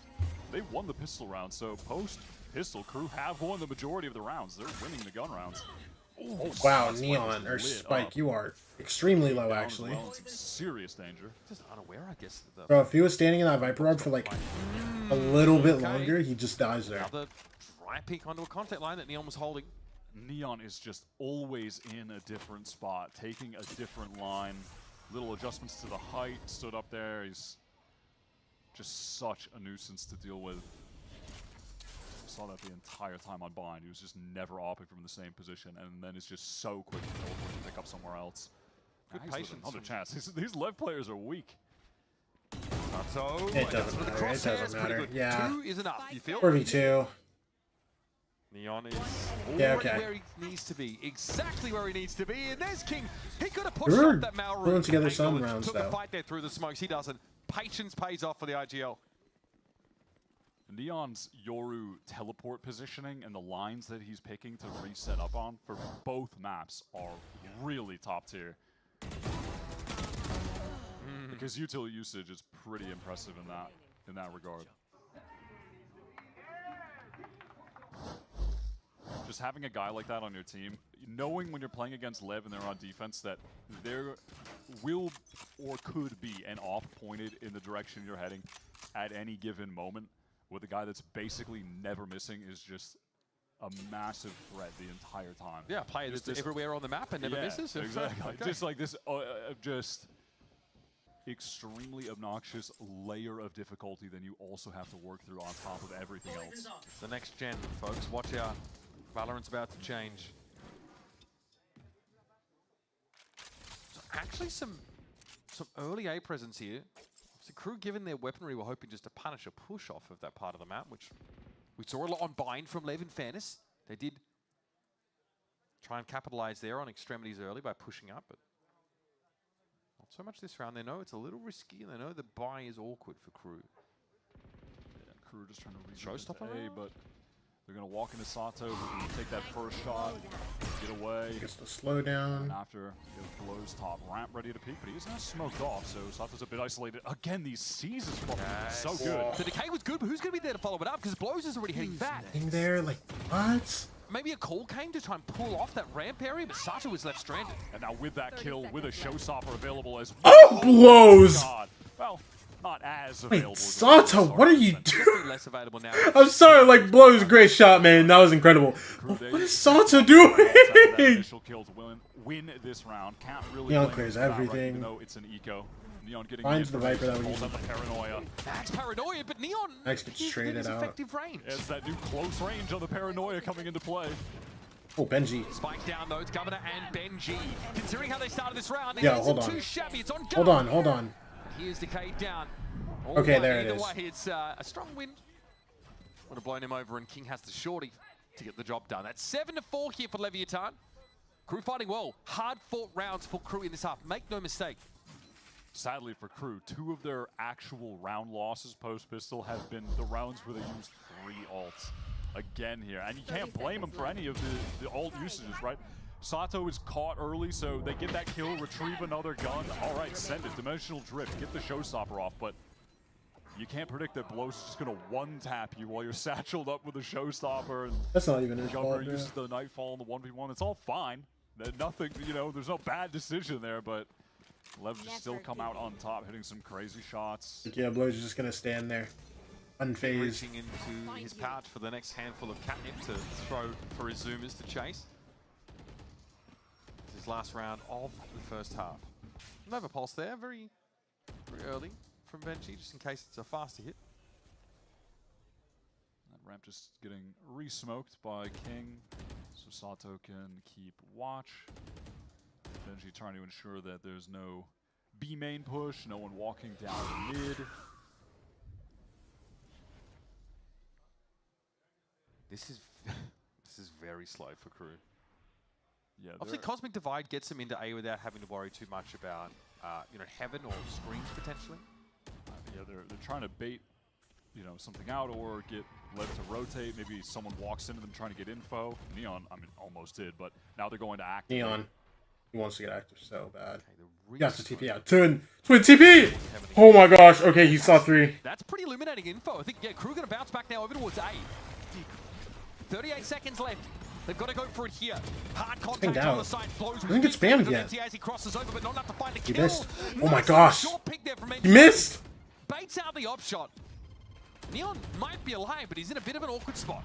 they won the pistol round, so post-pistol, KRU have won the majority of the rounds. They're winning the gun rounds. Oh, wow, Neon, or Spike, you are extremely low, actually. Well, it's serious danger. Just unaware, I guess. Bro, if he was standing in that Viper Orb for like a little bit longer, he just dies there. Another dry peek onto a contact line that Neon was holding. Neon is just always in a different spot, taking a different line. Little adjustments to the height, stood up there. He's just such a nuisance to deal with. Saw that the entire time on bind. He was just never opting from the same position, and then it's just so quick to teleport to pick up somewhere else. Good Nice, patience. another chance. These LEV players are weak. So It doesn't matter. It doesn't matter. Yeah. 2 is enough. You feel? 4v2. Neon is Yeah, already okay. where he needs to be. Exactly where he needs to be. And there's King. He could have pushed We're up that Maoru. pulling together some rounds, took though. a fight there through the smokes. He doesn't. Patience pays off for the IGL. Neon's Yoru teleport positioning and the lines that he's picking to reset up on for both maps are really top tier. Because util usage is pretty impressive in that regard. Just having a guy like that on your team, knowing when you're playing against LEV and they're on defense that there will or could be an off pointed in the direction you're heading at any given moment, with a guy that's basically never missing is just a massive threat the entire time. Yeah, player that's everywhere on the map and never misses. Exactly. Okay. Just like this, just extremely obnoxious layer of difficulty then you also have to work through on top of everything else. The next gen, folks. Watch out. Valorant's about to change. So actually some early A presence here. So KRU, given their weaponry, were hoping just to punish a push off of that part of the map, which we saw a lot on Bind from LEV in fairness. They did try and capitalize there on extremities early by pushing up, but not so much this round. They know it's a little risky, and they know the buy is awkward for KRU. Yeah, KRU just trying to Showstopper, but they're going to walk into Sato, take that first shot, get away. Gets the slowdown. And after he blows top ramp ready to peek, but he's not smoked off, so Sato's a bit isolated. Again, these seasons so good. The decay was good, but who's going to be there to follow it up? Because Blows is already heading back. In there, like, what? Maybe a call came to try and pull off that ramp area, but Sato was left stranded. And now with that kill, with a showstopper available as well. Oh, Blows! God. Well, not as available. Wait, Sato, what are you doing? Less available now. I'm sorry, like, Blows, great shot, man. That was incredible. What is Sato doing? Initial kill to win this round. Can't really Neon clears everything. Right, even though it's an eco. Neon getting finds the Viper that we use. The paranoia. Max paranoia, but Neon Max gets traded out. Effective range. It's that new close range on the paranoia coming into play. Oh, Benji. Spike down though, it's Governor and Benji. Considering how they started this round, yeah, hold on. Too shabby. It's on hold on. Here's Decay down. Okay, there it is. Way, it's a strong win. Would have blown him over, and King has the shorty to get the job done. That's 7-4 here for Leviathan. KRU fighting well. Hard-fought rounds for KRU in this half. Make no mistake. Sadly for KRU, 2 of their actual round losses post-pistol have been the rounds where they used 3 ults again here. And you can't blame them for any of the ult usages, right? Sato is caught early, so they get that kill, retrieve another gun. All right, send it. Dimensional drift, get the showstopper off, but you can't predict that Blows is just going to one-tap you while you're satcheled up with a showstopper. And that's not even his Governor fault, uses the Nightfall in the 1v1. It's all fine. Nothing, you know, there's no bad decision there, but LEV just still come out on top, hitting some crazy shots. Yeah, Blows is just going to stand there, unfazed. Reaching into his pouch for the next handful of catnip to throw for his Zoomers to chase. This is his last round of the first half. Nova Pulse there, very early from Benji, just in case it's a faster hit. That ramp just getting re-smoked by King, so Sato can keep watch. Benji trying to ensure that there's no B main push, no one walking down mid. This is very slow for KRU. Yeah, obviously Cosmic Divide gets them into A without having to worry too much about you know, Heaven or screens potentially. Yeah, they're trying to bait, you know, something out or get LEV to rotate. Maybe someone walks into them trying to get info. Neon, I mean, almost did, but now they're going to active. Neon, he wants to get active so bad. He has to TP out. Twin TP! Oh my gosh, okay, he saw 3. That's pretty illuminating info. I think, yeah, KRU going to bounce back now over towards A. 38 seconds left. They've got to go for it here. Hard contact on the side. Blows doesn't get spammed yet. As he crosses over, but not enough to find a He kill. missed. Oh my gosh. He missed! Baits out the op shot. Neon might be alive, but he's in a bit of an awkward spot.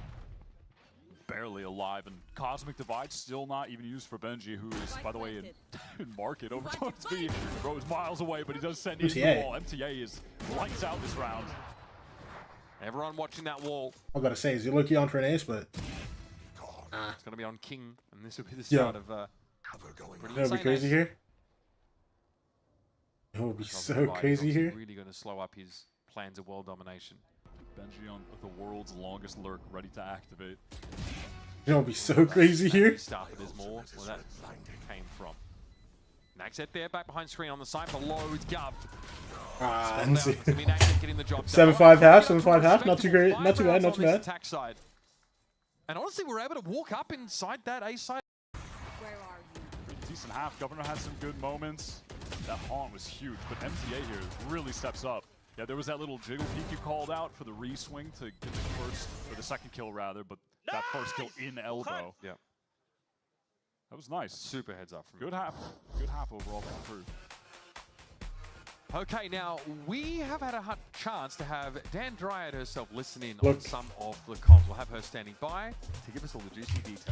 Barely alive, and Cosmic Divide still not even used for Benji, who is, by the way, in market over towards B. Bro is miles away, but he does send in the wall. MTA is lights out this round. Everyone watching that wall. I gotta say, is he looking on for an ace, but it's gonna be on King, and this will be the start of it'll be crazy here. It will be so crazy here. Really going to slow up his plans of world domination. Benji on the world's longest lurk, ready to activate. It'll be so crazy here. Start there's more. Well, that came from Naxet there, back behind screen on the side below. It's Gov. 7-5 half, 7-5 half. Not too great. Not too bad. Not too bad. Attack side. And honestly, we're able to walk up inside that A side. Pretty decent half. Governor had some good moments. That haunt was huge, but MTA here really steps up. Yeah, there was that little jiggle peek you called out for the re-swing to get the first, or the second kill rather, but that first kill in elbow. Yeah. That was nice. Super heads up from Good half. Good half overall from KRU. Okay, now we have had a chance to have Dan Dryad herself listening Look. on some of the comms. We'll have her standing by to give us all the juicy details.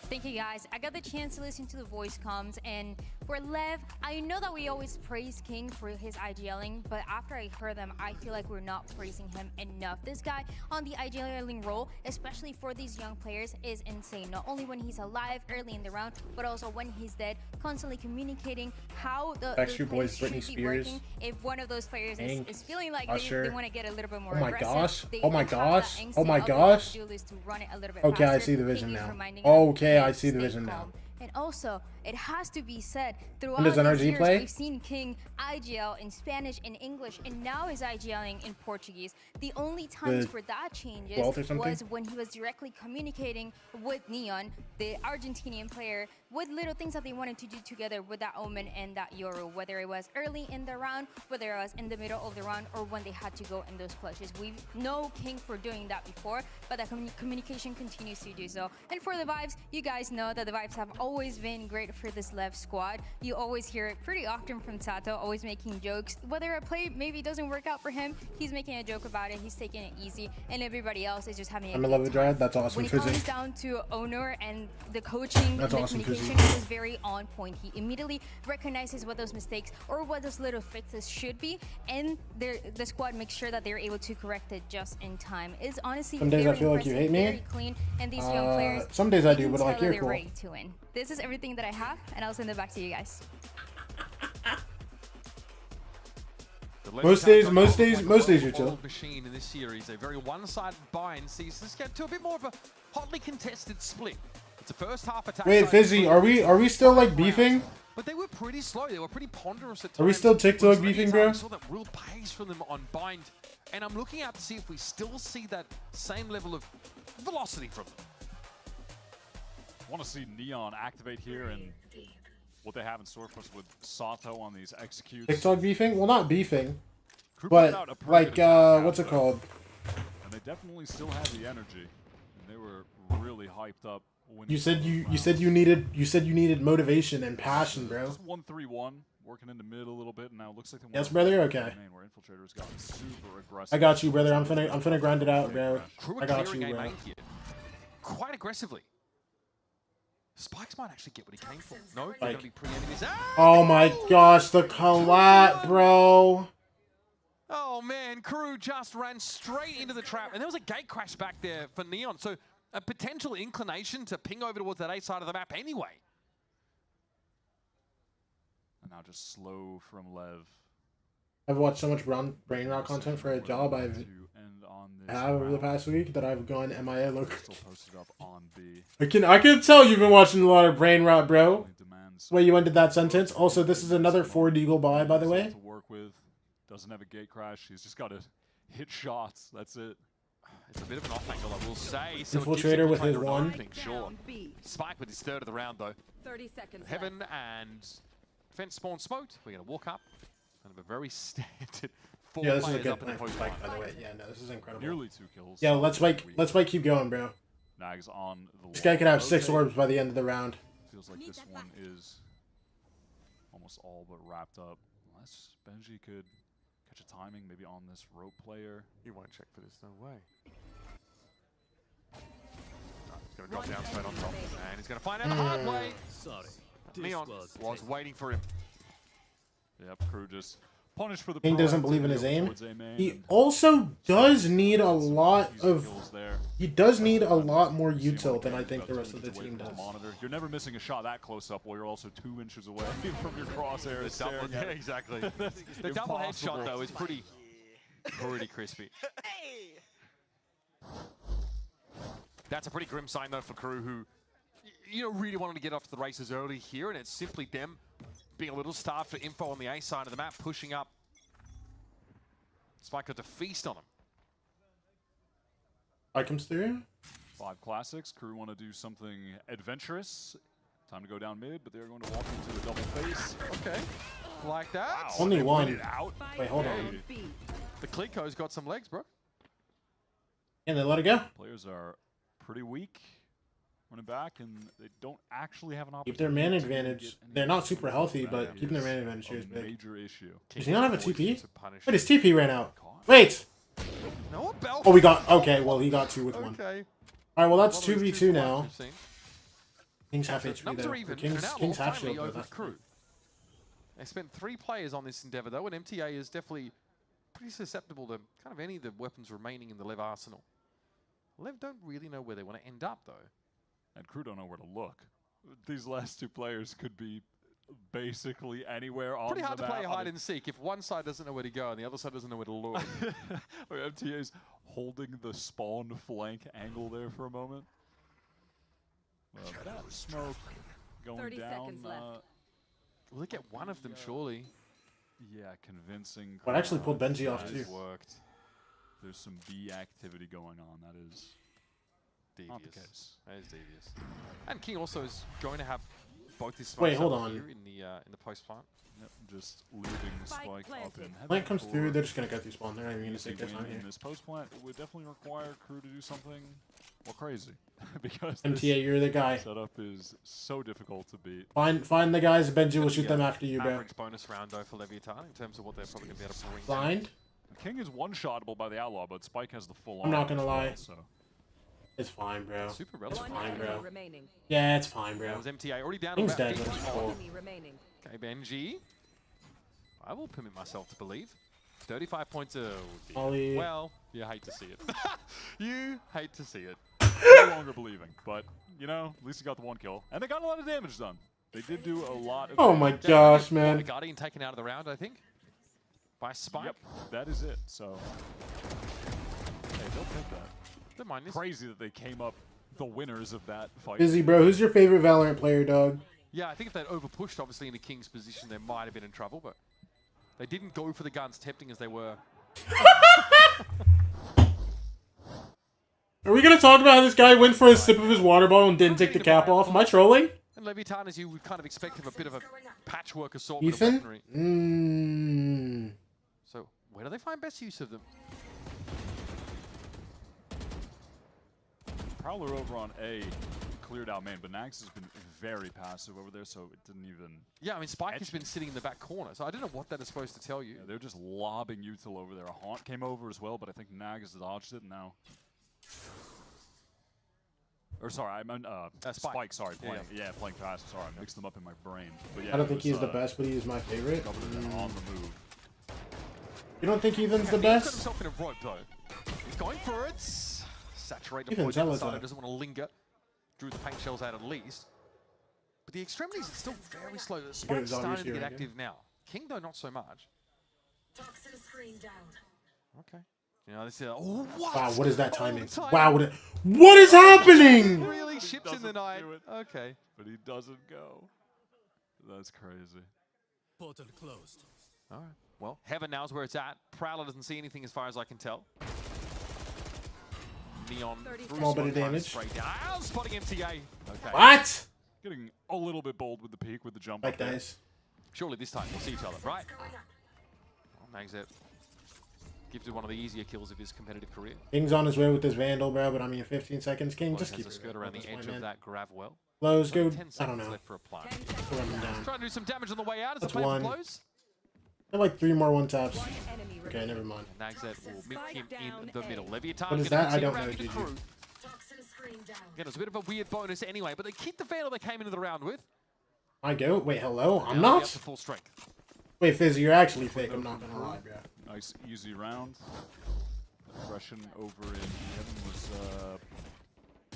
Thank you, guys. I got the chance to listen to the voice comms, and for Lev, I know that we always praise King for his IGLing, but after I heard them, I feel like we're not praising him enough. This guy on the IGLing role, especially for these young players, is insane. Not only when he's alive early in the round, but also when he's dead, constantly communicating how the Backstreet Boys, should Britney be Spears, working. If one of those players is feeling like Usher. they want to get a little bit more Oh my aggressive, gosh. they Oh my don't have that gosh. angst, Oh my and all they have gosh. to do is to run it a little bit Okay, I faster. see the King vision is now. reminding them Okay, to I see the stay vision now. calm. And also, it has to be said, throughout When does these NRG years, play? we've seen King IGL in Spanish and English, and now is IGLing in Portuguese. The only times The where that changes 12th or something? was when he was directly communicating with Neon, the Argentinian player, with little things that they wanted to do together with that Omen and that Yoru, whether it was early in the round, whether it was in the middle of the round, or when they had to go in those clutches. We know King for doing that before, but that communication continues to do so. And for the vibes, you guys know that the vibes have always been great for this LEV squad. You always hear it pretty often from Sato, always making jokes. Whether a play maybe doesn't work out for him, he's making a joke about it, he's taking it easy, and everybody else is just having a I'm good in love with time. Dryad. That's awesome. When it Fizzy. comes down to Honor and the coaching, That's the awesome, communication, Fizzy. is very on point. He immediately recognizes what those mistakes or what those little fixes should be, and the squad makes sure that they're able to correct it just in time. It's honestly Some days I very feel like you impressive, hate me. very clean, and these young players, Some days I you do, can but tell like that you're they're cool. ready to win. This is everything that I have, and I'll send it back to you guys. Most days you're chill. Machine in this series, a very one-sided bind sees this get to a bit more of a hotly contested split. It's a first half attack. Wait, Fizzy, are we still like beefing? But they were pretty slow. They were pretty ponderous at times. Are we still TikTok beefing, bro? I saw that real pace from them on bind, and I'm looking out to see if we still see that same level of velocity from them. I want to see Neon activate here and what they have in store for us with Sato on these executes. TikTok beefing? Well, not beefing, Crew put out a but pretty like good attack what's it output, called? And they definitely still have the energy, and they were really hyped up. When You said you needed motivation and passion, bro. Just 1-3-1, working in the mid a little bit, and now it looks like they Yes, brother. Okay. main where Infiltrator's gotten super aggressive. I got you, brother. I'm finna grind it out, bro. Crew I are got clearing you, a bro. main here quite aggressively. Spikes might actually get what he came for. No, they're going to be preempting his. Oh my gosh, the collat, bro. Oh man, Crew just ran straight into the trap, and there was a gate crash back there for Neon, so a potential inclination to ping over towards that A side of the map anyway. And now just slow from Lev. I've watched so much brain rot content for a job I have over the past week that I've gone MIA. Look, Still posted up on B. I can tell you've been watching a lot of brain rot, bro. Wait, you ended that sentence. Also, this is another 4 Deagle buy, by the way. To work with, doesn't have a gate crash. He's just got to hit shots. That's it. It's a bit of an off angle, I will say. So Infiltrator with his one. Sure. Spike with his third of the round, though. 30 seconds. Heaven and fence spawn smoked. We're going to walk up. Kind of a very standard 4 Yeah, this is a players good up in the plan for post Spike, line. by the way. Yeah, no, this is incredible. Nearly 2 kills. Yeah, let's Spike keep going, bro. Nags on the This guy could have 6 rotate. orbs by the end of the round. Feels like this one is almost all but wrapped up. Unless Benji could catch a timing maybe on this rope player. You won't check for this, no way. He's going to drop down straight on top. And he's going to find out the hard way. Sorry. Neon was waiting for him. Yep, Crew just punished for the King doesn't believe in his proactivity aim. towards A main, He and also does need a lot of. kills there. He does need a lot more util than I think the rest of the Away team from does. monitor. You're never missing a shot that close up while you're also 2 inches away from your crosshair. The double, yeah, exactly. The double headshot, though, is pretty crispy. That's a pretty grim sign, though, for Crew, who really wanted to get off to the races early here, and it's simply them being a little starved for info on the A side of the map, pushing up. Spike got to feast on him. I comes through. 5 classics. Crew want to do something adventurous. Time to go down mid, but they're going to walk into the double face. Okay. Like that. Wow, Only they one. wait it out. Wait, hold on. The Kliko's got some legs, bro. And they let it go. Players are pretty weak. running back, and they don't actually have an opportunity. Keep their man to advantage. get They're not any super healthy, back. but keeping their man advantage A here is big. major issue. Does he not have a TP? punish Wait, his TP ran out. Wait! No, Bell. Oh, we got... Okay, well, he got 2 with 1. Okay. Alright, well, that's One of those 2v2 two now. we've seen. King's half So HP, numbers though. are Or even. King's, Now, King's half ultimately shield, though. over That's Crew. They spent 3 players on this endeavor, though, and MTA is definitely pretty susceptible to kind of any of the weapons remaining in the LEV arsenal. LEV don't really know where they want to end up, though. And Crew don't know where to look. These last 2 players could be basically anywhere on the map. Pretty hard to play hide and seek if one side doesn't know where to go and the other side doesn't know where to look. MTA's holding the spawn flank angle there for a moment. That smoke going 30 down. seconds left. Will they get one of them, surely? Yeah, convincing. What actually pulled Benji off, too. Worked. There's some B activity going on. That is devious. not the case. That is devious. And King also is going to have both his Wait, smokes hold up on. here in the post plant. Yep, just leaving Spike up in heaven. Plant comes for through, they're just going to go through spawn. They're not even going to easy take their win time in here. this post plant. It would definitely require Crew to do something well crazy because MTA, this you're the guy. setup is so difficult to beat. Find the guys. Benji will shoot them after you, bro. Average bonus round, though, for Leviathan in terms of what they're probably going to be able to bring. Blind? King is one-shottable by the Outlaw, but Spike has the full I'm not arm gonna as well, lie. so. It's fine, bro. Super It's relevant. fine, bro. Remaining. Yeah, it's fine, That bro. was MTA already down King's on dead. that. But it's cool. Enemy remaining. Okay, Benji. I will permit myself to believe. 35 points. Oh, dear. Ollie. Well, you hate to see it. You hate to see it. No longer believing, but, you know, at least he got the 1 kill. And they got a lot of damage done. They did do a lot of Oh my damage. gosh, The man. Guardian taken out of the round, I think, by Spike. Yep, that is it, so. Hey, they'll take that. Don't mind this. Crazy that they came up the winners of that fight. Busy, bro. Who's your favorite Valorant player, dog? Yeah, I think if they'd overpushed, obviously, into King's position, they might have been in trouble, but they didn't go for the guns, tempting as they were. Are we gonna talk about how this guy went for a sip of his water bottle and didn't take the cap off? Am I trolling? And Leviathan, as you would kind of expect, have a bit of a patchwork assortment of Ethan? weaponry. So, where do they find best use of them? Prowler over on A cleared out main, but Nags has been very passive over there, so it didn't even. Yeah, I mean, Spike has been sitting in the back corner, so I don't know what that is supposed to tell you. Yeah, they're just lobbing Util over there. A Haunt came over as well, but I think Nags dodged it now. Or sorry, I meant Spike. Sorry, playing, yeah, playing fast. Sorry, I mixed them up in my brain. But yeah, I don't think he's the best, but he is my favorite. On the move. You don't think Ethan's the He's got best? himself in a rope, though. He's going for it. Saturate the Ethan's point hella inside. tight. Doesn't want to linger. Drew the paint shells out at least. But the extremities are still very slow. The Spike's starting to get active now. King, though, not so much. Okay. You know, this is oh, what? Wow, what is that timing? Time. Wow, what is happening? Really ships in the night. Okay. But he doesn't go. That's crazy. Portal closed. All right. Well, Heaven now is where it's at. Prowler doesn't see anything as far as I can tell. Neon Small bit of damage. Spotting MTA. Okay. What? Getting a little bit bold with the peak with the jump. Like up there. nice. Surely this time we'll see each other, right? Well, Magzet gifted one of the easier kills of his competitive career. King's on his way with this Vandal, bro, but I mean, 15 seconds. King, just keep a it. skirt around the edge of that grav well. Blows go. 10 I don't seconds know. left for a plant. Run him down. Trying to do some damage on the way out as That's the plan one. blows. I have like 3 more 1-taps. Okay, never mind. Nagzet will meet him in the middle. Leviathan What is gonna that? I don't continue know, ramming the GG. crew. Again, it's a bit of a weird bonus anyway, but they keep the Vandal they came into the round with. I go? Wait, hello? I'm Now they're not? up to full strength. Wait, Fizzy, you're actually fake. I'm not gonna lie, bro. Nice, easy round. Aggression over in Heaven was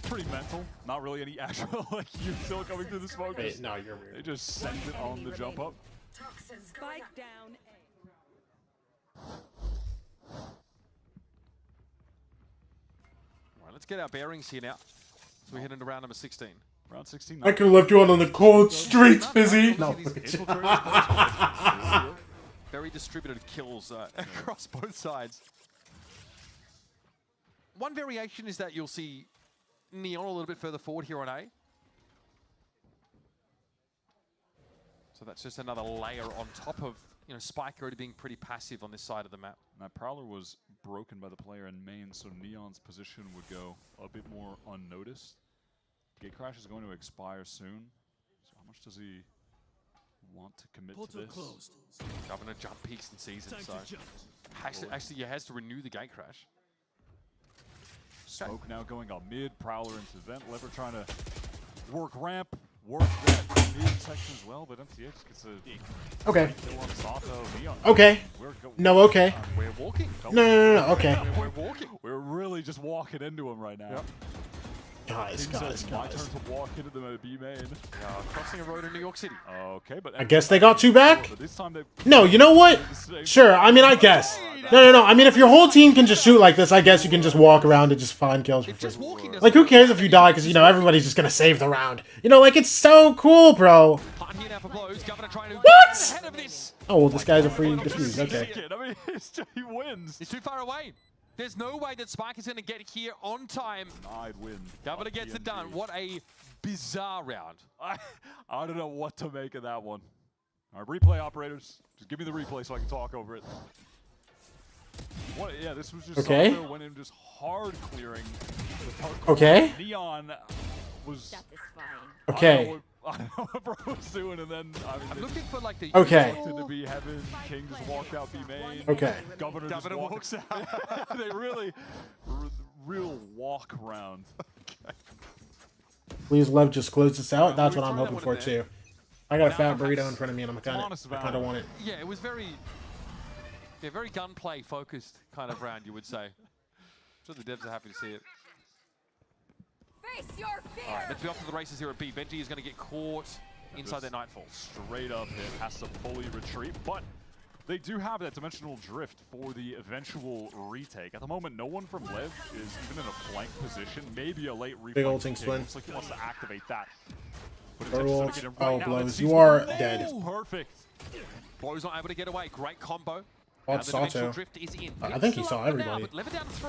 pretty mental. Not really any actual like util coming through the smoke. Wait, no, you're weird. They just send it on the jump up. Spike down. All right, let's get our bearings here now. So we're heading to round number 16. Round 16. I could have left you on the cold streets, Fizzy. No, look at you. Very distributed kills across both sides. One variation is that you'll see Neon a little bit further forward here on A. So that's just another layer on top of, you know, Spike already being pretty passive on this side of the map. That Prowler was broken by the player in main, so Neon's position would go a bit more unnoticed. Gate Crash is going to expire soon. So how much does he want to commit to this? Closed. Governor jump peaks in season, so actually he has to renew the Gate Crash. Smoke now going on mid, Prowler into vent. Lever trying to work ramp, work that mid section as well, but MTA just gets a Okay. kill on Sato. Neon. Okay. No, okay. We're walking. No, okay. We're walking. We're really just walking into him right now. Yep. Guys. My turn to walk into the B main. Crossing a road in New York City. Okay, but I guess they got 2 back? But this time No, you know what? Sure, I mean, I guess. No. I mean, if your whole team can just shoot like this, I guess you can just walk around and just find kills for free. Like, who cares if you die? Because, you know, everybody's just going to save the round. You know, like, it's so cool, bro. What? Oh, well, this guy's a free defuse. Okay. I mean, he wins. He's too far away. There's no way that Spike is going to get here on time. I'd win. Governor gets it done. What a bizarre round. I don't know what to make of that one. All right, replay operators. Just give me the replay so I can talk over it. What? Yeah, this was just okay. Sato went in just hard clearing. Okay. Neon was okay. I don't know what bro was doing, and then I'm looking for like the okay. To be heaven. King just walked out B main. Okay. Governor just walks out. They really real walk round. Okay. Please, Lev, just close this out. That's what I'm hoping for too. I got a fat burrito in front of me, and I kind of want it. Yeah, it was very gunplay focused kind of round, you would say. I'm sure the devs are happy to see it. Face your fear. All right, let's be off to the races here at B. Benji is going to get caught inside their Nightfall. Straight up hit, has to fully retreat, but they do have that dimensional drift for the eventual retake. At the moment, no one from LEV is even in a flank position. Maybe a late replay. Big ult swing. Looks like he wants to activate that. Oh, Blows, you are dead. Perfect. Blow's not able to get away. Great combo. Sato. Drift is in. I think he saw everybody.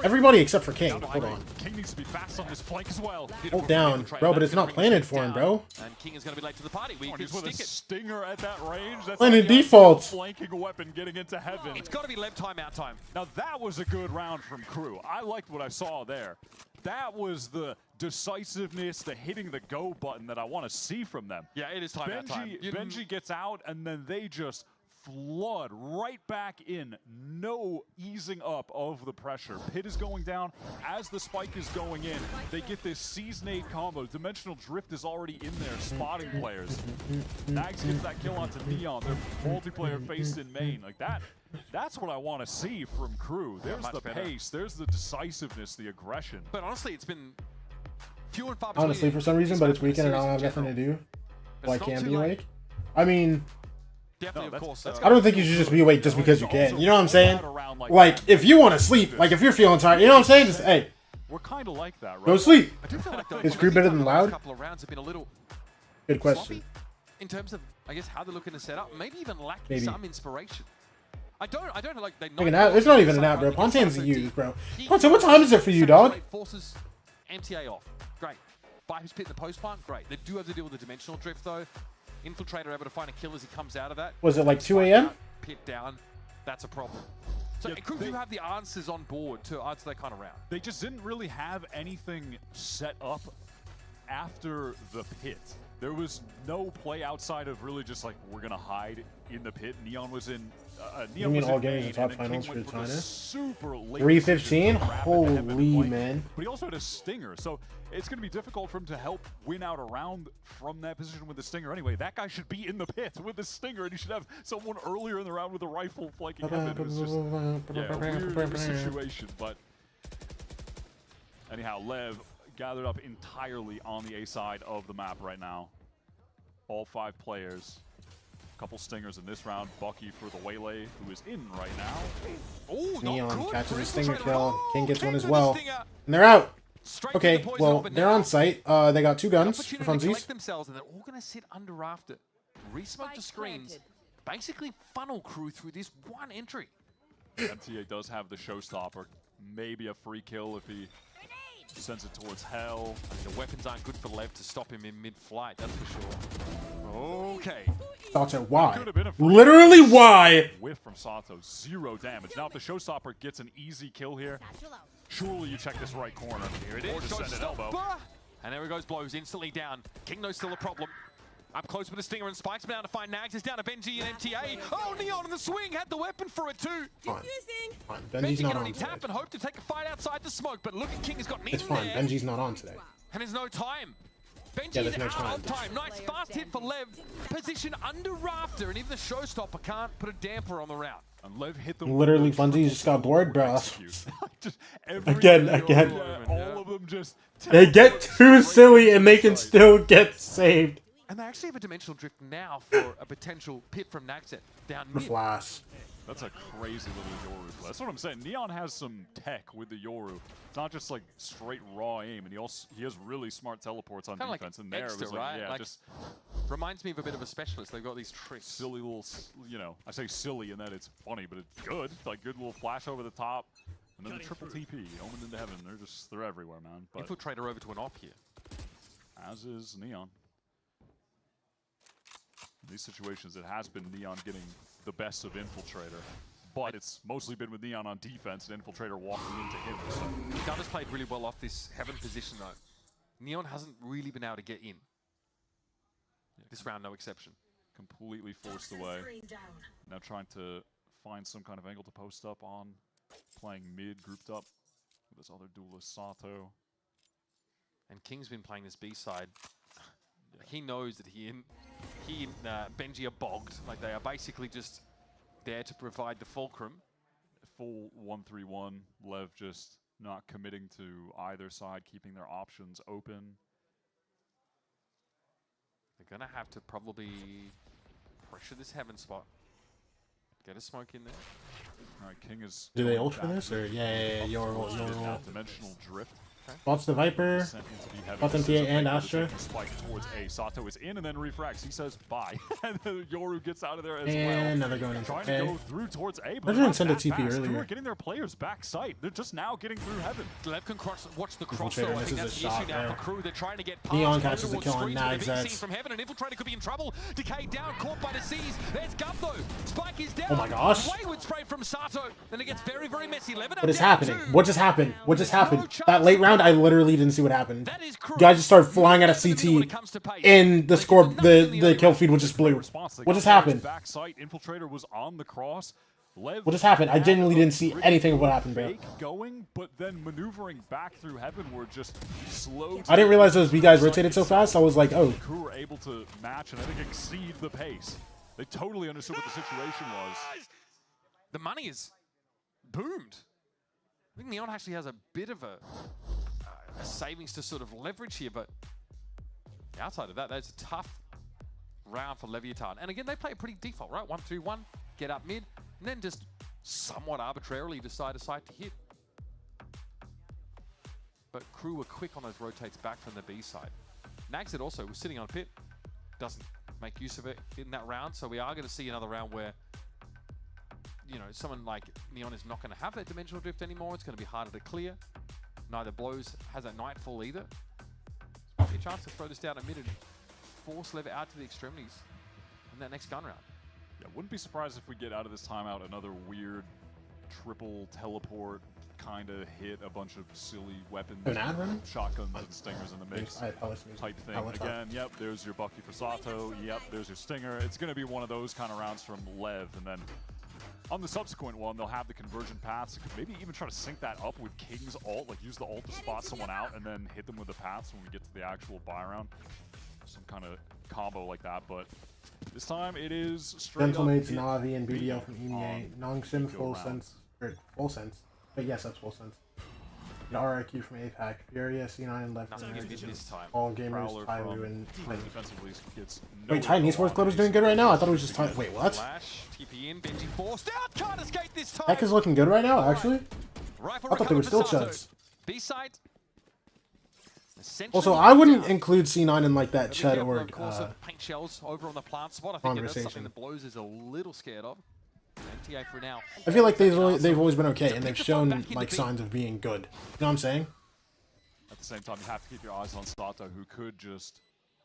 Everybody except for King. Hold on. King needs to be fast on this flank as well. Hold down, bro, but it's not planted for him, bro. And King is going to be late to the party. We He's with a stinger at that range. That's planted default. Flanking weapon getting into heaven. It's got to be LEV timeout time. Now that was a good round from KRU. I liked what I saw there. That was the decisiveness, the hitting the go button that I want to see from them. Yeah, it is timeout time. Benji gets out, and then they just flood right back in. No easing up of the pressure. Pit is going down as the spike is going in. They get this Seize Nade combo. Dimensional Drift is already in there, spotting players. Nags gets that kill onto Neon. They're multiplayer faced in main. Like that's what I want to see from KRU. There's the pace, there's the decisiveness, the aggression. But honestly, it's been few and far between. Honestly, for some reason, but it's weekend and I don't have nothing to do. Well, I can't be awake. I mean, definitely, of course. I don't think you should just be awake just because you can. You know what I'm saying? Like, if you want to sleep, like if you're feeling tired, you know what I'm saying? Just hey, we're kind of like that, right? Go sleep. I do feel like is KRU better than Loud? A couple of rounds have been a little good question. In terms of, I guess, how they're looking to set up, maybe even lacking some inspiration. I don't like they know. It's not even an app, bro. Pontane's a use, bro. Pontane, what time is it for you, dog? Forces MTA off. Great. Viper's pit in the post plant. Great. They do have to deal with the dimensional drift though. Infiltrator able to find a kill as he comes out of that. Was it like 2 a.m.? Pit down. That's a problem. So KRU do have the answers on board to answer that kind of round. They just didn't really have anything set up after the pit. There was no play outside of really just like, we're going to hide in the pit. Neon was in... you mean all games and top finals for China? Super late 315? Holy man. But he also had a stinger, so it's going to be difficult for him to help win out a round from that position with the stinger anyway. That guy should be in the pit with the stinger, and he should have someone earlier in the round with a rifle flanking heaven. It was just a weird situation, but anyhow, LEV gathered up entirely on the A side of the map right now. All 5 players. Couple stingers in this round. Bucky for the Waylay, who is in right now. Oh, Neon catches a stinger kill. King gets one as well. And they're out. Okay, well, they're on site. They got 2 guns for funsies. Themselves, and they're all going to sit under rafter. Resmoke the screens. Basically funnel KRU through this one entry. MTA does have the showstopper. Maybe a free kill if he sends it towards hell. The weapons aren't good for LEV to stop him in mid-flight, that's for sure. Okay. Sato, why? Literally, why? Whiff from Sato, 0 damage. Now if the showstopper gets an easy kill here, surely you check this right corner. Here it is, just send an elbow. And there he goes, blows instantly down. King knows still a problem. Up close with the Stinger and Spikes, but down to find Nags. It's down to Benji and MTA. Oh, Neon in the swing, had the weapon for it too. Fine. Benji Benji's not can on only today. tap and hope to take a fight outside the smoke, but look at King has got It's in fine. there. Benji's not on today. And there's no time. Benji's Yeah, there's no out time. of time. Nice fast hit for Lev. Position under Rafter, and even the showstopper can't put a damper on the route. And Lev hit the Literally, Funzy just got bored, bro. just Again. all of them just. They get too silly and they can still get saved. And they actually have a dimensional drift now for a potential pit from Naxet down The mid. flash. That's a crazy little Yoru play. That's what I'm saying. Neon has some tech with the Yoru. It's not just like straight raw aim, and he has really smart teleports on Kinda defense. like And there it was Exter, like, right? yeah, Like, just reminds me of a bit of a specialist. They've got these tricks. silly little, I say silly in that it's funny, but it's good. Like good little flash over the top, and then the triple TP, omened into heaven. They're everywhere, man. But Infiltrator over to an op here. as is Neon. In these situations, it has been Neon getting the best of Infiltrator, but it's mostly been with Neon on defense and Infiltrator walking into him. So. Gunner's played really well off this heaven position though. Neon hasn't really been able to get in. This round, no exception. Completely forced away. Now trying to find some kind of angle to post up on. Playing mid, grouped up with this other duelist, Sato. And King's been playing this B side. Like, he knows that he and Benji are bogged. Like they are basically just there to provide the fulcrum. Full 1-3-1. Lev just not committing to either side, keeping their options open. They're gonna have to probably pressure this heaven spot. Get a smoke in there. All right, King is. Do they ult for this or yeah, your Dimensional drift. Spots the Viper, spots MTA and Astra. Spike towards A. Sato is in and then refracts. He says bye. And then Yoru gets out of there as And now well. they're going into Trying A. to go through towards A, but They're they're doing not send a that TP fast. earlier. Crew are getting their players back sight. They're just now getting through heaven. Lev can watch the cross though. Infiltrator I misses think that's a the issue shot now there. for Crew. They're trying to get past. Neon catches the towards kill on screens, but they're being Nags. seen from heaven, and Infiltrator could be in trouble. Decay down, caught by the seas. There's Gov though. Spike is down. Oh my gosh. Wayward spray from Sato. Then it gets very, very messy. Lev What is happening? What just happened? What just happened? That late round, I literally didn't see what happened. Guys just started flying out of CT, and the score, the kill feed was just blue. What just happened? Back sight. Infiltrator was on the cross. Lev What just happened? I genuinely didn't see anything of what happened, bro. fake going, but then maneuvering back through heaven were just slow. I didn't realize those B guys rotated so fast. I was like, oh. Crew were able to match and I think exceed the pace. They totally understood what the situation was. The money is boomed. I think Neon actually has a bit of a savings to sort of leverage here, but outside of that, that's a tough round for Leviathan. And again, they play a pretty default, right? 1-2-1, get up mid, and then just somewhat arbitrarily decide a site to hit. But Crew were quick on those rotates back from the B side. Naxit also was sitting on pit, doesn't make use of it in that round, so we are going to see another round where, you know, someone like Neon is not going to have that dimensional drift anymore. It's going to be harder to clear. Neither Blows has that Nightfall either. Might be a chance to throw this down a mid and force Lev out to the extremities in that next gun round. Yeah, wouldn't be surprised if we get out of this timeout another weird triple teleport kind of hit, a bunch of silly weapons, An ad run? shotguns and stingers in the mix type thing. Again, yep, there's your Bucky for Sato. Yep, there's your stinger. It's going to be one of those kind of rounds from Lev, and then on the subsequent one, they'll have the conversion paths. Maybe even try to sync that up with King's ult, like use the ult to spot someone out and then hit them with the paths when we get to the actual buy round. Some kind of combo like that, but this time it is straight Gentlemates, up Navi, and BDL from EMEA. Nongsim, full sense. Or full sense. But yes, that's full sense. And RIQ from APAC. Furia, C9, Left Nothing gives you this time. All gamers, Prowler Tyloo, from and defensively gets Wait, Titan Esports Club is doing good right now? I thought it was just Titan. Wait, what? Flash, TP in, Benji forced out, can't escape this time. Heck is looking good right now, actually. Rifle I thought they were still recovered for chuds. Sato. B-side. Also, I wouldn't include C9 in like that Ched or Of course, paint shells over on the plant spot. I think that's something that Blows is a little scared of. MTA for now. I feel like they've always been okay, and they've shown like signs of being good. You know what I'm saying? At the same time, you have to keep your eyes on Sato, who could just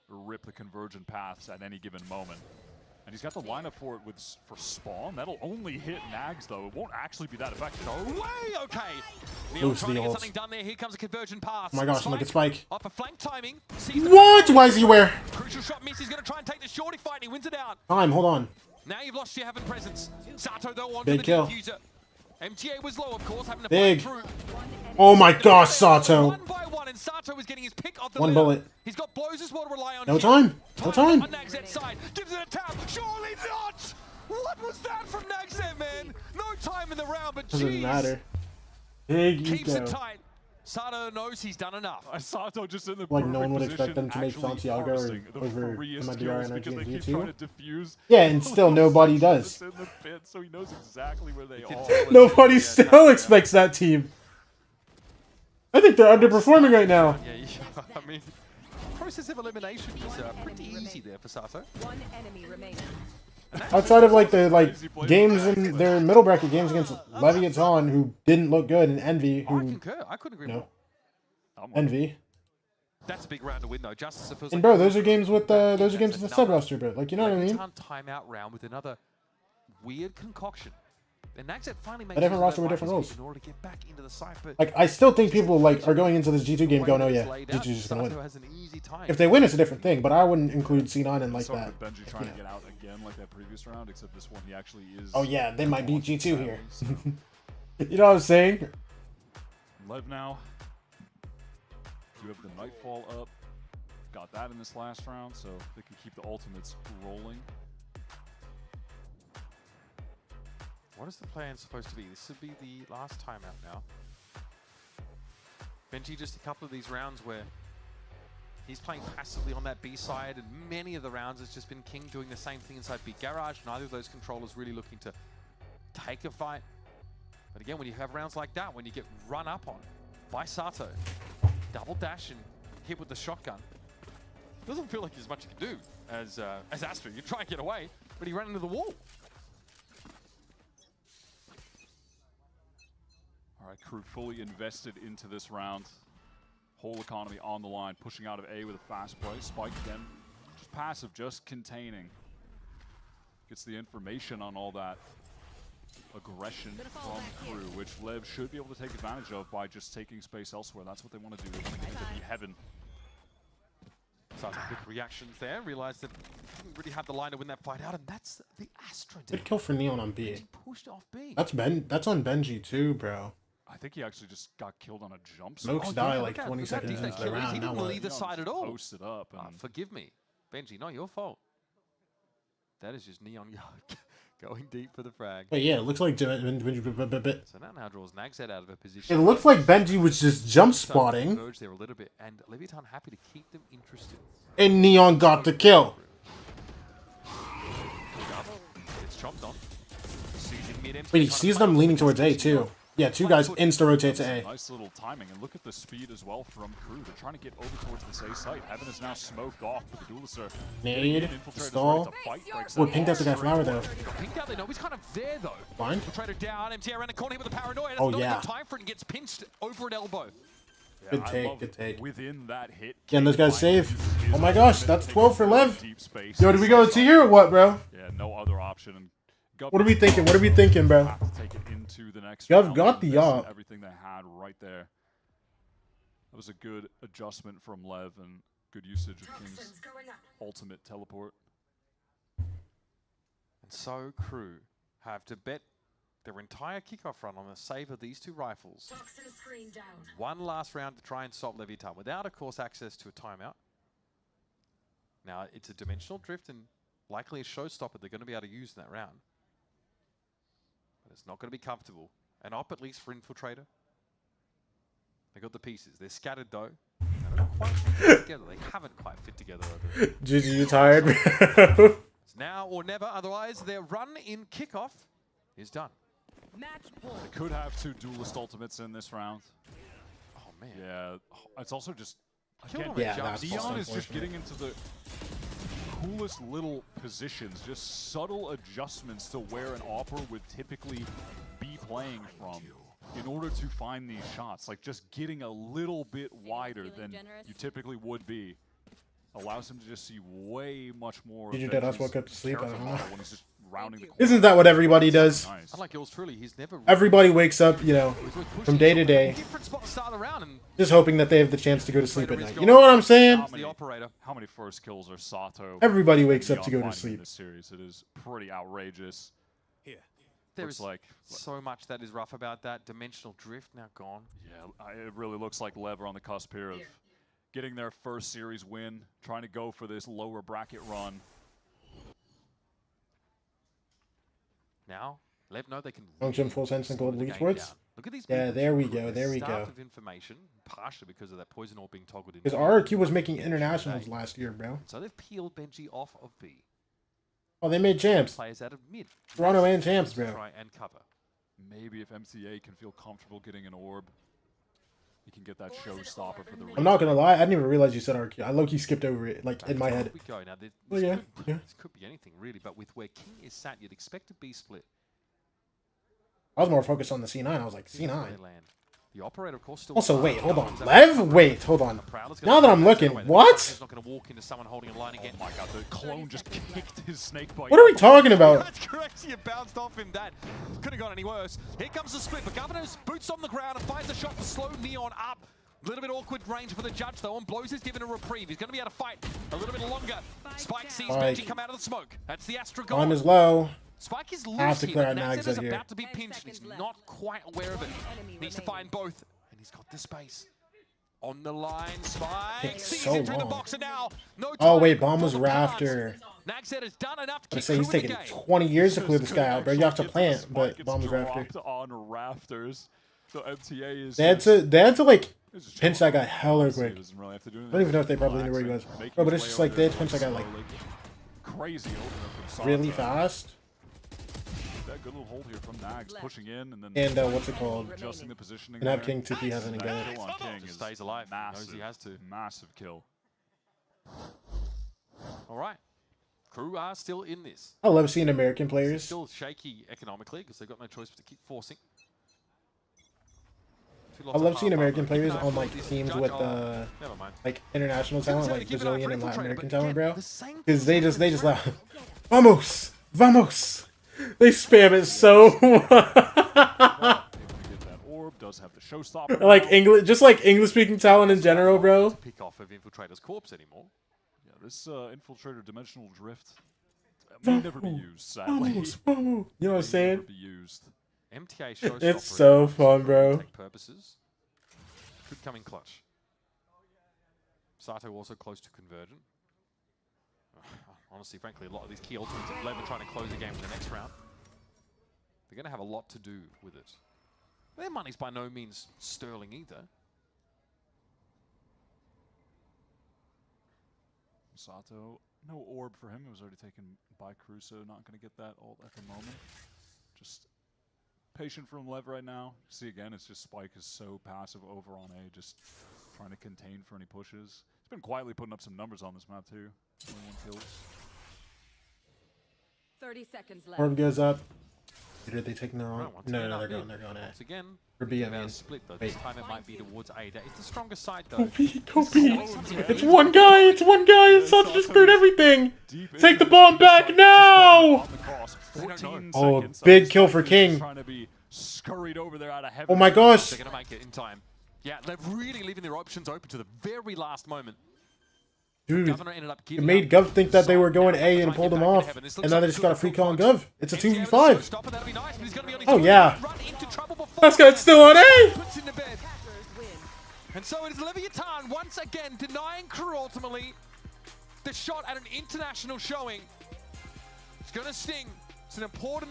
rip the convergent paths at any given moment. And he's got the lineup for it for Spawn. That'll only hit Nags, though. It won't actually be that effective. No way! Okay. Neon trying to get something done there. Here comes a conversion pass. Oh my gosh, look at Spike. Off a flank timing. What? Why is he where? Crucial shot miss. He's going to try and take the shorty fight. He wins it out. Time, hold on. Now you've lost your Heaven presence. Sato, though, on Big to the kill. diffuser. MTA was low, of course, having to Big. fight through. Oh my gosh, Sato. One by one, and Sato was getting his pick of the One litter. bullet. He's got blows as well to rely on. No here. time. No time. On Nagzet side. Gives it a tap. Surely not! What was that from Nagzet, man? No time in the round, but Doesn't jeez. matter. Big Keeps it ego. tight. Sato knows he's done enough. Sato just in the Like no one would perfect expect them to make position, Santiago actually or harvesting over the freest MIDR kills and because they keep G2. trying to defuse. Yeah, and still nobody does. In the pit, so he knows exactly where they are. Nobody still expects that team. I think they're underperforming right now. Yeah, I mean, process of elimination is pretty easy there for Sato. One enemy remaining. Outside of like the games in their middle bracket games against Leviathan, who didn't look good, and Envy, who I concur. I couldn't agree more. Envy. That's a big round to win, though. Justice feels And like bro, those are games with the sub roster, bro. Like, you know what I mean? Timeout round with another weird concoction. And Nagzet finally makes A different roster with different roles. in order to get back into the cypher. Like, I still think people like are going into this G2 game going, oh yeah, G2's just gonna win. If they win, it's a different thing, but I wouldn't include C9 in like Sort that. of Benji trying to get out again like that previous round, except this one he actually is. Oh yeah, they might beat G2 here. You know what I'm saying? LEV now. You have the Nightfall up. Got that in this last round, so they can keep the ultimates rolling. What is the plan supposed to be? This would be the last timeout now. Benji, just a couple of these rounds where he's playing passively on that B side, and many of the rounds it's just been King doing the same thing inside B Garage. Neither of those controllers really looking to take a fight. But again, when you have rounds like that, when you get run up on by Sato, double dash and hit with the shotgun, doesn't feel like there's much you can do as Astra. You try and get away, but he ran into the wall. All right, crew fully invested into this round. Whole economy on the line, pushing out of A with a fast play. Spike again, just passive, just containing. Gets the information on all that aggression from crew, which LEV should be able to take advantage of by just taking space elsewhere. That's what they want to do. They want to get into the heaven. Starts quick reactions there. Realized that he didn't really have the line to win that fight out, and that's the Astra. Good kill for Neon on B. He pushed off B. That's on Benji too, bro. I think he actually just got killed on a jump. Smokes die like 20 seconds into the round. He Now didn't what? leave the side at all. Posted up. And Forgive me, Benji. Not your fault. That is just Neon going deep for the frag. But yeah, it looks like So that now draws Nagzet out of a position. it looks like Benji was just jump spotting, Converge there a little bit, and Leviathan happy to keep them interested. and Neon got the kill. It's chopped on. Seizing mid But he sees them leaning towards A too. Yeah, two guys insta-rotate to A. Nice little timing, and look at the speed as well from crew. They're trying to get over towards this A site. Heaven is now smoked off, but the duelists are Nade, stall. We're pinged out the guy Flower though. Pinked out there, no, he's kind of there though. Blind? Trader down, MT around the corner here with the paranoia. Oh, Not yeah. enough time for it and gets pinched over an elbow. Yeah, Good I take, love good take. Within that hit. Can those guys save? Oh my gosh, that's 12 for Lev. Deep space. Yo, do we go to here or what, bro? Yeah, no other option. And What are we thinking? What are we thinking, bro? have to take it into the next Y'all round. got the Missing op. everything they had right there. That was a good adjustment from LEV and good usage of King's ultimate teleport. And so crew have to bet their entire kickoff run on the save of these two rifles. One last round to try and stop Leviathan without, of course, access to a timeout. Now, it's a dimensional drift and likely a showstopper they're going to be able to use in that round. But it's not going to be comfortable. An op, at least, for Infiltrator. They got the pieces. They're scattered, though. They don't quite fit together. They haven't quite fit together. Gigi, you tired, bro? It's now or never. Otherwise, their run in kickoff is done. They could have two duelist ultimates in this round. Oh, man. Yeah, it's also just... Killed Again, him with jumps. Dion is just getting into the coolest little positions, just subtle adjustments to where an Opera would typically be playing from in order to find these shots. Like just getting a little bit wider than you typically would be. allows him to just see way much more. Did your of dad Benji's woke up to sleep? I don't know. when he's just rounding the corner. Isn't that what everybody does? Nice. Unlike yours truly, he's never Everybody wakes up, you know, from day to day, different spot to start the round and just hoping that they have the chance to go to sleep at night. You know what I'm saying? How many first kills are Sato? Everybody wakes up to go to finding in sleep. this series? It is pretty outrageous. There's like so much that is rough about that. Dimensional drift now gone. Yeah, it really looks like LEV are on the cusp here of getting their first series win, trying to go for this lower bracket run. Now, LEV know they can. Function full sense and gold slow the lead game sports. down. Look at these. Yeah, movements. there we go. There we Start go. of information, partially because of that poison orb being toggled in. Because RRQ was making internationals last year, bro. So they've peeled Benji off of B. Oh, they made champs. Players out of mid. Toronto and champs, To bro. try and cover. Maybe if MTA can feel comfortable getting an orb, he can get that showstopper for the. I'm not gonna lie, I didn't even realize you said RQ. I low-key skipped over it, like in my Here head. we go. Now, this, Oh, yeah, yeah. This could be anything really, but with where King is sat, you'd expect a B split. I was more focused on the C9. I was like, Here's where C9. they land. The operator, of course, still. Also, wait, hold on. Lev? Wait, hold on. Now that I'm looking, what? He's not going to walk into someone holding a line again. Oh my god, the clone just kicked his snake bite. What are we talking about? That's correct. You bounced off him. That could have gone any worse. Here comes the split. But Governor's boots on the ground and finds a shot to slow Neon up. A little bit awkward range for the judge, though. And Blows is given a reprieve. He's going to be able to fight a little bit longer. Spike sees Benji come out of the smoke. That's the Astra goal. Time is low. Spike is I have loose to here, clear but out Nags Nags is out here. about to be pinched. He's not quite aware of it. Needs to find both. And he's got the space. On the line, Spike It's sees so it through the long. box, and now no Oh, time wait, bomb for was the Rafter. cards. Nags said it's done enough to I keep say he's Crew in the taking game. 20 years to clear this guy out, bro. You have to Actually plant, Spike but gets bomb was Rafter. dropped on rafters. So MTA is. They had to like just pinch that guy hella He quick. doesn't really have to do I don't even know if they probably knew where he was. Making Bro, but his it's just way like over they had there to pinch that guy like slowly. Crazy opener from really Sato. fast. That good little hold here from Nags, pushing in and then. And what's it called? Adjusting the positioning. And have there. King TP hasn't That again. kill on King Just is stays alive. Massive, Knows he has to. Massive kill. All right. Crew are still in this. I love seeing American It's players. still shaky economically because they've got no choice but to keep forcing. I love seeing American players on like This teams judge- with oh, never mind. like international talent, like keep an eye Brazilian for and Latin Infiltrator, American but talent, bro. again, the same Because they just laugh. Vamos, vamos. They spam it so much. Orb does have the showstopper. Like English, just like English speaking talent in general, bro. Pick off of Infiltrator's corpse anymore. Yeah, this infiltrator dimensional drift may never be used, sadly. Vamos, vamos. You know what I'm saying? Never be used. MTA showstopper. It's so fun, bro. Tech purposes. Could come in clutch. Sato also close to convergent. Honestly, frankly, a lot of these key ultimates of LEV are trying to close the game in the next round. They're going to have a lot to do with it. Their money's by no means sterling either. Sato, no orb for him. It was already taken by Crusoe. Not going to get that ult at the moment. Just patient from LEV right now. See, again, it's just Spike is so passive over on A, just trying to contain for any pushes. He's been quietly putting up some numbers on this map, too. 21 kills. 30 seconds left. Orb goes up. Are they taking their own? Right, once No, again, no, up they're mid. going. They're going A. Once again, For B, I they're mean. split though. Wait. This time it might be towards A. That is the stronger side though. Don't be. It's one guy. It's one guy. It's Sato just cleared everything. Take the bomb back now. Oh, big kill for King. Oh my gosh. They're gonna make it in time. Yeah, they're really leaving their options open to the very last moment. Dude, Governor ended up it giving made Gov think that they were going A and pulled him off. And now they just got a free call on Gov. It's a 2v5. Oh, yeah. That guy's still on A. And so it is Leviathan once again denying Crew ultimately the shot at an international showing. It's going to sting. It's an important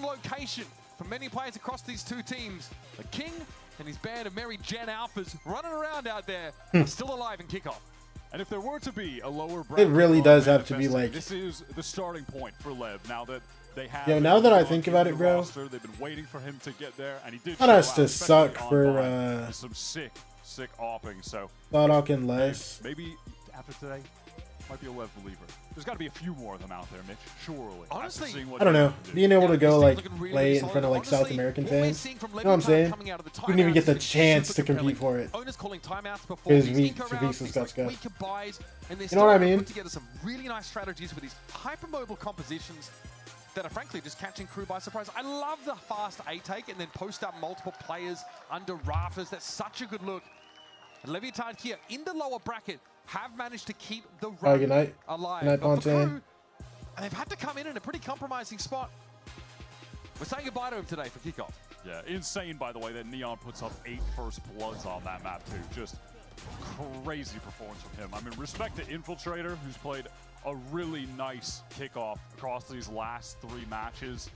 location for many players across these two teams. The King and his band of Merry Gen Alphas running around out there, still alive in Kickoff. And if there were to be a lower It really does have to be like. this is the starting point for LEV now that they have. Yo, now that I think about it, bro. Roster, they've been waiting for him to get there, and he did. That show has out, to especially suck on for, Vine, with some sick opping. So Thought and less. maybe after today, might be a LEV believer. There's got to be a few more of them out there, Mitch. Surely. Honestly, I don't know. Being able to go like play in front of like South American fans, you know what I'm saying? You didn't even get the chance to compete for it. Because Visa's got scuff. You know what I mean? Put together some really nice strategies with these hypermobile compositions that are frankly just catching crew by surprise. I love the fast A take and then post up multiple players under rafters. That's such a good look. And Leviathan here in the lower bracket have managed to keep the run good night. alive. Good night, But for Ponte. crew, and they've had to come in a pretty compromising spot. We're saying goodbye to him today for kickoff. Yeah, insane, by the way, that Neon puts up 8 first bloods on that map, too. Just crazy performance from him. I mean, respect to Infiltrator, who's played a really nice kickoff across these last 3 matches.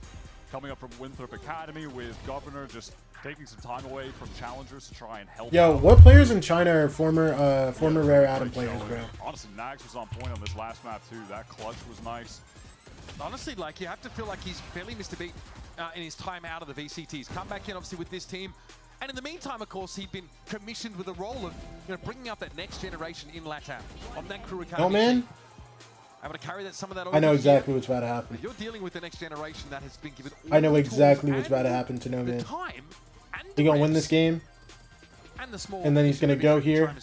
Coming up from Winthrop Academy with Governor just taking some time away from challengers to try and help Yo, out. what players in China are former Rare Atom players, bro? Honestly, Nags was on point on this last map, too. That clutch was nice. Honestly, like, you have to feel like he's barely missed a beat in his time out of the VCTs. Come back in, obviously, with this team. And in the meantime, of course, he'd been commissioned with a role of bringing up that next generation in LATAM on that crew academy. Oh, man. Able to carry some of that I know over exactly here. what's about to happen. You're dealing with the next generation that has been given all I know the exactly tools what's about to and happen to No the Man. time and He's gonna win this game, and the small and then he's gonna go here,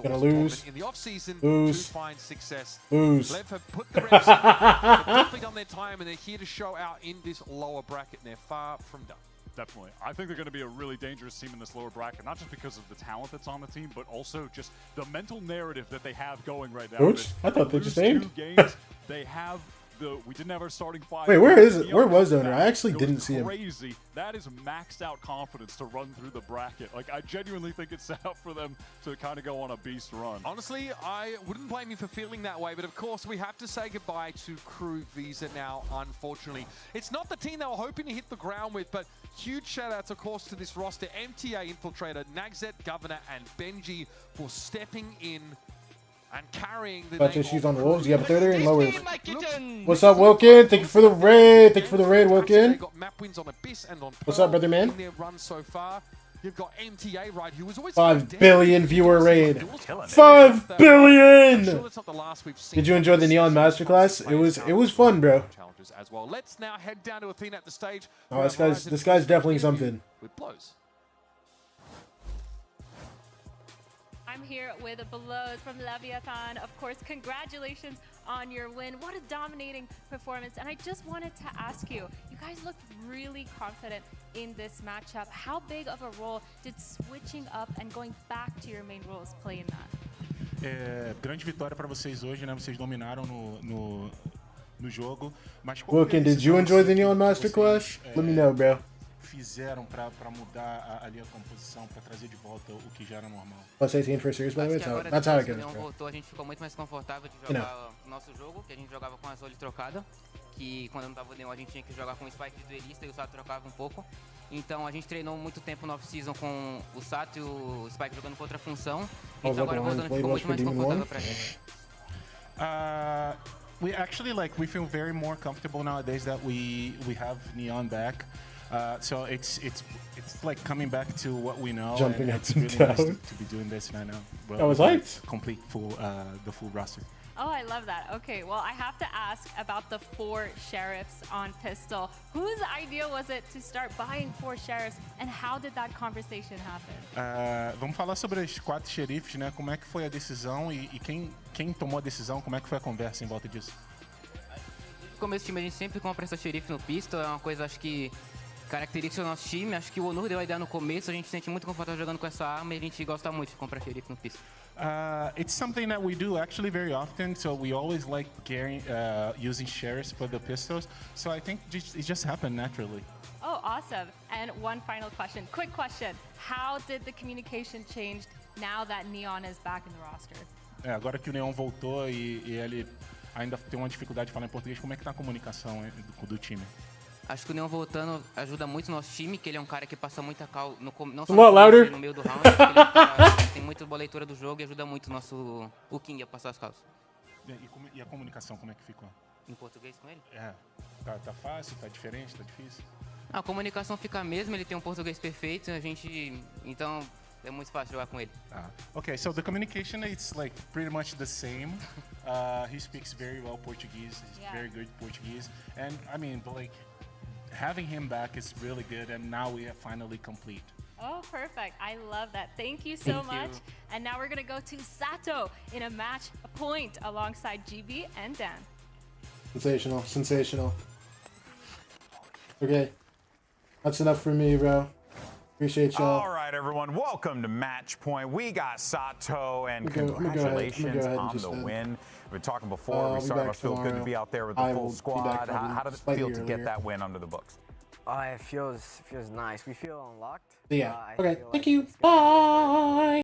gonna lose, in the off season lose, to find success. lose. LEV have put the reps in, they've definitely done their time, and they're here to show out in this lower bracket, and they're far from done. Definitely. I think they're going to be a really dangerous team in this lower bracket, not just because of the talent that's on the team, but also just the mental narrative that they have going right now. Coach? I thought they just aimed. 2 games, they have we didn't have our starting 5. Wait, where is it? Where was Owner? I actually didn't see him. Crazy. That is maxed out confidence to run through the bracket. Like, I genuinely think it's set up for them to kind of go on a beast run. Honestly, I wouldn't blame you for feeling that way, but of course we have to say goodbye to Crew Visa now, unfortunately. It's not the team they were hoping to hit the ground with, but huge shout-outs, of course, to this roster. MTA Infiltrator, Nagzet, Governor, and Benji for stepping in and carrying the Bunch of issues on the Wolves. You have 30 and lowers. Look. What's up, Wilkin? Thank you for the raid. Thank you for the raid, Wilkin. Got map wins on Abyss and on What's up, brother man? In their run so far. You've got MTA, right, who was always 5 billion viewer raid. 5 billion! Did you enjoy the Neon Masterclass? It was fun, bro. As well. Let's now head down to Athena at the stage. Oh, this guy's definitely something. With blows. I'm here with Blows from Leviathan. Of course, congratulations on your win. What a dominating performance. And I just wanted to ask you, you guys looked really confident in this matchup. How big of a role did switching up and going back to your main roles play in that? Grande vitória para vocês hoje, né? Vocês dominaram no jogo. Mas Wilkin, did you enjoy the Neon Masterclass? Let me know, bro. Fizeram para mudar ali a composição, para trazer de volta o que já era normal. Plus 18 for series, by the way. That's how it goes, bro. Voltou, a gente ficou muito mais confortável de jogar o nosso jogo, que a gente jogava com a Zoli trocada, que quando não tava o Neon a gente tinha que jogar com o Spike de duelista e o Sato trocava um pouco. Então a gente treinou muito tempo no off-season com o Sato e o Spike jogando com outra função. Então agora voltando ficou muito mais confortável pra gente. We actually we feel very more comfortable nowadays that we have Neon back. So it's like coming back to what we know. Jumping and up it's and really down. nice to be doing this right now. I was hyped. Complete the full roster. Oh, I love that. Okay, well, I have to ask about the 4 sheriffs on pistol. Whose idea was it to start buying 4 sheriffs, and how did that conversation happen? Vamos falar sobre os 4 xerifes, né? Como é que foi a decisão e quem tomou a decisão? Como é que foi a conversa em volta disso? No começo do time a gente sempre compra essa xerife no pistol, é uma coisa acho que característica do nosso time. Acho que o Onur deu a ideia no começo, a gente se sente muito confortável jogando com essa arma e a gente gosta muito de comprar xerife no pistol. It's something that we do actually very often, so we always like using sheriffs for the pistols. So I think it just happened naturally. Oh, awesome. And one final question. Quick question. How did the communication change now that Neon is back in the roster? Agora que o Neon voltou e ele ainda tem uma dificuldade de falar em português, como é que tá a comunicação do time? Acho que o Neon voltando ajuda muito o nosso time, que ele é um cara que passa muita cal não só no meio do round, ele tem muita boa leitura do jogo e ajuda muito o King a passar as calças. E a comunicação, como é que ficou? Em português com ele? Tá fácil, tá diferente, tá difícil? A comunicação fica a mesma, ele tem um português perfeito, então É muito fácil jogar com ele. Okay, so the communication it's like pretty much the same. He speaks very well Portuguese. He's very good Portuguese, and I mean, but like having him back is really good, and now we are finally complete. Oh, perfect. I love that. Thank you so much. And now we're going to go to Sato in a match point alongside GB and Dan. Sensational, sensational. Okay, that's enough for me, bro. Appreciate y'all. All right, everyone. Welcome to Match Point. We got Sato, and congratulations on the win. We've been talking before. We started to feel good to be out there with the full squad. How did it feel to get that win under the books? It feels nice. We feel unlocked. Yeah. Okay. Thank you. Bye.